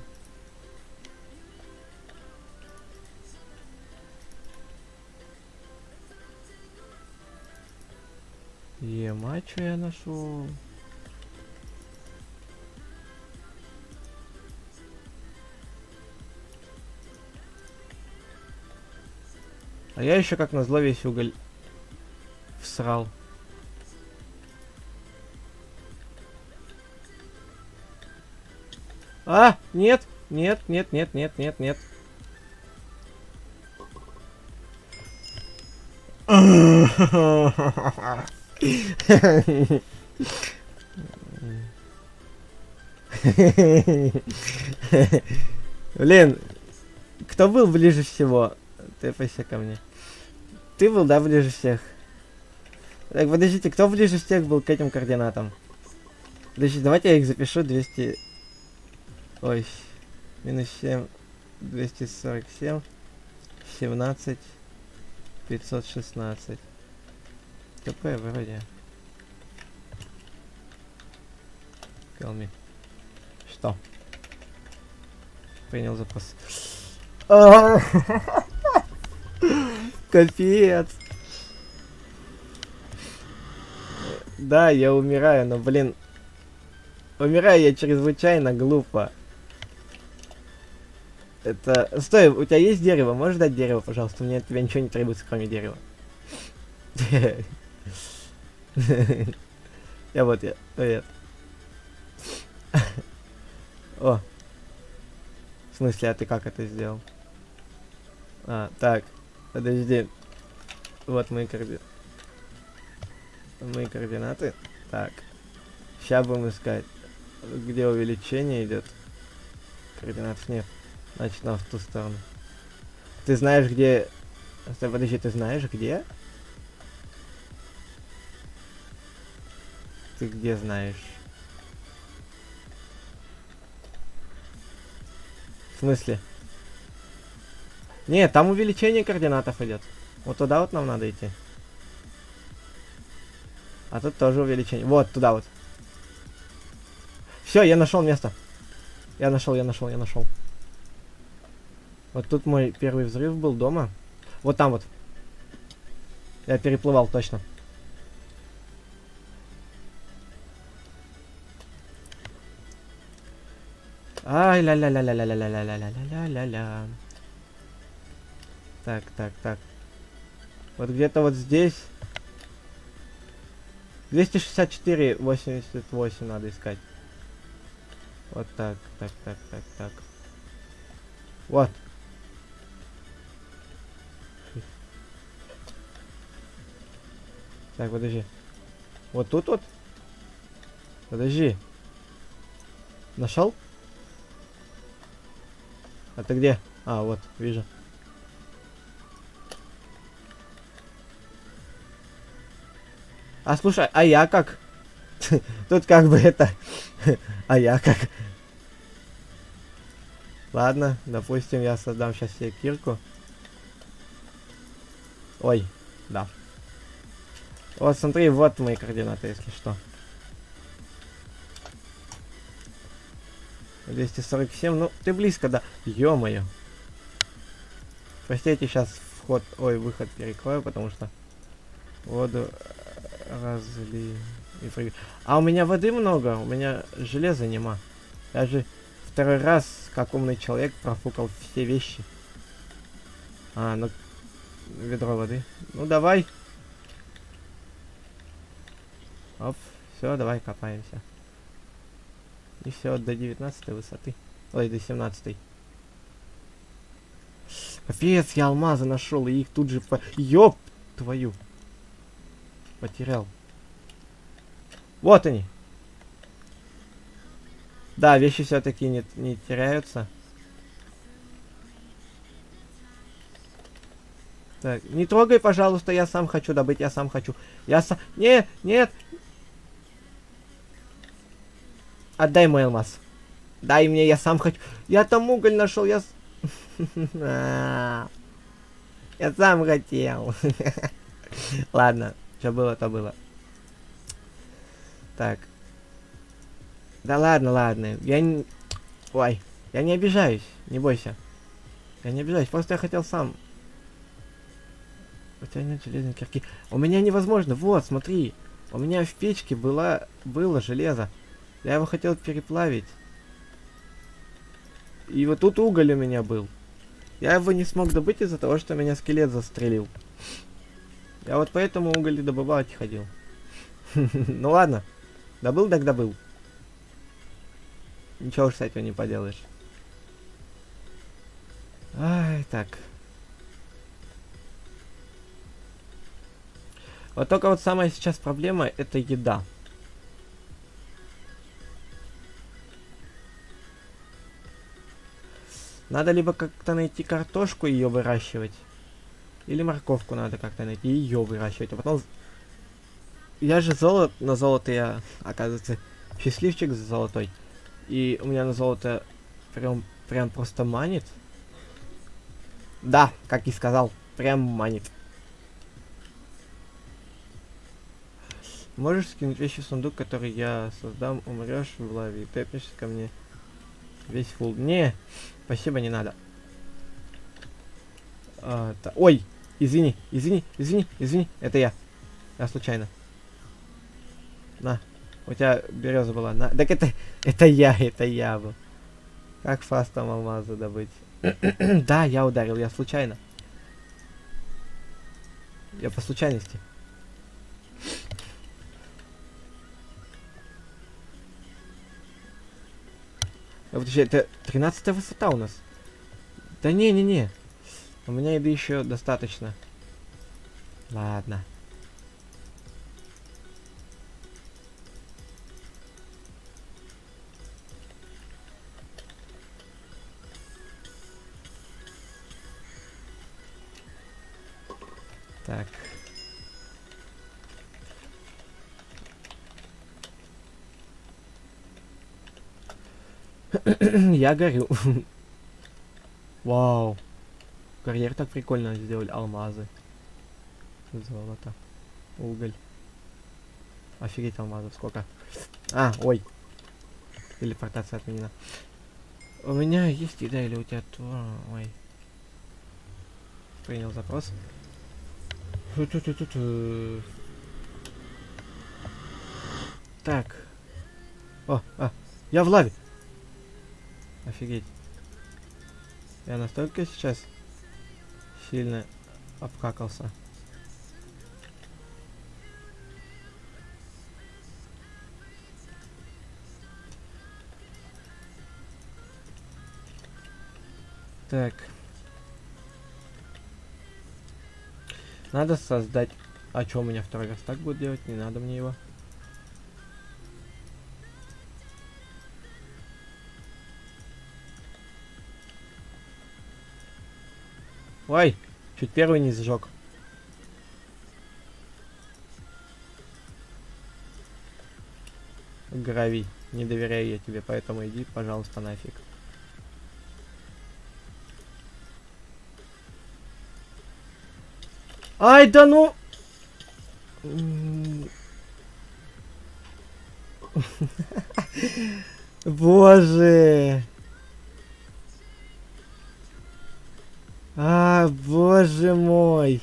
Ема, чё я нашел? А я еще как назло весь уголь всрал. А, нет, нет, нет, нет, нет, нет, нет. Блин, кто был ближе всего? Тэпайся ко мне. Ты был, да, ближе всех? Так, подождите, кто ближе всех был к этим координатам? Подождите, давайте я их запишу. 200... Ой, минус 7, 247, 17, 516. КП вроде. Calm. Что? Принял запрос. Капец. Да, я умираю, но, блин, умираю я чрезвычайно глупо. Это... Стой, у тебя есть дерево? Можешь дать дерево, пожалуйста? Мне от тебя ничего не требуется, кроме дерева. Я. Привет. О. В смысле, а ты как это сделал? А, так. Подожди. Вот мои координаты. Так. Сейчас будем искать, где увеличение идет. Координат нет. Значит, нам в ту сторону. Ты знаешь, где... Стой, подожди, ты знаешь, где? Ты где знаешь? В смысле? Нет, там увеличение координатов идет. Вот туда вот нам надо идти. А тут тоже увеличение. Вот, туда вот. Все, я нашел место. Я нашел. Вот тут мой первый взрыв был дома. Вот там вот. Я переплывал точно. Ай, ля-ля-ля-ля-ля-ля-ля-ля-ля-ля-ля-ля. Так. Вот где-то вот здесь. 264,88 надо искать. Вот так. Вот. Так, подожди. Вот тут вот. Подожди. Нашел? А ты где? А, вот, вижу. А слушай, а я как? Тут как бы это... А я как? Ладно, допустим, я создам сейчас себе кирку. Ой, да. Вот смотри, вот мои координаты, если что. 247, ну ты близко, да. Ё-моё. Простите, сейчас выход перекрою, потому что воду разли... А у меня воды много, у меня железа нема. Я же второй раз, как умный человек, профукал все вещи. А, ну, ведро воды. Ну, давай. Оп, все, давай копаемся. И все, до 19 высоты. Ой, до 17. Капец, я алмазы нашел, и их тут же Ёп твою. Потерял. Вот они. Да, вещи все-таки не теряются. Так, не трогай, пожалуйста, я сам хочу добыть, я сам хочу. Нет, нет. Отдай мой алмаз. Дай мне, я сам хочу. Я там уголь нашел, я сам хотел. Ладно, что было, то было. Так. Да ладно. Ой, я не обижаюсь, не бойся. Я не обижаюсь, просто я хотел сам. У тебя нет железной кирки. У меня невозможно. Вот, смотри. У меня в печке было железо. Я его хотел переплавить. И вот тут уголь у меня был. Я его не смог добыть из-за того, что меня скелет застрелил. Я вот поэтому уголь добывать ходил. Ну ладно. Добыл, так добыл. Ничего уж с этим не поделаешь. Ай, так. Вот только вот самая сейчас проблема это еда. Надо либо как-то найти картошку и ее выращивать. Или морковку надо как-то найти и ее выращивать. А потом... Я же на золото я, оказывается, счастливчик золотой. И у меня на золото прям просто манит. Да, как и сказал, прям манит. Можешь скинуть вещи в сундук, который я создам, умрешь в лаве и тэпнешься ко мне. Весь фул. Не, спасибо, не надо. Ой, извини, это я. Я случайно. На, у тебя береза была. На. Так это я был. Как фастом алмазы добыть? Да, я ударил, я случайно. Я по случайности. Вот еще это 13-я высота у нас. Да не. У меня еды еще достаточно. Ладно. Так. Я горю. Вау. Карьер так прикольно сделали. Алмазы. Золото. Уголь. Офигеть алмазов сколько. Ой. Телепортация отменена. У меня есть еда или у тебя то... Ой. Принял запрос. Так. Я в лаве. Офигеть. Я настолько сейчас сильно обкакался. Так. Надо создать... А что у меня второй верстак будет делать? Не надо мне его. Ой, чуть первый не сжег. Гравий. Не доверяю я тебе, поэтому иди, пожалуйста, нафиг. Ай, да ну! Боже! Боже мой!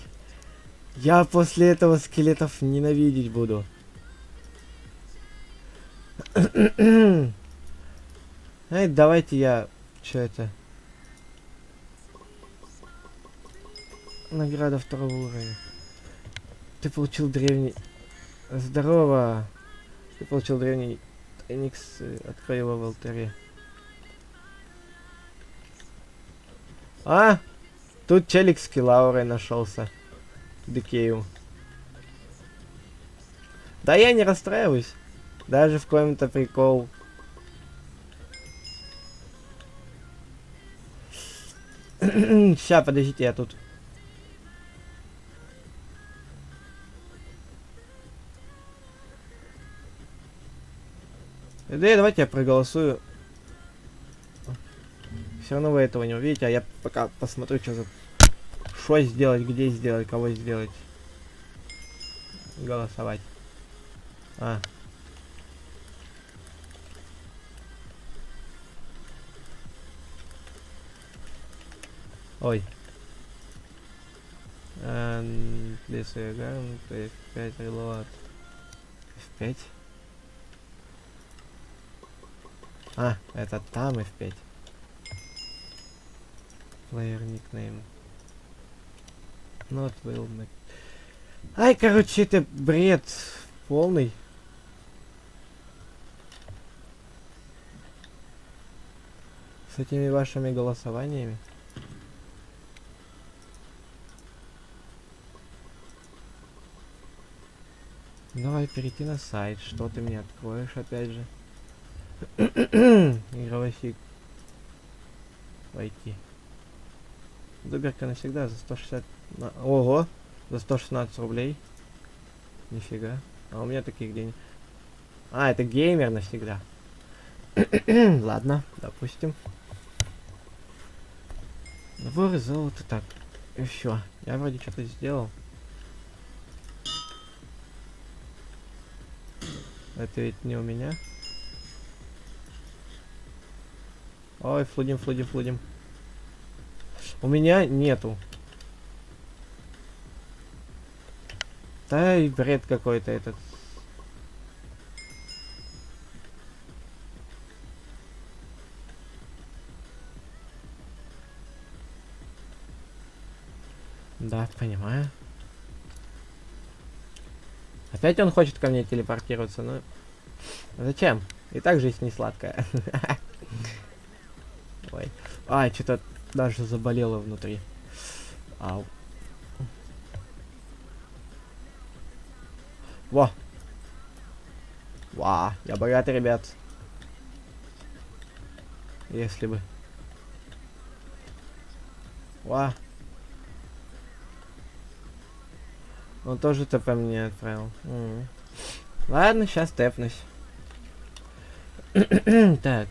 Я после этого скелетов ненавидеть буду. Эй, давайте я... Что это? Награда второго уровня. Ты получил древний... Здорово! Ты получил древний тайник, открой его в алтаре. Тут челик с килаурой нашелся. Декею. Да я не расстраиваюсь. Даже в коем-то прикол. Ща, подождите, я тут... Да, давайте я проголосую. Все равно вы этого не увидите, а я пока посмотрю, что сделать, где сделать, кого сделать. Голосовать. Ой. Disregard, F5 reload. F5. Это там F5. Player nickname. Not will make. Ай, короче, это бред полный. С этими вашими голосованиями. Давай перейти на сайт. Что ты мне откроешь опять же? Игровой фиг. Войти. Дуберка навсегда за 160... Ого! За 116 рублей. Нифига. А у меня таких денег. А, это геймер навсегда. Ладно, допустим. Наборы золота. Так. И все. Я вроде что-то сделал. Это ведь не у меня. Ой, флудим, флудим, флудим. У меня нету. Да и бред какой-то этот. Да, понимаю. Опять он хочет ко мне телепортироваться, но... Зачем? И так жизнь не сладкая. Ой. Ай, что-то даже заболело внутри. Ау. Во. Ва, я богатый, ребят. Если бы. Ва. Он тоже ТП мне отправил. Ладно, сейчас тэпнусь. Так.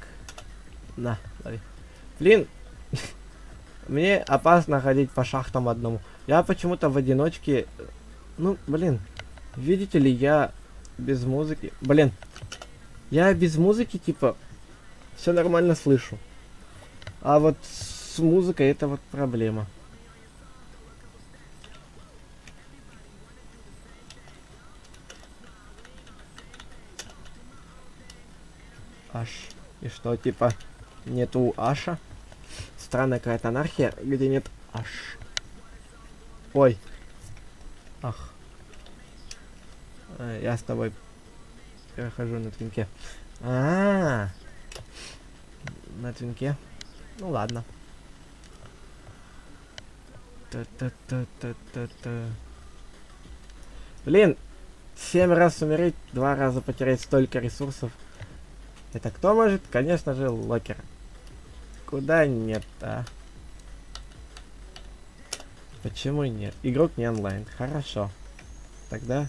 На, лови. Блин. Мне опасно ходить по шахтам одному. Я почему-то в одиночке... Ну, блин. Видите ли, я без музыки... Блин. Я без музыки, типа, все нормально слышу. А вот с музыкой это вот проблема. Аш. И что, типа, нету Аша? Странная какая-то анархия, где нет Аш. Ой. Ах. Я с тобой перехожу на твинке. На твинке. Ну ладно. Та-та-та-та-та-та. Блин, 7 раз умереть, 2 раза потерять столько ресурсов. Это кто может? Конечно же, локер. Куда нет, а? Почему нет? Игрок не онлайн. Хорошо. Тогда...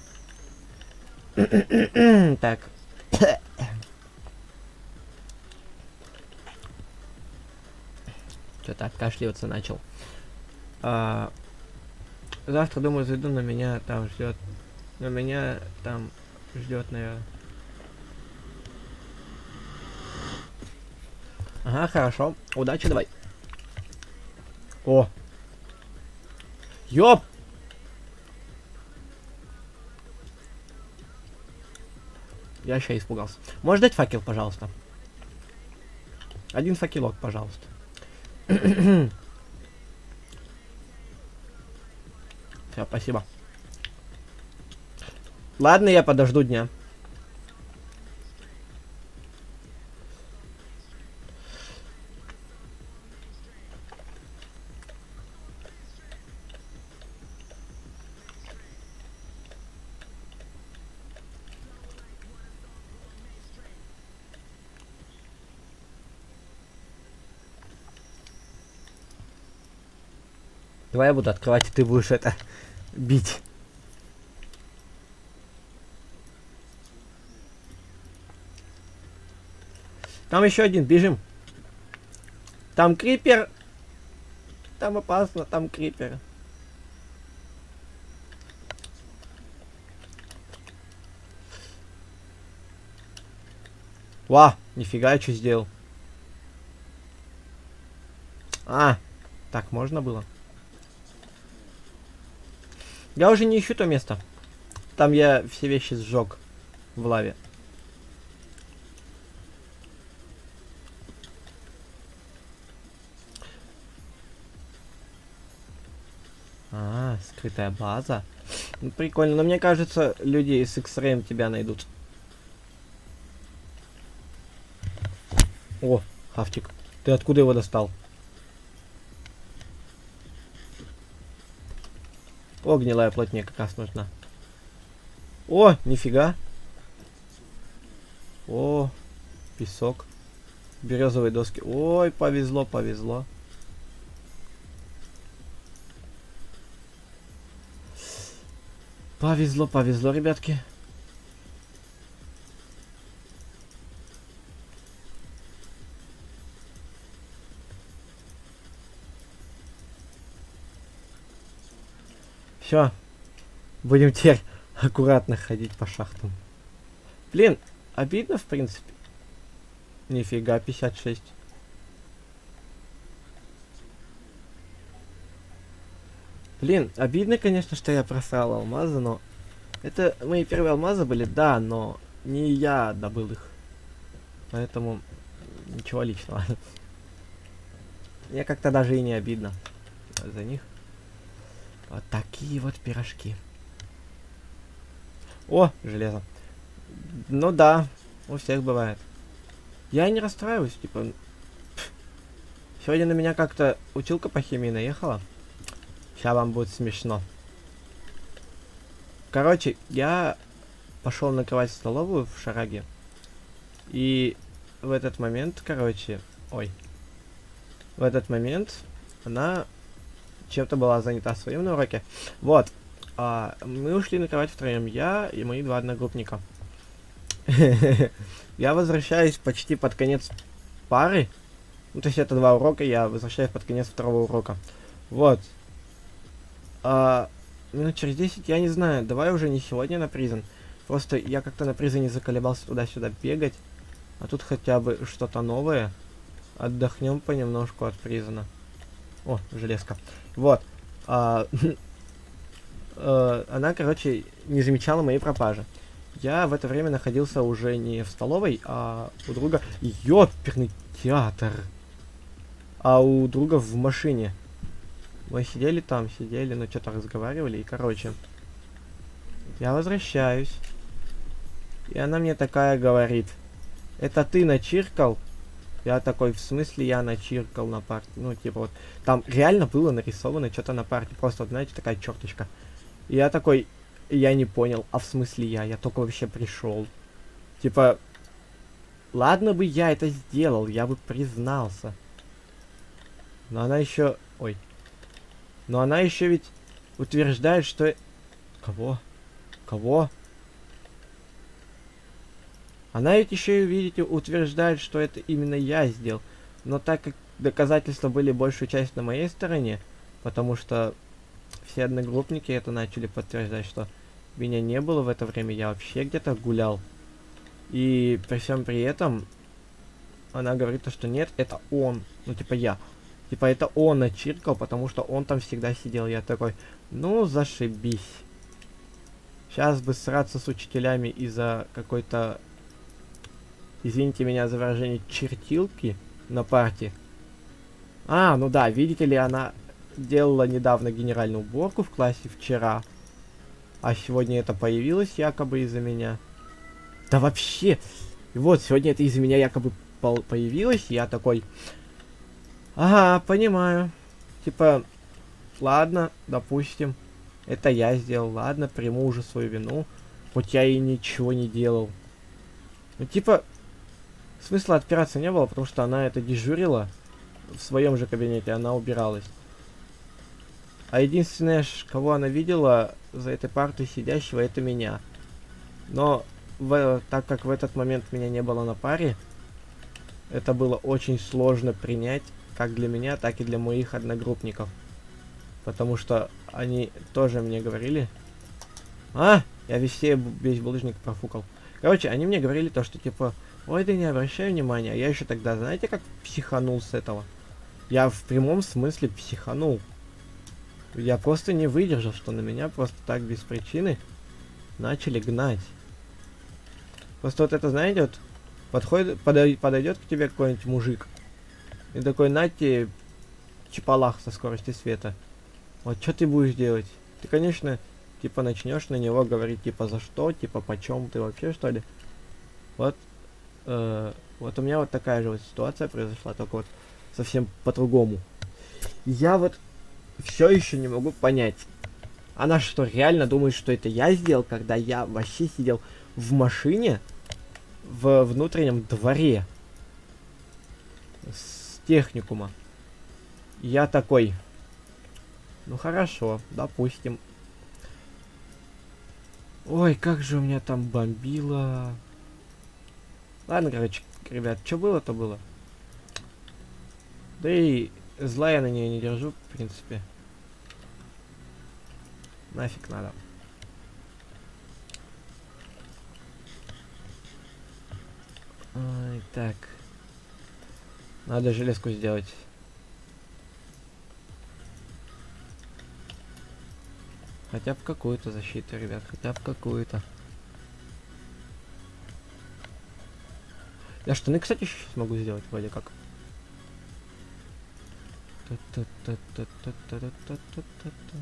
Так. Что-то откашливаться начал. Завтра, думаю, зайду, на меня там ждет. На меня там ждет, наверное. Ага, хорошо. Удачи, давай. О! Ёп! Я сейчас испугался. Можешь дать факел, пожалуйста? Один факелок, пожалуйста. Все, спасибо. Ладно, я подожду дня. Давай я буду открывать, и ты будешь это бить. Там еще один, бежим. Там крипер. Там опасно, там крипер. Ва, нифига, я что сделал. А, так можно было? Я уже не ищу то место. Там я все вещи сжег в лаве. А, скрытая база. Ну, прикольно, но мне кажется, люди из X-Ray тебя найдут. О, хавчик. Ты откуда его достал? О, гнилая плоть мне как раз нужна. О, нифига. О, песок. Березовые доски. Ой, повезло, повезло. Повезло, повезло, ребятки. Все. Будем теперь аккуратно ходить по шахтам. Блин, обидно, в принципе. Нифига, 56. Блин, обидно, конечно, что я просрал алмазы, но... Это мои первые алмазы были, да, но не я добыл их. Поэтому ничего личного. Мне как-то даже и не обидно за них. Вот такие вот пирожки. О, железо. Ну да, у всех бывает. Я не расстраиваюсь, типа... Сегодня на меня как-то училка по химии наехала. Сейчас вам будет смешно. Короче, я пошел накрывать столовую в Шараге. И в этот момент, короче... Ой. В этот момент она чем-то была занята своим на уроке. Вот. Мы ушли накрывать втроем. Я и мои два одногруппника. Я возвращаюсь почти под конец пары. Ну, то есть это 2 урока, я возвращаюсь под конец 2-го урока. Вот. Минут через 10, я не знаю, давай уже не сегодня на призен. Просто я как-то на призене заколебался туда-сюда бегать. А тут хотя бы что-то новое. Отдохнем понемножку от призена. О, железка. Вот. Она, короче, не замечала моей пропажи. Я в это время находился уже не в столовой, а у друга... Ёперный театр! А у друга в машине. Мы сидели там, ну что-то разговаривали, и короче. Я возвращаюсь. И она мне такая говорит. Это ты начиркал? Я такой, в смысле я начиркал на парте? Ну, типа вот. Там реально было нарисовано что-то на парте. Просто, вот, знаете, такая черточка. И я такой, я не понял, а в смысле я только вообще пришел. Типа, ладно бы я это сделал, я бы признался. Но она еще... Ой. Но она еще ведь утверждает, что... Кого? Кого? Она ведь еще, видите, утверждает, что это именно я сделал. Но так как доказательства были большую часть на моей стороне, потому что все одногруппники это начали подтверждать, что меня не было в это время, я вообще где-то гулял. И при всем при этом она говорит, что нет, это он. Ну, типа я. Типа это он начиркал, потому что он там всегда сидел. Я такой, ну, зашибись. Сейчас бы сраться с учителями из-за какой-то... Извините меня за выражение, чертилки на парте. Ну да, видите ли, она делала недавно генеральную уборку в классе вчера. А сегодня это появилось якобы из-за меня. Да вообще! Вот, сегодня это из-за меня якобы появилось, я такой... Ага, понимаю. Типа, ладно, допустим. Это я сделал, ладно, приму уже свою вину. Хоть я и ничего не делал. Ну, типа... Смысла отпираться не было, потому что она это дежурила в своем же кабинете, она убиралась. А единственное, кого она видела за этой партой сидящего, это меня. Но так как в этот момент меня не было на паре, это было очень сложно принять, как для меня, так и для моих одногруппников. Потому что они тоже мне говорили... Я весь булыжник профукал. Короче, они мне говорили то, что типа... Ой, да не обращай внимания. Я еще тогда, знаете, как психанул с этого? Я в прямом смысле психанул. Я просто не выдержал, что на меня просто так без причины начали гнать. Просто вот это, знаете, вот подойдет к тебе какой-нибудь мужик. И такой, на тебе чапалах со скоростью света. Вот что ты будешь делать? Ты, конечно, типа начнешь на него говорить, типа за что, типа почем ты вообще, что ли? Вот. Вот у меня вот такая же вот ситуация произошла, только вот совсем по-другому. Я вот все еще не могу понять, Она что, реально думает, что это я сделал, когда я вообще сидел в машине в внутреннем дворе с техникума. Я такой, ну хорошо, допустим. Ой, как же у меня там бомбило. Ладно, короче, ребят, что было, то было. Да и зла я на нее не держу, в принципе. Нафиг надо. Ой, так. Надо железку сделать. Хотя бы какую-то защиту, ребят, хотя бы какую-то. Я штаны, кстати, еще смогу сделать, вроде как.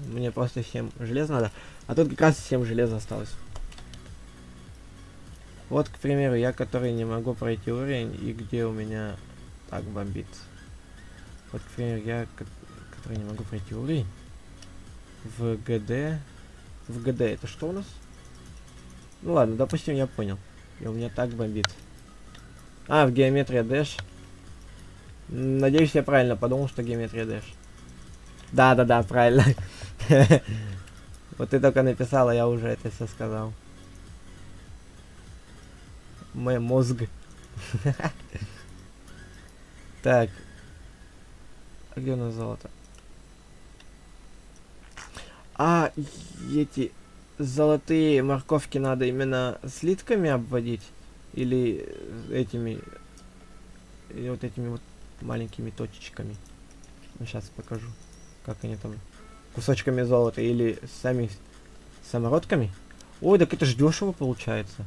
Мне просто 7 железа надо. А тут как раз 7 железа осталось. Вот, к примеру, я, который не могу пройти уровень, и где у меня так бомбит. Вот, к примеру, я, который не могу пройти уровень. В ГД. В ГД это что у нас? Ну ладно, допустим, я понял. И у меня так бомбит. А, в геометрия Dash. Надеюсь, я правильно подумал, что геометрия Dash. Да, правильно. Вот ты только написала, я уже это все сказал. Мой мозг. Так. А где у нас золото? А, эти золотые морковки надо именно слитками обводить? Или этими... Или вот этими вот маленькими точечками? Ну, сейчас покажу. Как они там... Кусочками золота или сами самородками? Ой, так это ж дешево получается.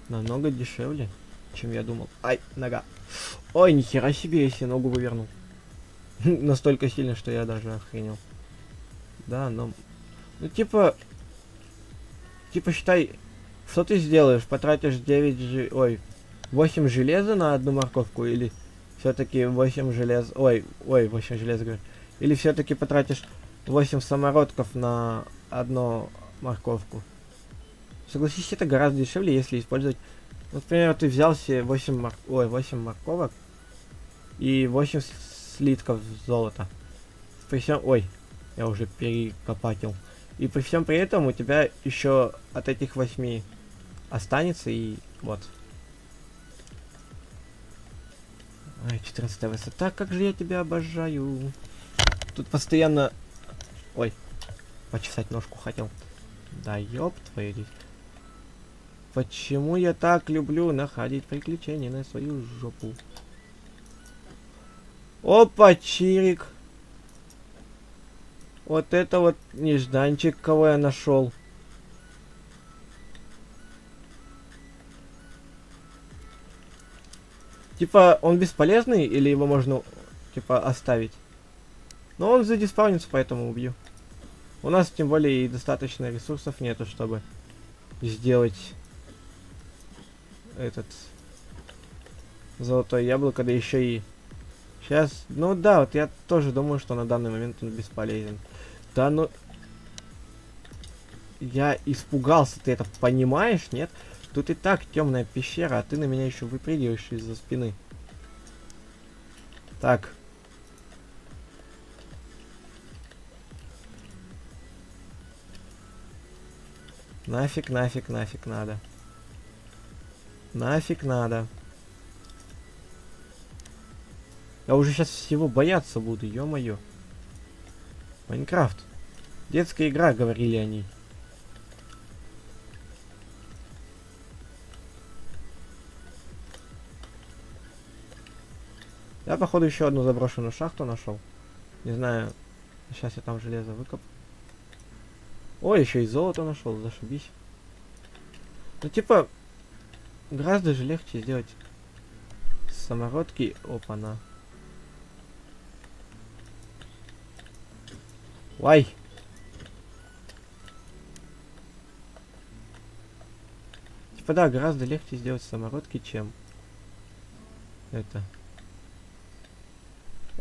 Намного дешевле, чем я думал. Ай, нога. Ой, нихера себе, если ногу вывернул. Настолько сильно, что я даже охренел. Да, но... Ну, типа, считай, что ты сделаешь? Потратишь 8 железа на одну морковку? Или все-таки 8 желез... Ой, 8 желез, говорю. Или все-таки потратишь 8 самородков на одну морковку? Согласись, это гораздо дешевле, если использовать... Например, ты взял себе 8 морковок и 8 слитков золота. При всем... Ой, я уже перекопатил. И при всем при этом у тебя еще от этих 8 останется, и вот. Ой, 14 высота, как же я тебя обожаю. Тут постоянно... Ой, почесать ножку хотел. Да ёб твою дичь. Почему я так люблю находить приключения на свою жопу? Опа, чирик. Вот это вот нежданчик, кого я нашел. Типа, он бесполезный или его можно, типа, оставить? Но он задиспаунится, поэтому убью. У нас, тем более, и достаточно ресурсов нету, чтобы сделать этот золотое яблоко, да еще и... Сейчас, ну да, вот я тоже думаю, что на данный момент он бесполезен. Да ну... Я испугался, ты это понимаешь, нет? Тут и так темная пещера, а ты на меня еще выпрыгиваешь из-за спины. Так. Нафиг надо. Нафиг надо. Я уже сейчас всего бояться буду, ё-моё. Майнкрафт. Детская игра, говорили они. Я, походу, еще одну заброшенную шахту нашел. Не знаю. Сейчас я там железо выкоп. Ой, еще и золото нашел, зашибись. Ну, типа, гораздо же легче сделать самородки. Опа-на. Вай. Типа, да, гораздо легче сделать самородки, чем это.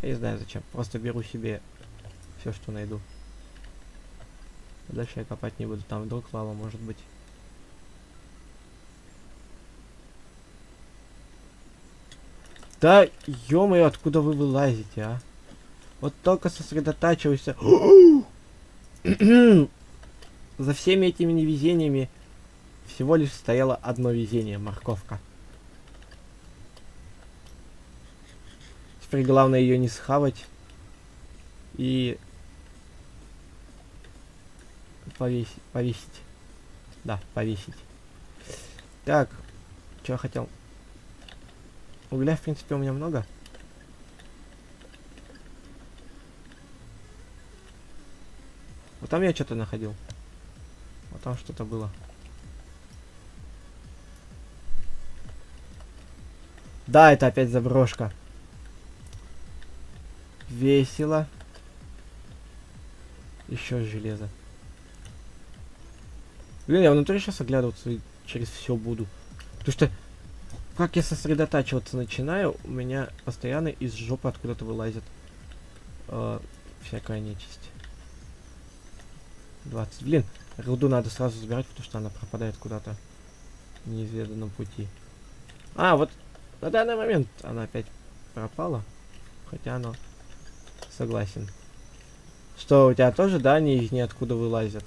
Я не знаю зачем. Просто беру себе все, что найду. Дальше я копать не буду, там вдруг лава может быть. Да, ё-моё, откуда вы вылазите, а? Вот только сосредотачивайся. За всеми этими невезениями всего лишь стояло одно везение — морковка. Теперь главное ее не схавать и повесить. Да, повесить. Так, что я хотел? Угля, в принципе, у меня много. Вот там я что-то находил. Вот там что-то было. Да, это опять заброшка. Весело. Еще железо. Блин, я внутри сейчас оглядываться и через все буду. Потому что, как я сосредотачиваться начинаю, у меня постоянно из жопы откуда-то вылазит всякая нечисть. 20. Блин, руду надо сразу забирать, потому что она пропадает куда-то в неизведанном пути. А, вот на данный момент она опять пропала. Хотя она... Согласен. Что, у тебя тоже, да, они из ниоткуда вылазят?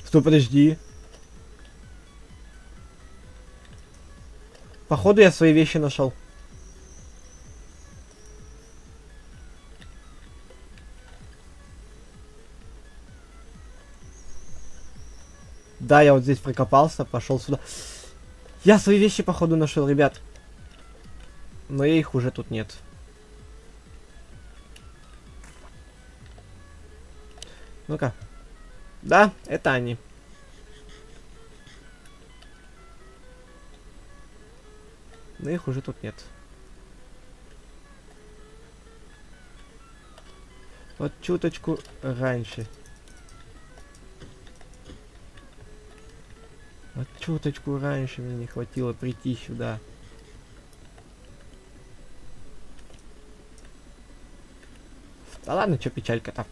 Стой, подожди. Походу я свои вещи нашел. Да, я вот здесь прикопался, пошел сюда. Я свои вещи, походу, нашел, ребят. Но их уже тут нет. Ну-ка. Да, это они. Но их уже тут нет. Вот чуточку раньше. Вот чуточку раньше мне не хватило прийти сюда. Да ладно, чё печалька-то.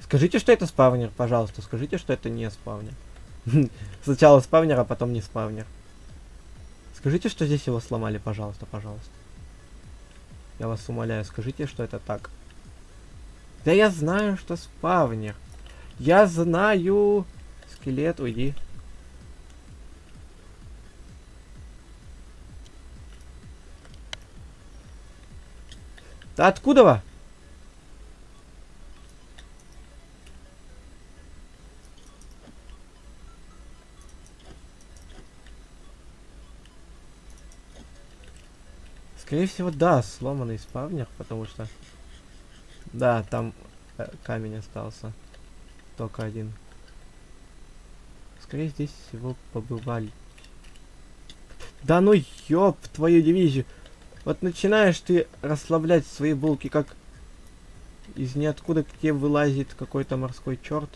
Скажите, что это спавнер, пожалуйста. Скажите, что это не спавнер. Сначала спавнер, а потом не спавнер. Скажите, что здесь его сломали, пожалуйста, пожалуйста. Я вас умоляю, скажите, что это так. Да я знаю, что спавнер. Я знаю. Скелет, уйди. Да откуда вы? Скорее всего, да, сломанный спавнер, потому что... Да, там камень остался. Только один. Скорее здесь всего побывали. Да ну ёб твою дивизию. Вот начинаешь ты расслаблять свои булки, как из ниоткуда к тебе вылазит какой-то морской черт.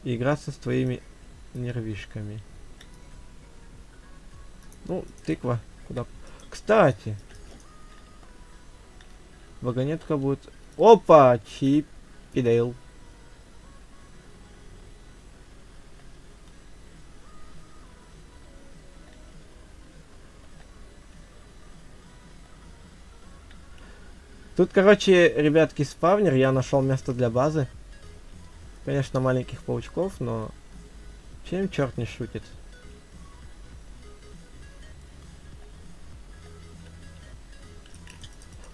И играться с твоими нервишками. Ну, тыква. Куда? Кстати. Вагонетка будет... Опа! Чип и Дейл. Тут, короче, ребятки, спавнер. Я нашел место для базы. Конечно, маленьких паучков, но... Чем черт не шутит?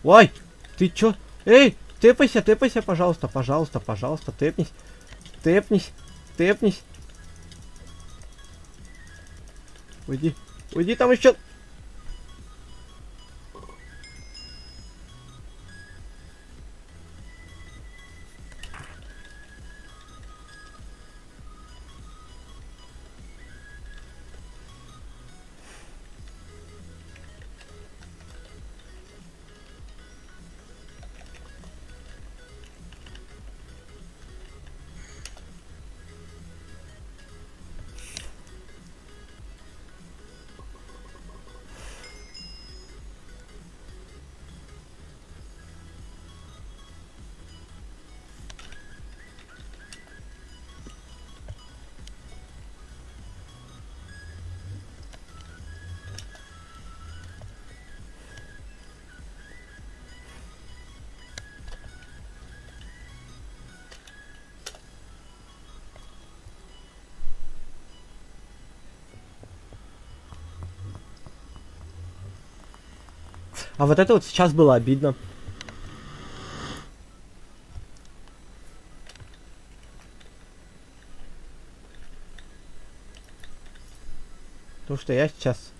Ой! Ты чё? Эй! Тэпайся, тэпайся, пожалуйста, пожалуйста, пожалуйста, тэпнись. Тэпнись, тэпнись. Уйди. Уйди, там еще... А вот это вот сейчас было обидно. Потому что я сейчас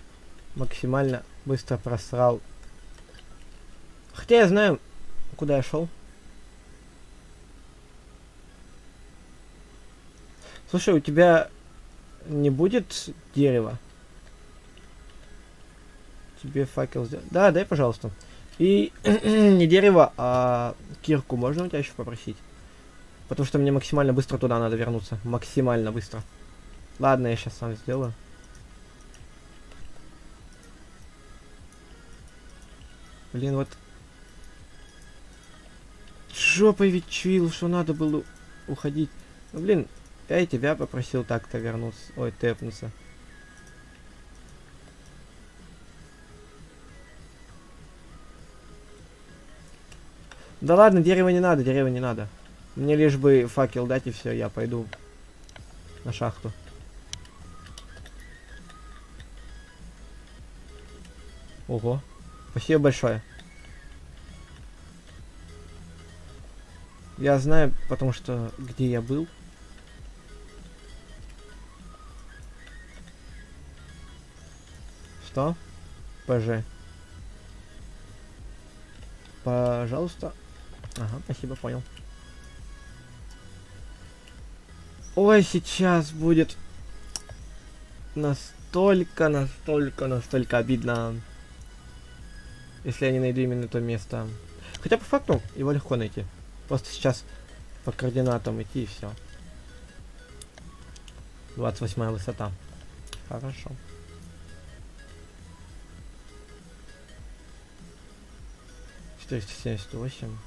максимально быстро просрал. Хотя я знаю, куда я шел. Слушай, у тебя не будет дерева? Тебе факел сделать? Да, дай, пожалуйста. И не дерево, а кирку можно у тебя еще попросить? Потому что мне максимально быстро туда надо вернуться. Максимально быстро. Ладно, я сейчас сам сделаю. Блин, вот... Жопой ведь чуял, что надо было уходить. Ну, блин, я и тебя попросил так-то вернуться. Ой, тэпнуться. Да ладно, дерево не надо, дерево не надо. Мне лишь бы факел дать и все, я пойду на шахту. Ого, спасибо большое. Я знаю, потому что где я был. Что? ПЖ. Пожалуйста. Ага, спасибо, понял. Ой, сейчас будет настолько обидно, если я не найду именно то место. Хотя по факту его легко найти. Просто сейчас по координатам идти и все. 28 высота. Хорошо. Что 478.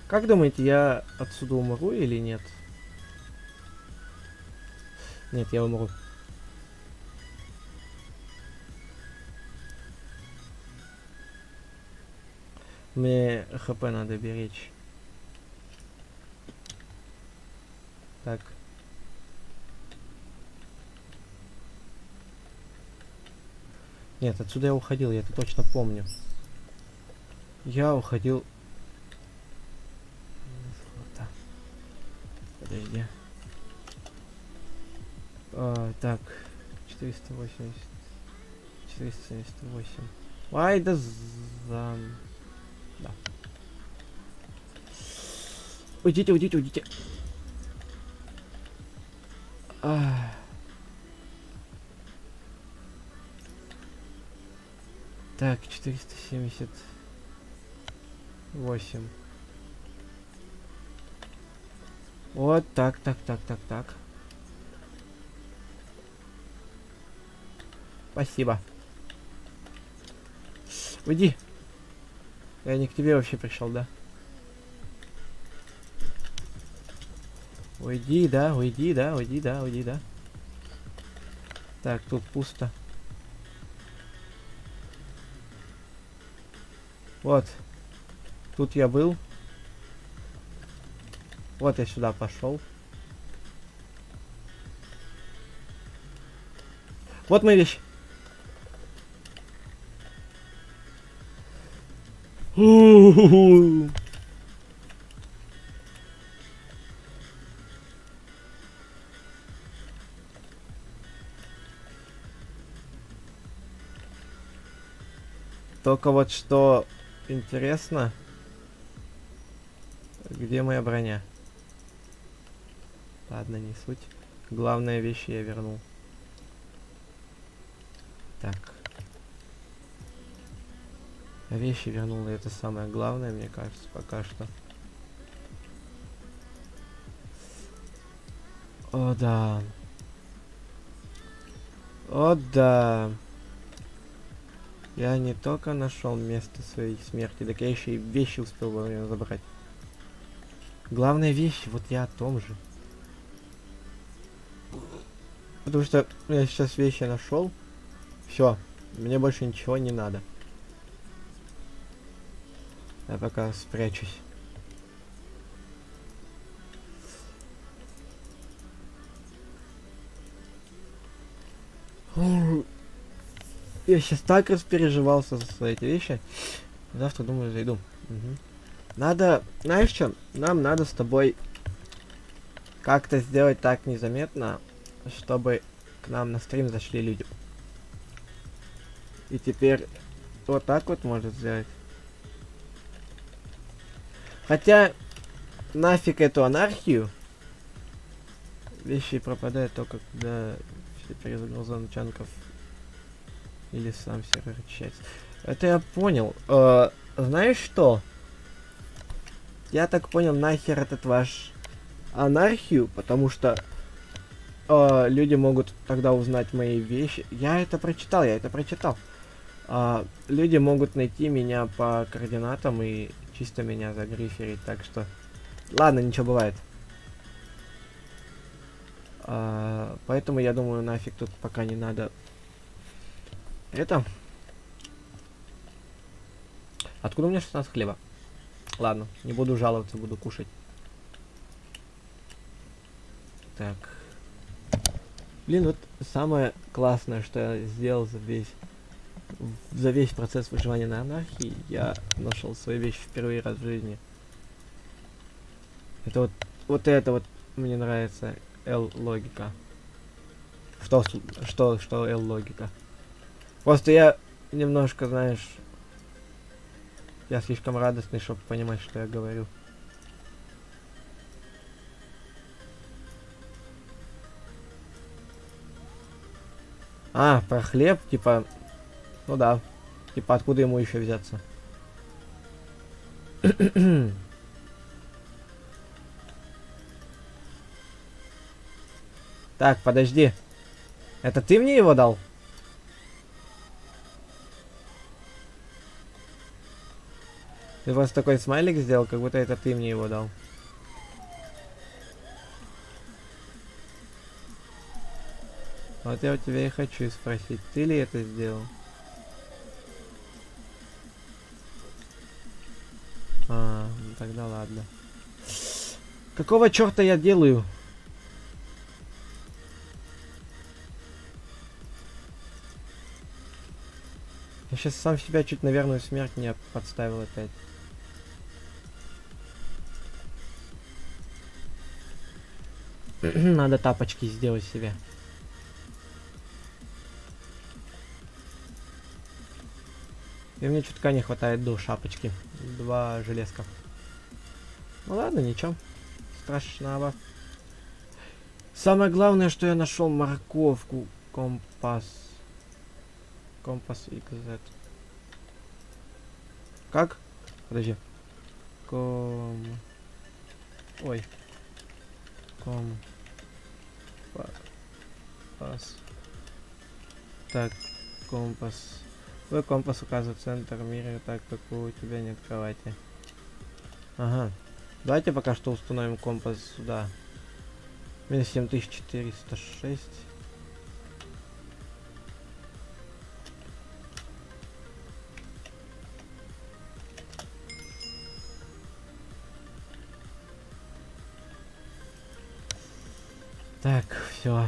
Как думаете, я отсюда умру или нет? Нет, я умру. Мне хп надо беречь. Так. Нет, отсюда я уходил, я это точно помню. Я уходил... Подожди. Так. 480. 478. Ай, да за... Да. Уйдите, уйдите, уйдите. Так, 478. Вот так. Спасибо. Уйди. Я не к тебе вообще пришел, да? Уйди, да, уйди, да, уйди, да, уйди, да. Так, тут пусто. Вот. Тут я был. Вот я сюда пошел. Вот моя вещь. У-у-у-у. Только вот что интересно, где моя броня? Ладно, не суть. Главные вещи я вернул. Так. Вещи вернул, и это самое главное, мне кажется, пока что. О, да. О, да. Я не только нашел место своей смерти, так я еще и вещи успел во время забрать. Главная вещь, вот я о том же. Потому что я сейчас вещи нашел. Все, мне больше ничего не надо. Я пока спрячусь. Я сейчас так распереживался за эти вещи. Завтра, думаю, зайду. Мгм. Надо, знаешь что? Нам надо с тобой как-то сделать так незаметно, чтобы к нам на стрим зашли люди. И теперь вот так вот может сделать. Хотя нафиг эту анархию. Вещи пропадают только когда все перезагрузан чанков или сам сервер очищается. Это я понял. Знаешь что? Я так понял, нахер этот ваш анархию, потому что люди могут тогда узнать мои вещи. Я это прочитал. Люди могут найти меня по координатам и чисто меня загриферить, так что... Ладно, ничего бывает. Поэтому я думаю, нафиг тут пока не надо. Это... Откуда у меня 16 хлеба? Ладно, не буду жаловаться, буду кушать. Так. Блин, вот самое классное, что я сделал за весь процесс выживания на анархии, я нашел свою вещь впервые раз в жизни. Это вот это вот мне нравится L-логика. Что L-логика? Просто я немножко, знаешь, я слишком радостный, чтобы понимать, что я говорю. Про хлеб, типа, ну да, типа, откуда ему еще взяться? Так, подожди. Это ты мне его дал? Ты просто такой смайлик сделал, как будто это ты мне его дал. Вот я у тебя и хочу спросить, ты ли это сделал? Ну тогда ладно. Какого черта я делаю? Я сейчас сам себя чуть на верную смерть не подставил опять. Надо тапочки сделать себе. И мне чутка не хватает до шапочки. 2 железка. Ну ладно, ничего. Страшного. Самое главное, что я нашел морковку. Компас XZ. Как? Подожди. Ой. Компас. Так, компас. Твой компас указывает центр мира, так как у тебя нет кровати. Ага. Давайте пока что установим компас сюда. Минус 7406. Так, все.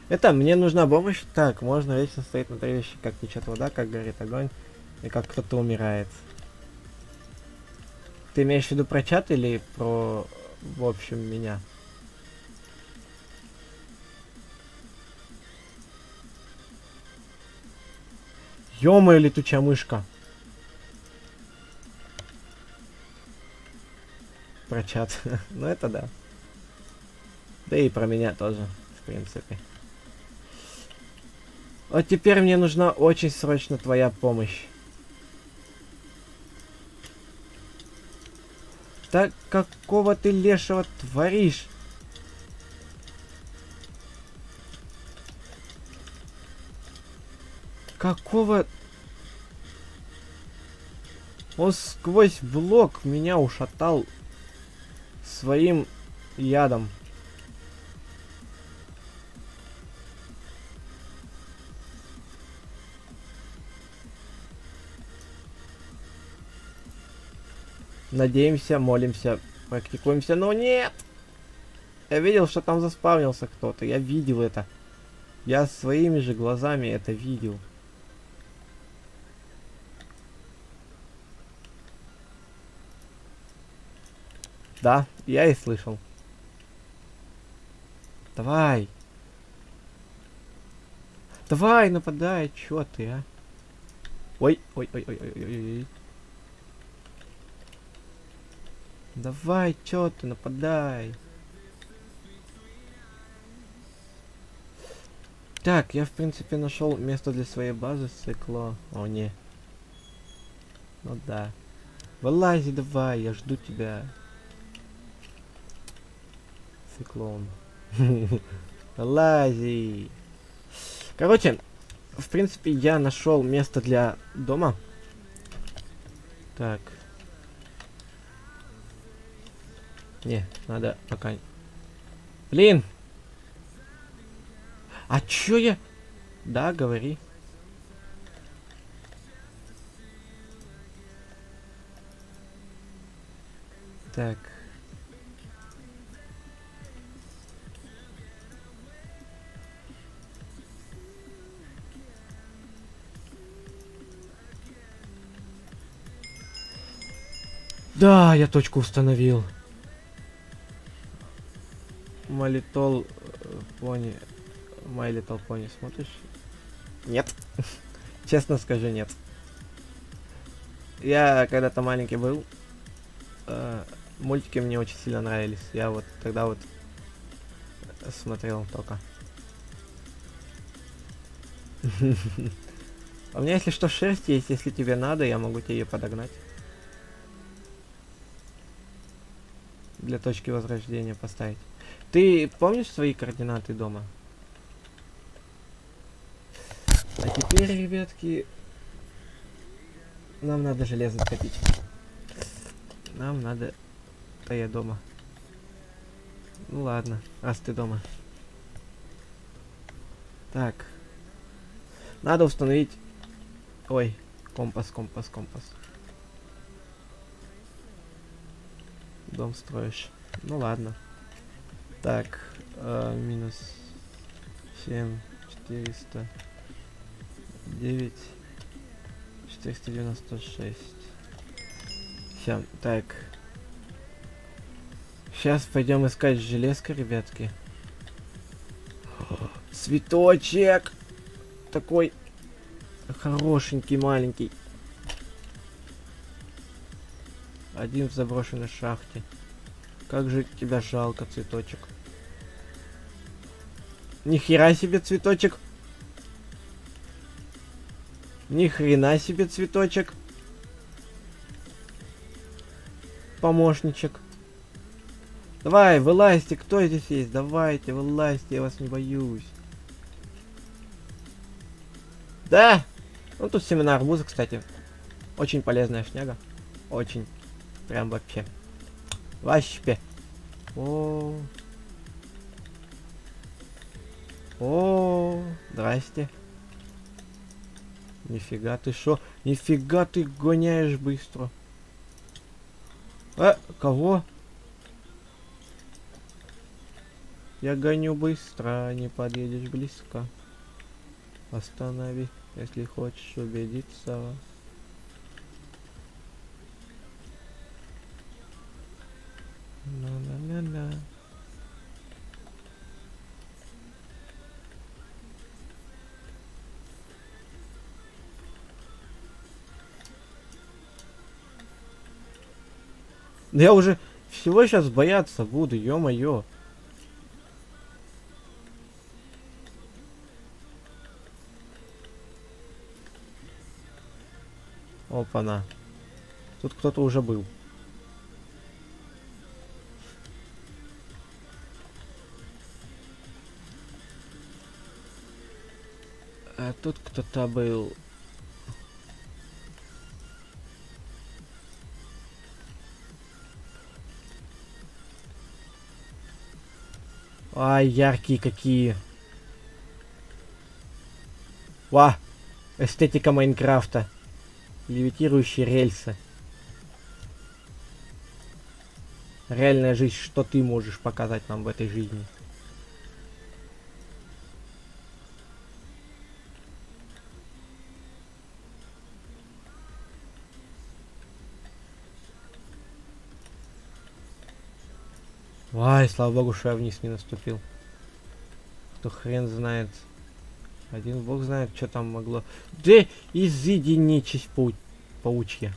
Это, мне нужна помощь. Так, можно вечно стоять на три вещи, как течет вода, как горит огонь, и как кто-то умирает. Ты имеешь в виду про чат или про, в общем, меня? Ё-моё, летучая мышка. Про чат. Ну это да. Да и про меня тоже, в принципе. Вот теперь мне нужна очень срочно твоя помощь. Так какого ты лешего творишь? Какого... Он сквозь блок меня ушатал своим ядом. Надеемся, молимся, практикуемся, но нет! Я видел, что там заспавнился кто-то. Я видел это. Я своими же глазами это видел. Да, я и слышал. Давай. Давай, нападай, чё ты, а? Ой, ой, ой, ой, ой, ой, ой. Давай, чё ты, нападай. Так, я в принципе нашел место для своей базы, цикло. О, не. Ну да. Вылази давай, я жду тебя. Циклон. Вылази. Короче, в принципе, я нашел место для дома. Так. Не, надо пока... Блин! А чё я... Да, говори. Так. Да, я точку установил. My Little Pony. My Little Pony смотришь? Нет. Честно скажи, нет. Я когда-то маленький был. Мультики мне очень сильно нравились. Я вот тогда вот смотрел только. У меня, если что, шерсть есть. Если тебе надо, я могу тебе ее подогнать. Для точки возрождения поставить. Ты помнишь свои координаты дома? А теперь, ребятки, нам надо железо копить. Нам надо... Да я дома. Ну ладно, раз ты дома. Так. Надо установить... Ой, компас. Дом строишь. Ну ладно. Так, минус 7, 400, 9, 496. Все, так. Сейчас пойдем искать железка, ребятки. Цветочек! Такой хорошенький, маленький. Один в заброшенной шахте. Как же тебя жалко, цветочек. Ни хера себе цветочек. Ни хрена себе цветочек. Помощничек. Давай, вылазьте, кто здесь есть? Давайте, вылазьте, я вас не боюсь. Да! Ну тут семена арбуза, кстати. Очень полезная шняга. Очень. Прям вообще. Вообще. О. О, здрасте. Нифига ты шо? Нифига ты гоняешь быстро. Кого? Я гоню быстро, не подъедешь близко. Останови, если хочешь убедиться. На-на-на-на. Да я уже всего сейчас бояться буду, ё-моё. Опа-на. Тут кто-то уже был. А тут кто-то был. Ай, яркие какие. Ва! Эстетика Майнкрафта. Левитирующие рельсы. Реальная жизнь, что ты можешь показать нам в этой жизни? Ай, слава богу, что я вниз не наступил. Кто хрен знает. Один бог знает, что там могло. Да изыди нечисть паучья.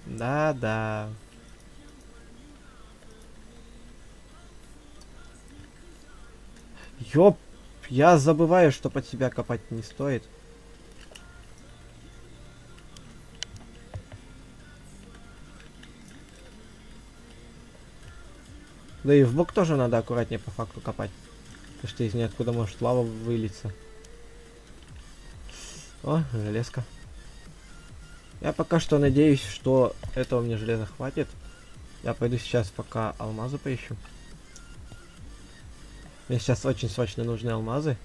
Да-да. Ёп, я забываю, что под себя копать не стоит. Да и в бок тоже надо аккуратнее по факту копать. Потому что из ниоткуда может лава вылиться. О, железка. Я пока что надеюсь, что этого мне железа хватит. Я пойду сейчас пока алмазы поищу. Мне сейчас очень срочно нужны алмазы,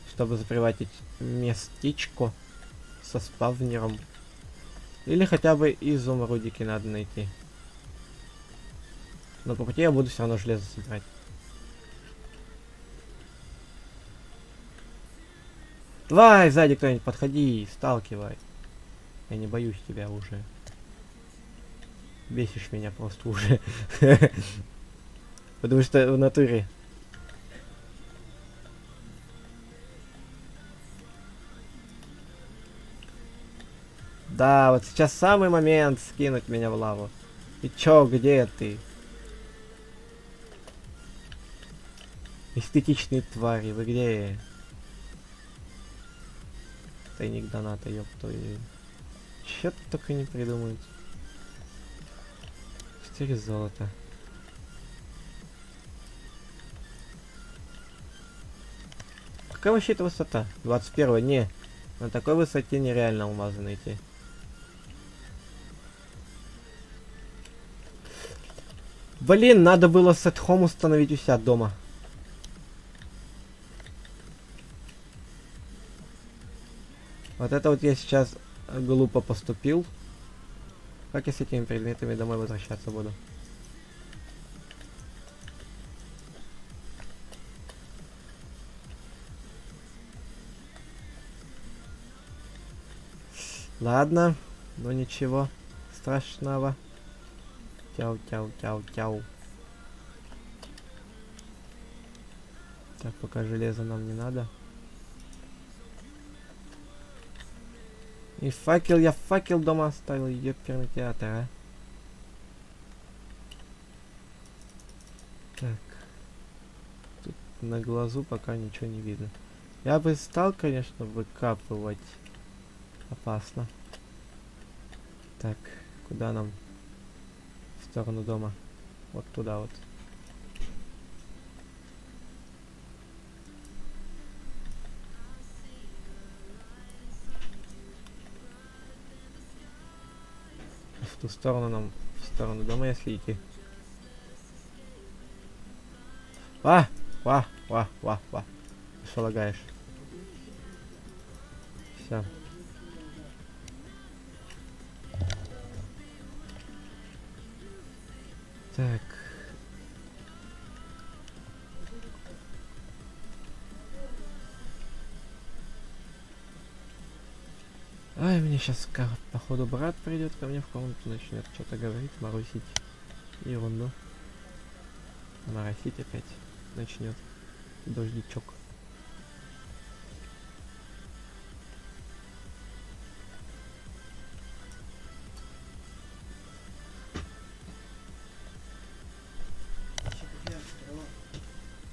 чтобы заприватить местечко со спавнером. Или хотя бы изумрудики надо найти. Но по пути я буду все равно железо собирать. Давай, сзади кто-нибудь подходи, сталкивай. Я не боюсь тебя уже. Бесишь меня просто уже. Потому что в натуре. Да, вот сейчас самый момент скинуть меня в лаву. И чё, где ты? Эстетичные твари, вы где? Тайник доната, ёпта. Чё только не придумают. 4 золота. Какая вообще эта высота? 21. Не. На такой высоте нереально алмазы найти. Блин, надо было сетхом установить у себя дома. Вот это вот я сейчас глупо поступил. Как я с этими предметами домой возвращаться буду? Ладно, ну ничего страшного. Тяу. Так, пока железо нам не надо. И факел, я факел дома оставил, ёперный театр, а. Так. Тут на глазу пока ничего не видно. Я бы стал, конечно, выкапывать. Опасно. Так, куда нам? В сторону дома. Вот туда вот. В ту сторону нам, в сторону дома, если идти. Ва! Что лагаешь? Все. Так. Ай, мне сейчас походу брат придет ко мне в комнату, начнет что-то говорить, моросить. Ерунду. Моросить опять начнет. Дождичок.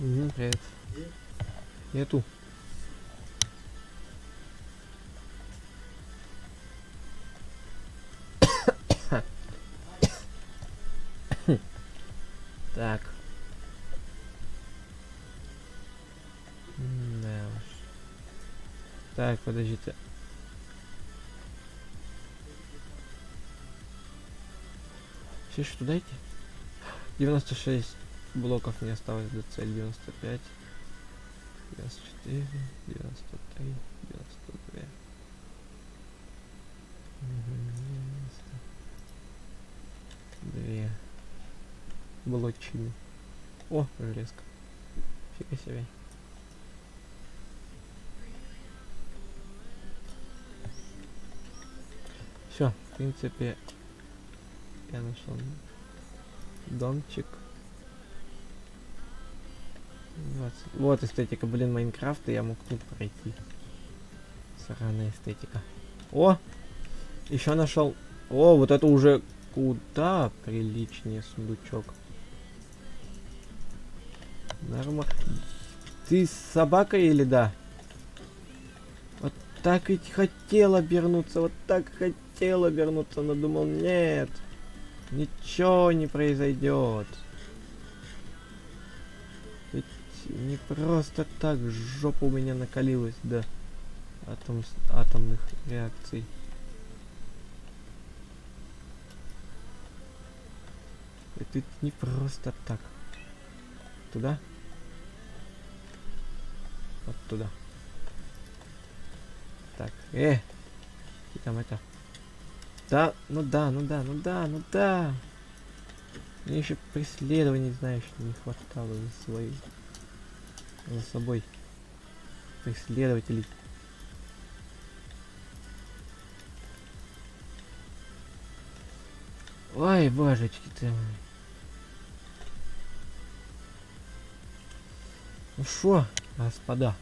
Угу, привет. Нету. Так. Да уж. Так, подождите. Все что дайте? 96 блоков мне осталось до цели, 95. 94, 93, 92. Мгм, 92. Блочины. О, железка. Фига себе. Все, в принципе, я нашел домчик. 20. Вот эстетика, блин, Майнкрафта, я мог тут пройти. Сраная эстетика. О! Еще нашел. О, вот это уже куда приличнее сундучок. Нормально. Ты собака или да? Вот так ведь хотел обернуться, вот так хотел обернуться, но думал, нет, ничего не произойдет. Ведь не просто так жопа у меня накалилась до атомных реакций. Это не просто так. Туда? Вот туда. Так, ты там это. Да, ну да, ну да, ну да, ну да. Мне еще преследований, знаешь, не хватало за собой преследователей. Ой, божечки ты мои. Ну шо, господа,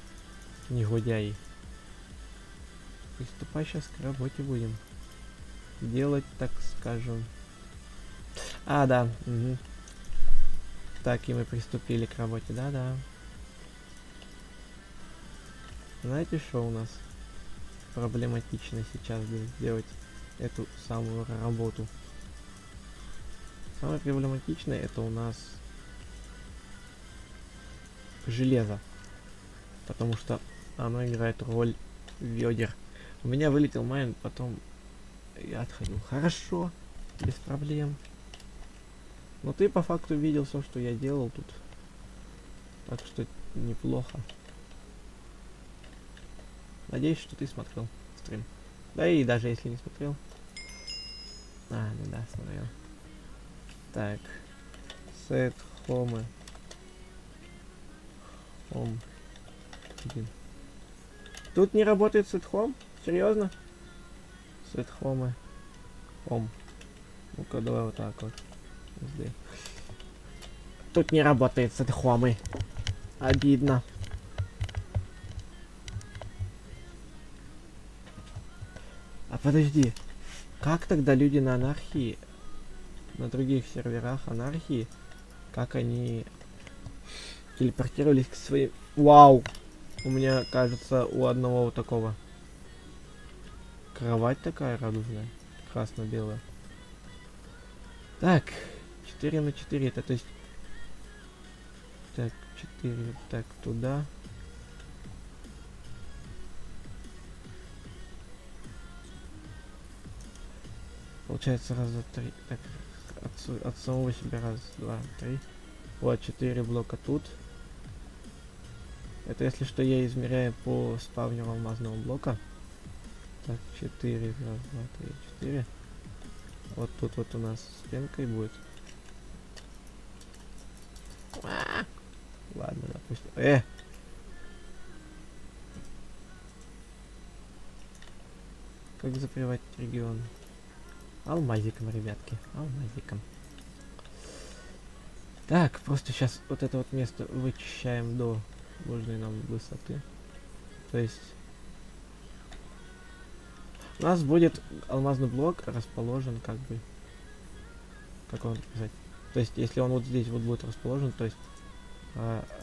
негодяи. Приступай сейчас к работе будем. Делать, так скажем. А, да. Угу. Так, и мы приступили к работе. Да-да. Знаете, что у нас проблематично сейчас сделать эту самую работу? Самое проблематичное это у нас железо. Потому что оно играет роль ведер. У меня вылетел майн, потом я отходил. Хорошо, без проблем. Но ты по факту видел все, что я делал тут. Так что неплохо. Надеюсь, что ты смотрел стрим. Да и даже если не смотрел. А, ну да, смотрел. Так. Set home. Home. Блин. Тут не работает set home? Серьезно? Set home. Home. Ну-ка, давай вот так вот. SD. Тут не работает set home. Обидно. А подожди. Как тогда люди на анархии, на других серверах анархии, как они телепортировались к своим... Вау! У меня, кажется, у одного вот такого кровать такая радужная, красно-белая. Так, 4 на 4, это то есть... Так, 4, так, туда. Получается раз, два, три. Так, от самого себя раз, два, три. Вот, 4 блока тут. Это если что я измеряю по спавнеру алмазного блока. Так, 4, раз, два, три, 4. Вот тут вот у нас стенкой будет. Ладно, допустим. Как запривать регион? Алмазиком, ребятки, алмазиком. Так, просто сейчас вот это вот место вычищаем до нужной нам высоты. То есть у нас будет алмазный блок расположен как бы, как он сказать. То есть если он вот здесь вот будет расположен, то есть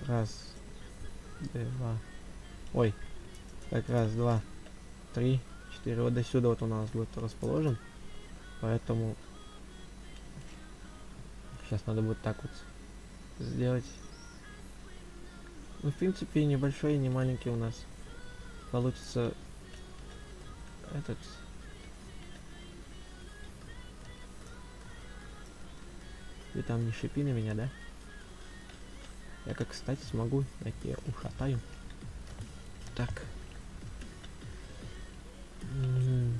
раз, два, ой, так раз, два, три, 4, вот до сюда вот у нас будет расположен. Поэтому сейчас надо будет так вот сделать. Ну, в принципе, небольшой и не маленький у нас получится этот. Ты там не шипи на меня, да? Я как, кстати, смогу найти, ушатаю. Так. М.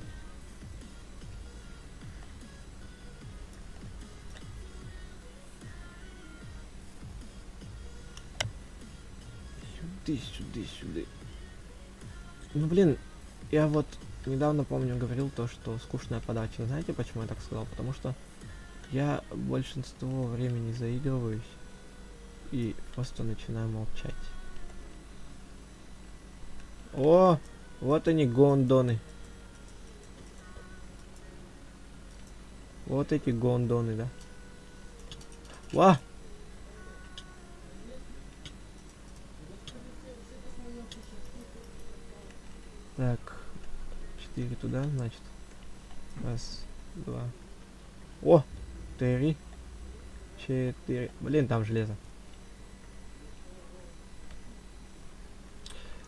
Сюда. Ну блин, я вот недавно, помню, говорил то, что скучная подача. Знаете, почему я так сказал? Потому что я большинство времени заигрываюсь и просто начинаю молчать. О, вот они, гондоны. Вот эти гондоны, да? Ва! Так, 4 туда, значит. Раз, два. О! 3, 4. Блин, там железо.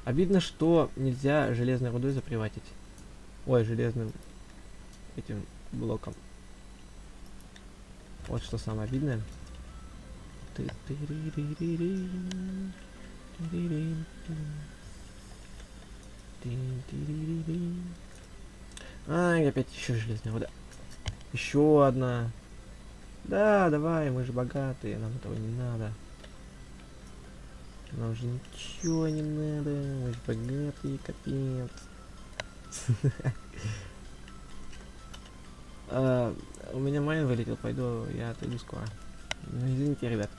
Обидно, что нельзя железной рудой заприватить. Ой, железным этим блоком. Вот что самое обидное. Ай, опять еще железная руда. Еще одна. Да, давай, мы же богатые, нам этого не надо. Нам же ничего не надо, мы же богатые, капец. У меня майн вылетел, пойду, я отойду скоро. Ну, извините, ребят,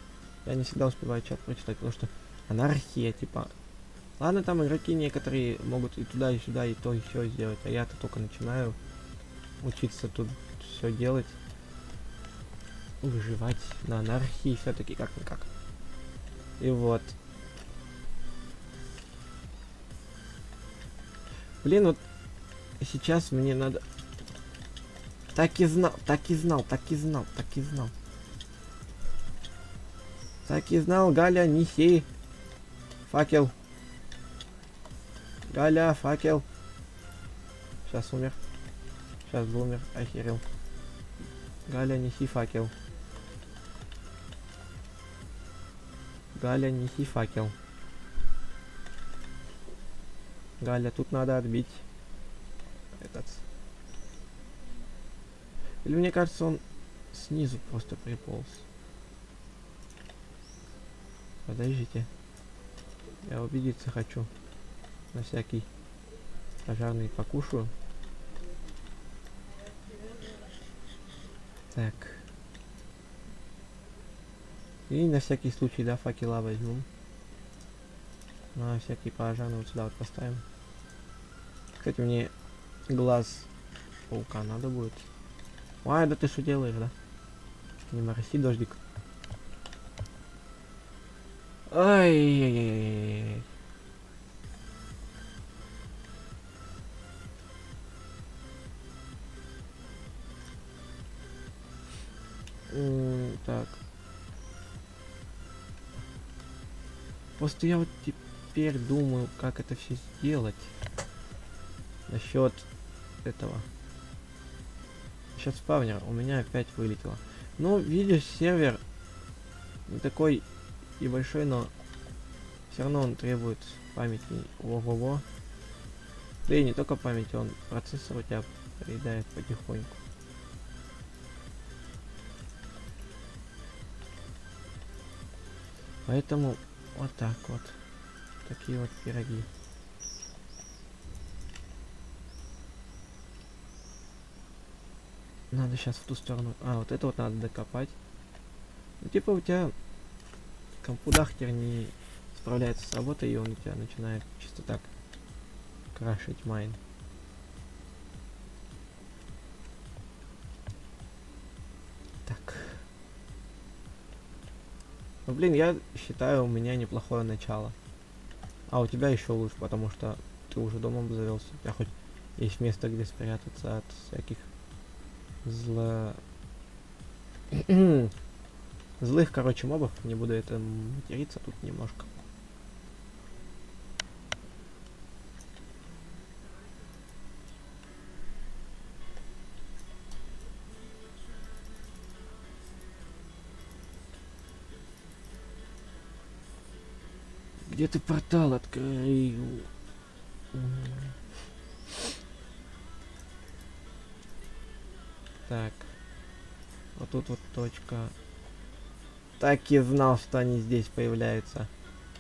я не всегда успеваю чат прочитать, потому что анархия, типа. Ладно, там игроки некоторые могут и туда, и сюда, и то, и все сделать, а я-то только начинаю учиться тут все делать. Выживать на анархии все-таки как-никак. И вот. Блин, вот сейчас мне надо... Так и знал. Галя, неси. Факел. Галя, факел. Сейчас умер. Сейчас бы умер, охерел. Галя, неси факел. Галя, неси факел. Галя, тут надо отбить этот. Или мне кажется, он снизу просто приполз. Подождите. Я убедиться хочу. На всякий пожарный покушаю. Так. И на всякий случай, да, факела возьму. На всякий пожарный вот сюда вот поставим. Кстати, мне глаз паука надо будет. Ай, да ты что делаешь, да? Не мороси, дождик. Ай-яй-яй-яй-яй. Так. Просто я вот теперь думаю, как это все сделать. Насчет этого. Насчет спавнера. У меня опять вылетело. Ну, видишь, сервер не такой и большой, но все равно он требует памяти. Ого-го. Да и не только памяти, он процессор у тебя поедает потихоньку. Поэтому вот так вот. Такие вот пироги. Надо сейчас в ту сторону. А, вот это вот надо докопать. Ну, типа у тебя компудахтер не справляется с работой, и он у тебя начинает чисто так крашить майн. Так. Ну, блин, я считаю, у меня неплохое начало. А у тебя еще лучше, потому что ты уже дома обзавелся. У тебя хоть есть место, где спрятаться от всяких злых, короче, мобов. Не буду это материться тут немножко. Где ты портал открыл? Так. Вот тут вот точка. Так и знал, что они здесь появляются.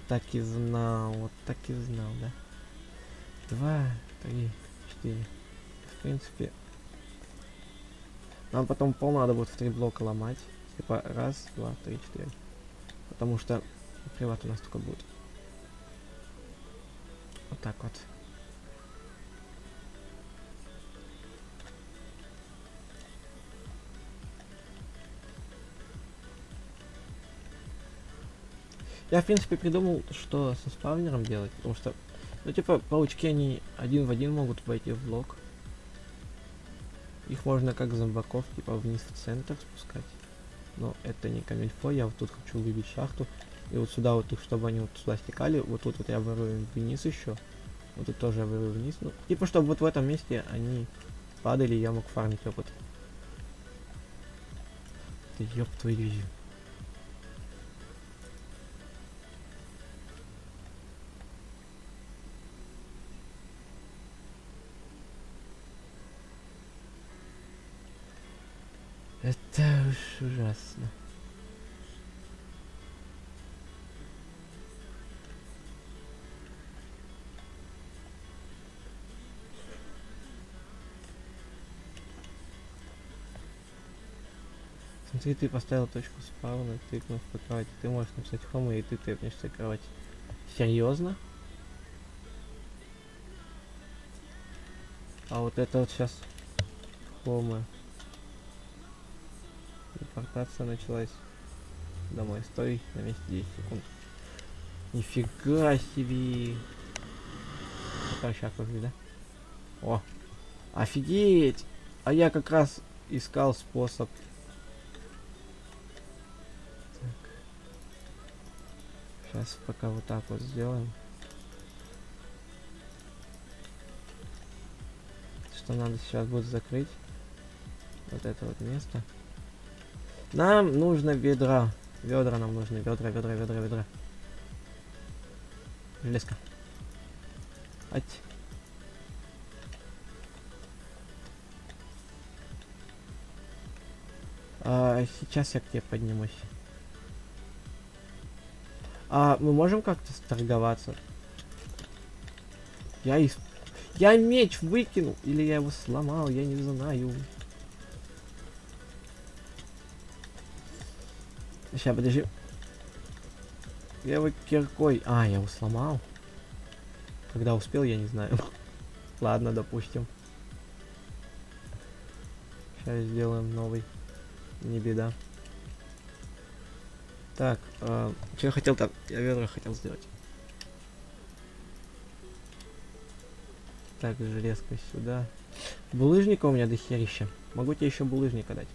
Так и знал. Вот так и знал, да. 2, 3, 4. В принципе. Нам потом пол надо будет в 3 блока ломать. Типа 1, 2, 3, 4. Потому что приват у нас только будет. Вот так вот. Я, в принципе, придумал, что со спавнером делать, потому что, ну, типа, паучки, они один в один могут войти в блок. Их можно как зомбаков, типа, вниз в центр спускать. Но это не камильфо, я вот тут хочу выбить шахту. И вот сюда вот их, чтобы они вот сюда стекали, вот тут вот я вырую вниз еще. Вот тут тоже я вырую вниз. Ну, типа, чтобы вот в этом месте они падали, и я мог фармить опыт. Да ёб твою дивизию. Это уж ужасно. Смотри, ты поставил точку спауна, тыкнув по кровати. Ты можешь написать хомы, и ты тыкнешься кровать. Серьезно? А вот это вот сейчас хомы. Депортация началась. Домой. Стой на месте 10 секунд. Нифига себе. Сейчас пошли, да? О! Офигеть! А я как раз искал способ. Так. Сейчас пока вот так вот сделаем. Что надо сейчас будет закрыть вот это вот место. Нам нужно ведра. Ведра нам нужны. Ведра. Железка. Ать. Сейчас я к тебе поднимусь. Мы можем как-то торговаться? Я меч выкинул. Или я его сломал, я не знаю. Сейчас, подожди. Я его киркой... я его сломал. Когда успел, я не знаю. Ладно, допустим. Сейчас сделаем новый. Не беда. Так, что я хотел там? Я ведра хотел сделать. Так, железка сюда. Булыжника у меня дохерища. Могу тебе еще булыжника дать.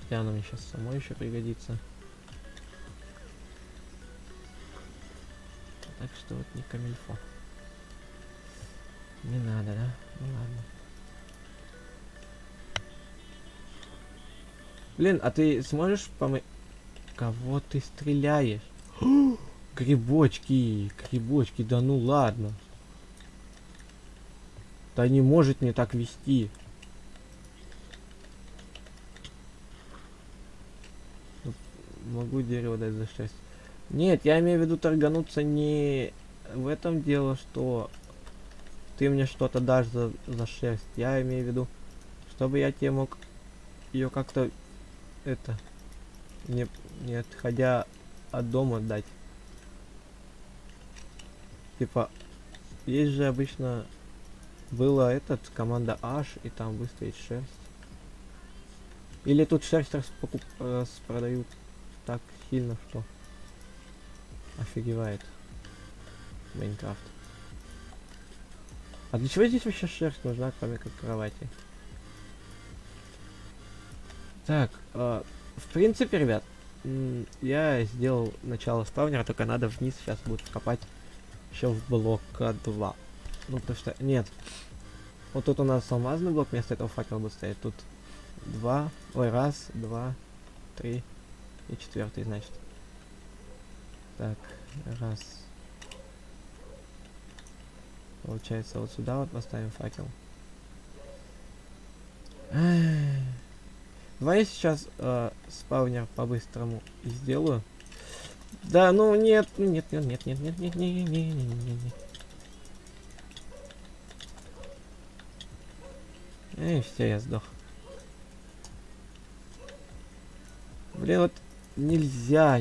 Хотя оно мне сейчас само еще пригодится. Так что вот не камильфо. Не надо, да? Ну ладно. Блин, а ты сможешь помыть? Кого ты стреляешь? Грибочки, да ну ладно. Да не может мне так вести. Могу дерево дать за 6. Нет, я имею в виду торгануться не в этом дело, что ты мне что-то дашь за шерсть. Я имею в виду, чтобы я тебе мог ее как-то не отходя от дома дать. Типа, есть же обычно была команда H, и там выставить шерсть. Или тут шерсть продают так сильно, что офигевает Майнкрафт. А для чего здесь вообще шерсть нужна, кроме как кровати? Так, в принципе, ребят, я сделал начало спавнера, только надо вниз сейчас будет вкопать еще в блок 2. Ну, потому что, нет. Вот тут у нас алмазный блок, вместо этого факел будет стоять. Тут 1, 2, 3 и 4, значит. Так, 1, Получается, вот сюда вот поставим факел. Эх. Давай я сейчас спаунер по-быстрому сделаю. Да, ну нет, нет, нет, нет, нет, нет, нет, нет, нет, нет, нет, нет. Эй, все, я сдох. Блин, вот нельзя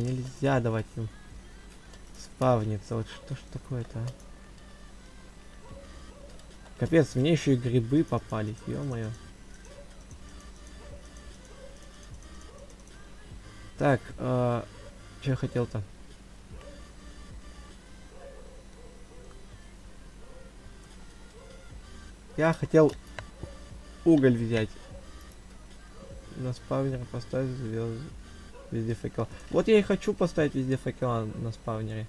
давать им спавниться. Вот что ж такое-то, а? Капец, мне еще и грибы попались, ё-моё. Так, что я хотел-то? Я хотел уголь взять. На спавнер поставить звезды. Везде факел. Вот я и хочу поставить везде факела на спавнере.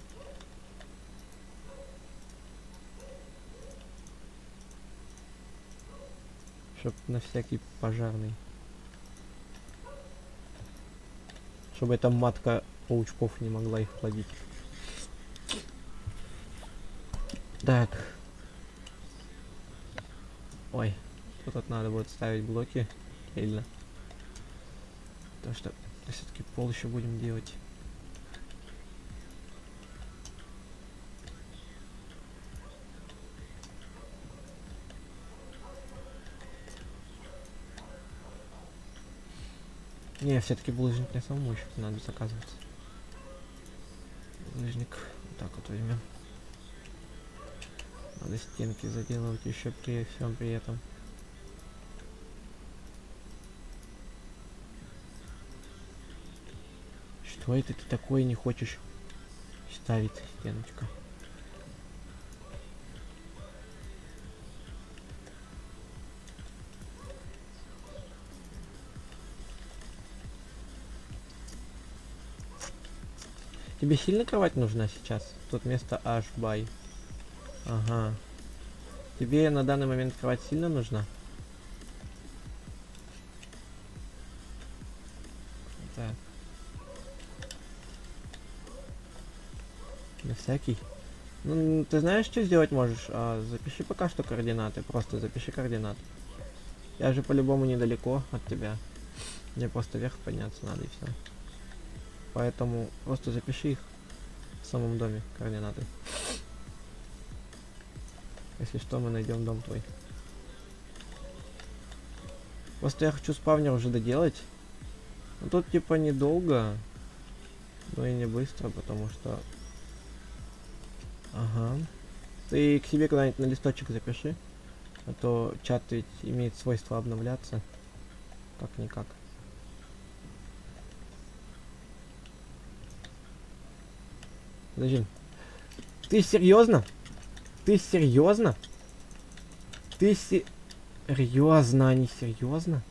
Чтоб на всякий пожарный. Чтобы эта матка паучков не могла их плодить. Так. Ой. Тут надо будет ставить блоки. Сильно. Потому что все-таки пол еще будем делать. Не, все-таки булыжник не самому еще надо заказывать. Булыжник вот так вот возьмем. Надо стенки заделывать еще при всем при этом. Что это ты такое не хочешь ставить, стеночка? Тебе сильно кровать нужна сейчас? Тут место аж бай. Ага. Тебе на данный момент кровать сильно нужна? Так. На всякий. Ну, ты знаешь, что сделать можешь? Запиши пока что координаты. Просто запиши координаты. Я же по-любому недалеко от тебя. Мне просто вверх подняться надо и все. Поэтому просто запиши их в самом доме, координаты. Если что, мы найдем дом твой. Просто я хочу спавнер уже доделать. Но тут типа недолго, но и не быстро, потому что... Ага. Ты к себе куда-нибудь на листочек запиши. А то чат ведь имеет свойство обновляться. Как-никак. Подожди. Ты серьезно? Ты серьезно? Ты серьезно, а не серьезно?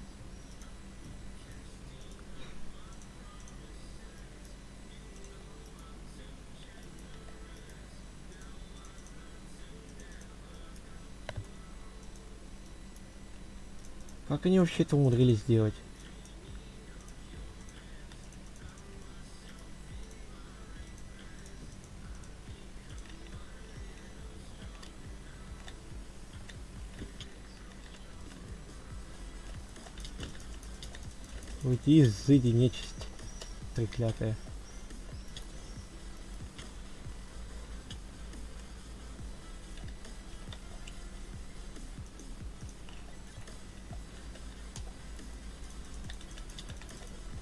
Как они вообще это умудрились сделать? Уйди, изыди, нечисть треклятая.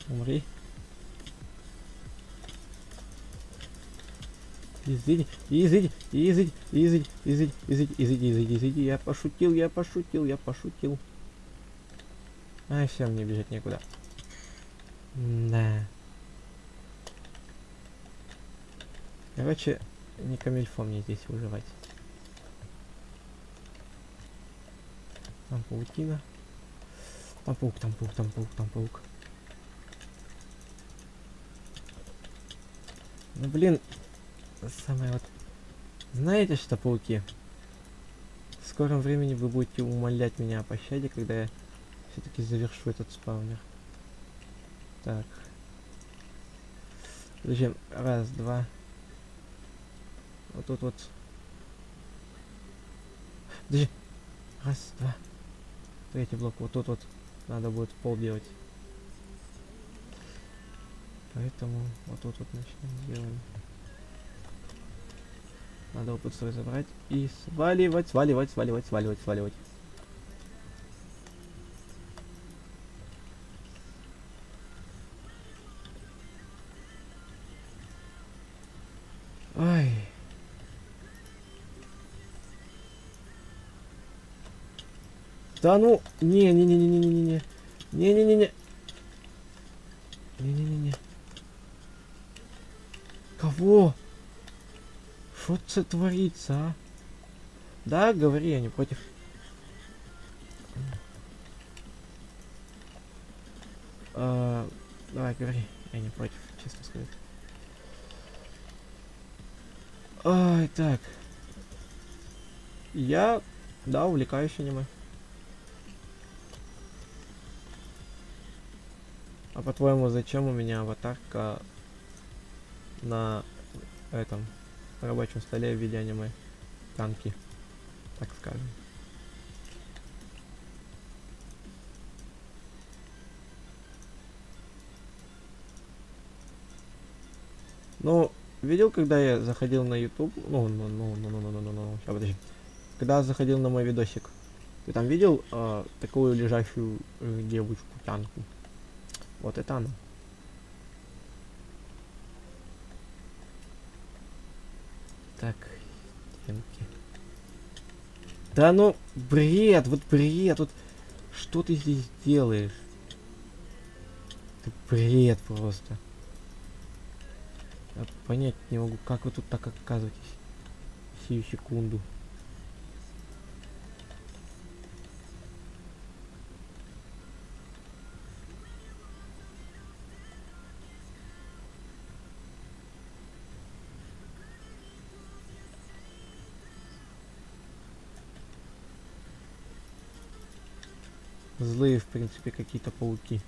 Умри. Изыди, изыди, изыди, изыди, изыди, изыди, изыди, изыди, изыди. Я пошутил, я пошутил, я пошутил. Ай, все, мне бежать некуда. Да. Короче, не камильфо мне здесь выживать. Там паутина. Там паук, там паук, там паук, там паук. Ну блин, самое вот... Знаете что, пауки? В скором времени вы будете умолять меня о пощаде, когда я все-таки завершу этот спаунер. Так. Зачем? Раз, два. Вот тут вот. Подожди. Раз, два. Третий блок. Вот тут вот надо будет пол делать. Поэтому вот тут вот начнем делать. Надо опыт свой забрать и сваливать, сваливать, сваливать, сваливать, сваливать. Ой. Да ну, не-не-не-не-не-не-не. Не-не-не-не. Не-не-не-не. Кого? Что это творится, а? Да, говори, я не против. Давай, говори, я не против, честно сказать. Ай, так. Я, да, увлекаюсь аниме. А по-твоему, зачем у меня аватарка на этом рабочем столе в виде аниме? Танки, так скажем. Ну, видел, когда я заходил на YouTube? Сейчас, подожди. Когда заходил на мой видосик, ты там видел такую лежащую девочку-тянку? Вот это она. Так, стенки. Да ну, бред, вот бред, вот что ты здесь делаешь? Это бред просто. Я понять не могу, как вы тут так оказываетесь сию секунду. Злые, в принципе, какие-то пауки.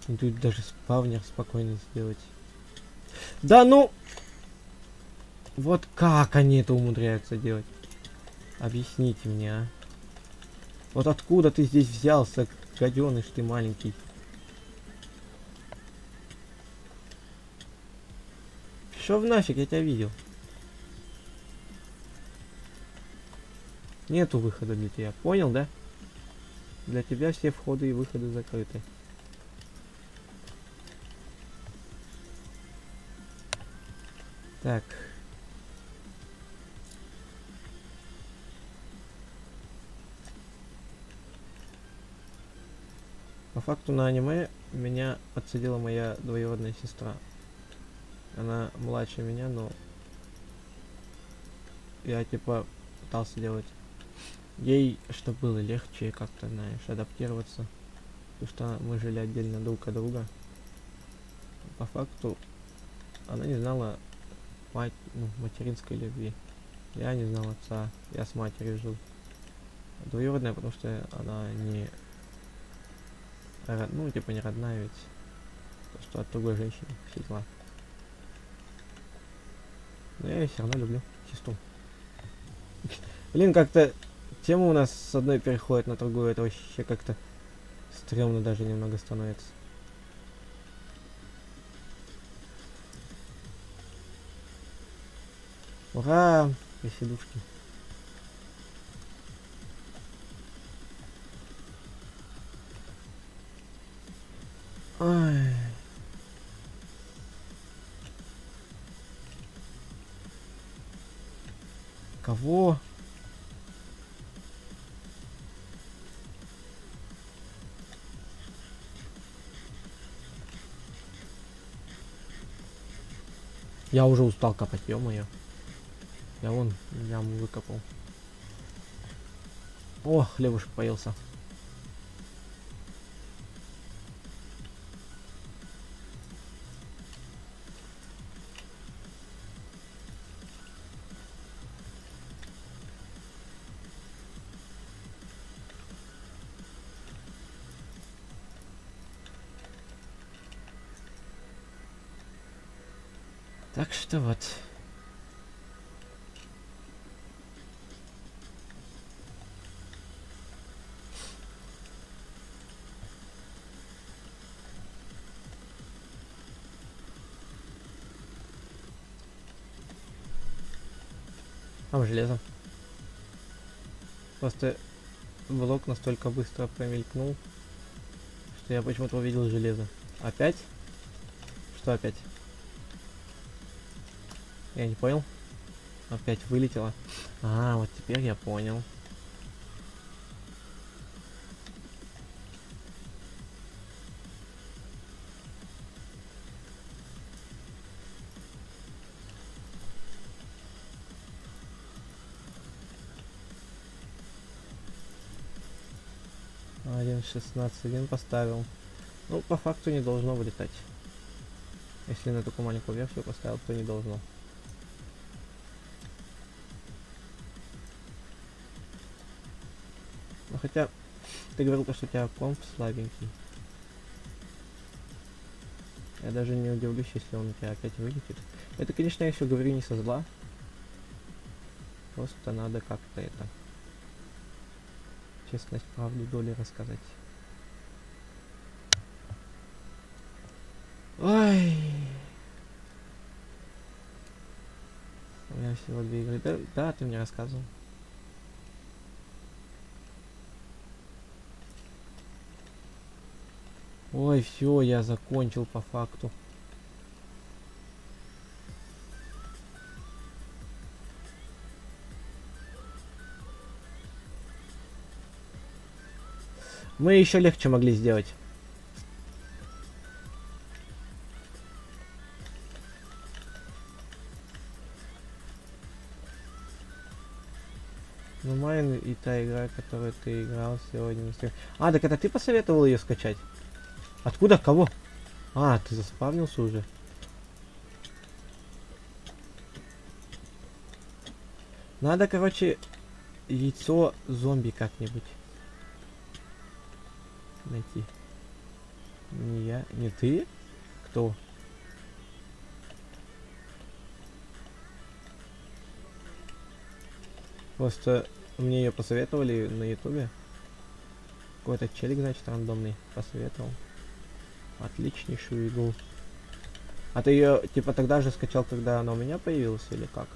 И тут даже спавнер спокойно сделать. Да ну! Вот как они это умудряются делать? Объясните мне, а? Вот откуда ты здесь взялся, гаденыш ты маленький? Шо в нафиг, я тебя видел. Нету выхода для тебя, понял, да? Для тебя все входы и выходы закрыты. Так. По факту на аниме меня подсадила моя двоюродная сестра. Она младше меня, но я типа пытался делать ей, чтобы было легче как-то, знаешь, адаптироваться. Потому что мы жили отдельно друг от друга. По факту она не знала материнской любви. Я не знал отца, я с матерью жил. Двоюродная, потому что она не... Ну, типа не родная ведь. Просто от другой женщины, все дела. Но я ее все равно люблю, сестру. Блин, как-то тема у нас с одной переходит на другую, это вообще как-то стрёмно даже немного становится. Ура! Веселушки. Ой. Кого? Я уже устал копать, ё-моё. Я вон яму выкопал. О, хлебушек поелся. Так что вот. Там железо. Просто блок настолько быстро промелькнул, что я почему-то увидел железо. Опять? Что опять? Я не понял. Опять вылетело. А, вот теперь я понял. Один 16 поставил. Ну, по факту не должно вылетать. Если на такую маленькую версию поставил, то не должно. Ну, хотя, ты говорил, что у тебя комп слабенький. Я даже не удивлюсь, если он у тебя опять вылетит. Это, конечно, я еще говорю не со зла. Просто надо как-то это... Честность, правду, доли рассказать. Ой. У меня всего 2 игры. Да, ты мне рассказывал. Ой, все, я закончил по факту. Мы еще легче могли сделать. Ну, Майн и та игра, которую ты играл сегодня на стриме. А, так это ты посоветовал ее скачать? Откуда? Кого? А, ты заспавнился уже. Надо, короче, яйцо зомби как-нибудь найти. Не я, не ты? Кто? Просто мне ее посоветовали на ютубе. Какой-то челик, значит, рандомный посоветовал. Отличнейшую игру. А ты ее, типа, тогда же скачал, когда она у меня появилась, или как?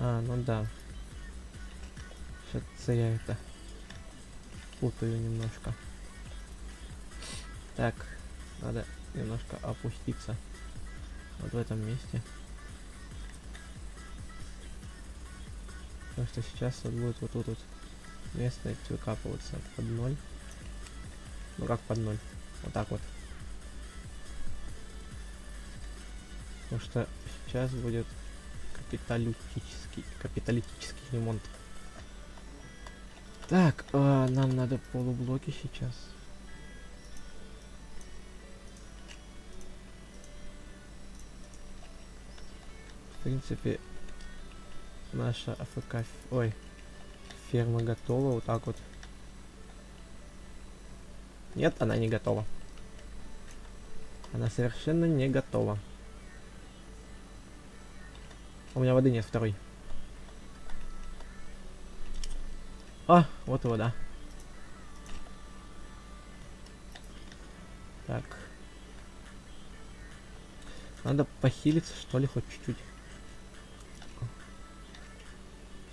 А, ну да. Что-то я это путаю немножко. Так, надо немножко опуститься вот в этом месте. Потому что сейчас вот будет вот тут вот место выкапываться под 0. Ну как под 0? Вот так вот. Потому что сейчас будет капиталистический ремонт. Так, нам надо полублоки сейчас. В принципе, наша АФК... Ой, ферма готова, вот так вот. Нет, она не готова. Она совершенно не готова. У меня воды нет второй. А, вот и вода. Так. Надо похилиться, что ли, хоть чуть-чуть.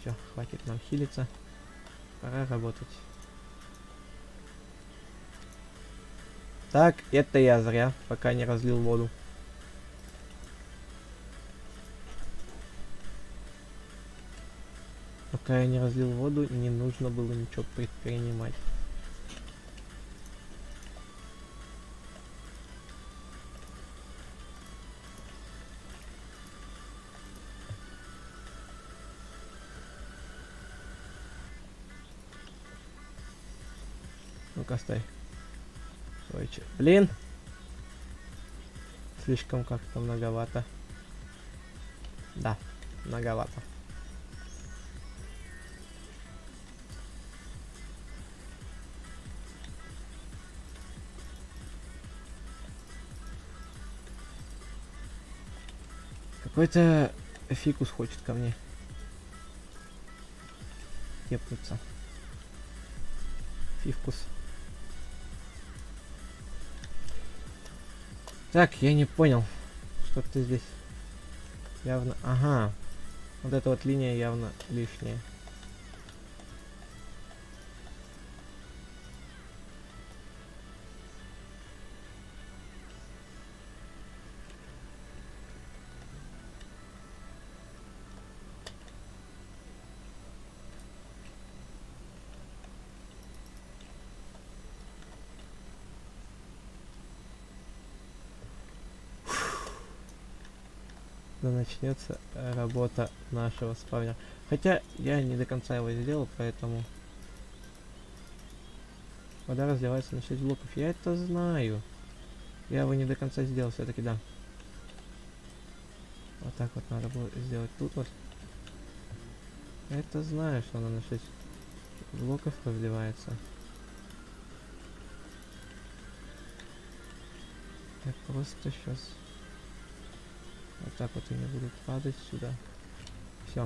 Все, хватит нам хилиться. Пора работать. Так, это я зря, пока не разлил воду. Пока я не разлил воду, не нужно было ничего предпринимать. Ну-ка, стой. Стойте. Блин! Слишком как-то многовато. Да, многовато. Какой-то фикус хочет ко мне. тепнуться. Фивкус. Так, я не понял, что ты здесь явно... Ага. Вот эта вот линия явно лишняя. Да начнется работа нашего спавнера. Хотя я не до конца его сделал, поэтому... Вода разливается на 6 блоков. Я это знаю. Я его не до конца сделал все-таки, да. Вот так вот надо было сделать тут вот. Я это знаю, что она на 6 блоков разливается. Я просто сейчас... Вот так вот они будут падать сюда. Все.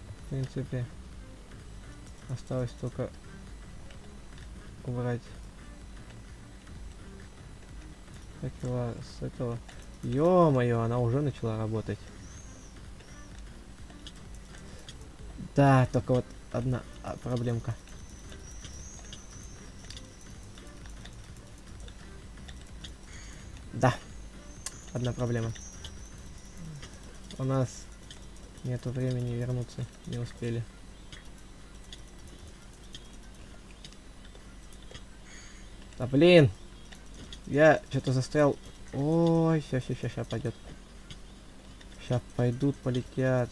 В принципе, осталось только убрать факела с этого. Ё-моё, она уже начала работать. Да, только вот одна проблемка. Да. Одна проблема. У нас нету времени вернуться, не успели. Да блин! Я что-то застрял. Ой, сейчас пойдет. Сейчас пойдут, полетят.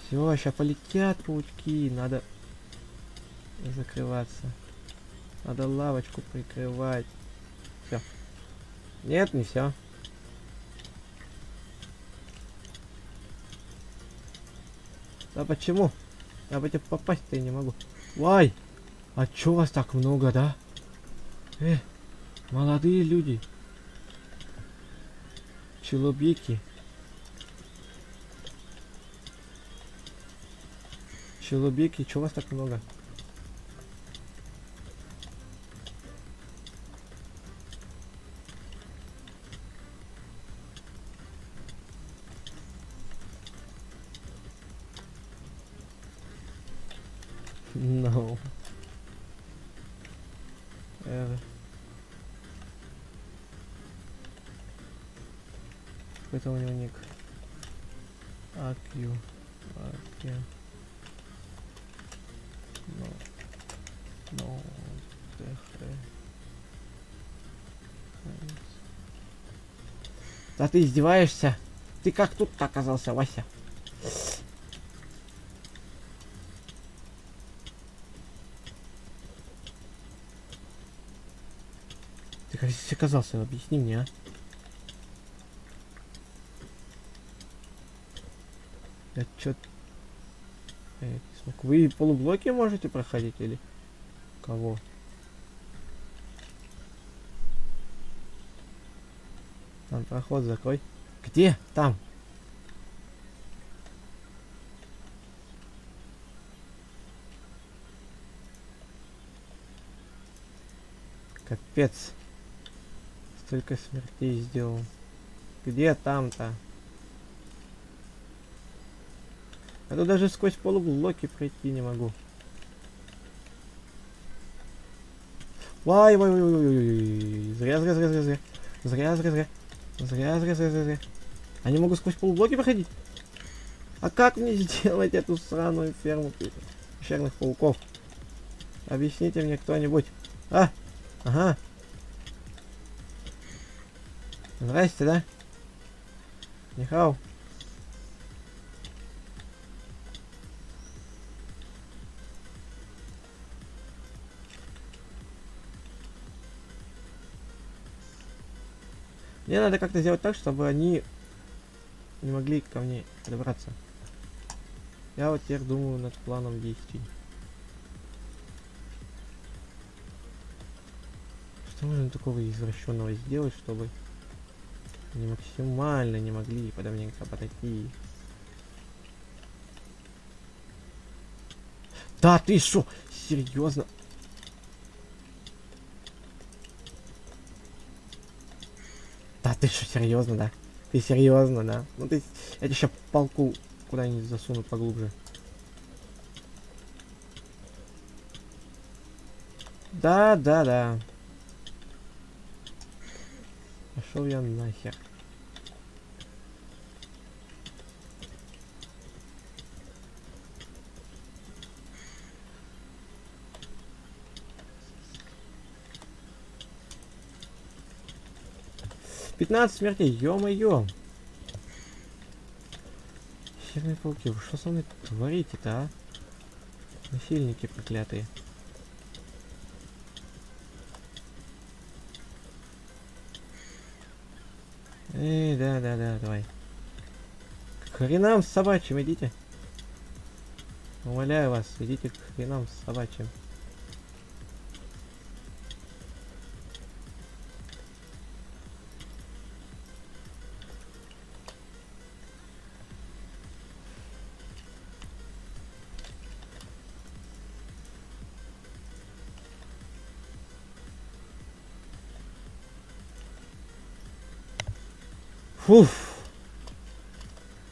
Все, сейчас полетят паучки. Надо закрываться. Надо лавочку прикрывать. Все. Нет, не все. Да почему? Я в эти попасть-то и не могу. Вай! А чё вас так много, да? Молодые люди. Челобики. Челобики, чё вас так много? No. Какой-то у него ник. Акью. No. Да ты издеваешься? Ты как тут-то оказался, Вася? Ты как здесь оказался? Объясни мне, а? Я чё... не смог. Вы полублоки можете проходить или... Кого? Там проход закрой. Где? Там. Капец. Столько смертей сделал. Где там-то? Я тут даже сквозь полублоки пройти не могу. Вай. Зря. Я не могу сквозь полублоки проходить. А как мне сделать эту сраную ферму пещерных пауков? Объясните мне кто-нибудь. Ага. Здрасте, да? Нихау. Мне надо как-то сделать так, чтобы они не могли ко мне добраться. Я вот теперь думаю над планом действий. Что можно такого извращенного сделать, чтобы Они максимально не могли подавненько подойти. Да ты шо? Серьезно? Да ты что, серьезно, да? Ты серьезно, да? Ну ты... Я тебе сейчас палку куда-нибудь засуну поглубже. Да, да, да. Пошел я нахер. «15 смертей, ё-моё! Херные пауки, вы что со мной творите-то, а? Насильники проклятые. Эй, да, давай. К хренам собачьим идите. Умоляю вас, идите к хренам собачьим. Фуф.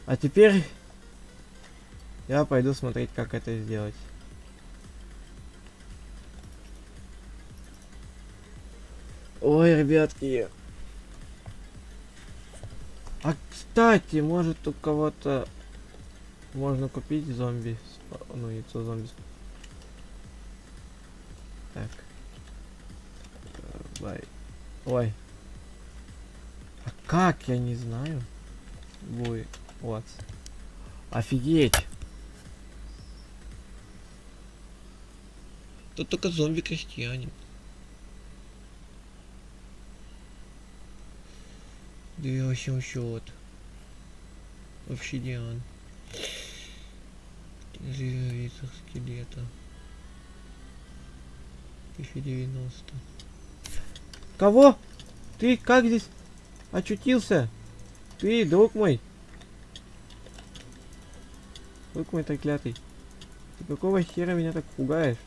А теперь я пойду смотреть, как это сделать. Ой, ребятки. А кстати, может у кого-то можно купить зомби, ну яйцо зомби. Так. Давай. Ой. А как, я не знаю. Будет. Вот. Офигеть. Тут только зомби-крестьянин. 2800. Обсидиан. Яйцах скелета. 1090. Кого? Ты как здесь очутился? Ты, друг мой. Друг мой треклятый. Ты какого хера меня так пугаешь?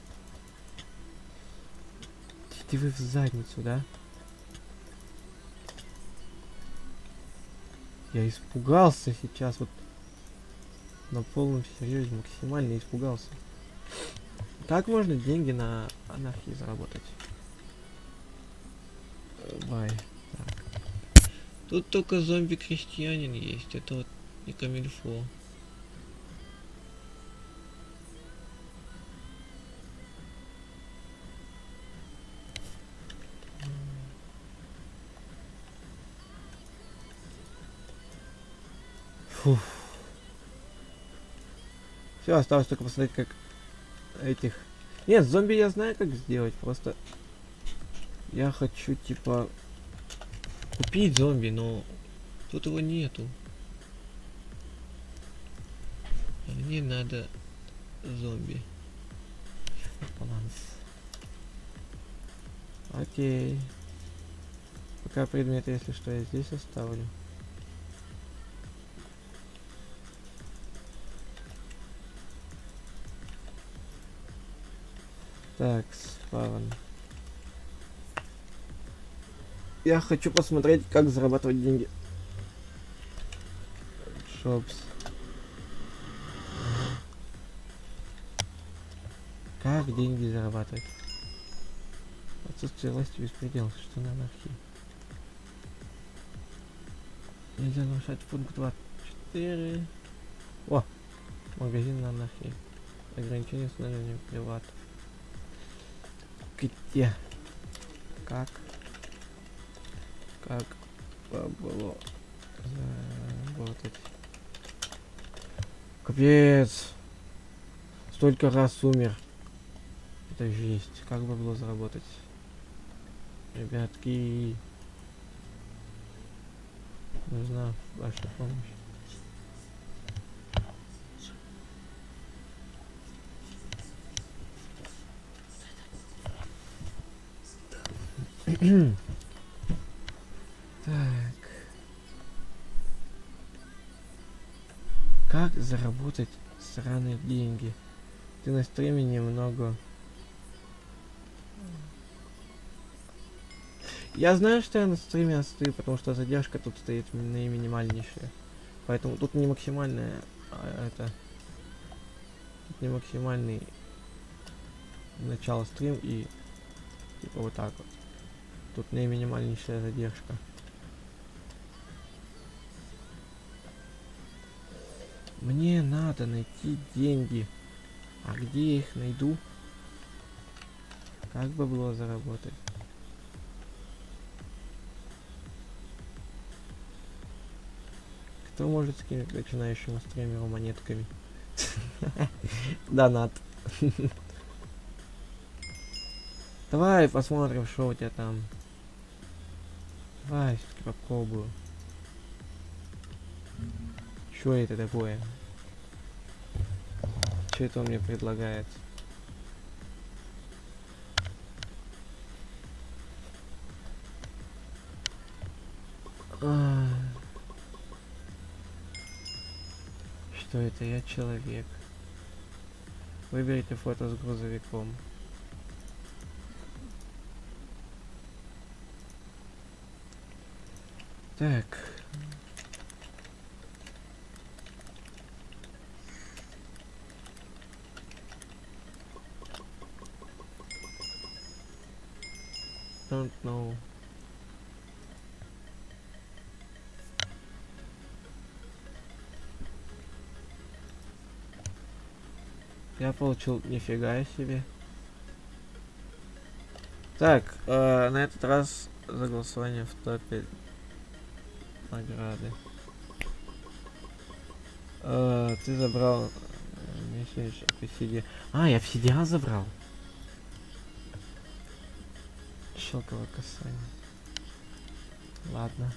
Иди вы в задницу, да? Я испугался сейчас, вот на полном серьезе, максимально испугался. Как можно деньги на анархии заработать? Бай. Так. Тут только зомби-крестьянин есть, это вот не камильфо. Фух. Все, осталось только посмотреть, как этих... Нет, зомби я знаю, как сделать, просто... Я хочу, типа... Купить зомби, но... Тут его нету. А мне надо... Зомби. Баланс. Окей. Пока предметы, если что, я здесь оставлю. Так, спавн. Я хочу посмотреть, как зарабатывать деньги. Шопс. Как деньги зарабатывать? Отсутствие власти, беспредел. Что на анархии? Нельзя нарушать пункт 24. О! Магазин на анархии. Ограничение установления приват. Где? Как было заработать? Капец! Столько раз умер. Это жесть. Как бы было заработать? Ребятки. Нужна ваша помощь. Так. Как заработать сраные деньги? Ты на стриме немного... Я знаю, что я на стриме отстаю, потому что задержка тут стоит наиминимальнейшая. Поэтому тут не максимальная, а это... Тут не максимальный начало стрим и типа вот так вот. Тут наиминимальнейшая задержка. Мне надо найти деньги. А где я их найду? Как бы было заработать? Кто может скинуть начинающему стримеру монетками? Донат. Давай посмотрим, что у тебя там. Давай, все-таки попробую. Что это такое? Что это он мне предлагает? Что это? Я человек. Выберите фото с грузовиком. Так. Don't know. Я получил нифига себе. Так, на этот раз за голосование в топе награды. Ты забрал месяц обсидиан. А, я обсидиан забрал. Шелковое касание. Ладно.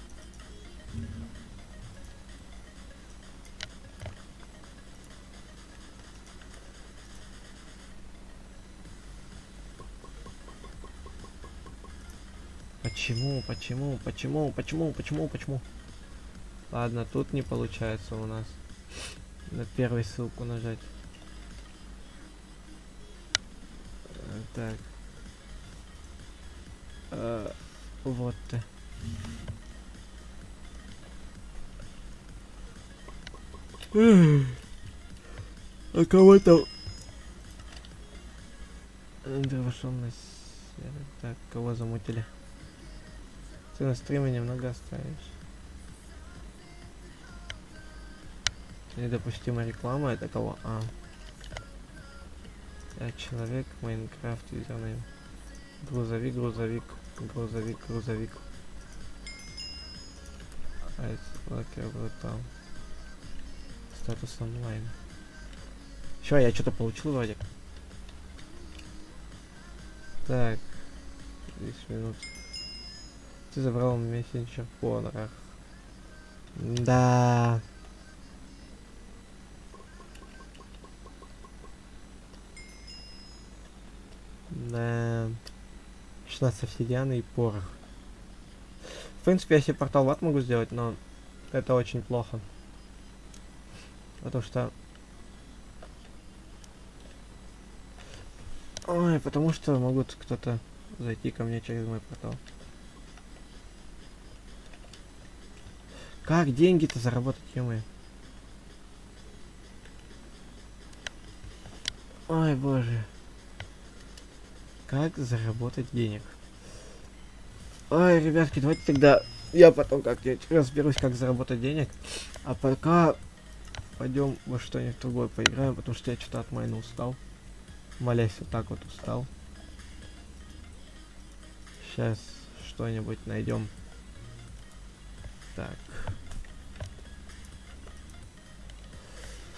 Почему? Ладно, тут не получается у нас. На первую ссылку нажать. Так. Вот ты. А кого-то... Андрей вошел на сервер. Так, кого замутили? Ты на стриме немного оставишь. Недопустимая реклама, это кого? А. Я человек, Майнкрафт, юзернейм. Грузовик. Айслакер, брутал. Статус онлайн. Всё, я что-то получил вроде. Так. 10 минут. Ты забрал мессенджер в понорах. Да. Да. 16 обсидиана и порох. В принципе, я себе портал в ад могу сделать, но это очень плохо. Потому что... Ой, потому что могут кто-то зайти ко мне через мой портал. Как деньги-то заработать, ё-моё? Ой, боже. Как заработать денег? Ой, ребятки, давайте тогда я потом как-нибудь разберусь, как заработать денег. А пока пойдем во что-нибудь другое поиграем, потому что я что-то от майна устал. Молясь, вот так вот устал. Сейчас что-нибудь найдем. Так.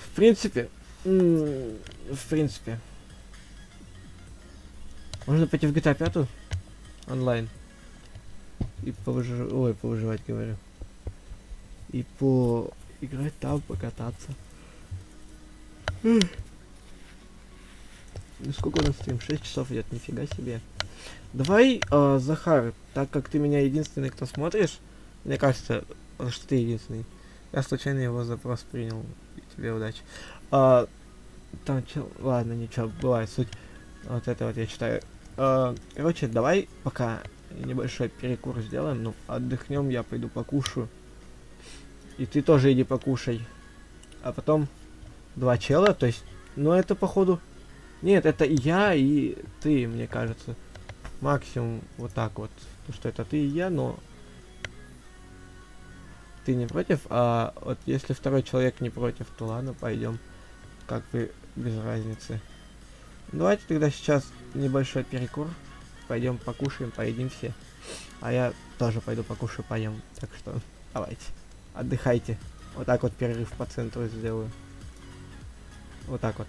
В принципе. Можно пойти в GTA 5 онлайн. И повыживать, говорю. И поиграть там, покататься. Ну сколько у нас стрим? 6 часов идет, нифига себе. Давай, Захар, так как ты меня единственный, кто смотришь, мне кажется, что ты единственный. Я случайно его запрос принял. тебе удачи. Там ладно, ничего, бывает суть. Вот это вот я читаю. Короче, давай пока небольшой перекур сделаем. Ну, отдохнем, я пойду покушаю. И ты тоже иди покушай. А потом 2 чела, то есть, ну это походу... Нет, это я и ты, мне кажется. Максимум вот так вот. Потому что это ты и я, но... Ты не против, а вот если второй человек не против, то ладно, пойдем. Как бы без разницы. Давайте тогда сейчас небольшой перекур. Пойдем покушаем, поедим все. А я тоже пойду покушаю, поем. Так что давайте. Отдыхайте. Вот так вот перерыв по центру сделаю. Вот так вот.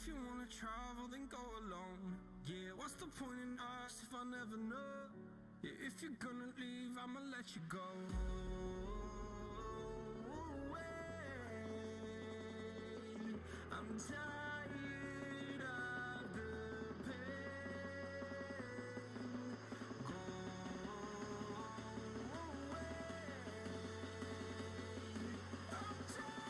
you wanna travel, then go alone. Yeah, what's the point in us if I never know? Yeah, if you're gonna leave, I'ma let you go. I'm tired of the pain. Go away. I'm tired.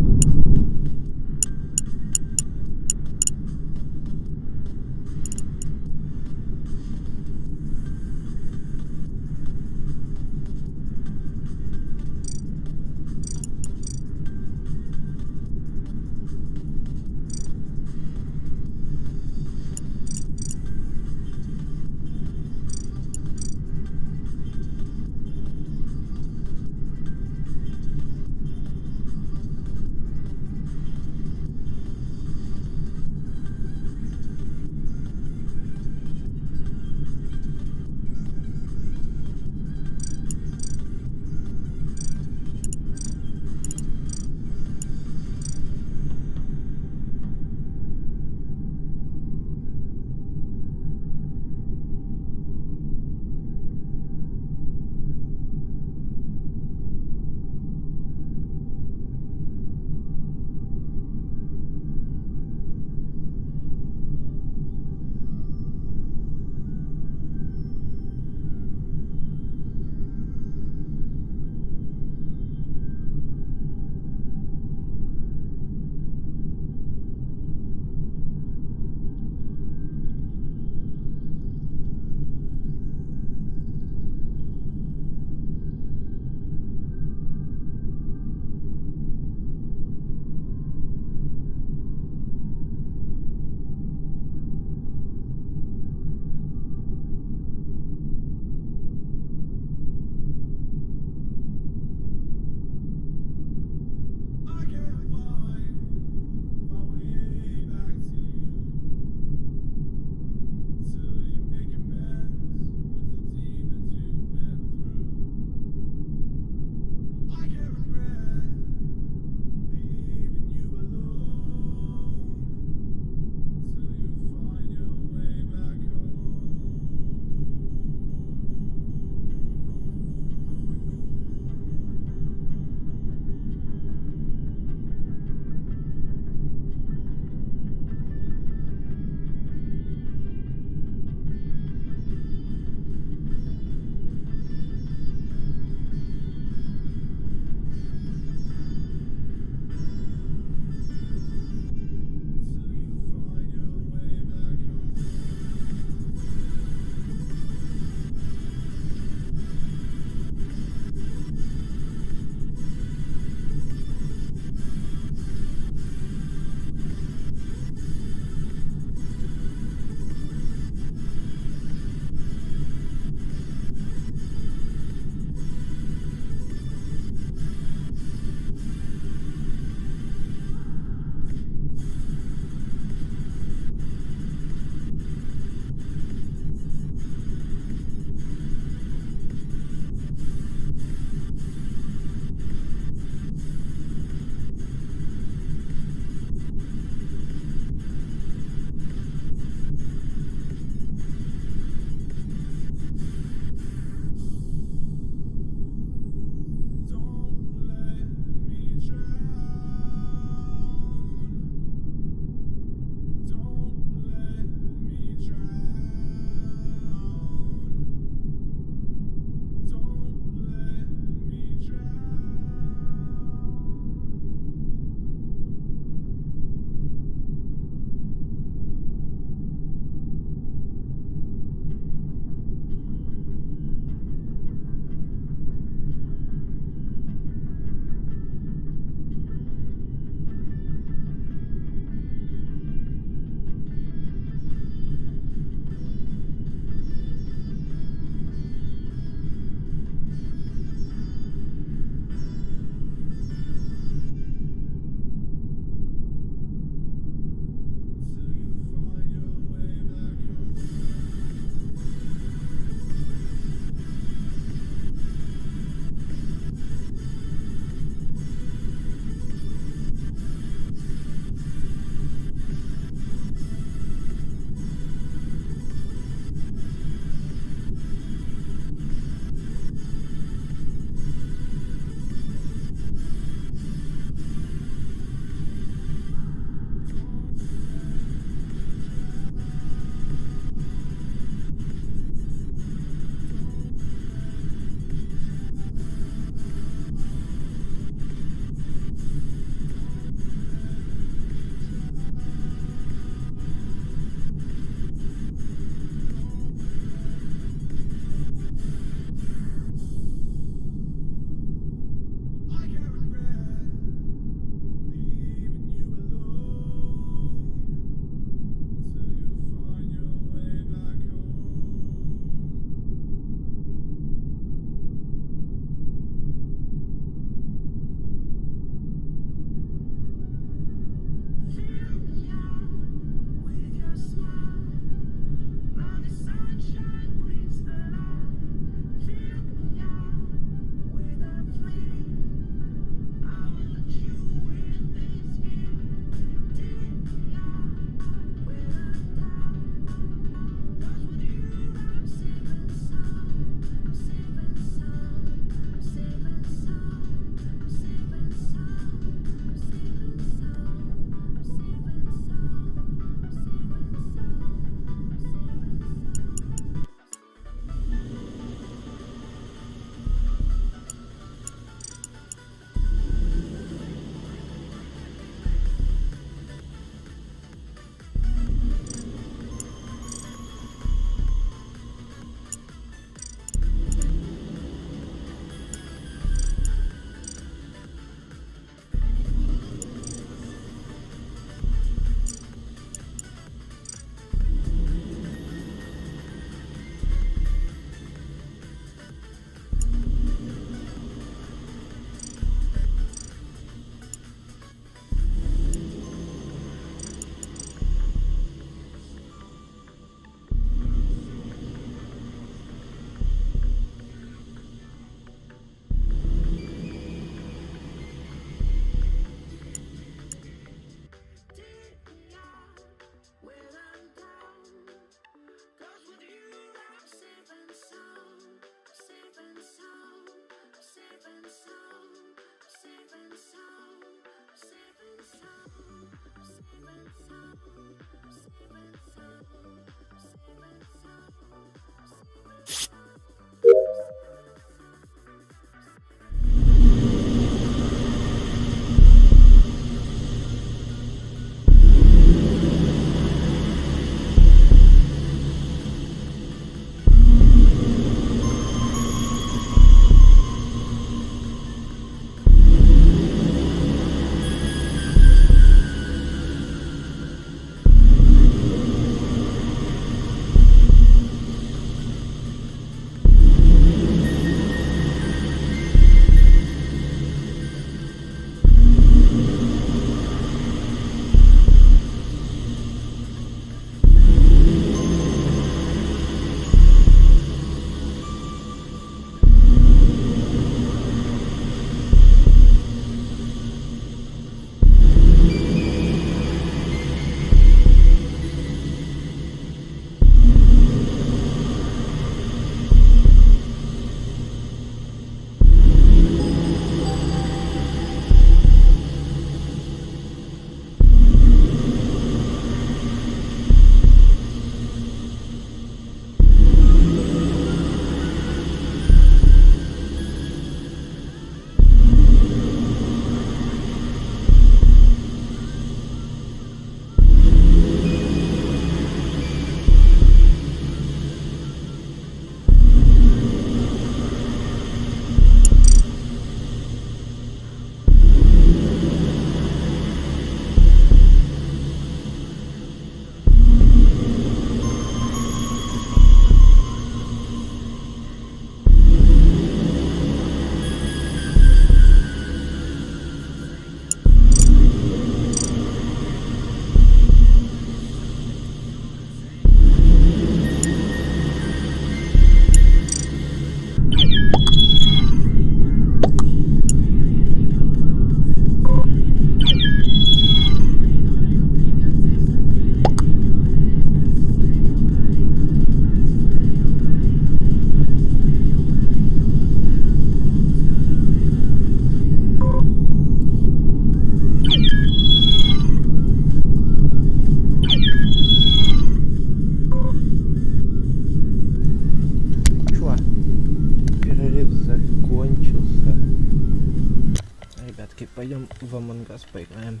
Пойдем в Among Us поиграем.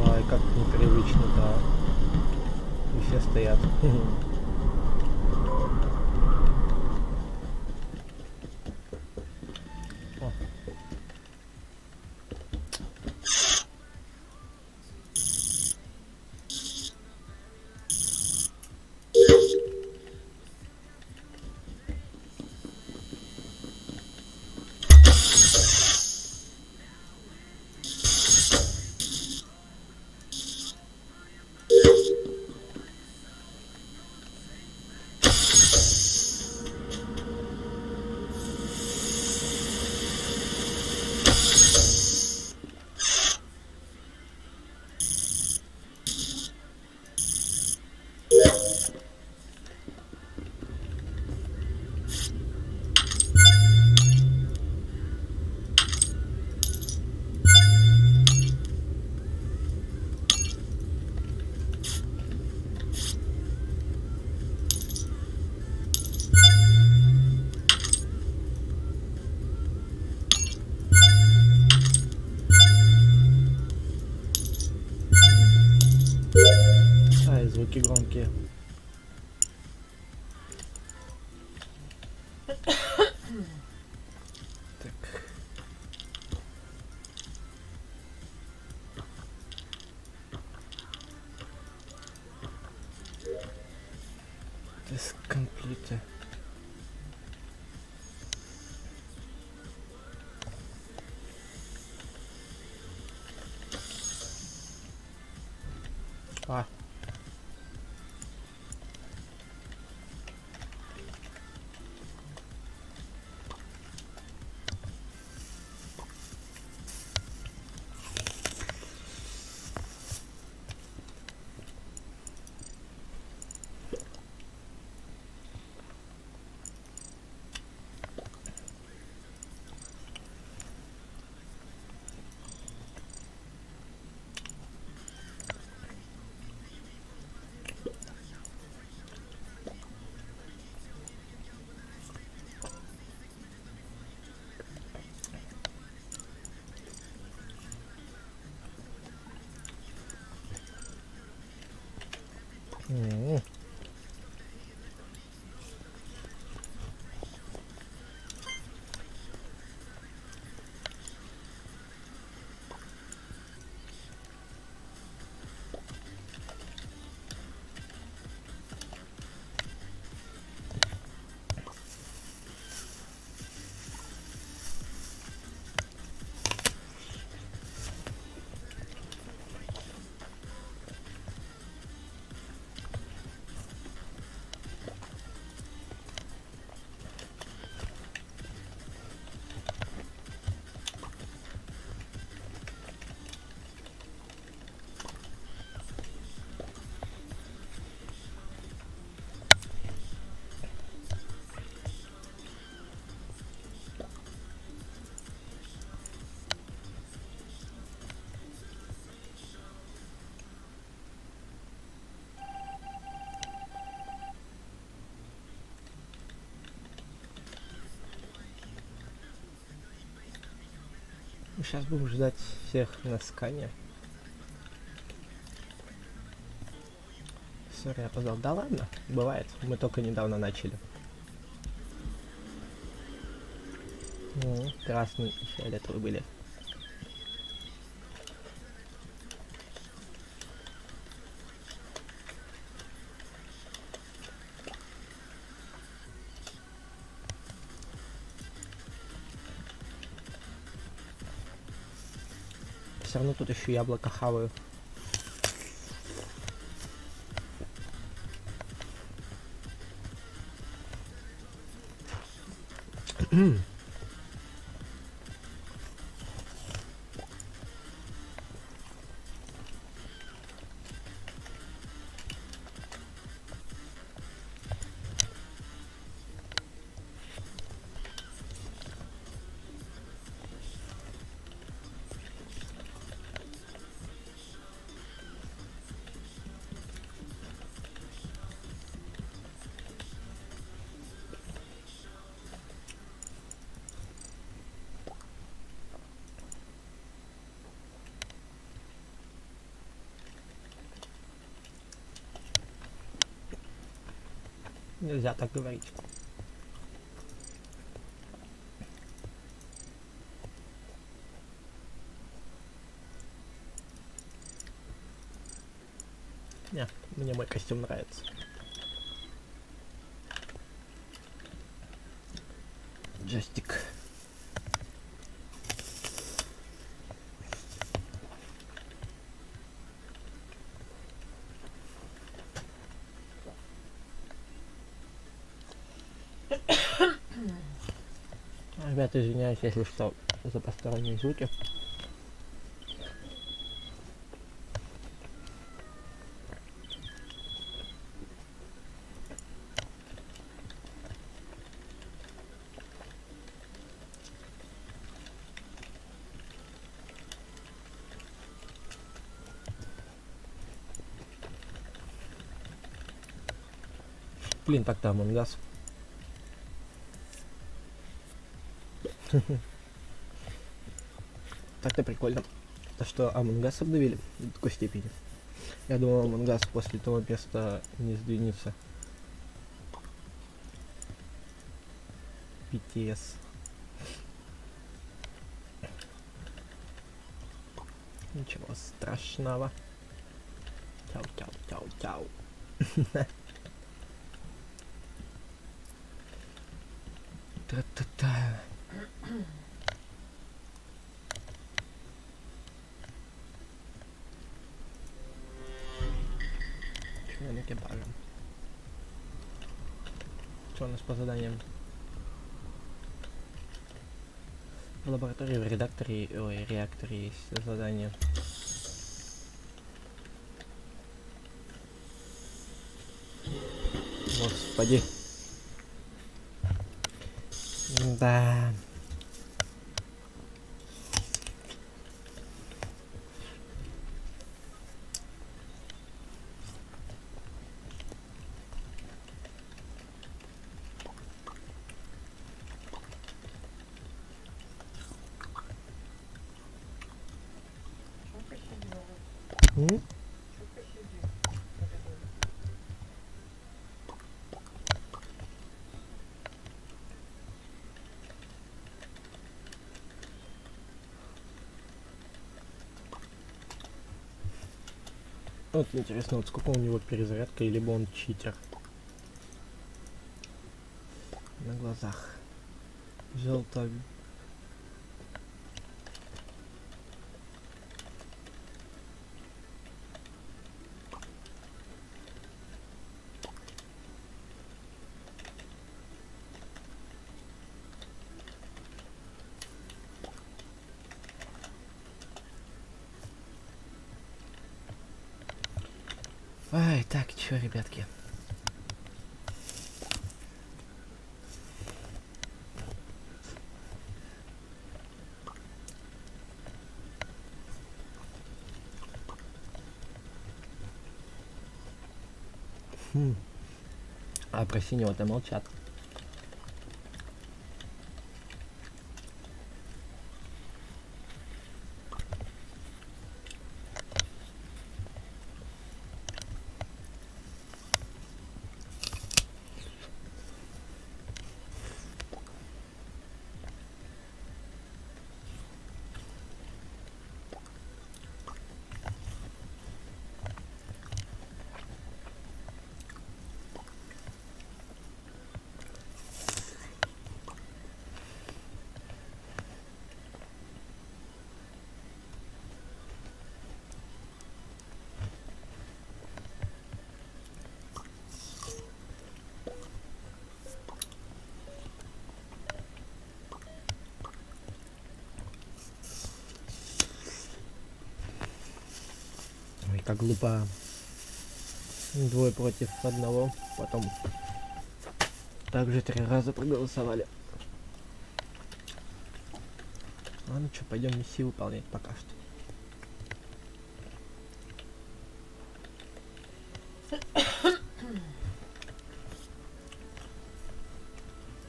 Ой, как непривычно, да. И все стоят. О. Звуки громкие. Так. This complete. А. М. Сейчас будем ждать всех на скане. Сори, я опоздал. Да ладно, бывает. Мы только недавно начали. Красный и фиолетовый были. Все равно тут еще яблоко хаваю. Нельзя так говорить. Не, мне мой костюм нравится. Джойстик. Ребята, извиняюсь, если что, за посторонние звуки. Блин, так-то Among Us. Так-то прикольно. То, что Among Us обновили до такой степени. Я думал, Among Us после того места не сдвинется. BTS. Ничего страшного. Чау-чау-чау-чау. Та-та-та. Чего на экипаже? Что у нас по заданиям? В лаборатории, в редакторе, ой, реакторе есть задание. Господи. Да. Вот интересно, вот сколько у него перезарядка, и либо он читер. На глазах. Желто. Ай, так, чё, ребятки? А про синего-то молчат. Ой, как глупо. 2 против 1. Потом также 3 раза проголосовали. Ладно, что, пойдем миссии выполнять пока что.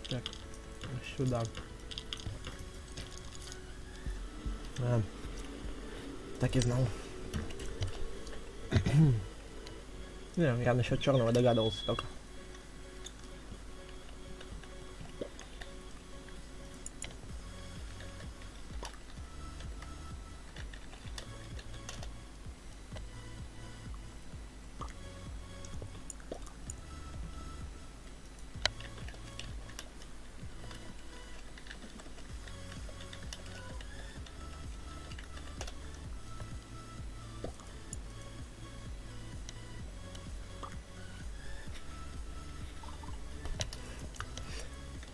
Так, сюда. Так и знал. Не, я насчет черного догадывался только.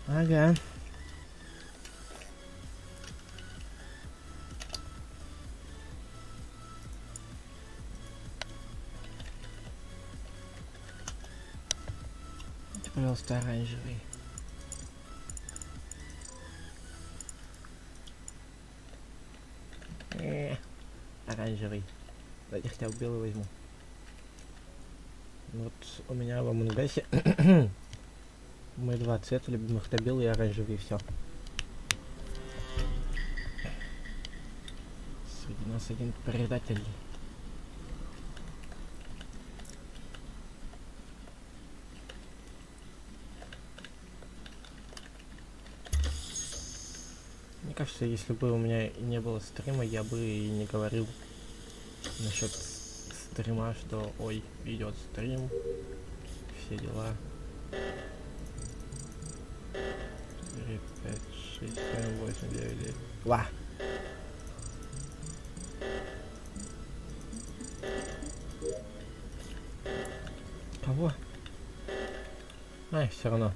Ага. Это, пожалуйста, оранжевый. Оранжевый. Давайте хотя бы белый возьму. Вот у меня в Амонгасе мы 2 цвета любимых, это белый и оранжевый, и все. Среди нас один предатель. Мне кажется, если бы у меня не было стрима, я бы и не говорил насчет стрима, что ой, идет стрим, все дела. 4, 5, 6, 7, 8, 9, 10. Ва! Кого? Ай, все равно.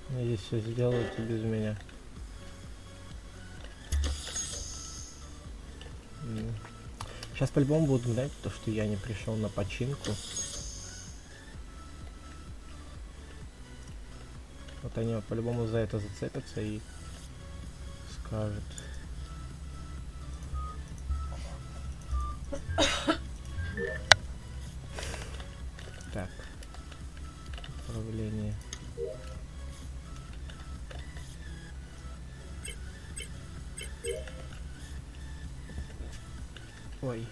Они здесь все сделают и без меня. Сейчас по-любому будут гнать то, что я не пришел на починку. Вот они по-любому за это зацепятся и скажут. Так. Управление. Ой.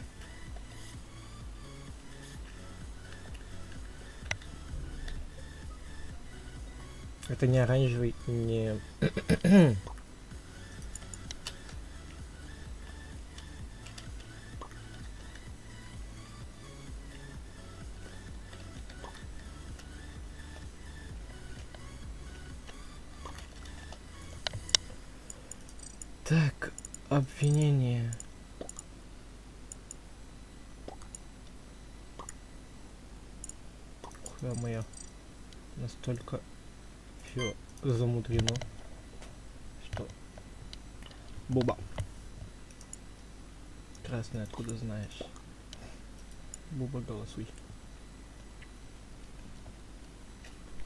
Это не оранжевый, не... обвинение. Хуя моя. Настолько все замудрено, что... Буба. Красный, откуда знаешь? Буба, голосуй.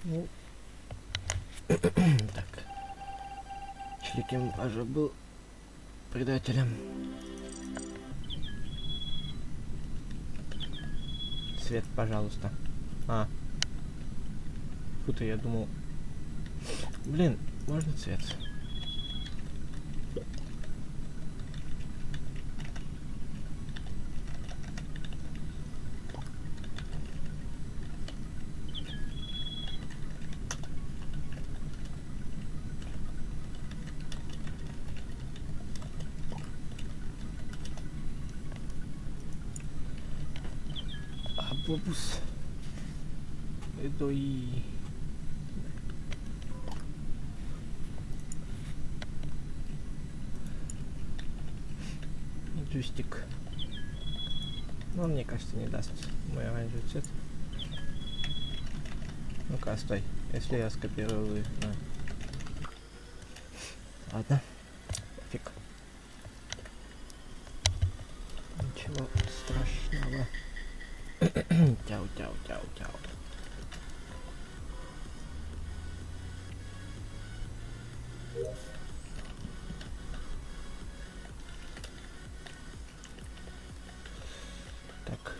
Ну... Так. Члик экипажа был предателем. Свет, пожалуйста. А. Фу-то, я думал... Блин, можно цвет? Бобус. Это и... Джустик. Но он, мне кажется, не даст мой оранжевый цвет. Ну-ка, стой. Если я скопирую... Ладно. Фиг. Ничего страшного. Тяу-тяу-тяу-тяу. Так.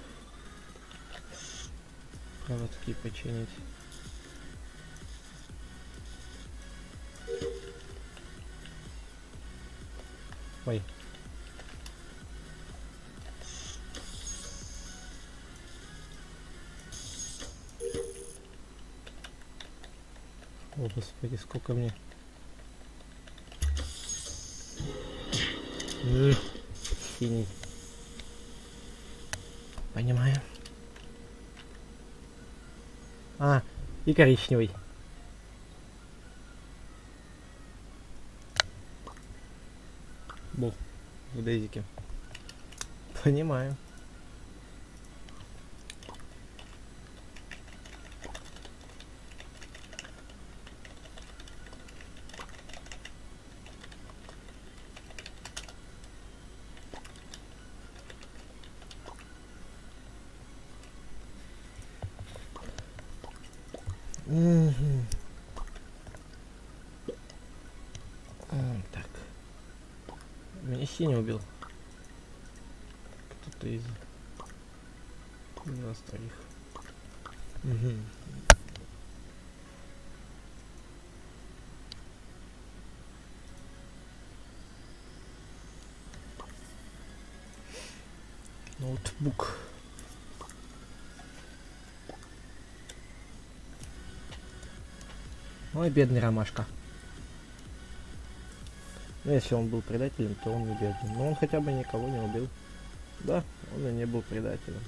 Проводки починить. Ой. О, господи, сколько мне. Синий. Понимаю. А, и коричневый. Был в Дейзике. Понимаю. Так. Меня синий убил. Кто-то из остальных. Ноутбук. Ой, бедный Ромашка. Ну, если он был предателем, то он не бедный. Но он хотя бы никого не убил. Да, он и не был предателем.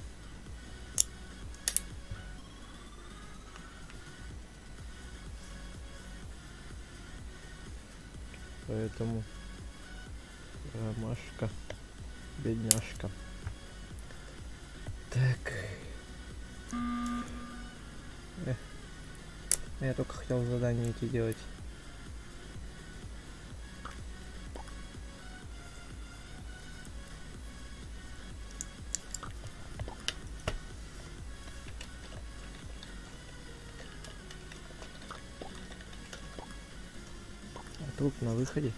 Поэтому Ромашка, бедняжка. Так. Я только хотел задание эти делать. А труп на выходе.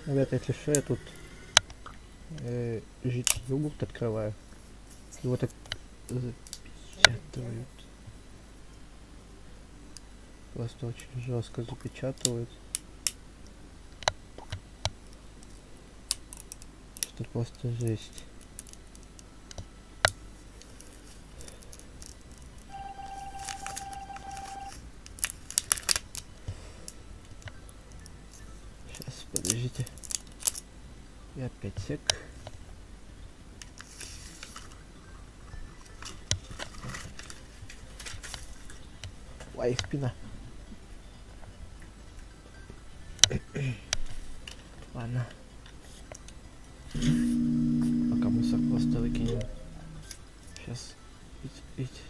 Ребята, если что, я тут жить йогурт открываю. Его так запечатывают. Просто очень жестко запечатывают. Что просто жесть. Сейчас, подождите. Я 5 сек. Ой, спина. Ладно. Пока мусор просто выкинем. Сейчас. Пить.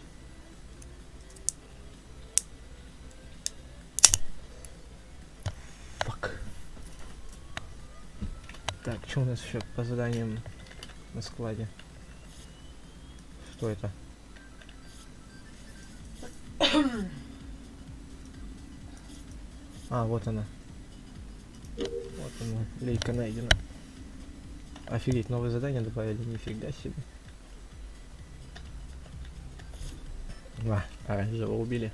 Фак. Так, что у нас еще по заданиям на складе? Что это? А, вот она. Вот она, лейка найдена. Офигеть, новые задания добавили, нифига себе. Оранжевого убили.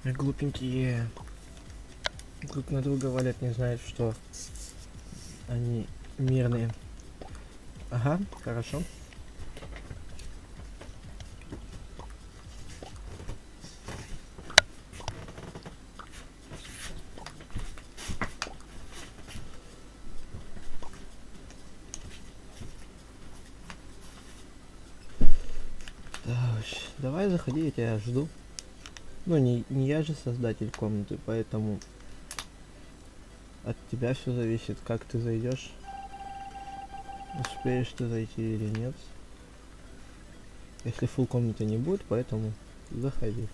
Глупенькие друг на друга валят, не знают, что они мирные. Ага, хорошо. Да уж, давай заходи, я тебя жду. Ну, не я же создатель комнаты, поэтому от тебя все зависит, как ты зайдешь. Успеешь ты зайти или нет. Если фулл комнаты не будет, поэтому заходи.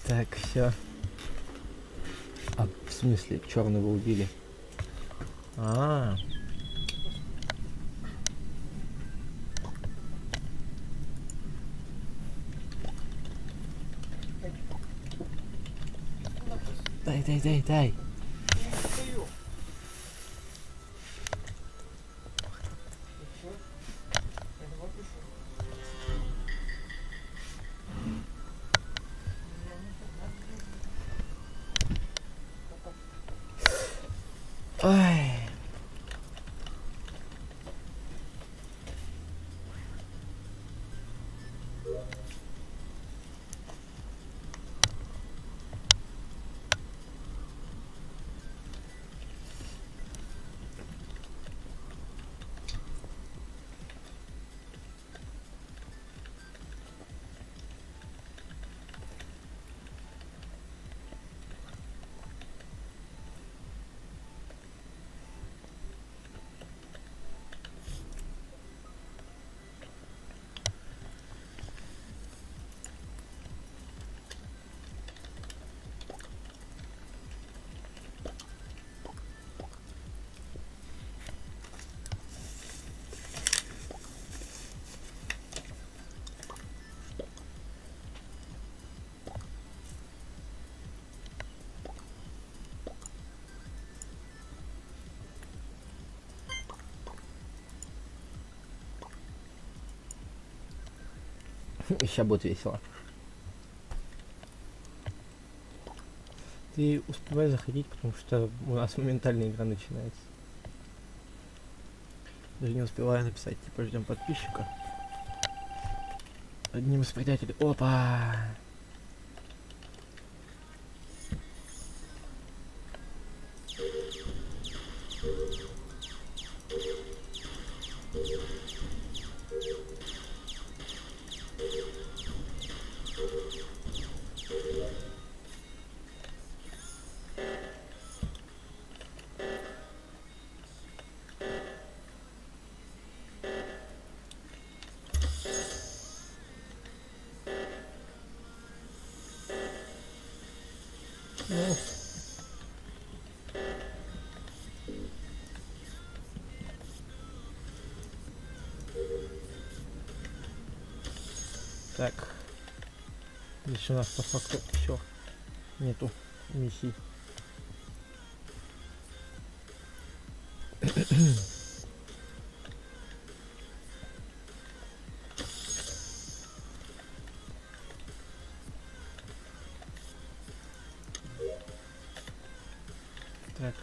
Так, все. А, в смысле, черного убили? А, дай. Ай. Сейчас будет весело. Ты успевай заходить, потому что у нас моментально игра начинается. Даже не успеваю написать, типа ждем подписчика. Одним из предателей. Опа! Ну. Так. Здесь у нас по факту все. Нету миссий. Так,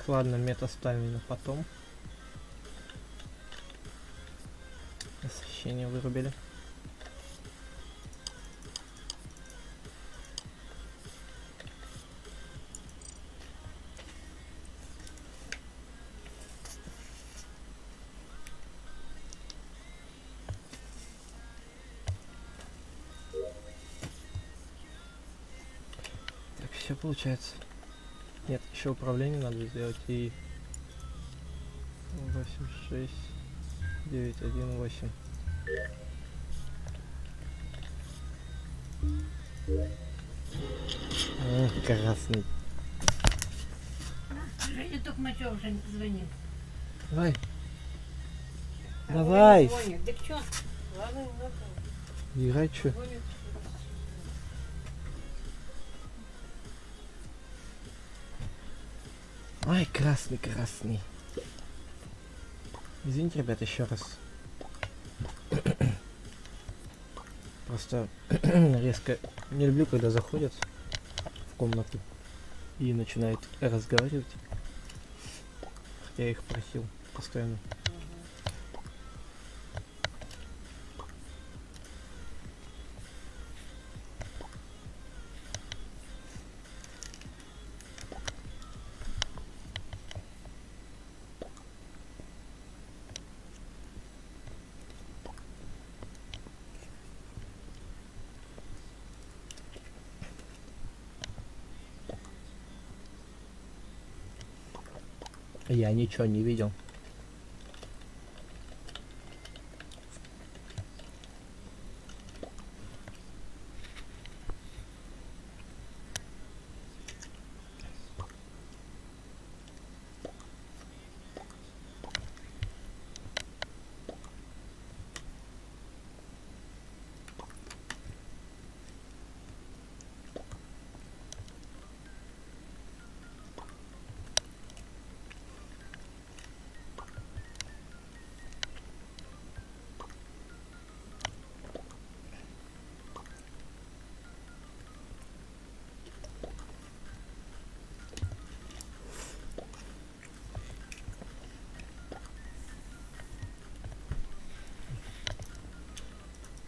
ладно, мета ставим на потом. Освещение вырубили. Так, все получается. Нет, еще управление надо сделать и 86918. Красный. Женя Токмачев уже звонит. Давай. А Давай. Оля звонит. Так что? Ладно, Играй что? звонит. Ай, красный, красный. Извините, ребят, еще раз. Просто резко не люблю, когда заходят в комнату и начинают разговаривать. Хотя я их просил постоянно. Я ничего не видел.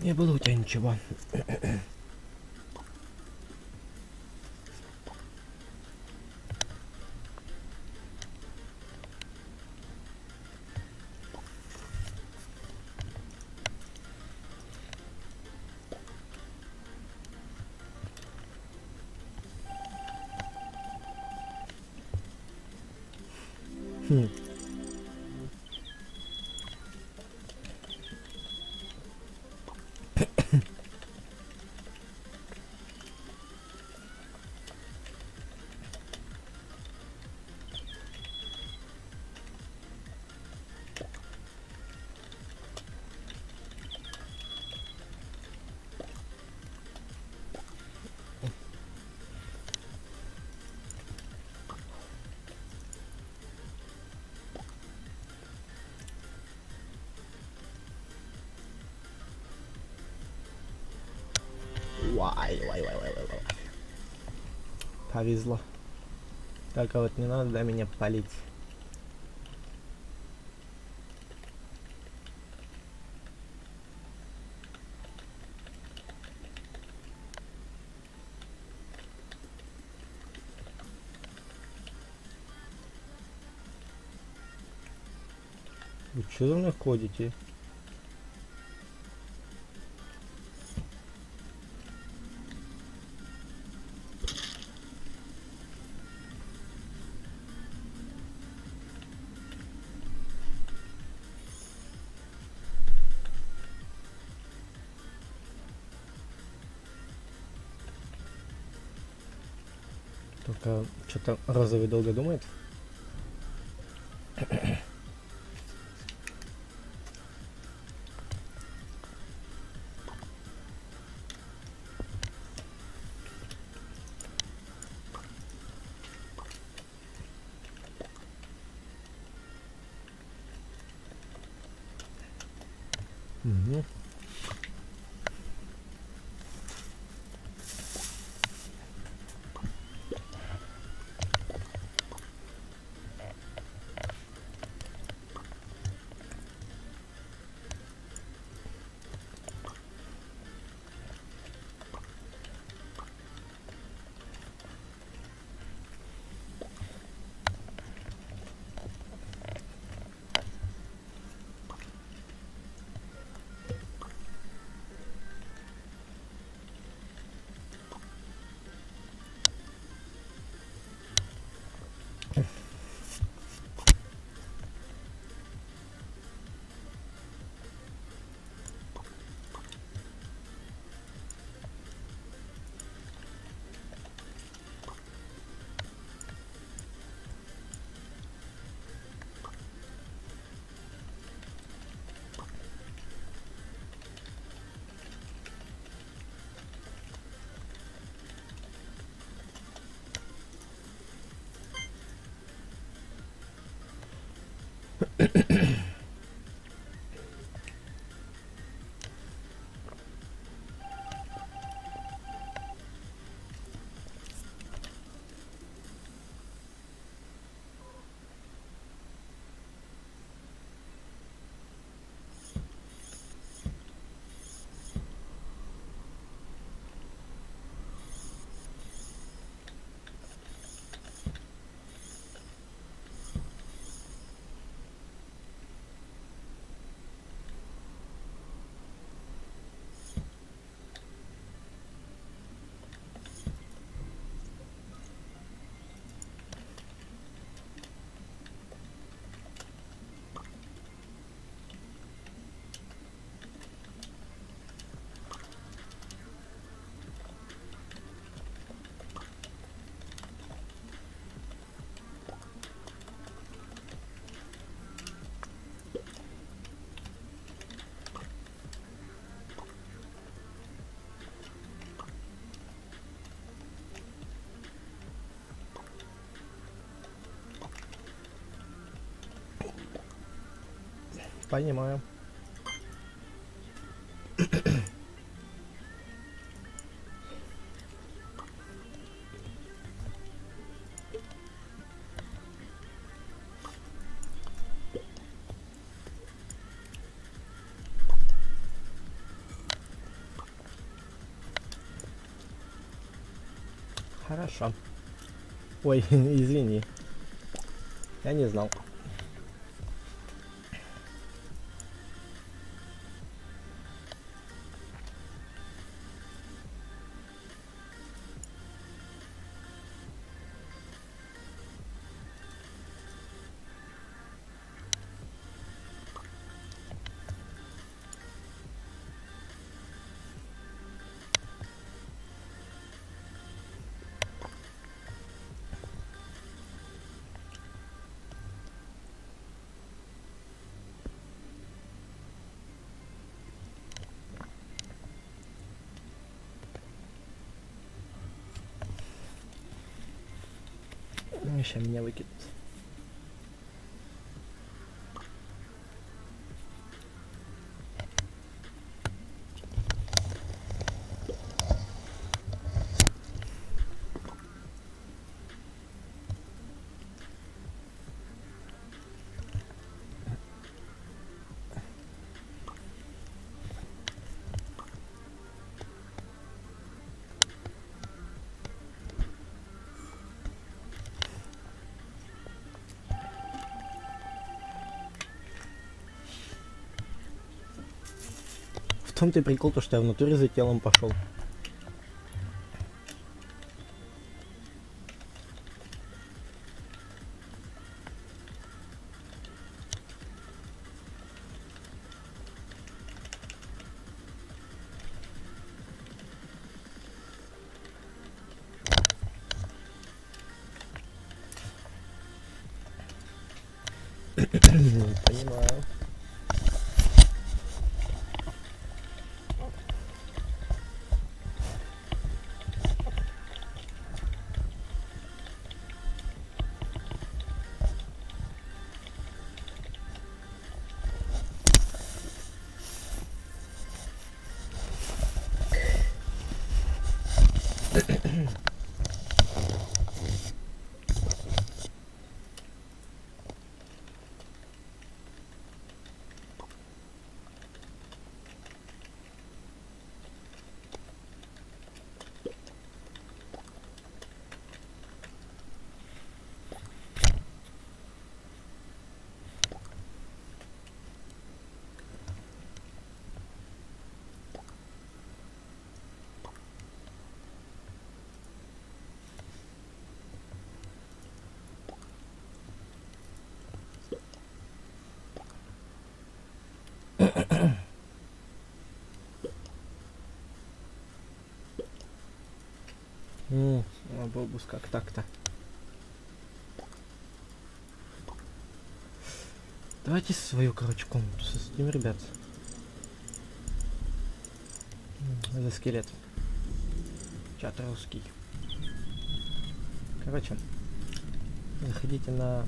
Не было у тебя ничего. Хм. Вай. Повезло. Только вот не надо до меня палить. Вы что за мной ходите? Только что-то розовый долго думает. Угу. Понимаю. Хорошо. Ой, извини. Я не знал. Сейчас меня выкинут. В том-то и прикол, то, что я в натуре за телом пошел. Понимаю. Бобус, как так-то? Давайте свою, короче, комнату создадим, ребят. За скелет. Чат русский. Короче, заходите на...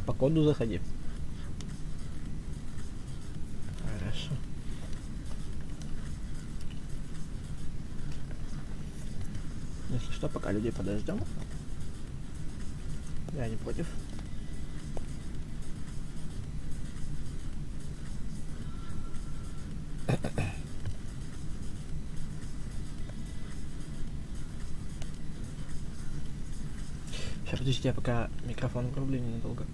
По коду заходи. Хорошо. Если что, пока людей подождем. Я не против. Сейчас, подождите, я пока микрофон врублю ненадолго.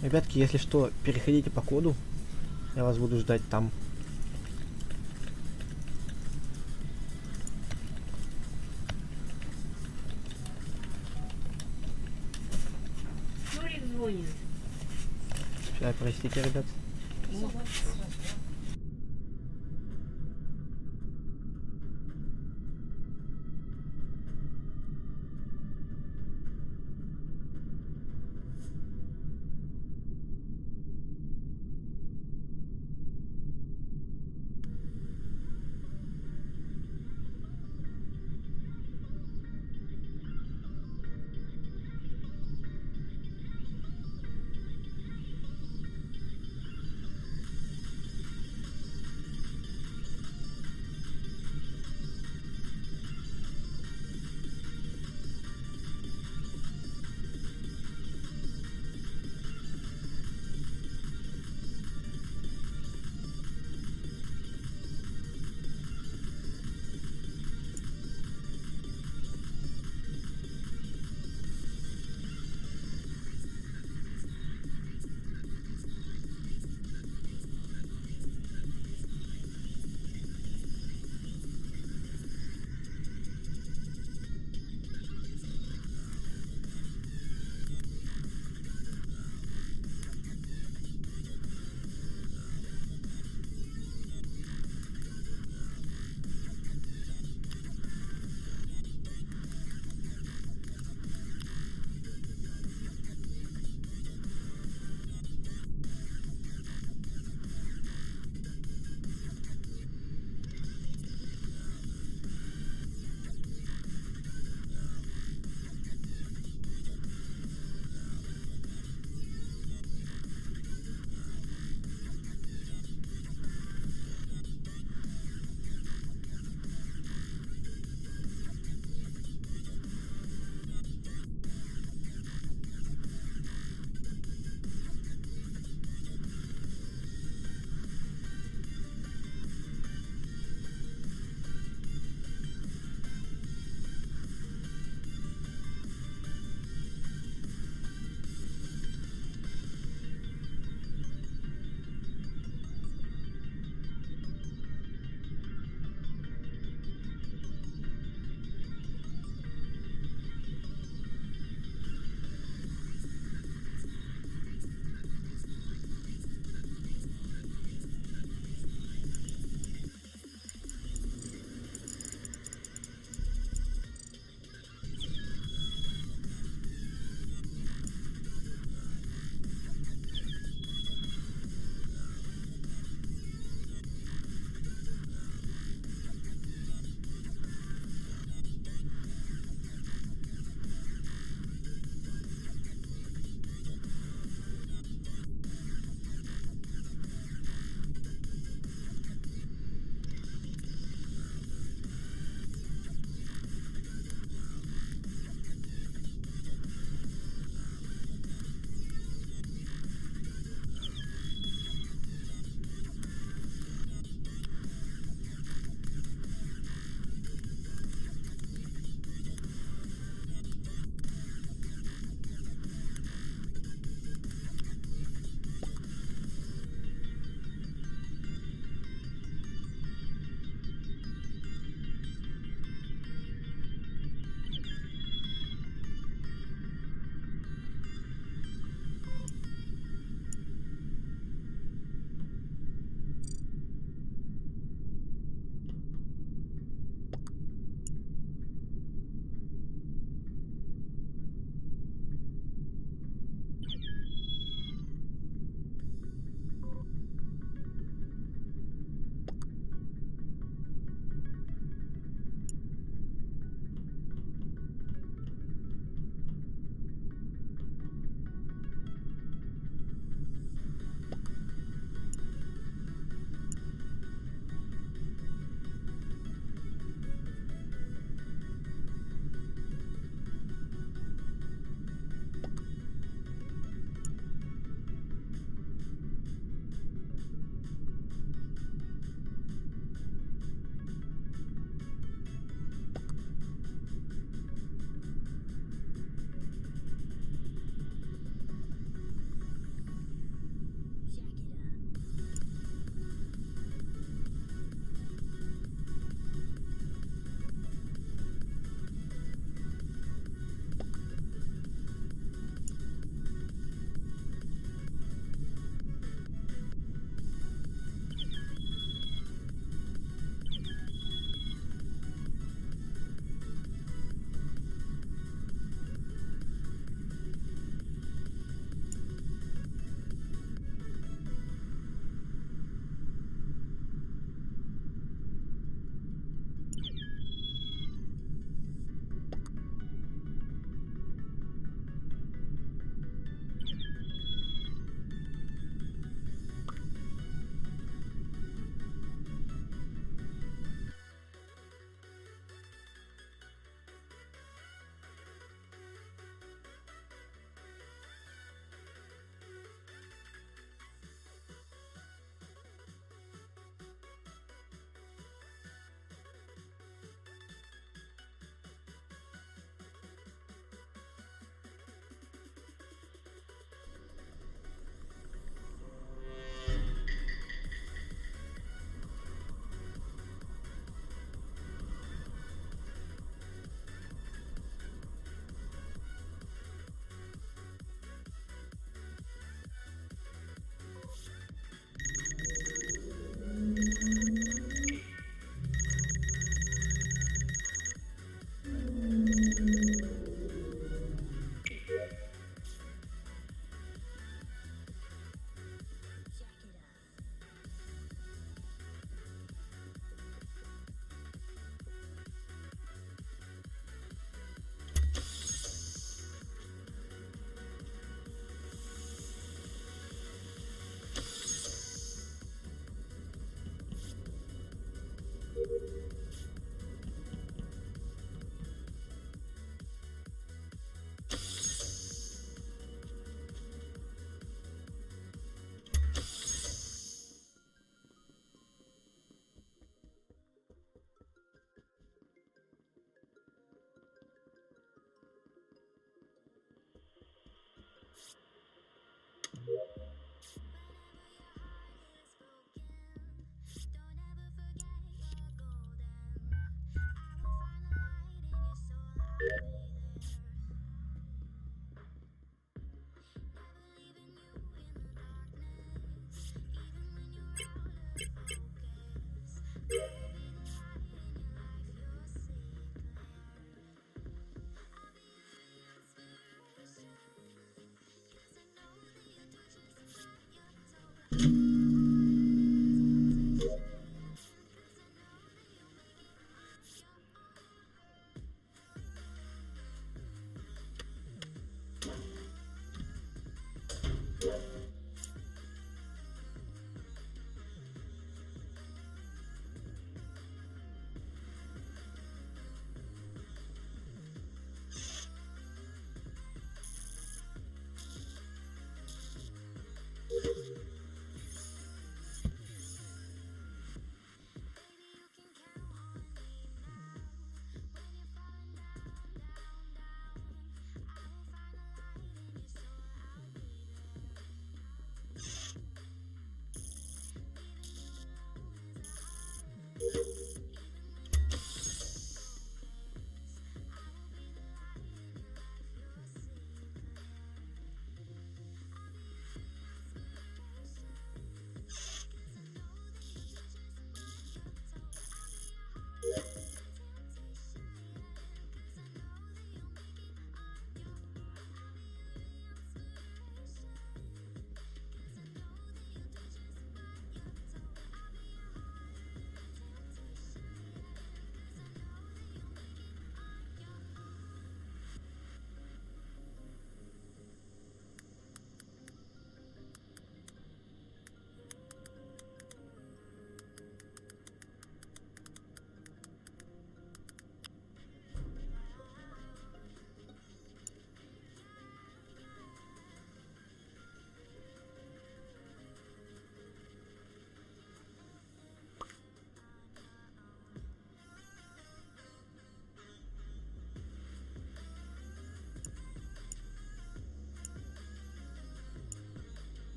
Ребятки, если что, переходите по коду. Я вас буду ждать там. Шурик звонит. Сейчас, простите, ребят.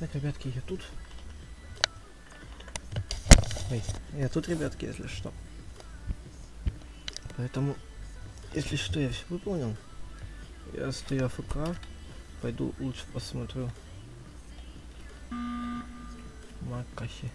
Так, ребятки, я тут. Ой, я тут, ребятки, если что. Поэтому, если что, я все выполнил. Я стою АФК. Пойду лучше посмотрю Макахи.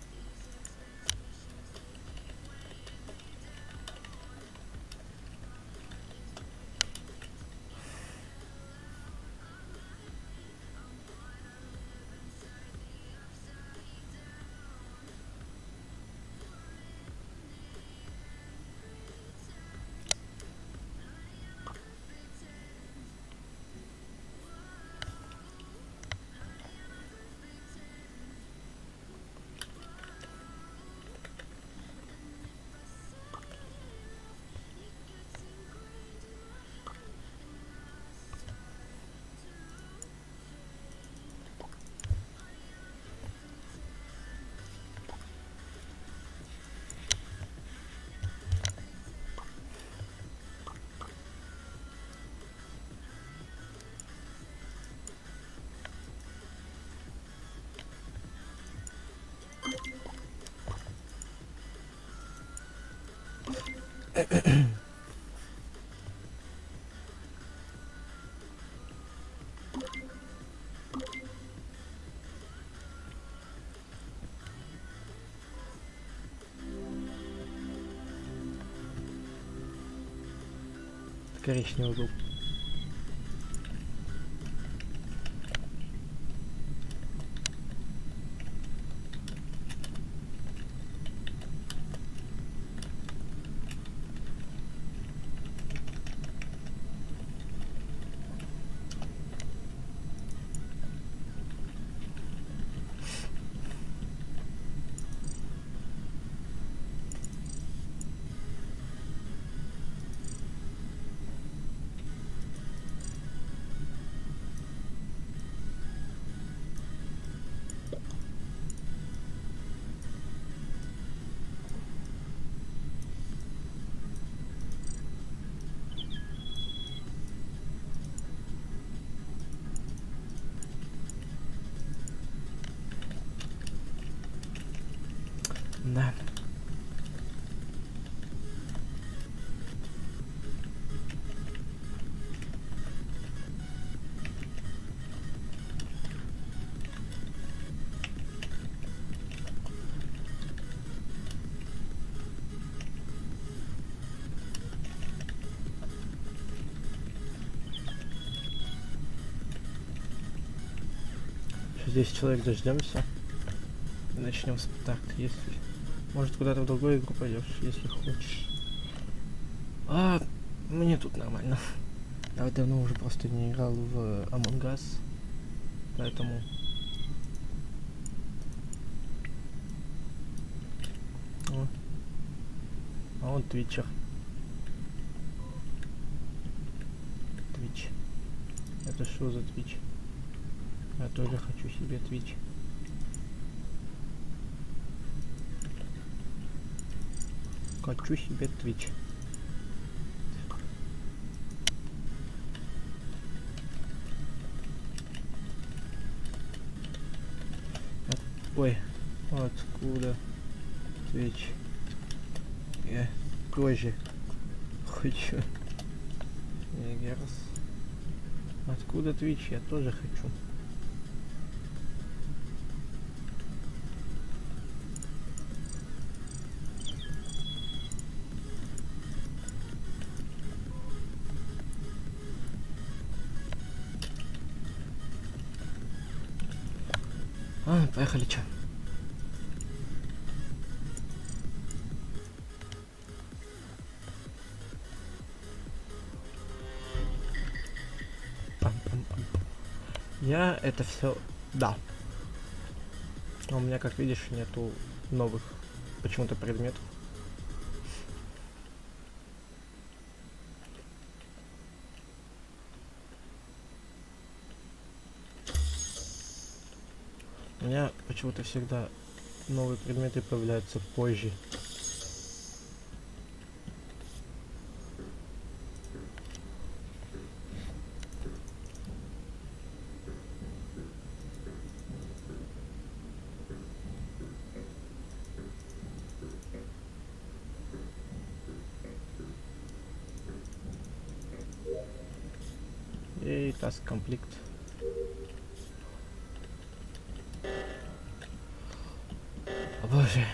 Коричневый был. Да. Сейчас 10 человек дождемся. И начнем спектакль, если... Может, куда-то в другую игру пойдешь, если хочешь. А мне тут нормально. Я давно уже просто не играл в Among Us. Поэтому... О. А он твичер. Твич. Это что за твич? Я тоже хочу себе твич. Хочу себе твич. Ой, откуда твич? Я тоже хочу. Егерс. Откуда твич? Я тоже хочу. Поехали, чё? Пам-пам-пам. Я это все, да. Но у меня, как видишь, нету новых почему-то предметов. У меня почему-то всегда новые предметы появляются позже. И task complete. О боже.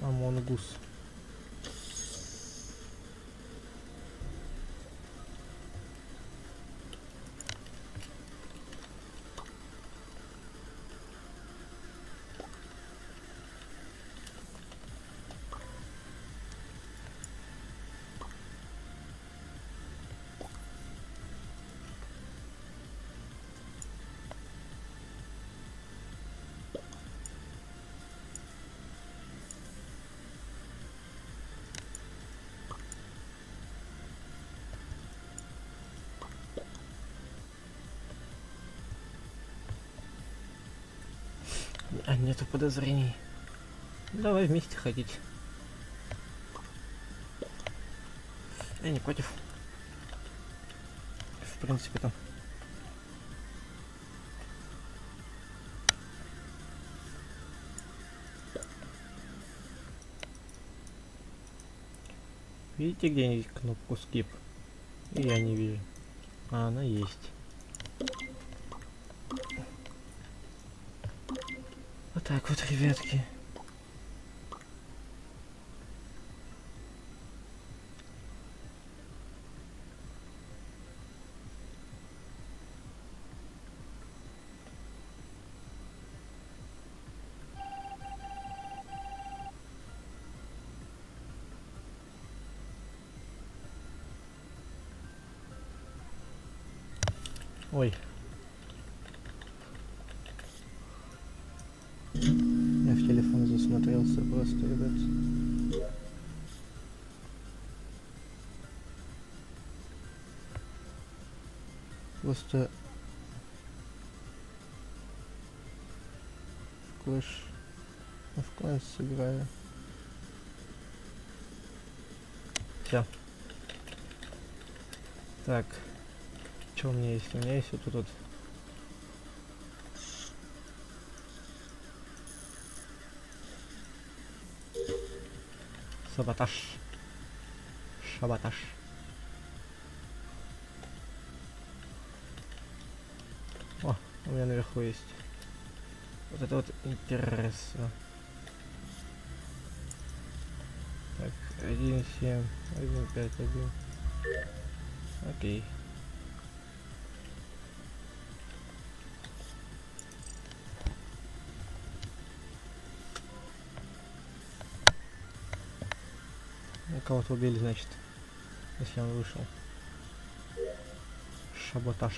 Амонгус. А нету подозрений. Давай вместе ходить. Я не против. В принципе там. Видите где-нибудь кнопку skip? И я не вижу. А она есть. Вот так вот, ребятки. Ой. Я в телефон засмотрелся просто, ребят. Просто Clash of Clans сыграю. Все. Так. Что у меня есть? У меня есть вот тут вот. Саботаж. Шаботаж. О, у меня наверху есть. Вот это вот интересно. Так, 1.7, 1.5.1. Окей. Кого-то убили, значит, если он вышел. Шаботаж.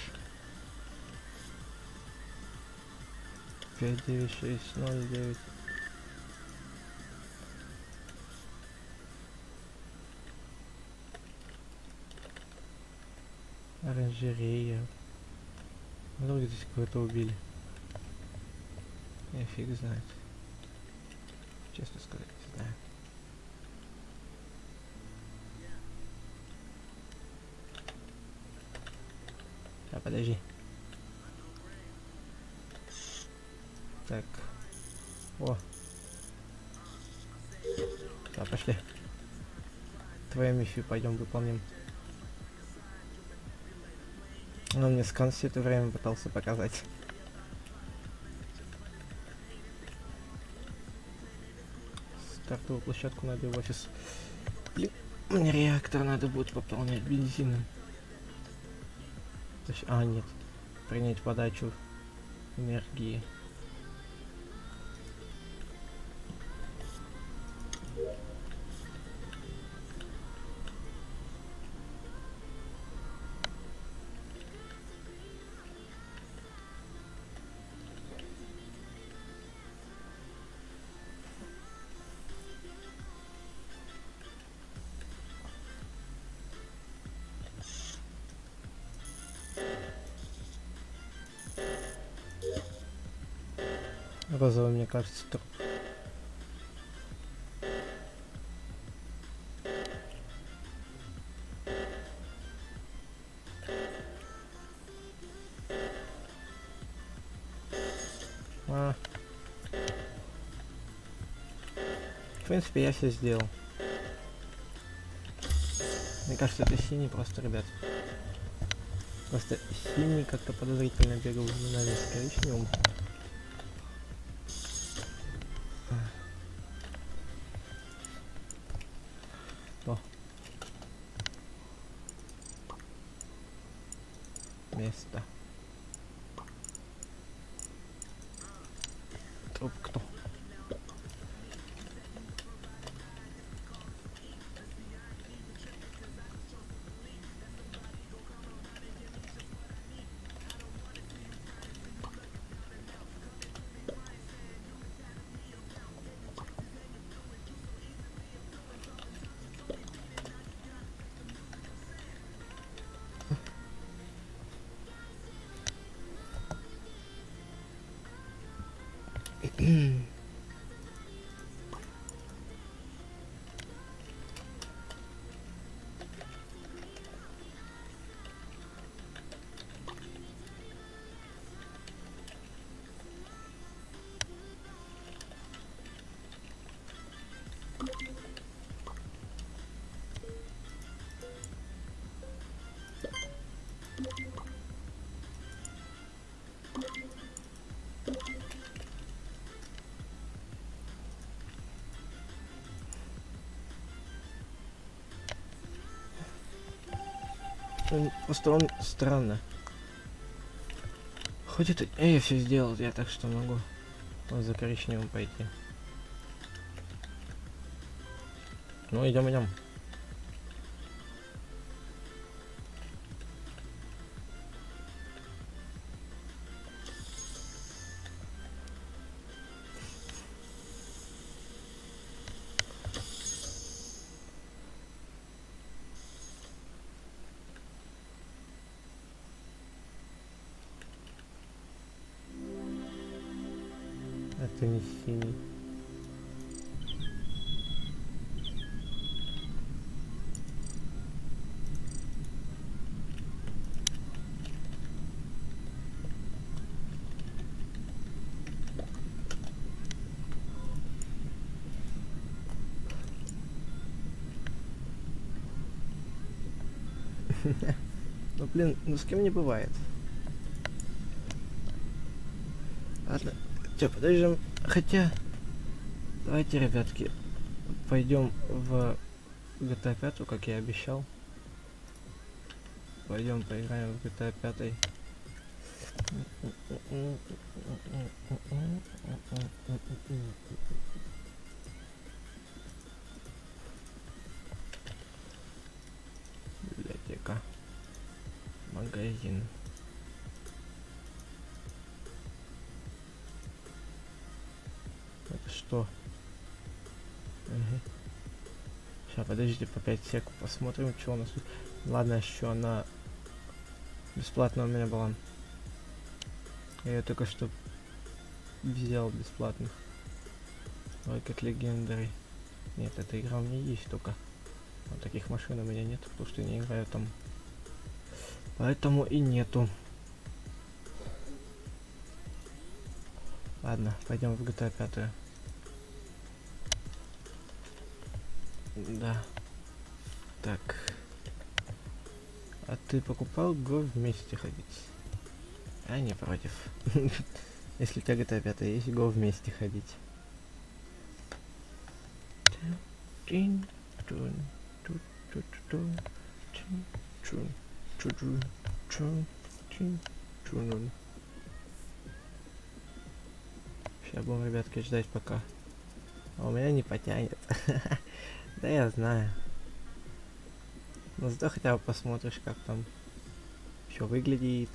59609. Оранжерея. Вдруг здесь кого-то убили. Я фиг знает. Честно сказать, не знаю. А, подожди. Так. О. Да, пошли. Твою миссию пойдем выполним. Он мне скан все это время пытался показать. Стартовую площадку надо в офис. Блин, мне реактор надо будет пополнять бензином. А, нет. Принять подачу энергии. Розовый, мне кажется, труп. А. В принципе, я все сделал. Мне кажется, это синий просто, ребят. Просто синий как-то подозрительно бегал за нами с коричневым. О. Место. Труп кто? Просто он странно. Ходит, я все сделал, я так что могу вот за коричневым пойти. Ну, идем. Это не синий. Ну блин, ну с кем не бывает. Ладно. Чё, подождем. Хотя, давайте, ребятки, пойдем в GTA 5, как я обещал. Пойдем поиграем в GTA 5. Библиотека. Магазин. Это что? Сейчас, подождите, по 5 сек посмотрим, что у нас тут. Ладно, еще она бесплатно у меня была. Я ее только что взял бесплатно. Rocket Legendary. Нет, эта игра у меня есть только. Вот таких машин у меня нет, потому что я не играю там. Поэтому и нету. Ладно, пойдем в GTA 5. Да. Так. А ты покупал го вместе ходить? А не против. Если у тебя GTA 5 есть, го вместе ходить. Сейчас будем, ребятки, ждать пока. А у меня не потянет. Да я знаю. Но зато хотя бы посмотришь, как там все выглядит.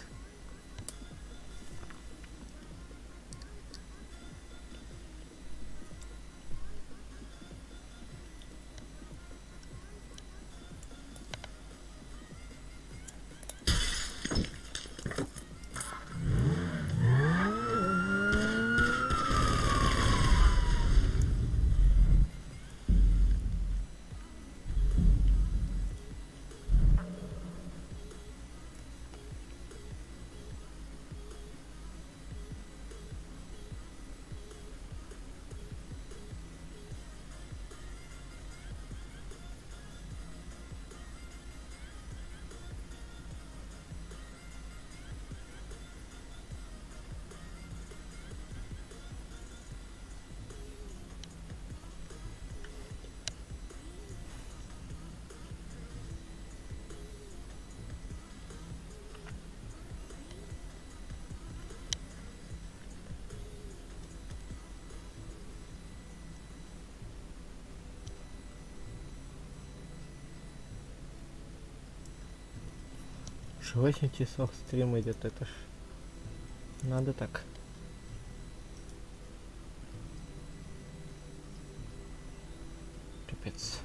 Уж 8 часов стрим идет, это ж надо так. Капец.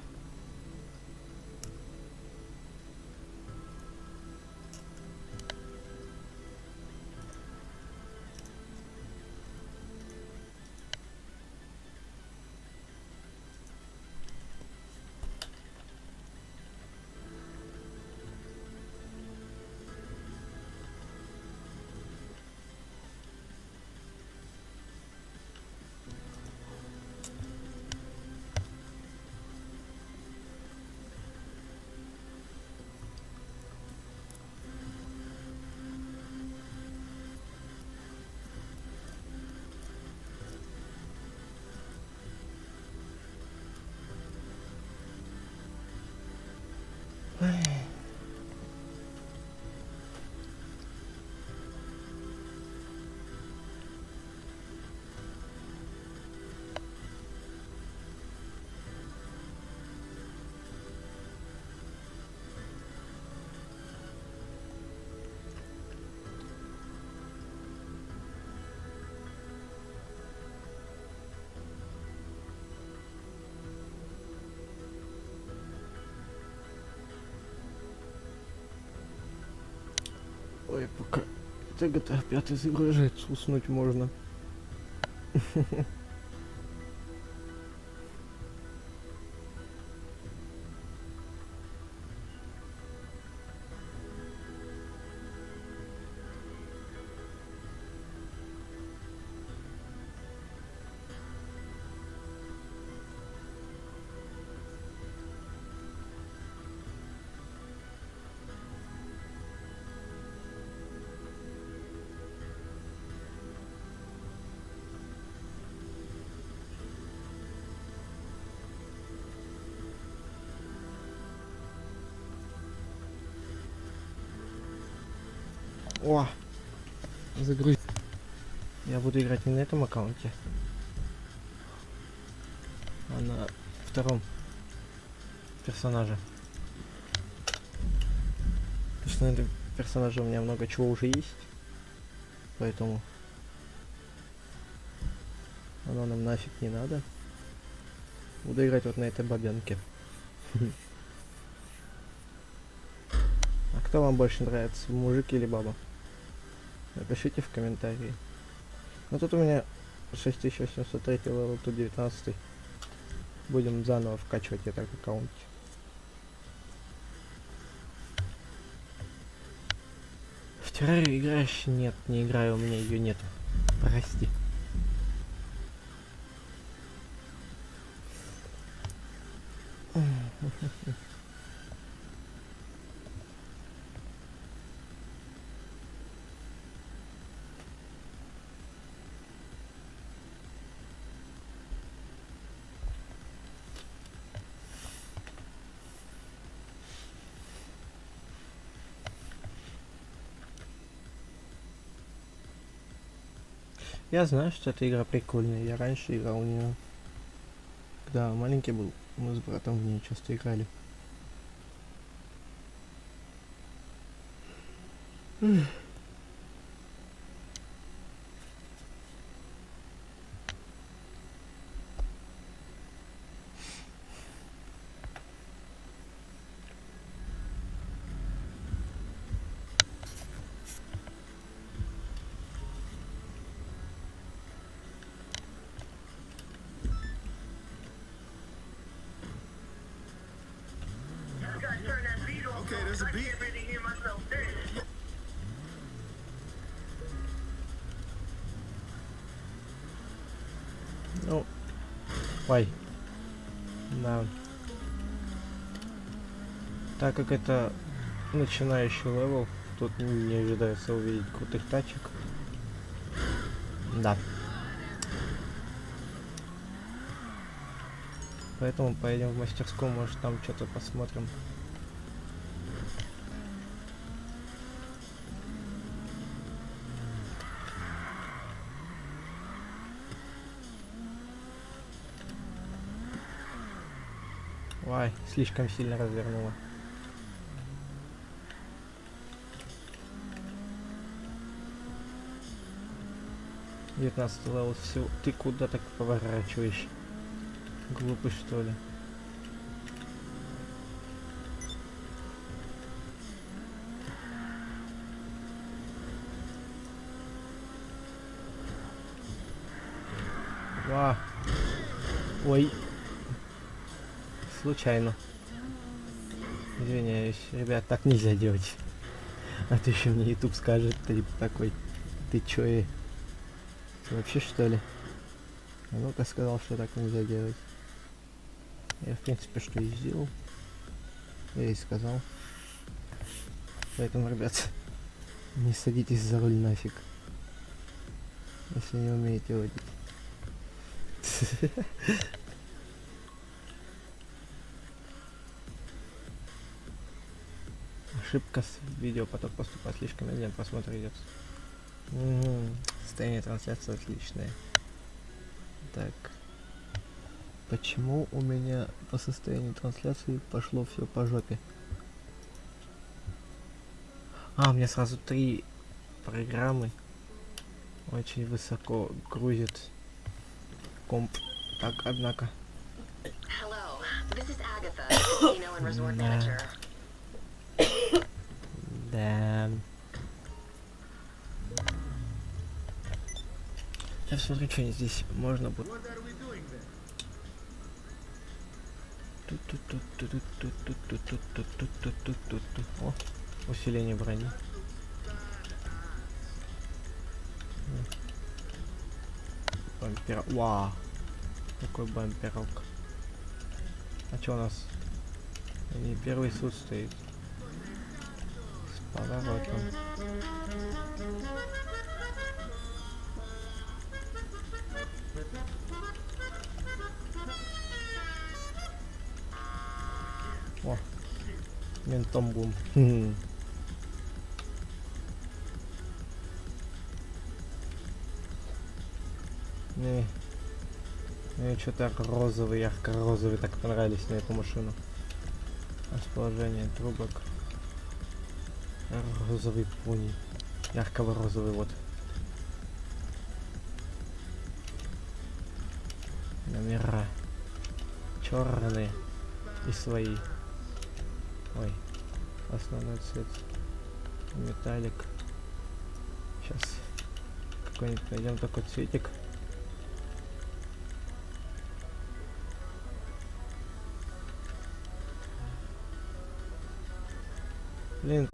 Ой, пока это GTA 5 загружается, уснуть можно. О! Загрузи. Я буду играть не на этом аккаунте, а на втором персонаже. Потому что на этом персонаже у меня много чего уже есть. Поэтому оно нам нафиг не надо. Буду играть вот на этой бабенке. А кто вам больше нравится, мужик или баба? Напишите в комментарии. Ну тут у меня 6803 левел, тут 19. Будем заново вкачивать этот аккаунт. В террарию играешь? Нет, не играю, у меня ее нет. Прости. Я знаю, что эта игра прикольная. Я раньше играл в нее. Когда маленький был, мы с братом в нее часто играли. Okay, there's a beat. Ну, ой, да. Так как это начинающий левел, тут не ожидается увидеть крутых тачек. Да. Поэтому поедем в мастерскую, может там что-то посмотрим. Ой, слишком сильно развернула. Девятнадцатый левел, все. Ты куда так поворачиваешь? Глупый что ли? Ва. Ой. Случайно. Извиняюсь, ребят, так нельзя делать. А то еще мне YouTube скажет, ты такой, ты чё и... Ты вообще что ли? А ну-ка сказал, что так нельзя делать. Я в принципе что и сделал. Я и сказал. Поэтому, ребят, не садитесь за руль нафиг. Если не умеете водить. ошибка с видеопоток поступает слишком медленно, просмотр идет. Угу. Состояние трансляции отличное. Так. Почему у меня по состоянию трансляции пошло все по жопе? А, у меня сразу 3 программы. Очень высоко грузит комп. Так, однако. Hello, this is Agatha, casino and resort Да. manager. Да. Я посмотрю, что здесь можно будет. О, усиление брони. Бампер. Вау. Какой бамперок. А что у нас? Не первый суд стоит. С поворотом. О, ментом бум. Не, мне что-то розовый, ярко-розовый так понравились на эту машину. Расположение трубок. Розовый пони. Ярко-розовый вот. Номера. Черные. И свои. Ой. Основной цвет. Металлик. Сейчас. Какой-нибудь найдем такой цветик. Блин,